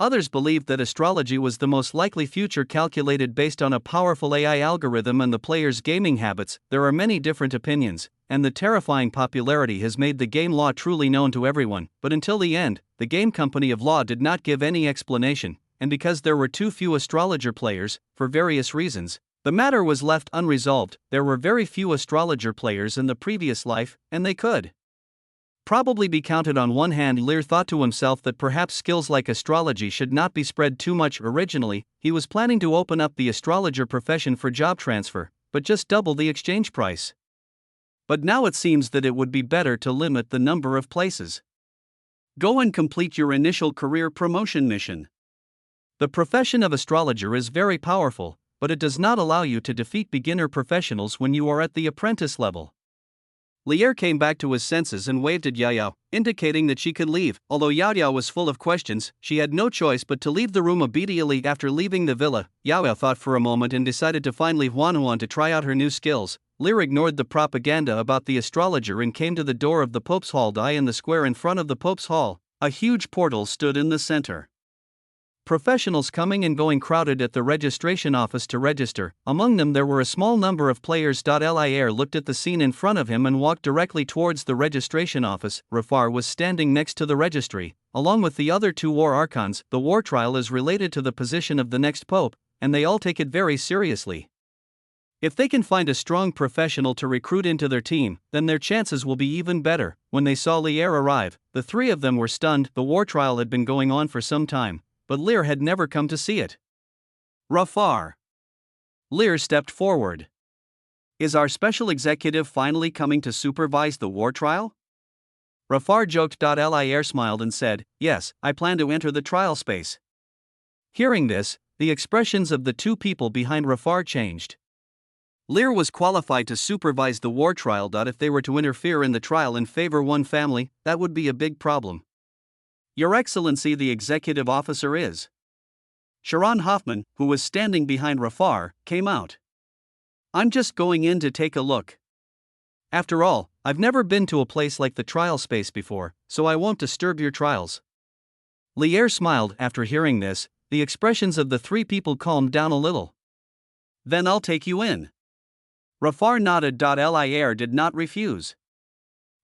Others believed that astrology was the most likely future, calculated based on a powerful AI algorithm and the player's gaming habits. There are many different opinions, and the terrifying popularity has made the game Law truly known to everyone. But until the end, the game company of Law did not give any explanation, and because there were too few astrologer players, for various reasons, the matter was left unresolved. There were very few astrologer players in the previous life, and they could probably be counted on one hand. Lear thought to himself that perhaps skills like astrology should not be spread too much. Originally, he was planning to open up the astrologer profession for job transfer, but just double the exchange price. But now it seems that it would be better to limit the number of places. Go and complete your initial career promotion mission. The profession of astrologer is very powerful, but it does not allow you to defeat beginner professionals when you are at the apprentice level. Lier came back to his senses and waved at Yao Yao, indicating that she could leave. Although Yao Yao was full of questions, she had no choice but to leave the room immediately. After leaving the villa, Yao Yao thought for a moment and decided to find Li Huanhuan to try out her new skills. Lear ignored the propaganda about the astrologer and came to the door of the Pope's Hall. In the square in front of the Pope's Hall, a huge portal stood in the center. Professionals coming and going crowded at the registration office to register. Among them there were a small number of players. Lier looked at the scene in front of him and walked directly towards the registration office. Rafar was standing next to the registry, along with the other two war archons. The war trial is related to the position of the next pope, and they all take it very seriously. If they can find a strong professional to recruit into their team, then their chances will be even better. When they saw Lier arrive, the three of them were stunned. The war trial had been going on for some time, but Lear had never come to see it. Rafar. Lear stepped forward. Is our special executive finally coming to supervise the war trial? Rafar joked. Lier smiled and said, yes, I plan to enter the trial space. Hearing this, the expressions of the two people behind Rafar changed. Lear was qualified to supervise the war trial. If they were to interfere in the trial and favor one family, that would be a big problem. Your Excellency, the executive officer is. Sharon Hoffman, who was standing behind Rafar, came out. I'm just going in to take a look. After all, I've never been to a place like the trial space before, so I won't disturb your trials. Lier smiled. After hearing this, the expressions of the three people calmed down a little. Then I'll take you in. Rafar nodded. Lier did not refuse.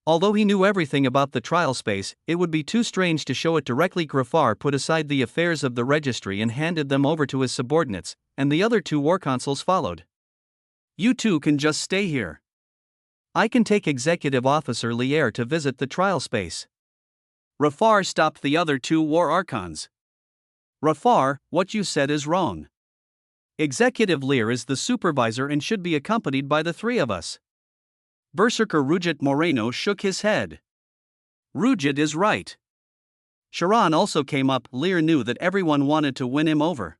Although he knew everything about the trial space, it would be too strange to show it directly. Rafar put aside the affairs of the registry and handed them over to his subordinates, and the other two war consuls followed. You two can just stay here. I can take Executive Officer Lier to visit the trial space. Rafar stopped the other two war archons. Rafar, what you said is wrong. Executive Lear is the supervisor and should be accompanied by the three of us. Berserker Rujit Moreno shook his head. Rujit is right. Sharon also came up. Lear knew that everyone wanted to win him over.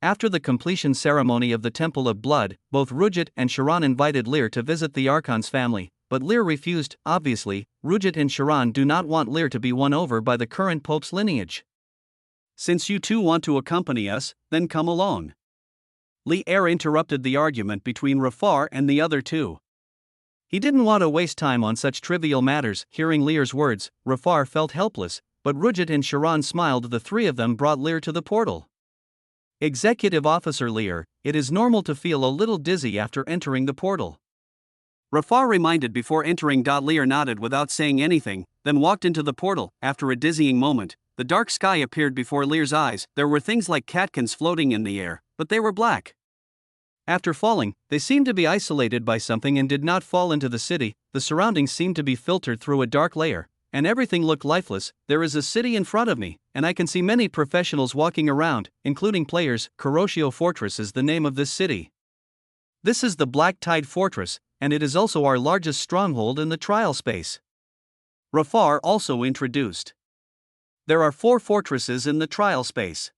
After the completion ceremony of the Temple of Blood, both Rujit and Sharon invited Lear to visit the Archon's family, but Lear refused. Obviously, Rujit and Sharon do not want Lear to be won over by the current Pope's lineage. Since you two want to accompany us, then come along. Lear interrupted the argument between Rafar and the other two. He didn't want to waste time on such trivial matters. Hearing Lear's words, Rafar felt helpless, but Rujit and Sharon smiled. The three of them brought Lear to the portal. Executive Officer Lear, it is normal to feel a little dizzy after entering the portal. Rafar reminded before entering. Lear nodded without saying anything, then walked into the portal. After a dizzying moment, the dark sky appeared before Lear's eyes. There were things like catkins floating in the air, but they were black. After falling, they seemed to be isolated by something and did not fall into the city. The surroundings seemed to be filtered through a dark layer, and everything looked lifeless. There is a city in front of me, and I can see many professionals walking around, including players. Kuroshio Fortress is the name of this city. This is the Black Tide Fortress, and it is also our largest stronghold in the trial space. Rafar also introduced. There are 4 fortresses in the trial space.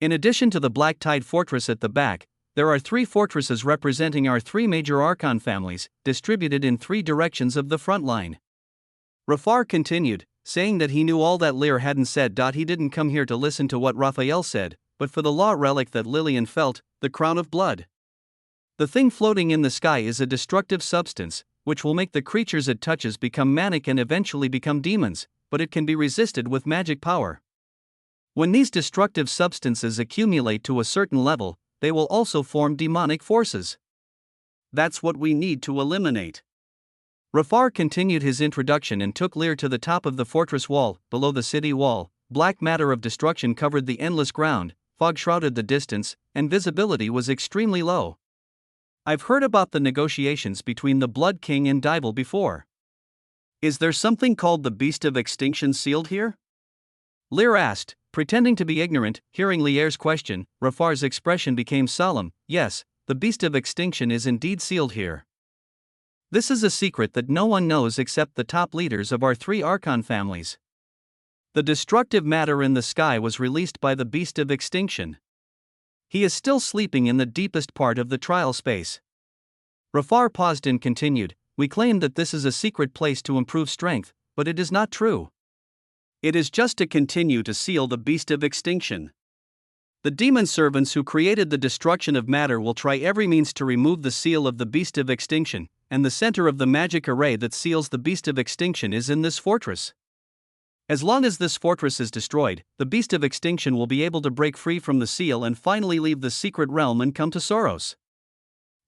In addition to the Black Tide Fortress at the back, there are 3 fortresses representing our 3 major Archon families, distributed in 3 directions of the front line. Rafar continued, saying that he knew all that Lear hadn't said. He didn't come here to listen to what Raphael said, but for the law relic that Lillian felt, the crown of blood. The thing floating in the sky is a destructive substance, which will make the creatures it touches become manic and eventually become demons, but it can be resisted with magic power. When these destructive substances accumulate to a certain level, they will also form demonic forces. That's what we need to eliminate. Rafar continued his introduction and took Lear to the top of the fortress wall. Below the city wall, black matter of destruction covered the endless ground, fog shrouded the distance, and visibility was extremely low. I've heard about the negotiations between the Blood King and Dival before. Is there something called the Beast of Extinction sealed here? Lear asked, pretending to be ignorant. Hearing Lier's question, Rafar's expression became solemn. Yes, the Beast of Extinction is indeed sealed here. This is a secret that no one knows except the top leaders of our 3 Archon families. The destructive matter in the sky was released by the Beast of Extinction. He is still sleeping in the deepest part of the trial space. Rafar paused and continued, we claim that this is a secret place to improve strength, but it is not true. It is just to continue to seal the Beast of Extinction. The demon servants who created the destruction of matter will try every means to remove the seal of the Beast of Extinction, and the center of the magic array that seals the Beast of Extinction is in this fortress. As long as this fortress is destroyed, the Beast of Extinction will be able to break free from the seal and finally leave the secret realm and come to Soros.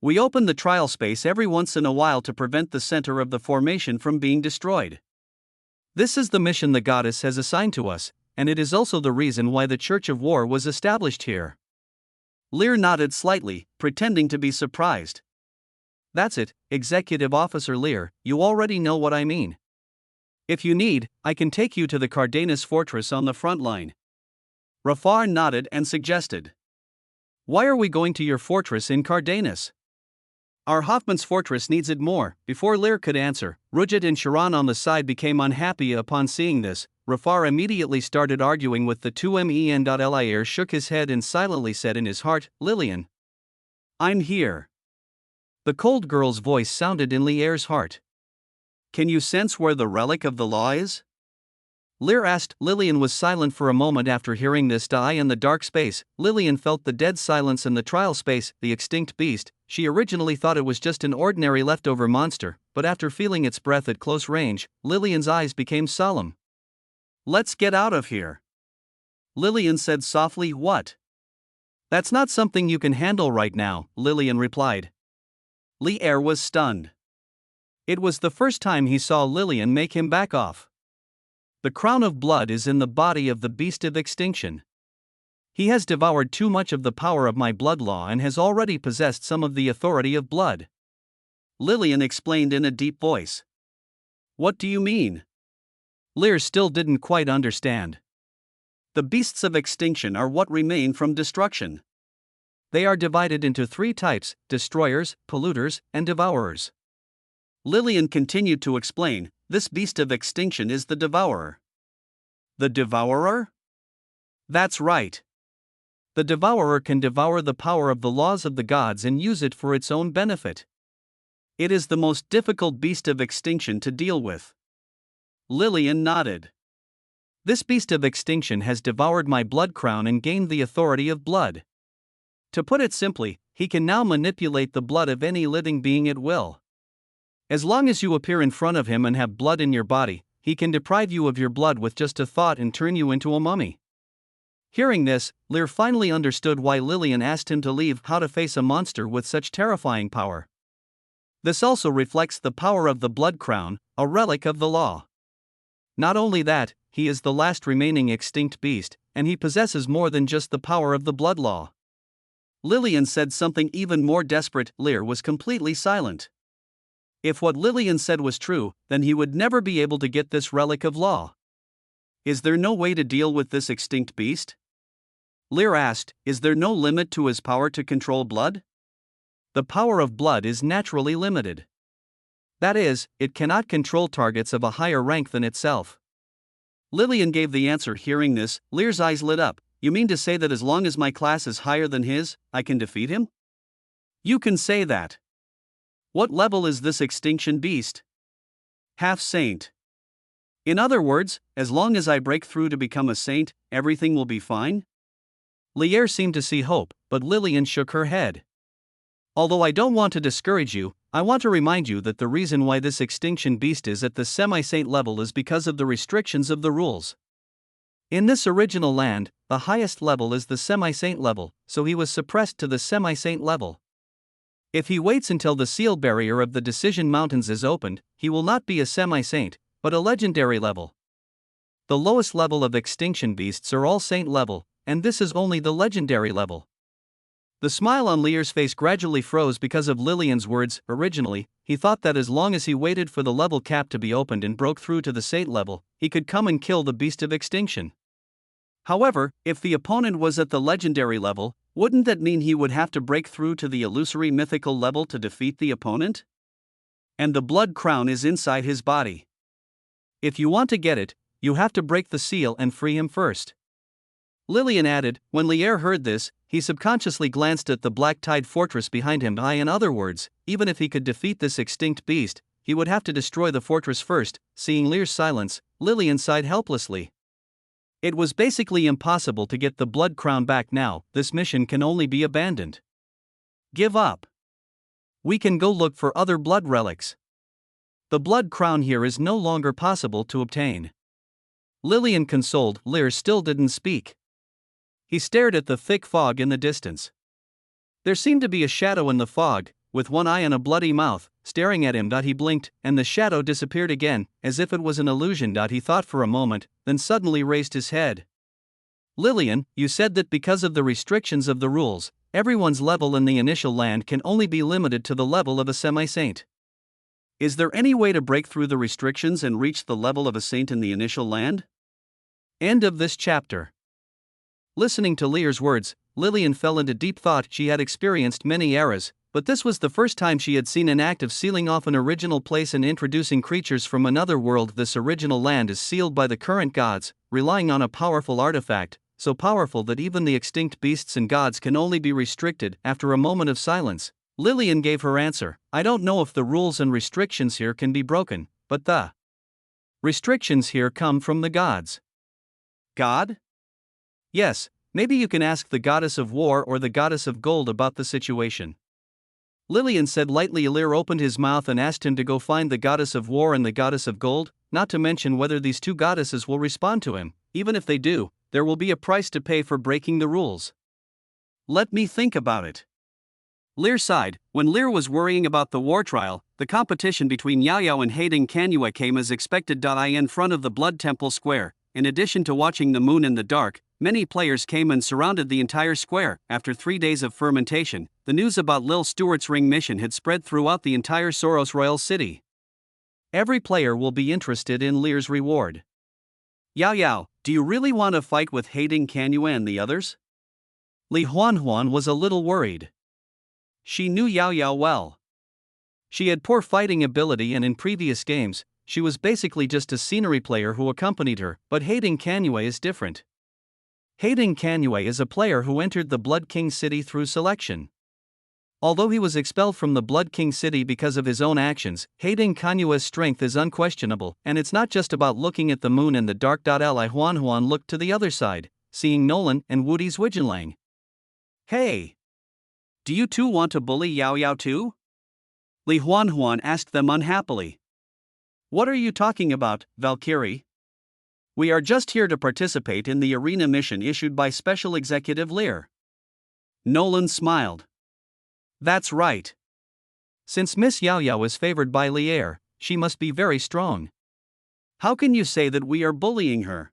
We open the trial space every once in a while to prevent the center of the formation from being destroyed. This is the mission the goddess has assigned to us, and it is also the reason why the Church of War was established here. Lear nodded slightly, pretending to be surprised. That's it, Executive Officer Lear, you already know what I mean. If you need, I can take you to the Cardenas Fortress on the front line. Rafar nodded and suggested. Why are we going to your fortress in Cardenas? Our Hoffman's fortress needs it more. Before Lear could answer, Rujit and Sharon on the side became unhappy upon seeing this. Rafar immediately started arguing with the 2men. Lier shook his head and silently said in his heart, Lillian. I'm here. The cold girl's voice sounded in Lier's heart. Can you sense where the relic of the law is? Lear asked. Lillian was silent for a moment after hearing this. In the dark space, Lillian felt the dead silence in the trial space. The extinct beast, she originally thought it was just an ordinary leftover monster, but after feeling its breath at close range, Lillian's eyes became solemn. Let's get out of here. Lillian said softly. What? That's not something you can handle right now, Lillian replied. Lier was stunned. It was the first time he saw Lillian make him back off. The crown of blood is in the body of the Beast of Extinction. He has devoured too much of the power of my blood law and has already possessed some of the authority of blood. Lillian explained in a deep voice. What do you mean? Lear still didn't quite understand. The beasts of extinction are what remain from destruction. They are divided into 3 types, destroyers, polluters, and devourers. Lillian continued to explain, this beast of extinction is the devourer. The devourer? That's right. The devourer can devour the power of the laws of the gods and use it for its own benefit. It is the most difficult beast of extinction to deal with. Lillian nodded. This beast of extinction has devoured my blood crown and gained the authority of blood. To put it simply, he can now manipulate the blood of any living being at will. As long as you appear in front of him and have blood in your body, he can deprive you of your blood with just a thought and turn you into a mummy. Hearing this, Lear finally understood why Lillian asked him to leave. How to face a monster with such terrifying power. This also reflects the power of the blood crown, a relic of the law. Not only that, he is the last remaining extinct beast, and he possesses more than just the power of the blood law. Lillian said something even more desperate. Lear was completely silent. If what Lillian said was true, then he would never be able to get this relic of law. Is there no way to deal with this extinct beast? Lear asked, is there no limit to his power to control blood? The power of blood is naturally limited. That is, it cannot control targets of a higher rank than itself. Lillian gave the answer. Hearing this, Lear's eyes lit up. You mean to say that as long as my class is higher than his, I can defeat him? You can say that. What level is this extinction beast? Half saint. In other words, as long as I break through to become a saint, everything will be fine? Lier seemed to see hope, but Lillian shook her head. Although I don't want to discourage you, I want to remind you that the reason why this extinction beast is at the semi-saint level is because of the restrictions of the rules. In this original land, the highest level is the semi-saint level, so he was suppressed to the semi-saint level. If he waits until the seal barrier of the Decision Mountains is opened, he will not be a semi-saint, but a legendary level. The lowest level of extinction beasts are all saint level, and this is only the legendary level. The smile on Lier's face gradually froze because of Lillian's words. Originally, he thought that as long as he waited for the level cap to be opened and broke through to the saint level, he could come and kill the beast of extinction. However, if the opponent was at the legendary level, wouldn't that mean he would have to break through to the illusory mythical level to defeat the opponent? And the blood crown is inside his body. If you want to get it, you have to break the seal and free him first. Lillian added. When Lier heard this, he subconsciously glanced at the black tide fortress behind him. In other words, even if he could defeat this extinct beast, he would have to destroy the fortress first. Seeing Lier's silence, Lillian sighed helplessly. It was basically impossible to get the blood crown back now. This mission can only be abandoned. Give up. We can go look for other blood relics. The blood crown here is no longer possible to obtain. Lillian consoled. Lier still didn't speak. He stared at the thick fog in the distance. There seemed to be a shadow in the fog, with one eye and a bloody mouth, staring at him. He blinked, and the shadow disappeared again, as if it was an illusion. He thought for a moment, then suddenly raised his head. Lillian, you said that because of the restrictions of the rules, everyone's level in the initial land can only be limited to the level of a semi-saint. Is there any way to break through the restrictions and reach the level of a saint in the initial land? End of this chapter. Listening to Lier's words, Lillian fell into deep thought. She had experienced many eras, but this was the first time she had seen an act of sealing off an original place and introducing creatures from another world. This original land is sealed by the current gods, relying on a powerful artifact, so powerful that even the extinct beasts and gods can only be restricted. After a moment of silence, Lillian gave her answer. I don't know if the rules and restrictions here can be broken, but the restrictions here come from the gods. God? Yes, maybe you can ask the goddess of war or the goddess of gold about the situation. Lillian said lightly. Lier opened his mouth and asked him to go find the goddess of war and the goddess of gold, not to mention whether these two goddesses will respond to him. Even if they do, there will be a price to pay for breaking the rules. Let me think about it. Lier sighed. When Lier was worrying about the war trial, the competition between Yao Yao and Hayding Kanue came as expected. In front of the Blood Temple Square, in addition to watching the moon in the dark, many players came and surrounded the entire square. After 3 days of fermentation, the news about Lil Stewart's ring mission had spread throughout the entire Soros Royal City. Every player will be interested in Lier's reward. Yao Yao, do you really want to fight with Hayding Kanue and the others? Li Huanhuan was a little worried. She knew Yao Yao well. She had poor fighting ability, and in previous games, she was basically just a scenery player who accompanied her, but Hayding Kanue is different. Hayding Kanue is a player who entered the Blood King City through selection. Although he was expelled from the Blood King City because of his own actions, Hayding Kanue's strength is unquestionable, and it's not just about looking at the moon in the dark. Li Huanhuan looked to the other side, seeing Nolan and Woody's Wijinlang. Hey! Do you two want to bully Yao Yao too? Li Huanhuan asked them unhappily. What are you talking about, Valkyrie? We are just here to participate in the arena mission issued by Special Executive Lier. Nolan smiled. That's right. Since Miss Yao Yao is favored by Lier, she must be very strong. How can you say that we are bullying her?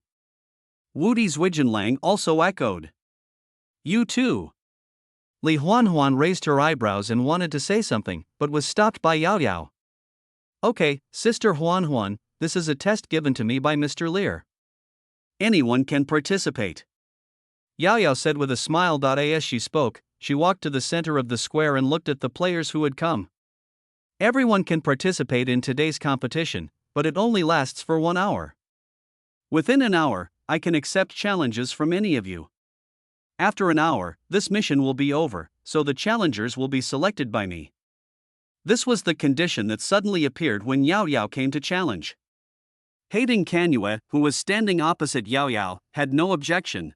Woody's Wijinlang also echoed. You too. Li Huanhuan raised her eyebrows and wanted to say something, but was stopped by Yao Yao. Okay, Sister Huanhuan, this is a test given to me by Mr. Lier. Anyone can participate. Yao Yao said with a smile. As she spoke, she walked to the center of the square and looked at the players who had come. Everyone can participate in today's competition, but it only lasts for 1 hour. Within an hour, I can accept challenges from any of you. After an hour, this mission will be over, so the challengers will be selected by me. This was the condition that suddenly appeared when Yao Yao came to challenge. Hating Kanue, who was standing opposite Yao Yao, had no objection.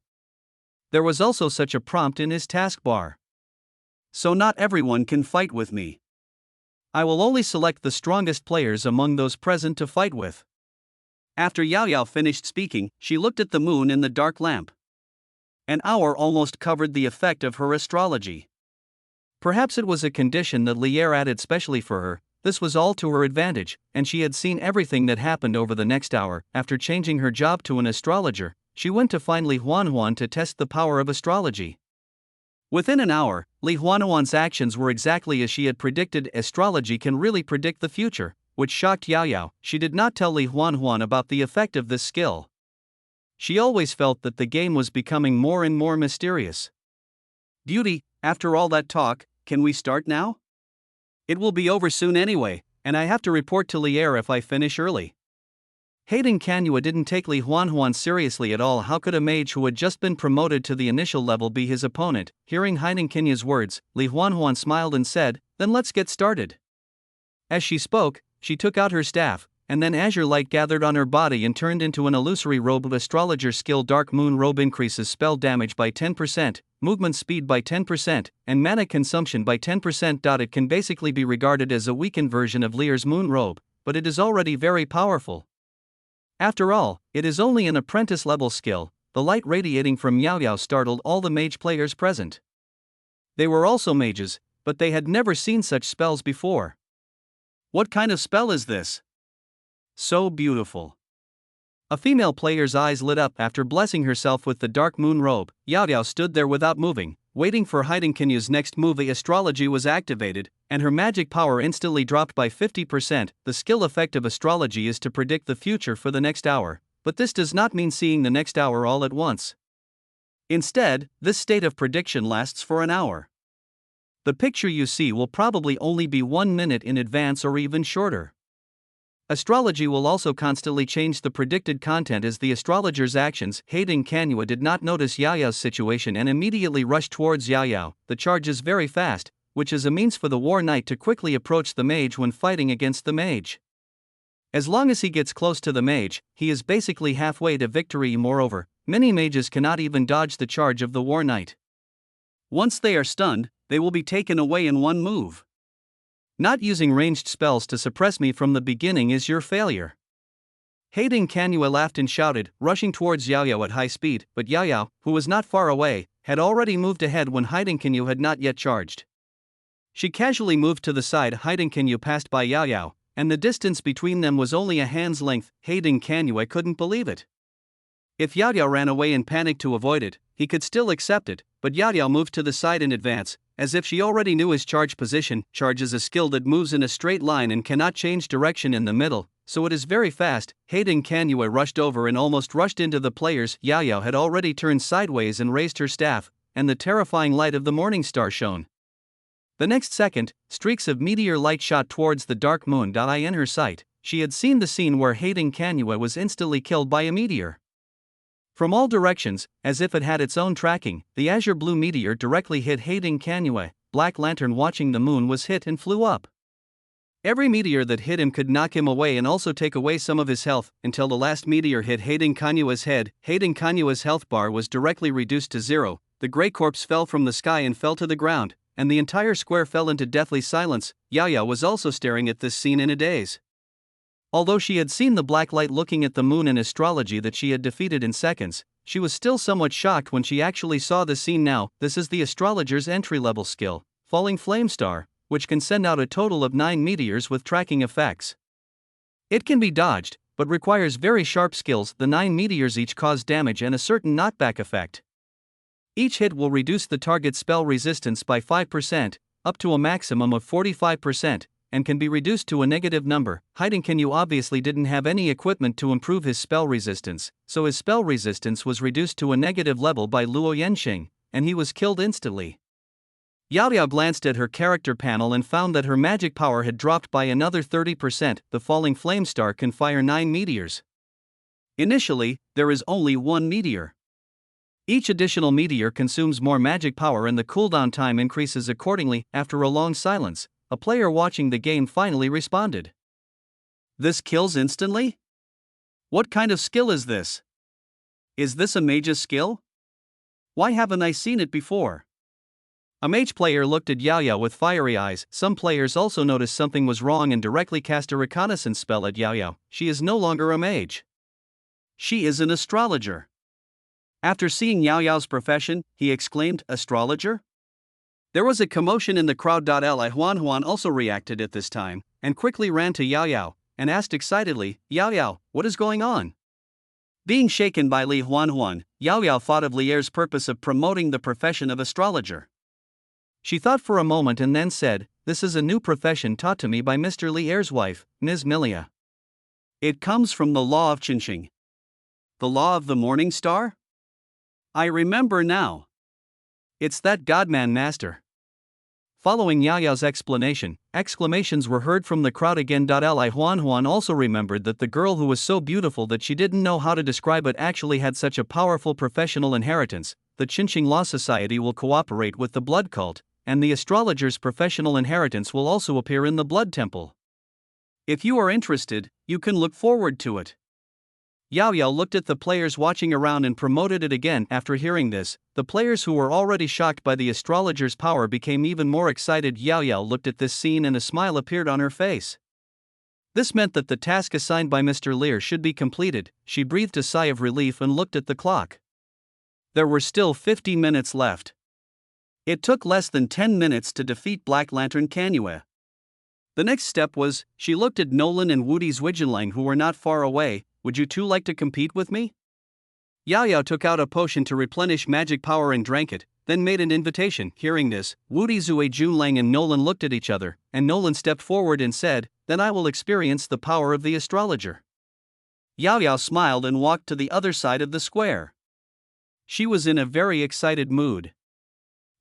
There was also such a prompt in his taskbar. So not everyone can fight with me. I will only select the strongest players among those present to fight with. After Yao Yao finished speaking, she looked at the moon in the dark lamp. An hour almost covered the effect of her astrology. Perhaps it was a condition that Lier added specially for her. This was all to her advantage, and she had seen everything that happened over the next hour. After changing her job to an astrologer, she went to find Li Huanhuan to test the power of astrology. Within an hour, Li Huanhuan's actions were exactly as she had predicted. Astrology can really predict the future, which shocked Yao Yao. She did not tell Li Huanhuan about the effect of this skill. She always felt that the game was becoming more and more mysterious. Beauty, after all that talk, can we start now? It will be over soon anyway, and I have to report to Lier if I finish early. Hating Kanue didn't take Li Huanhuan seriously at all. How could a mage who had just been promoted to the initial level be his opponent? Hearing Hating Kanue's words, Li Huanhuan smiled and said, "Then let's get started." As she spoke, she took out her staff, and then azure light gathered on her body and turned into an illusory robe of astrologer skill. Dark moon robe increases spell damage by 10%, movement speed by 10%, and mana consumption by 10%. It can basically be regarded as a weakened version of Lier's moon robe, but it is already very powerful. After all, it is only an apprentice-level skill. The light radiating from Yao Yao startled all the mage players present. They were also mages, but they had never seen such spells before. What kind of spell is this? So beautiful. A female player's eyes lit up after blessing herself with the dark moon robe. Yao Yao stood there without moving, waiting for Hating Kanue's next move. The astrology was activated, and her magic power instantly dropped by 50%. The skill effect of astrology is to predict the future for the next hour, but this does not mean seeing the next hour all at once. Instead, this state of prediction lasts for an hour. The picture you see will probably only be 1 minute in advance or even shorter. Astrology will also constantly change the predicted content as the astrologer's actions. Hating Kanue did not notice Yao Yao's situation and immediately rushed towards Yao Yao. The charge is very fast, which is a means for the war knight to quickly approach the mage when fighting against the mage. As long as he gets close to the mage, he is basically halfway to victory. Moreover, many mages cannot even dodge the charge of the war knight. Once they are stunned, they will be taken away in one move. Not using ranged spells to suppress me from the beginning is your failure. Hating Kanue laughed and shouted, rushing towards Yao Yao at high speed, but Yao Yao, who was not far away, had already moved ahead when Hating Kanue had not yet charged. She casually moved to the side. Hating Kanue passed by Yao Yao, and the distance between them was only a hand's length. Hating Kanue couldn't believe it. If Yao Yao ran away in panic to avoid it, he could still accept it, but Yao Yao moved to the side in advance, as if she already knew his charge position. Charge is a skill that moves in a straight line and cannot change direction in the middle, so it is very fast. Hating Kanue rushed over and almost rushed into the players. Yao Yao had already turned sideways and raised her staff, and the terrifying light of the morning star shone. The next second, streaks of meteor light shot towards the dark moon. In her sight, she had seen the scene where Hating Kanue was instantly killed by a meteor. From all directions, as if it had its own tracking, the azure blue meteor directly hit Hating Kanue. Black Lantern watching the moon was hit and flew up. Every meteor that hit him could knock him away and also take away some of his health, until the last meteor hit Hating Kanue's head. Hating Kanue's health bar was directly reduced to 0, the grey corpse fell from the sky and fell to the ground, and the entire square fell into deathly silence. Yao Yao was also staring at this scene in a daze. Although she had seen the black light looking at the moon in astrology that she had defeated in seconds, she was still somewhat shocked when she actually saw the scene now. This is the astrologer's entry-level skill, Falling Flame Star, which can send out a total of 9 meteors with tracking effects. It can be dodged, but requires very sharp skills. The 9 meteors each cause damage and a certain knockback effect. Each hit will reduce the target's spell resistance by 5%, up to a maximum of 45%, and can be reduced to a negative number. Hating Kanue obviously didn't have any equipment to improve his spell resistance, so his spell resistance was reduced to a negative level by Luo Yanxing, and he was killed instantly. Yao Yao glanced at her character panel and found that her magic power had dropped by another 30%. The Falling Flame Star can fire 9 meteors. Initially, there is only 1 meteor. Each additional meteor consumes more magic power and the cooldown time increases accordingly. After a long silence, a player watching the game finally responded. This kills instantly? What kind of skill is this? Is this a mage's skill? Why haven't I seen it before? A mage player looked at Yao Yao with fiery eyes. Some players also noticed something was wrong and directly cast a reconnaissance spell at Yao Yao. She is no longer a mage. She is an astrologer. After seeing Yao Yao's profession, he exclaimed, "Astrologer?" There was a commotion in the crowd. Li Huan also reacted at this time, and quickly ran to Yao Yao, and asked excitedly, "Yao Yao, what is going on?" Being shaken by Li Huan, Yao Yao thought of Lier's purpose of promoting the profession of astrologer. She thought for a moment and then said, "This is a new profession taught to me by Mr. Lier's wife, Ms. Milia. It comes from the law of Qinxing. The law of the morning star? I remember now. It's that Godman master." Following Yao Yao's explanation, exclamations were heard from the crowd again. Li Huan also remembered that the girl who was so beautiful that she didn't know how to describe it actually had such a powerful professional inheritance. The Qinxing Law Society will cooperate with the blood cult, and the astrologer's professional inheritance will also appear in the blood temple. If you are interested, you can look forward to it. Yao Yao looked at the players watching around and promoted it again. After hearing this, the players who were already shocked by the astrologer's power became even more excited. Yao Yao looked at this scene and a smile appeared on her face. This meant that the task assigned by Mr. Lier should be completed. She breathed a sigh of relief and looked at the clock. There were still 50 minutes left. It took less than 10 minutes to defeat Black Lantern Canue. The next step was, she looked at Nolan and Wudi Zwijianlang who were not far away. "Would you two like to compete with me?" Yao Yao took out a potion to replenish magic power and drank it, then made an invitation. Hearing this, Wudi Zwijianlang and Nolan looked at each other, and Nolan stepped forward and said, "Then I will experience the power of the astrologer." Yao Yao smiled and walked to the other side of the square. She was in a very excited mood.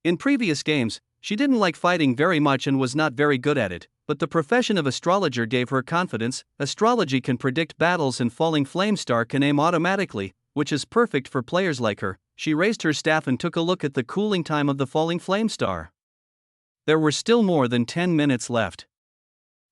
In previous games, she didn't like fighting very much and was not very good at it, but the profession of astrologer gave her confidence. Astrology can predict battles and Falling Flame Star can aim automatically, which is perfect for players like her. She raised her staff and took a look at the cooling time of the Falling Flame Star. There were still more than 10 minutes left.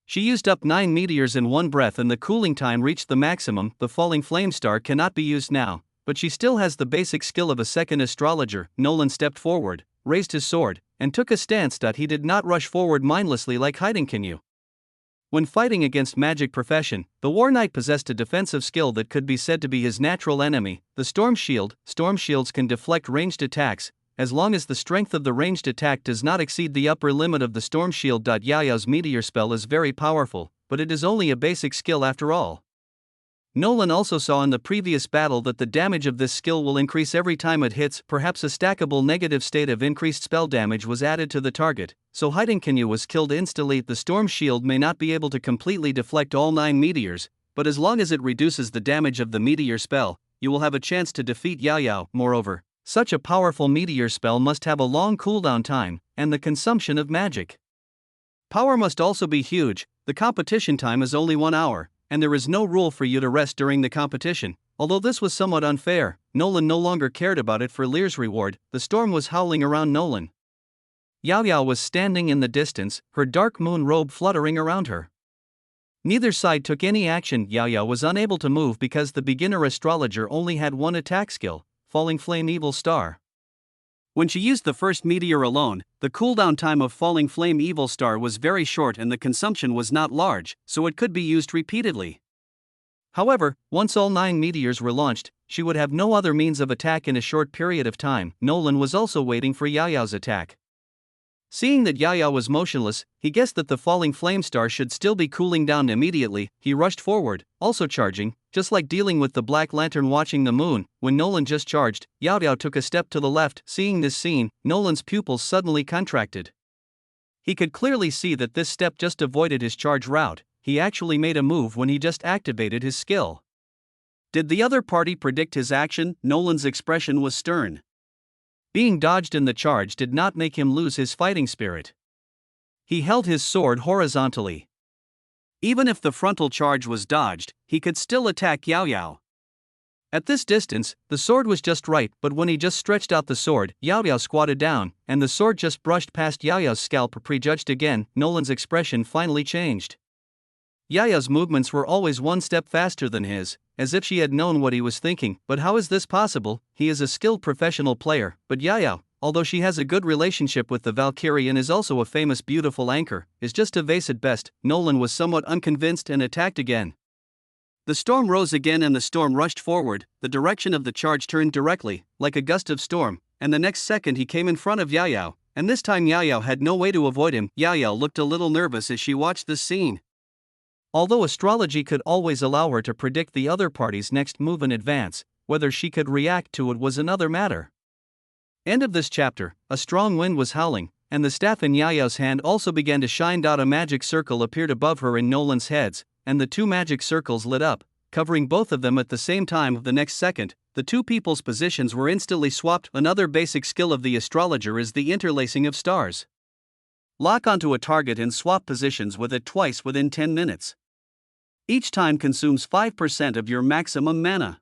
She used up 9 meteors in one breath and the cooling time reached the maximum. The Falling Flame Star cannot be used now, but she still has the basic skill of a second astrologer. Nolan stepped forward, raised his sword, and took a stance. He did not rush forward mindlessly like Hiding. When fighting against magic profession, the War Knight possessed a defensive skill that could be said to be his natural enemy, the Storm Shield. Storm Shields can deflect ranged attacks, as long as the strength of the ranged attack does not exceed the upper limit of the Storm Shield. Yao Yao's meteor spell is very powerful, but it is only a basic skill after all. Nolan also saw in the previous battle that the damage of this skill will increase every time it hits. Perhaps a stackable negative state of increased spell damage was added to the target, so Hiding was killed instantly. The Storm Shield may not be able to completely deflect all 9 meteors, but as long as it reduces the damage of the meteor spell, you will have a chance to defeat Yao Yao. Moreover, such a powerful meteor spell must have a long cooldown time, and the consumption of magic power must also be huge. The competition time is only 1 hour. And there is no rule for you to rest during the competition. Although this was somewhat unfair, Nolan no longer cared about it for Lier's reward. The storm was howling around Nolan. Yao Yao was standing in the distance, her dark moon robe fluttering around her. Neither side took any action. Yao Yao was unable to move because the beginner astrologer only had one attack skill, Falling Flame Evil Star. When she used the first meteor alone, the cooldown time of Falling Flame Evil Star was very short and the consumption was not large, so it could be used repeatedly. However, once all 9 meteors were launched, she would have no other means of attack in a short period of time. Nolan was also waiting for Yao Yao's attack. Seeing that Yao Yao was motionless, he guessed that the Falling Flame Star should still be cooling down immediately. He rushed forward, also charging, just like dealing with the Black Lantern watching the moon. When Nolan just charged, Yao Yao took a step to the left. Seeing this scene, Nolan's pupils suddenly contracted. He could clearly see that this step just avoided his charge route. He actually made a move when he just activated his skill. Did the other party predict his action? Nolan's expression was stern. Being dodged in the charge did not make him lose his fighting spirit. He held his sword horizontally. Even if the frontal charge was dodged, he could still attack Yao Yao. At this distance, the sword was just right, but when he just stretched out the sword, Yao Yao squatted down, and the sword just brushed past Yao Yao's scalp. Prejudged again, Nolan's expression finally changed. Yao Yao's movements were always one step faster than his, as if she had known what he was thinking. But how is this possible? He is a skilled professional player, but Yao Yao, although she has a good relationship with the Valkyrie and is also a famous beautiful anchor, is just a vase at best. Nolan was somewhat unconvinced and attacked again. The storm rose again and the storm rushed forward. The direction of the charge turned directly, like a gust of storm, and the next second he came in front of Yao Yao, and this time Yao Yao had no way to avoid him. Yao Yao looked a little nervous as she watched this scene. Although astrology could always allow her to predict the other party's next move in advance, whether she could react to it was another matter. End of this chapter. A strong wind was howling, and the staff in Yao Yao's hand also began to shine. A magic circle appeared above her and Nolan's heads, and the two magic circles lit up, covering both of them at the same time. The next second, the two people's positions were instantly swapped. Another basic skill of the astrologer is the interlacing of stars. Lock onto a target and swap positions with it twice within 10 minutes. Each time consumes 5% of your maximum mana.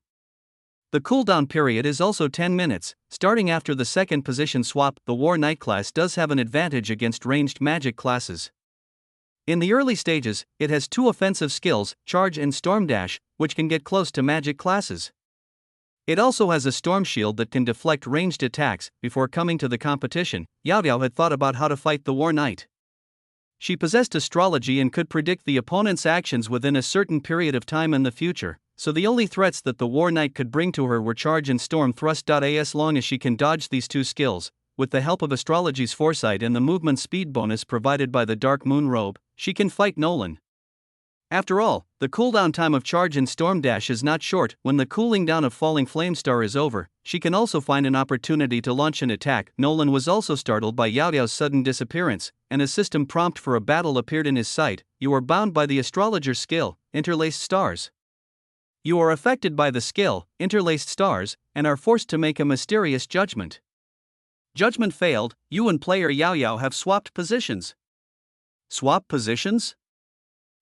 The cooldown period is also 10 minutes, starting after the second position swap. The War Knight class does have an advantage against ranged magic classes. In the early stages, it has two offensive skills, Charge and Storm Dash, which can get close to magic classes. It also has a Storm Shield that can deflect ranged attacks. Before coming to the competition, Yao Yao had thought about how to fight the War Knight. She possessed astrology and could predict the opponent's actions within a certain period of time in the future, so the only threats that the War Knight could bring to her were Charge and Storm Thrust. As long as she can dodge these two skills, with the help of astrology's foresight and the movement speed bonus provided by the Dark Moon Robe, she can fight Nolan. After all, the cooldown time of Charge and Storm Dash is not short. When the cooling down of Falling Flame Star is over, she can also find an opportunity to launch an attack. Nolan was also startled by Yao Yao's sudden disappearance, and a system prompt for a battle appeared in his sight. You are bound by the astrologer's skill, Interlaced Stars. You are affected by the skill, Interlaced Stars, and are forced to make a mysterious judgment. Judgment failed. You and player Yao Yao have swapped positions. Swap positions?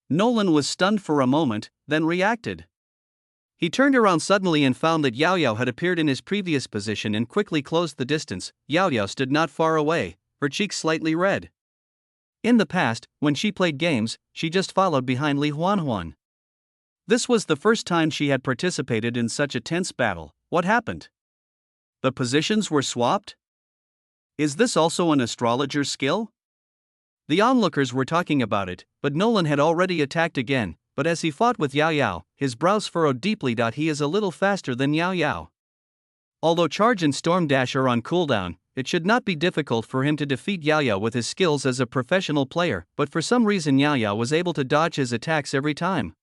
Nolan was stunned for a moment, then reacted. He turned around suddenly and found that Yao Yao had appeared in his previous position and quickly closed the distance. Yao Yao stood not far away, her cheeks slightly red. In the past, when she played games, she just followed behind Li Huanhuan. This was the first time she had participated in such a tense battle. What happened? The positions were swapped? Is this also an astrologer's skill? The onlookers were talking about it, but Nolan had already attacked again, but as he fought with Yao Yao, his brows furrowed deeply. He is a little faster than Yao Yao. Although Charge and Storm Dash are on cooldown, it should not be difficult for him to defeat Yao Yao with his skills as a professional player, but for some reason Yao Yao was able to dodge his attacks every time.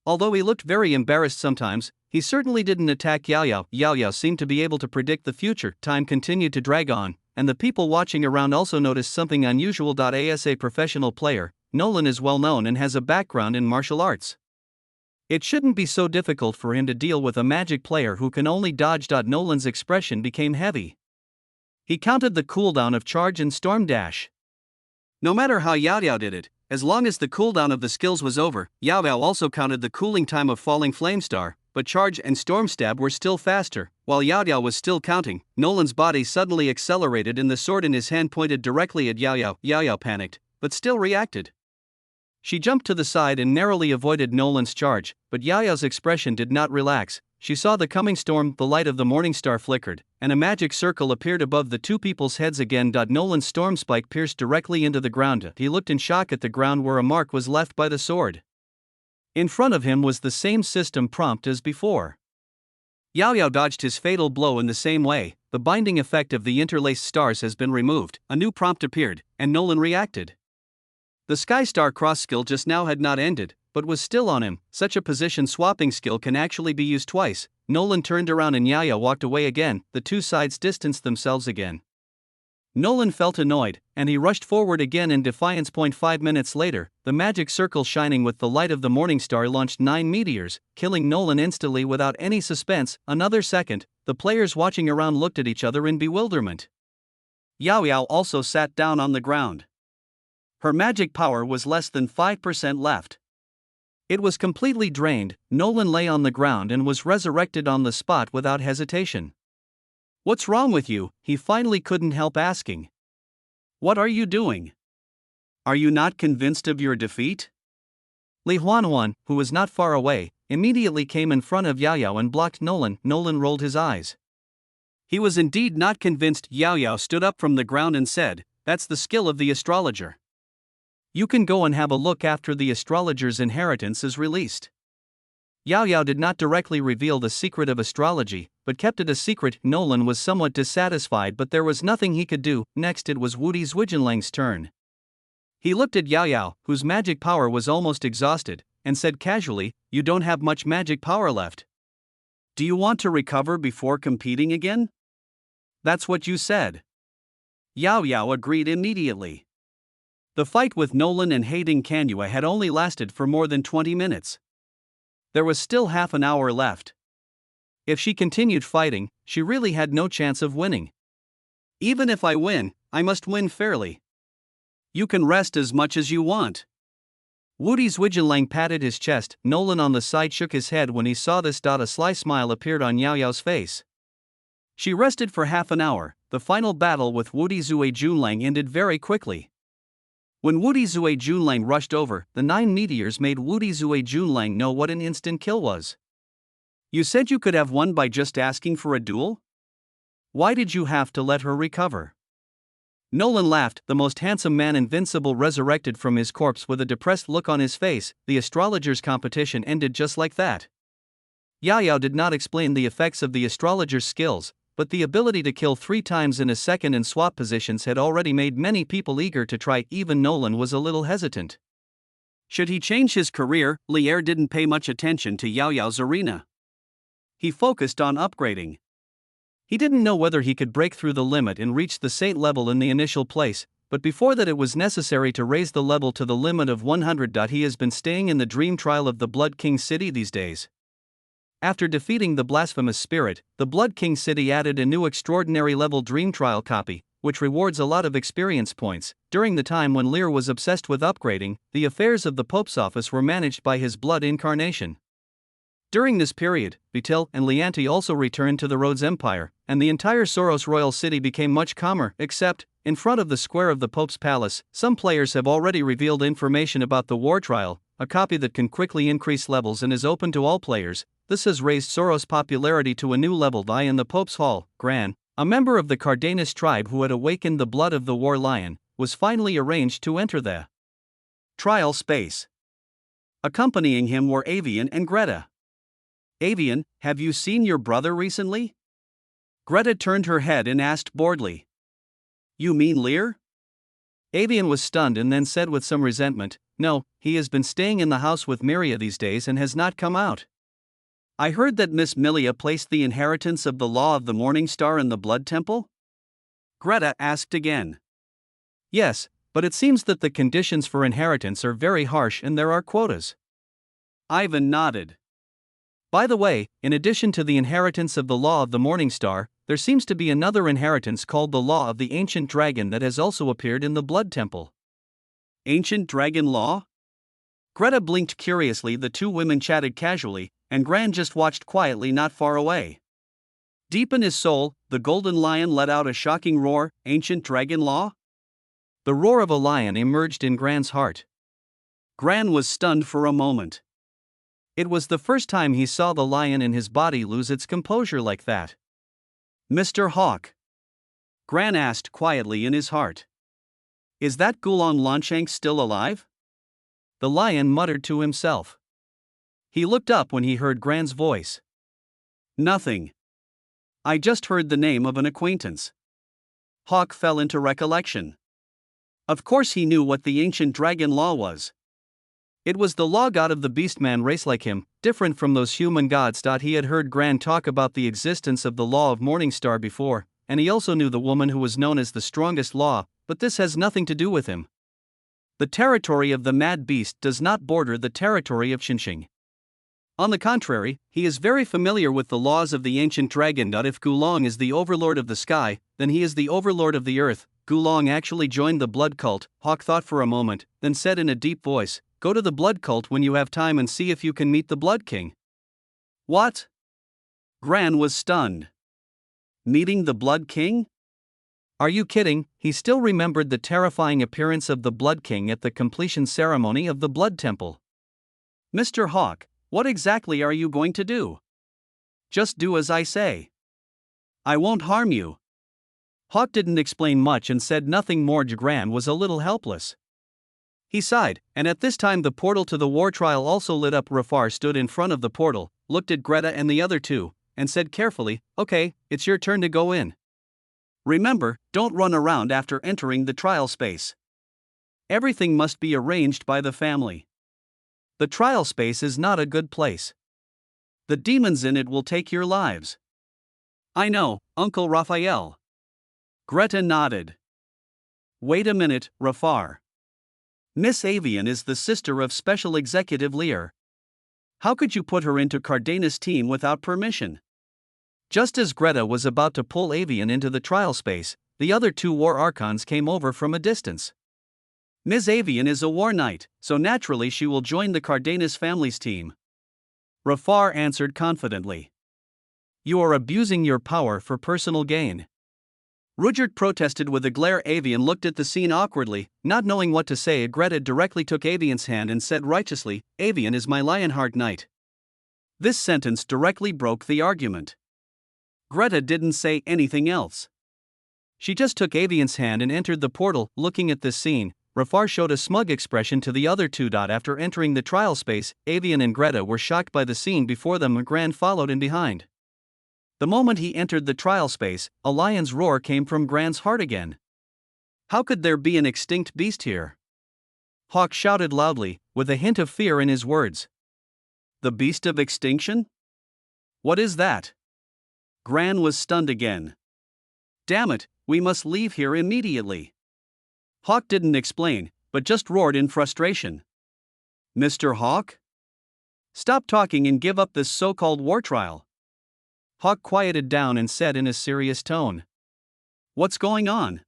Although he looked very embarrassed sometimes, he certainly didn't attack Yao Yao. Yao Yao seemed to be able to predict the future. Time continued to drag on, and the people watching around also noticed something unusual. As a professional player, Nolan is well known and has a background in martial arts. It shouldn't be so difficult for him to deal with a magic player who can only dodge. Nolan's expression became heavy. He counted the cooldown of Charge and Storm Dash. No matter how Yao Yao did it, as long as the cooldown of the skills was over, Yao Yao also counted the cooling time of Falling Flame Star, but Charge and Storm Stab were still faster. While Yao Yao was still counting, Nolan's body suddenly accelerated and the sword in his hand pointed directly at Yao Yao. Yao Yao panicked, but still reacted. She jumped to the side and narrowly avoided Nolan's charge, but Yao Yao's expression did not relax. She saw the coming storm. The light of the morning star flickered, and a magic circle appeared above the two people's heads again. Nolan's storm spike pierced directly into the ground. He looked in shock at the ground where a mark was left by the sword. In front of him was the same system prompt as before. Yao Yao dodged his fatal blow in the same way. The binding effect of the interlaced stars has been removed. A new prompt appeared, and Nolan reacted. The Sky Star Cross skill just now had not ended, but was still on him. Such a position swapping skill can actually be used twice. Nolan turned around and Yao Yao walked away again. The two sides distanced themselves again. Nolan felt annoyed, and he rushed forward again in defiance. 5 minutes later, the magic circle shining with the light of the morning star launched 9 meteors, killing Nolan instantly without any suspense. Another second, the players watching around looked at each other in bewilderment. Yao Yao also sat down on the ground. Her magic power was less than 5% left. It was completely drained. Nolan lay on the ground and was resurrected on the spot without hesitation. "What's wrong with you?" he finally couldn't help asking. "What are you doing? Are you not convinced of your defeat?" Li Huanhuan, who was not far away, immediately came in front of Yao Yao and blocked Nolan. Nolan rolled his eyes. He was indeed not convinced. Yao Yao stood up from the ground and said, "That's the skill of the astrologer. You can go and have a look after the astrologer's inheritance is released." Yao Yao did not directly reveal the secret of astrology, but kept it a secret. Nolan was somewhat dissatisfied, but there was nothing he could do. Next it was Wudi Zhuijianlang's turn. He looked at Yao Yao, whose magic power was almost exhausted, and said casually, "You don't have much magic power left. Do you want to recover before competing again?" "That's what you said." Yao Yao agreed immediately. The fight with Nolan and Hayding Canua had only lasted for more than 20 minutes. There was still half an hour left. If she continued fighting, she really had no chance of winning. "Even if I win, I must win fairly. You can rest as much as you want." Wudi Zhuijianlang patted his chest. Nolan on the side shook his head when he saw this. A sly smile appeared on Yao Yao's face. She rested for half an hour. The final battle with Wudi Zhuijianlang ended very quickly. When Wudi Zhuijianlang rushed over, the 9 meteors made Wudi Zhuijianlang know what an instant kill was. "You said you could have won by just asking for a duel? Why did you have to let her recover?" Nolan laughed. The most handsome man invincible resurrected from his corpse with a depressed look on his face. The astrologer's competition ended just like that. Yao Yao did not explain the effects of the astrologer's skills, but the ability to kill 3 times in a second and swap positions had already made many people eager to try. Even Nolan was a little hesitant. Should he change his career? Lier didn't pay much attention to Yao Yao's arena. He focused on upgrading. He didn't know whether he could break through the limit and reach the Saint level in the initial place, but before that it was necessary to raise the level to the limit of 100. He has been staying in the dream trial of the Blood King City these days. After defeating the blasphemous spirit, the Blood King City added a new extraordinary level dream trial copy, which rewards a lot of experience points. During the time when Lear was obsessed with upgrading, the affairs of the Pope's office were managed by his blood incarnation. During this period, Vitel and Lianti also returned to the Rhodes Empire, and the entire Soros royal city became much calmer, except, in front of the square of the Pope's palace, some players have already revealed information about the war trial, a copy that can quickly increase levels and is open to all players. This has raised Soros' popularity to a new level. In the Pope's Hall, Gran, a member of the Cardenas tribe who had awakened the blood of the war lion, was finally arranged to enter the trial space. Accompanying him were Avian and Greta. "Avian, have you seen your brother recently?" Greta turned her head and asked boredly. "You mean Lear?" Avian was stunned and then said with some resentment, "No, he has been staying in the house with Miria these days and has not come out." "I heard that Miss Milia placed the inheritance of the law of the Morning Star in the Blood Temple?" Greta asked again. "Yes, but it seems that the conditions for inheritance are very harsh and there are quotas." Ivan nodded. "By the way, in addition to the inheritance of the law of the Morning Star, there seems to be another inheritance called the law of the Ancient Dragon that has also appeared in the Blood Temple." "Ancient Dragon Law?" Greta blinked curiously. The 2 women chatted casually, and Gran just watched quietly not far away. Deep in his soul, the Golden Lion let out a shocking roar. "Ancient Dragon Law?" The roar of a lion emerged in Gran's heart. Gran was stunned for a moment. It was the first time he saw the lion in his body lose its composure like that. "Mr. Hawk?" Gran asked quietly in his heart. "Is that Gulan Lanshank still alive?" The lion muttered to himself. He looked up when he heard Gran's voice. "Nothing. I just heard the name of an acquaintance." Hawk fell into recollection. Of course he knew what the Ancient Dragon Law was. It was the law god of the beastman race, like him, different from those human gods. He had heard Gran talk about the existence of the law of Morningstar before, and he also knew the woman who was known as the strongest law, but this has nothing to do with him. The territory of the mad beast does not border the territory of Xinxing. On the contrary, he is very familiar with the laws of the ancient dragon. If Gulong is the overlord of the sky, then he is the overlord of the earth. Gulong actually joined the blood cult, Hawk thought for a moment, then said in a deep voice, go to the blood cult when you have time and see if you can meet the Blood King. What? Gran was stunned. Meeting the Blood King? Are you kidding? He still remembered the terrifying appearance of the Blood King at the completion ceremony of the Blood Temple. Mr. Hawk, what exactly are you going to do? Just do as I say. I won't harm you. Hawk didn't explain much and said nothing more. Gran was a little helpless. He sighed, and at this time the portal to the war trial also lit up. Rafar stood in front of the portal, looked at Greta and the other two, and said carefully, "Okay, it's your turn to go in. Remember, don't run around after entering the trial space. Everything must be arranged by the family. The trial space is not a good place. The demons in it will take your lives." I know, Uncle Raphael. Greta nodded. Wait a minute, Rafar. Miss Avian is the sister of Special Executive Lear. How could you put her into Cardenas' team without permission? Just as Greta was about to pull Avian into the trial space, the other two war archons came over from a distance. Ms. Avian is a war knight, so naturally she will join the Cardenas family's team. Rafar answered confidently. You are abusing your power for personal gain. Rudyard protested with a glare. Avian looked at the scene awkwardly, not knowing what to say. Greta directly took Avian's hand and said righteously, Avian is my Lionheart knight. This sentence directly broke the argument. Greta didn't say anything else. She just took Avian's hand and entered the portal. Looking at this scene, Rafar showed a smug expression to the other two. After entering the trial space, Avian and Greta were shocked by the scene before them. Gran followed in behind. The moment he entered the trial space, a lion's roar came from Gran's heart again. How could there be an extinct beast here? Hawk shouted loudly, with a hint of fear in his words. The beast of extinction? What is that? Gran was stunned again. Damn it, we must leave here immediately. Hawk didn't explain, but just roared in frustration. Mr. Hawk? Stop talking and give up this so-called war trial. Hawk quieted down and said in a serious tone. What's going on?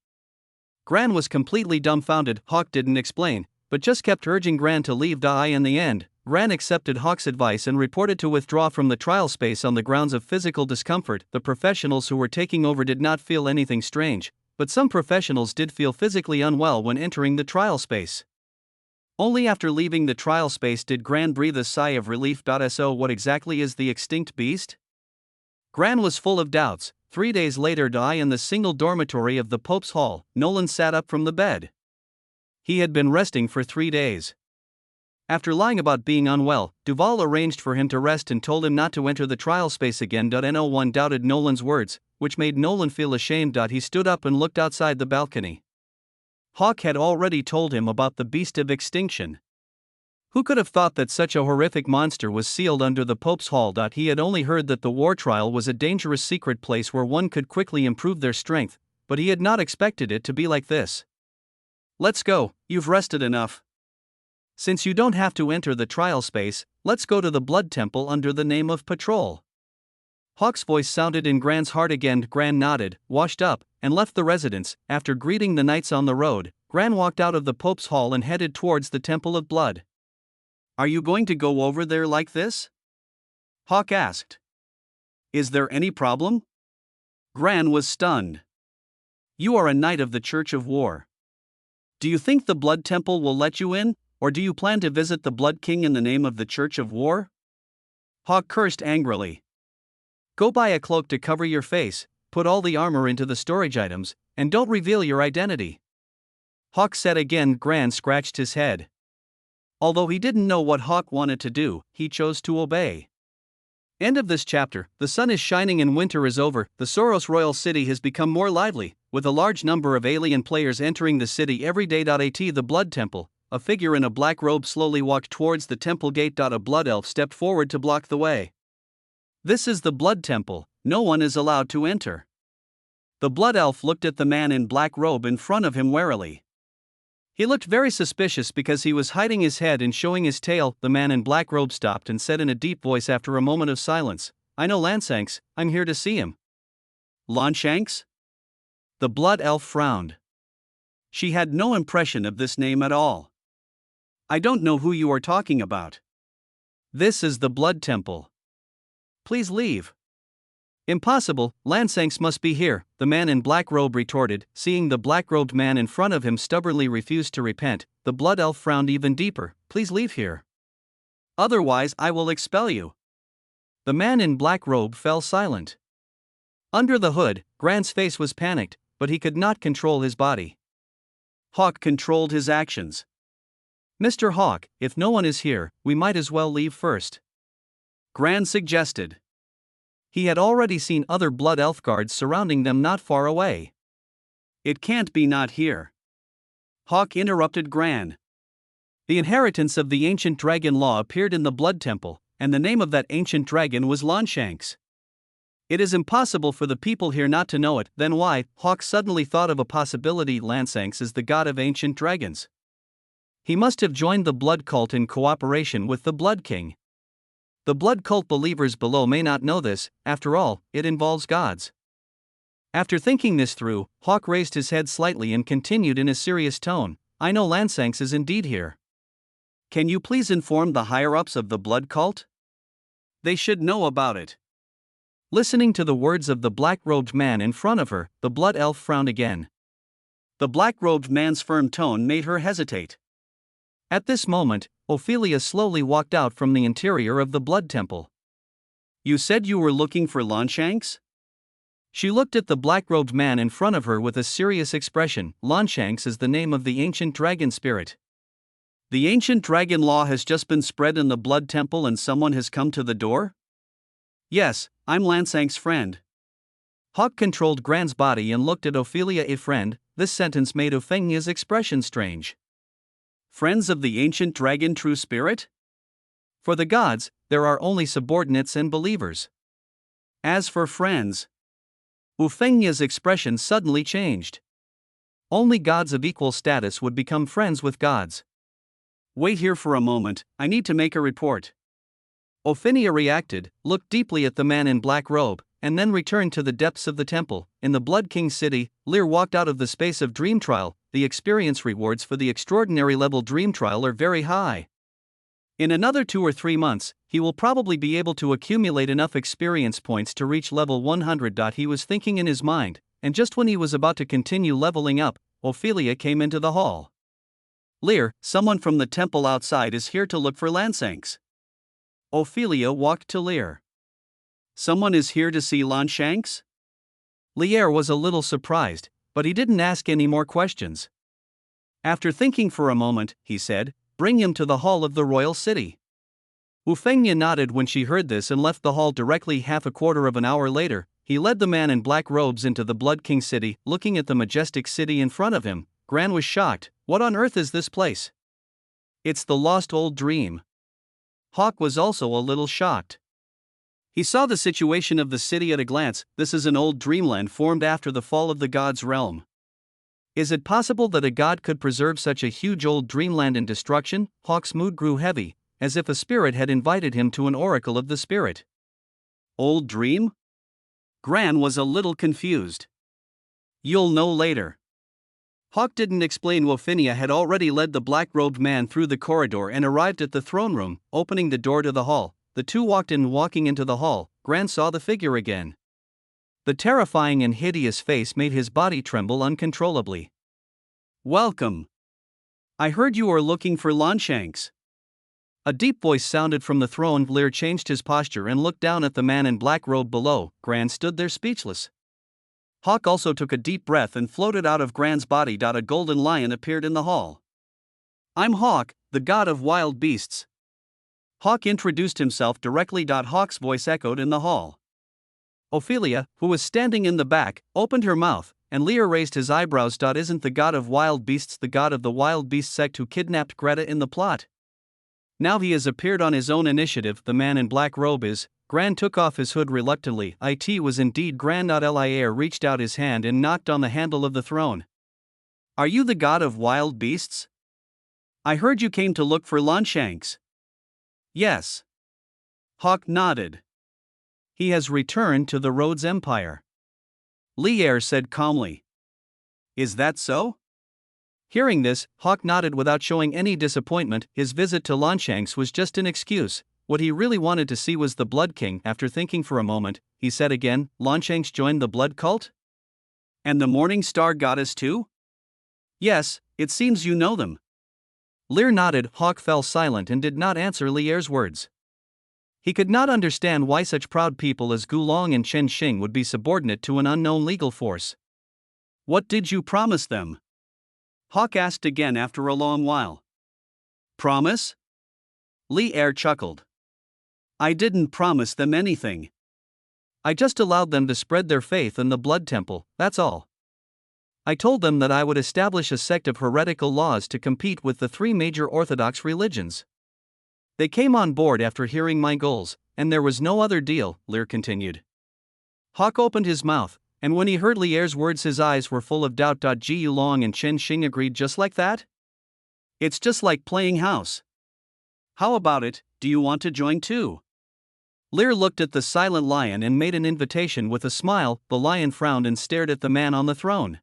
Gran was completely dumbfounded. Hawk didn't explain, but just kept urging Gran to leave. In the end, Gran accepted Hawk's advice and reported to withdraw from the trial space on the grounds of physical discomfort. The professionals who were taking over did not feel anything strange, but some professionals did feel physically unwell when entering the trial space. Only after leaving the trial space did Gran breathe a sigh of relief. So what exactly is the extinct beast? Gran was full of doubts. 3 days later, in the single dormitory of the Pope's Hall, Nolan sat up from the bed. He had been resting for 3 days. After lying about being unwell, Duval arranged for him to rest and told him not to enter the trial space again. No one doubted Nolan's words, which made Nolan feel ashamed. He stood up and looked outside the balcony. Hawk had already told him about the beast of extinction. Who could have thought that such a horrific monster was sealed under the Pope's Hall? He had only heard that the war trial was a dangerous secret place where one could quickly improve their strength, but he had not expected it to be like this. Let's go, you've rested enough. Since you don't have to enter the trial space, let's go to the Blood Temple under the name of Patrol. Hawk's voice sounded in Gran's heart again. Gran nodded, washed up, and left the residence. After greeting the knights on the road, Gran walked out of the Pope's Hall and headed towards the Temple of Blood. Are you going to go over there like this? Hawk asked. Is there any problem? Gran was stunned. You are a knight of the Church of War. Do you think the Blood Temple will let you in, or do you plan to visit the Blood King in the name of the Church of War? Hawk cursed angrily. Go buy a cloak to cover your face, put all the armor into the storage items, and don't reveal your identity. Hawk said again. Gran scratched his head. Although he didn't know what Hawk wanted to do, he chose to obey. End of this chapter. The sun is shining and winter is over. The Soros Royal City has become more lively, with a large number of alien players entering the city every day. The Blood Temple. A figure in a black robe slowly walked towards the temple gate. A blood elf stepped forward to block the way. This is the Blood Temple. No one is allowed to enter. The blood elf looked at the man in black robe in front of him warily. He looked very suspicious because he was hiding his head and showing his tail. The man in black robe stopped and said in a deep voice after a moment of silence, I know Lanshanks, I'm here to see him. Lanshanks? The blood elf frowned. She had no impression of this name at all. I don't know who you are talking about. This is the Blood Temple. Please leave. Impossible, Lansanks must be here, the man in black robe retorted. Seeing the black-robed man in front of him stubbornly refused to repent, the blood elf frowned even deeper. Please leave here. Otherwise I will expel you. The man in black robe fell silent. Under the hood, Gran's face was panicked, but he could not control his body. Hawk controlled his actions. Mr. Hawk, if no one is here, we might as well leave first. Gran suggested. He had already seen other blood elf guards surrounding them not far away. It can't be not here. Hawk interrupted Gran. The inheritance of the ancient dragon law appeared in the Blood Temple, and the name of that ancient dragon was Longshanks. It is impossible for the people here not to know it. Then why? Hawk suddenly thought of a possibility. Lansanks is the god of ancient dragons. He must have joined the blood cult in cooperation with the Blood King. The blood cult believers below may not know this, after all, it involves gods. After thinking this through, Hawk raised his head slightly and continued in a serious tone. I know Lansanks is indeed here. Can you please inform the higher-ups of the blood cult? They should know about it. Listening to the words of the black-robed man in front of her, the blood elf frowned again. The black-robed man's firm tone made her hesitate. At this moment, Ophelia slowly walked out from the interior of the Blood Temple. You said you were looking for Longshanks? She looked at the black-robed man in front of her with a serious expression. Longshanks is the name of the ancient dragon spirit. The ancient dragon law has just been spread in the Blood Temple and someone has come to the door? Yes, I'm Lansank's friend. Hawk controlled Gran's body and looked at Ophelia. A friend. This sentence made Ofenya's expression strange. Friends of the ancient dragon true spirit? For the gods, there are only subordinates and believers. As for friends, Ofenya's expression suddenly changed. Only gods of equal status would become friends with gods. Wait here for a moment, I need to make a report. Ophenia reacted, looked deeply at the man in black robe, and then returned to the depths of the temple. In the Blood King city, Lear walked out of the space of Dream Trial. The experience rewards for the extraordinary level Dream Trial are very high. In another 2 or 3 months, he will probably be able to accumulate enough experience points to reach level 100. He was thinking in his mind, and just when he was about to continue leveling up, Ophelia came into the hall. Lear, someone from the temple outside is here to look for Lansanks. Ophelia walked to Lear. Someone is here to see Longshanks? Lear was a little surprised, but he didn't ask any more questions. After thinking for a moment, he said, bring him to the hall of the royal city. Ufengya nodded when she heard this and left the hall directly. Half a quarter of an hour later, he led the man in black robes into the Blood King city. Looking at the majestic city in front of him, Gran was shocked. What on earth is this place? It's the lost old dream. Hawk was also a little shocked. He saw the situation of the city at a glance. This is an old dreamland formed after the fall of the god's realm. Is it possible that a god could preserve such a huge old dreamland in destruction? Hawk's mood grew heavy, as if a spirit had invited him to an oracle of the spirit. Old dream? Gran was a little confused. You'll know later. Hawk didn't explain. Woffinia had already led the black-robed man through the corridor and arrived at the throne room, opening the door to the hall. The two walked in. Walking into the hall, Gran saw the figure again. The terrifying and hideous face made his body tremble uncontrollably. Welcome. I heard you are looking for Longshanks. A deep voice sounded from the throne. Lear changed his posture and looked down at the man in black robe below. Gran stood there speechless. Hawk also took a deep breath and floated out of Gran's body. A golden lion appeared in the hall. I'm Hawk, the god of wild beasts. Hawk introduced himself directly. Hawk's voice echoed in the hall. Ophelia, who was standing in the back, opened her mouth, and Lear raised his eyebrows. Isn't the god of wild beasts the god of the wild beast sect who kidnapped Greta in the plot? Now he has appeared on his own initiative. The man in black robe is. Gran took off his hood reluctantly. It was indeed Gran. Lier reached out his hand and knocked on the handle of the throne. Are you the god of wild beasts? I heard you came to look for Longshanks. Yes. Hawk nodded. He has returned to the Rhodes Empire. Lier said calmly. Is that so? Hearing this, Hawk nodded without showing any disappointment. His visit to Longshanks was just an excuse. What he really wanted to see was the Blood King. After thinking for a moment, he said again, Longshanks joined the Blood Cult? And the Morning Star Goddess too? Yes, it seems you know them. Lear nodded. Hawk fell silent and did not answer Lier's words. He could not understand why such proud people as Gulong and Chen Xing would be subordinate to an unknown legal force. What did you promise them? Hawk asked again after a long while. Promise? Lier chuckled. I didn't promise them anything. I just allowed them to spread their faith in the Blood Temple, that's all. I told them that I would establish a sect of heretical laws to compete with the three major Orthodox religions. They came on board after hearing my goals, and there was no other deal, Lear continued. Hawk opened his mouth, and when he heard Lier's words his eyes were full of doubt. Gulong and Chen Xing agreed just like that? It's just like playing house. How about it, do you want to join too? Lear looked at the silent lion and made an invitation with a smile. The lion frowned and stared at the man on the throne.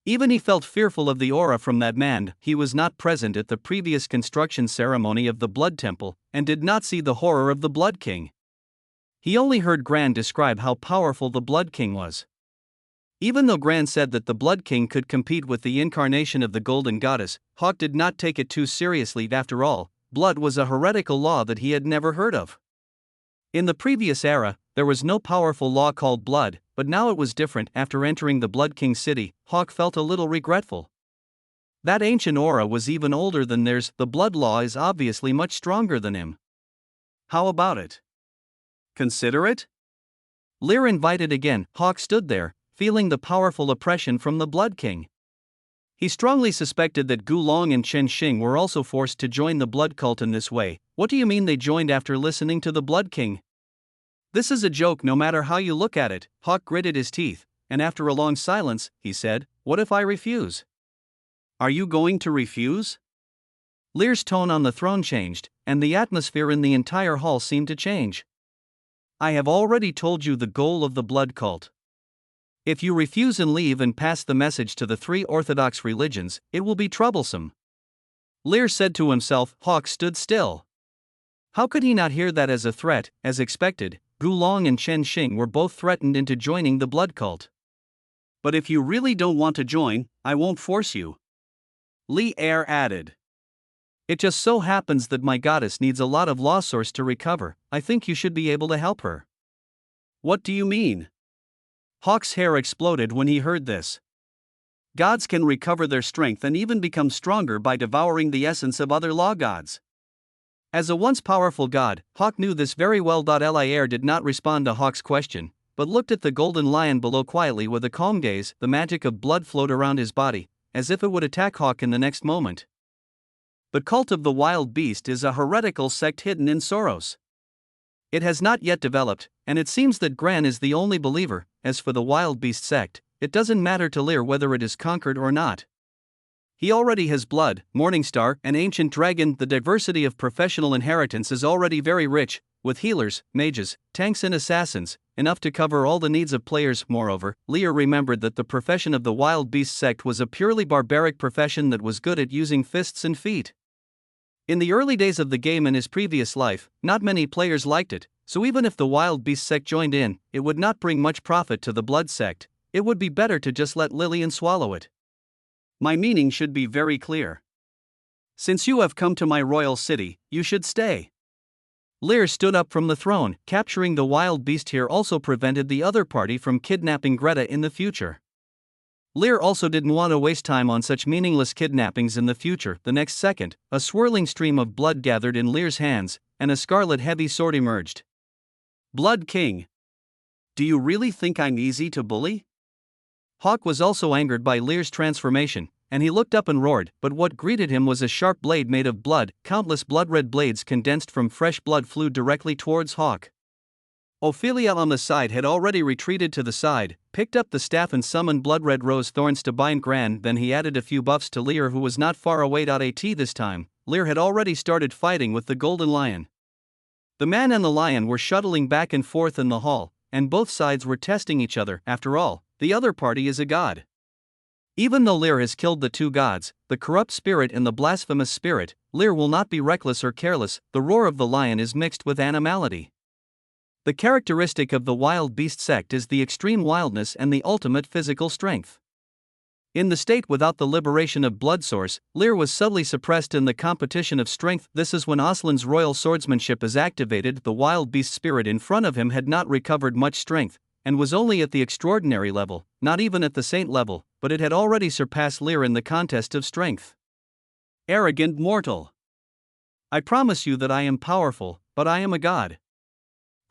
Even he felt fearful of the aura from that man. He was not present at the previous construction ceremony of the Blood Temple, and did not see the horror of the Blood King. He only heard Gran describe how powerful the Blood King was. Even though Gran said that the Blood King could compete with the incarnation of the Golden Goddess, Hawk did not take it too seriously. After all, blood was a heretical law that he had never heard of. In the previous era, there was no powerful law called blood, but now it was different. After entering the Blood King city, Hawk felt a little regretful. That ancient aura was even older than theirs. The blood law is obviously much stronger than him. How about it? Consider it? Lear invited again. Hawk stood there, feeling the powerful oppression from the Blood King. He strongly suspected that Gulong and Chen Xing were also forced to join the blood cult in this way. What do you mean they joined after listening to the Blood King? This is a joke no matter how you look at it. Hawk gritted his teeth, and after a long silence, he said, What if I refuse? Are you going to refuse? Lear's tone on the throne changed, and the atmosphere in the entire hall seemed to change. I have already told you the goal of the blood cult. If you refuse and leave and pass the message to the three Orthodox religions, it will be troublesome. Lear said to himself. Hawk stood still. How could he not hear that as a threat? As expected, Gulong and Chen Xing were both threatened into joining the blood cult. But if you really don't want to join, I won't force you. Lier added. It just so happens that my goddess needs a lot of law source to recover. I think you should be able to help her. What do you mean? Hawk's hair exploded when he heard this. Gods can recover their strength and even become stronger by devouring the essence of other law gods. As a once powerful god, Hawk knew this very well. Lier did not respond to Hawk's question, but looked at the golden lion below quietly with a calm gaze. The magic of blood flowed around his body, as if it would attack Hawk in the next moment. The cult of the wild beast is a heretical sect hidden in Soros. It has not yet developed, and it seems that Gran is the only believer. As for the wild beast sect, it doesn't matter to Lear whether it is conquered or not. He already has blood, Morningstar, and ancient dragon. The diversity of professional inheritance is already very rich, with healers, mages, tanks and assassins, enough to cover all the needs of players. Moreover, Lear remembered that the profession of the wild beast sect was a purely barbaric profession that was good at using fists and feet. In the early days of the game in his previous life, not many players liked it, so even if the wild beast sect joined in, it would not bring much profit to the blood sect. It would be better to just let Lillian swallow it. My meaning should be very clear. Since you have come to my royal city, you should stay. Lear stood up from the throne. Capturing the wild beast here also prevented the other party from kidnapping Greta in the future. Lear also didn't want to waste time on such meaningless kidnappings in the future. The next second, a swirling stream of blood gathered in Lear's hands, and a scarlet heavy sword emerged. Blood King. Do you really think I'm easy to bully? Hawk was also angered by Lear's transformation, and he looked up and roared, but what greeted him was a sharp blade made of blood. Countless blood-red blades condensed from fresh blood flew directly towards Hawk. Ophelia on the side had already retreated to the side, picked up the staff and summoned blood-red rose thorns to bind Gran. Then he added a few buffs to Lear, who was not far away. This time, Lear had already started fighting with the golden lion. The man and the lion were shuttling back and forth in the hall, and both sides were testing each other. After all, the other party is a god. Even though Lear has killed the two gods, the corrupt spirit and the blasphemous spirit, Lear will not be reckless or careless. The roar of the lion is mixed with animality. The characteristic of the wild beast sect is the extreme wildness and the ultimate physical strength. In the state without the liberation of blood source, Lear was subtly suppressed in the competition of strength. This is when Aslan's royal swordsmanship is activated. The wild beast spirit in front of him had not recovered much strength, and was only at the extraordinary level, not even at the saint level, but it had already surpassed Lear in the contest of strength. Arrogant mortal! I promise you that I am powerful, but I am a god.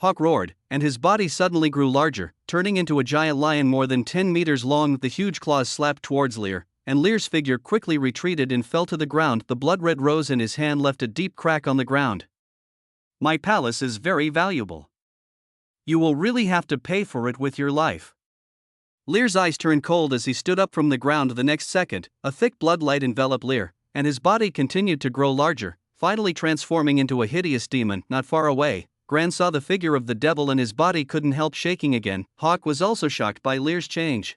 Hawk roared, and his body suddenly grew larger, turning into a giant lion more than 10 meters long. The huge claws slapped towards Lear, and Lear's figure quickly retreated and fell to the ground. The blood-red rose in his hand left a deep crack on the ground. My palace is very valuable. You will really have to pay for it with your life. Lear's eyes turned cold as he stood up from the ground. The next second, a thick blood light enveloped Lear, and his body continued to grow larger, finally transforming into a hideous demon. Not far away, Gran saw the figure of the devil and his body couldn't help shaking again. Hawk was also shocked by Lear's change.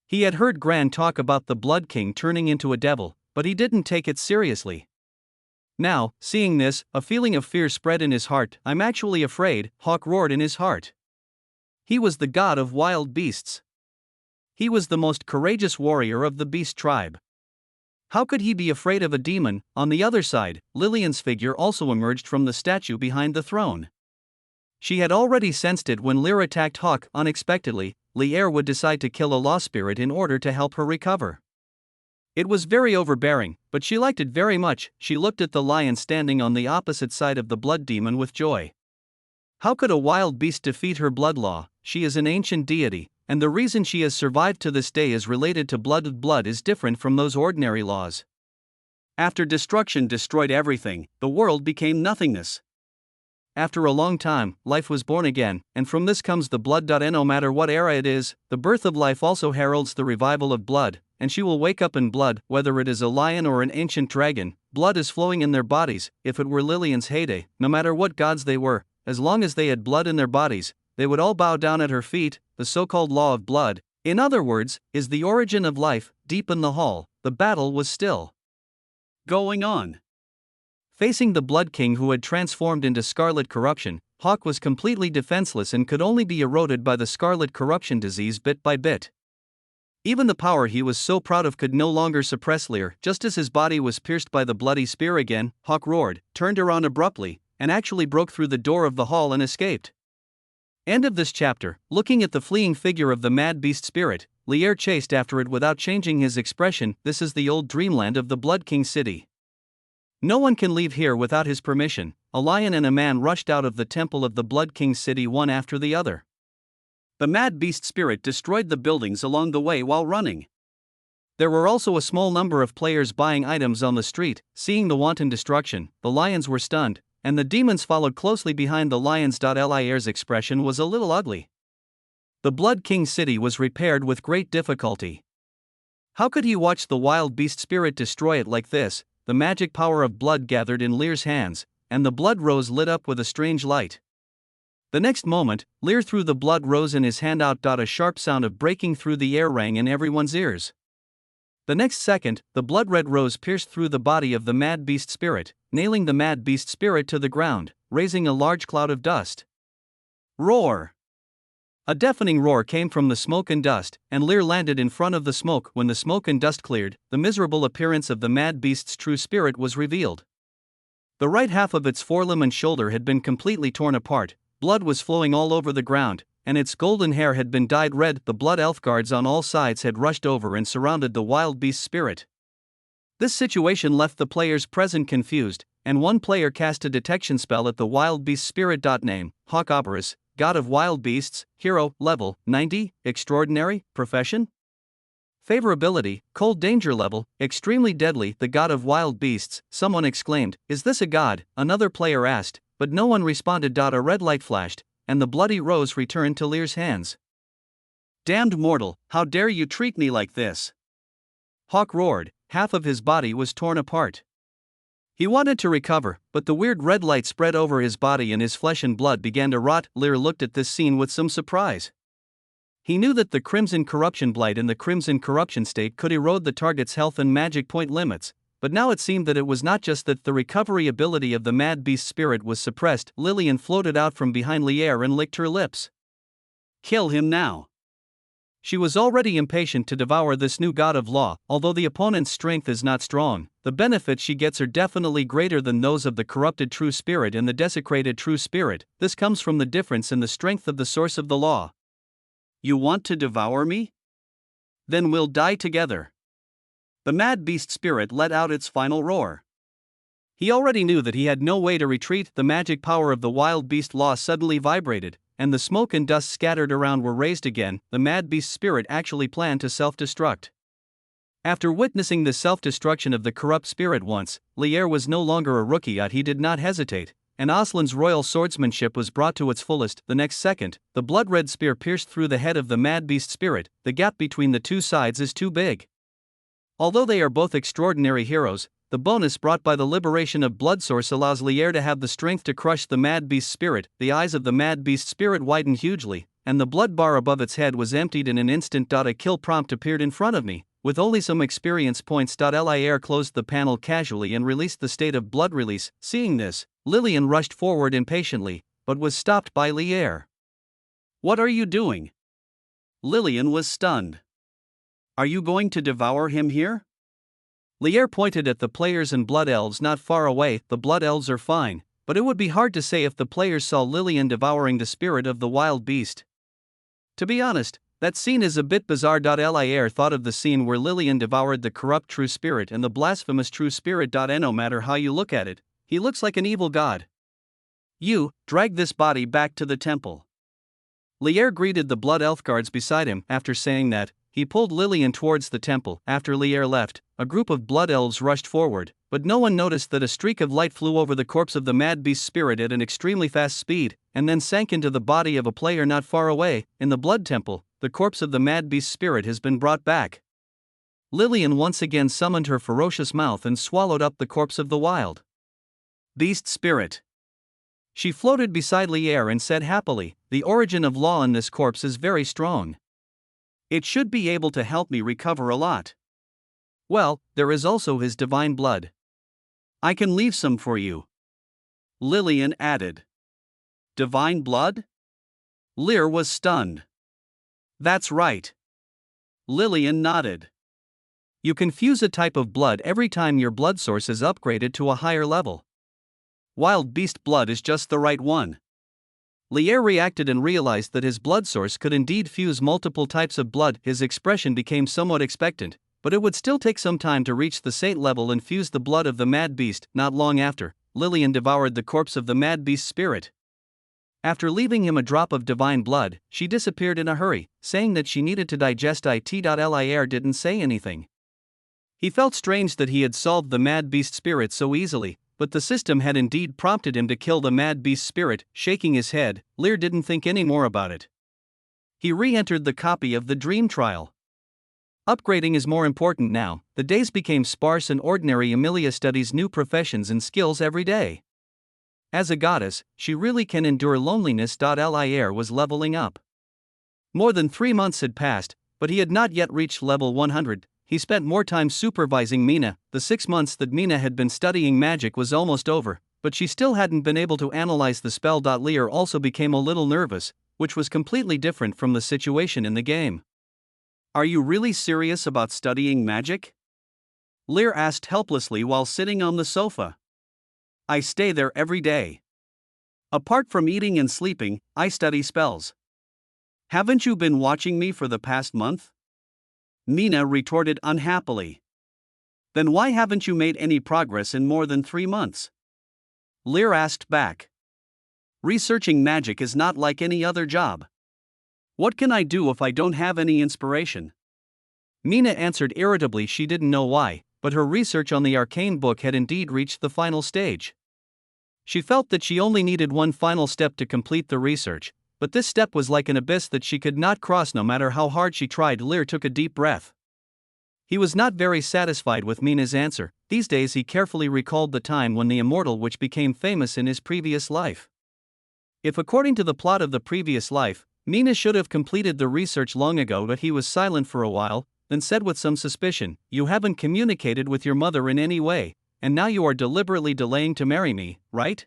He had heard Gran talk about the Blood King turning into a devil, but he didn't take it seriously. Now, seeing this, a feeling of fear spread in his heart. I'm actually afraid, Hawk roared in his heart. He was the god of wild beasts. He was the most courageous warrior of the beast tribe. How could he be afraid of a demon? On the other side, Lillian's figure also emerged from the statue behind the throne. She had already sensed it when Lear attacked Hawk unexpectedly. Lear would decide to kill a law spirit in order to help her recover. It was very overbearing, but she liked it very much. She looked at the lion standing on the opposite side of the blood demon with joy. How could a wild beast defeat her blood law? She is an ancient deity, and the reason she has survived to this day is related to blood. Blood is different from those ordinary laws. After destruction destroyed everything, the world became nothingness. After a long time, life was born again, and from this comes the blood. No matter what era it is, the birth of life also heralds the revival of blood, and she will wake up in blood. Whether it is a lion or an ancient dragon, blood is flowing in their bodies. If it were Lillian's heyday, no matter what gods they were, as long as they had blood in their bodies, they would all bow down at her feet. The so-called law of blood, in other words, is the origin of life. Deep in the hall, the battle was still going on. Facing the Blood King who had transformed into scarlet corruption, Hawk was completely defenseless and could only be eroded by the scarlet corruption disease bit by bit. Even the power he was so proud of could no longer suppress Lear. Just as his body was pierced by the bloody spear again, Hawk roared, turned around abruptly, and actually broke through the door of the hall and escaped. End of this chapter. Looking at the fleeing figure of the mad beast spirit, Lear chased after it without changing his expression. This is the old dreamland of the Blood King city. No one can leave here without his permission. A lion and a man rushed out of the temple of the Blood King city one after the other. The mad beast spirit destroyed the buildings along the way while running. There were also a small number of players buying items on the street. Seeing the wanton destruction, the lions were stunned, and the demons followed closely behind the lions. Lear's expression was a little ugly. The Blood King city was repaired with great difficulty. How could he watch the wild beast spirit destroy it like this? The magic power of blood gathered in Lear's hands, and the blood rose lit up with a strange light. The next moment, Lear threw the blood rose in his hand out. A sharp sound of breaking through the air rang in everyone's ears. The next second, the blood-red rose pierced through the body of the mad beast spirit, nailing the mad beast spirit to the ground, raising a large cloud of dust. Roar! A deafening roar came from the smoke and dust, and Lear landed in front of the smoke. When the smoke and dust cleared, the miserable appearance of the mad beast's true spirit was revealed. The right half of its forelimb and shoulder had been completely torn apart, blood was flowing all over the ground, and its golden hair had been dyed red. The blood elf guards on all sides had rushed over and surrounded the wild beast spirit. This situation left the players present confused, and one player cast a detection spell at the wild beast spirit. Name: Hawk Oberus, God of Wild Beasts, Hero, Level 90, Extraordinary, Profession. Favorability: Cold Danger Level, Extremely Deadly. The God of Wild Beasts, someone exclaimed. Is this a god? Another player asked, but no one responded. A red light flashed, and the bloody rose returned to Lear's hands. Damned mortal, how dare you treat me like this? Hawk roared, half of his body was torn apart. He wanted to recover, but the weird red light spread over his body and his flesh and blood began to rot. Lear looked at this scene with some surprise. He knew that the Crimson Corruption Blight in the Crimson Corruption state could erode the target's health and magic point limits, but now it seemed that it was not just that the recovery ability of the Mad Beast spirit was suppressed. Lillian floated out from behind Lier and licked her lips. Kill him now. She was already impatient to devour this new god of law. Although the opponent's strength is not strong, the benefits she gets are definitely greater than those of the corrupted true spirit and the desecrated true spirit. This comes from the difference in the strength of the source of the law. You want to devour me? Then we'll die together. The Mad Beast spirit let out its final roar. He already knew that he had no way to retreat. The magic power of the wild beast law suddenly vibrated, and the smoke and dust scattered around were raised again. The Mad Beast spirit actually planned to self-destruct. After witnessing the self-destruction of the corrupt spirit once, Lier was no longer a rookie. He did not hesitate, and Aslan's royal swordsmanship was brought to its fullest. The next second, the blood-red spear pierced through the head of the Mad Beast spirit. The gap between the two sides is too big. Although they are both extraordinary heroes, the bonus brought by the liberation of Blood Source allows Lier to have the strength to crush the Mad Beast spirit. The eyes of the Mad Beast spirit widened hugely, and the blood bar above its head was emptied in an instant. A kill prompt appeared in front of me, with only some experience points. Lier closed the panel casually and released the state of blood release. Seeing this, Lillian rushed forward impatiently, but was stopped by Lier. What are you doing? Lillian was stunned. Are you going to devour him here? Lier pointed at the players and blood elves not far away. The blood elves are fine, but it would be hard to say if the players saw Lillian devouring the spirit of the wild beast. To be honest, that scene is a bit bizarre. Lier thought of the scene where Lillian devoured the corrupt true spirit and the blasphemous true spirit. No matter how you look at it, he looks like an evil god. You, drag this body back to the temple. Lier greeted the blood elf guards beside him. After saying that, he pulled Lillian towards the temple. After Lier left, a group of blood elves rushed forward, but no one noticed that a streak of light flew over the corpse of the Mad Beast spirit at an extremely fast speed, and then sank into the body of a player not far away. In the blood temple, the corpse of the Mad Beast spirit has been brought back. Lillian once again summoned her ferocious mouth and swallowed up the corpse of the wild beast spirit. She floated beside Lier and said happily, "The origin of law in this corpse is very strong. It should be able to help me recover a lot. Well, there is also his divine blood. I can leave some for you." Lillian added. Divine blood? Lier was stunned. That's right. Lillian nodded. You can fuse a type of blood every time your blood source is upgraded to a higher level. Wild beast blood is just the right one. Lier reacted and realized that his blood source could indeed fuse multiple types of blood. His expression became somewhat expectant, but it would still take some time to reach the saint level and fuse the blood of the Mad Beast. Not long after, Lillian devoured the corpse of the Mad Beast spirit. After leaving him a drop of divine blood, she disappeared in a hurry, saying that she needed to digest it. Lier didn't say anything. He felt strange that he had solved the Mad Beast spirit so easily, but the system had indeed prompted him to kill the Mad Beast spirit. Shaking his head, Lier didn't think any more about it. He re-entered the copy of the Dream Trial. Upgrading is more important now. The days became sparse and ordinary. Emilia studies new professions and skills every day. As a goddess, she really can endure loneliness. Lier was leveling up. More than 3 months had passed, but he had not yet reached level 100. He spent more time supervising Mina. The 6 months that Mina had been studying magic was almost over, but she still hadn't been able to analyze the spell. Lier also became a little nervous, which was completely different from the situation in the game. Are you really serious about studying magic? Lier asked helplessly while sitting on the sofa. I stay there every day. Apart from eating and sleeping, I study spells. Haven't you been watching me for the past month? Mina retorted unhappily. Then why haven't you made any progress in more than 3 months? Lier asked back. Researching magic is not like any other job. What can I do if I don't have any inspiration? Mina answered irritably. She didn't know why, but her research on the arcane book had indeed reached the final stage. She felt that she only needed one final step to complete the research, but this step was like an abyss that she could not cross no matter how hard she tried. Lier took a deep breath. He was not very satisfied with Mina's answer. These days he carefully recalled the time when the immortal witch became famous in his previous life. If according to the plot of the previous life, Mina should have completed the research long ago, but he was silent for a while, then said with some suspicion, "You haven't communicated with your mother in any way, and now you are deliberately delaying to marry me, right?"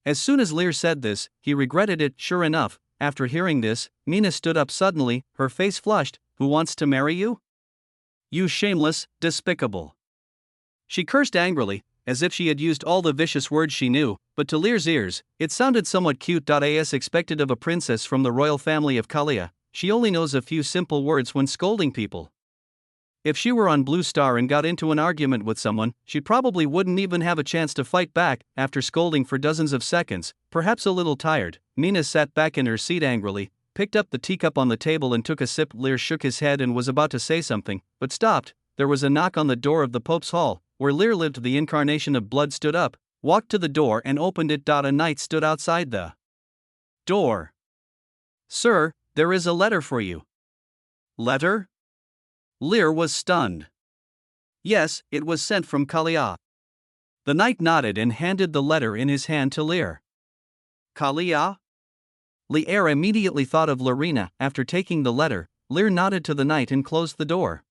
As soon as Lear said this, he regretted it. Sure enough, after hearing this, Mina stood up suddenly, her face flushed. "Who wants to marry you? You shameless, despicable." She cursed angrily, as if she had used all the vicious words she knew, but to Lear's ears, it sounded somewhat cute. As expected of a princess from the royal family of Kalia, she only knows a few simple words when scolding people. If she were on Blue Star and got into an argument with someone, she probably wouldn't even have a chance to fight back. After scolding for dozens of seconds, perhaps a little tired, Mina sat back in her seat angrily, picked up the teacup on the table and took a sip. Lear shook his head and was about to say something, but stopped. There was a knock on the door of the Pope's hall, where Lear lived. The incarnation of blood stood up, walked to the door and opened it. A knight stood outside the door. "Sir, there is a letter for you." "Letter?" Lear was stunned. "Yes, it was sent from Kalia." The knight nodded and handed the letter in his hand to Lear. "Kalia?" Lear immediately thought of Lorena. After taking the letter, Lear nodded to the knight and closed the door.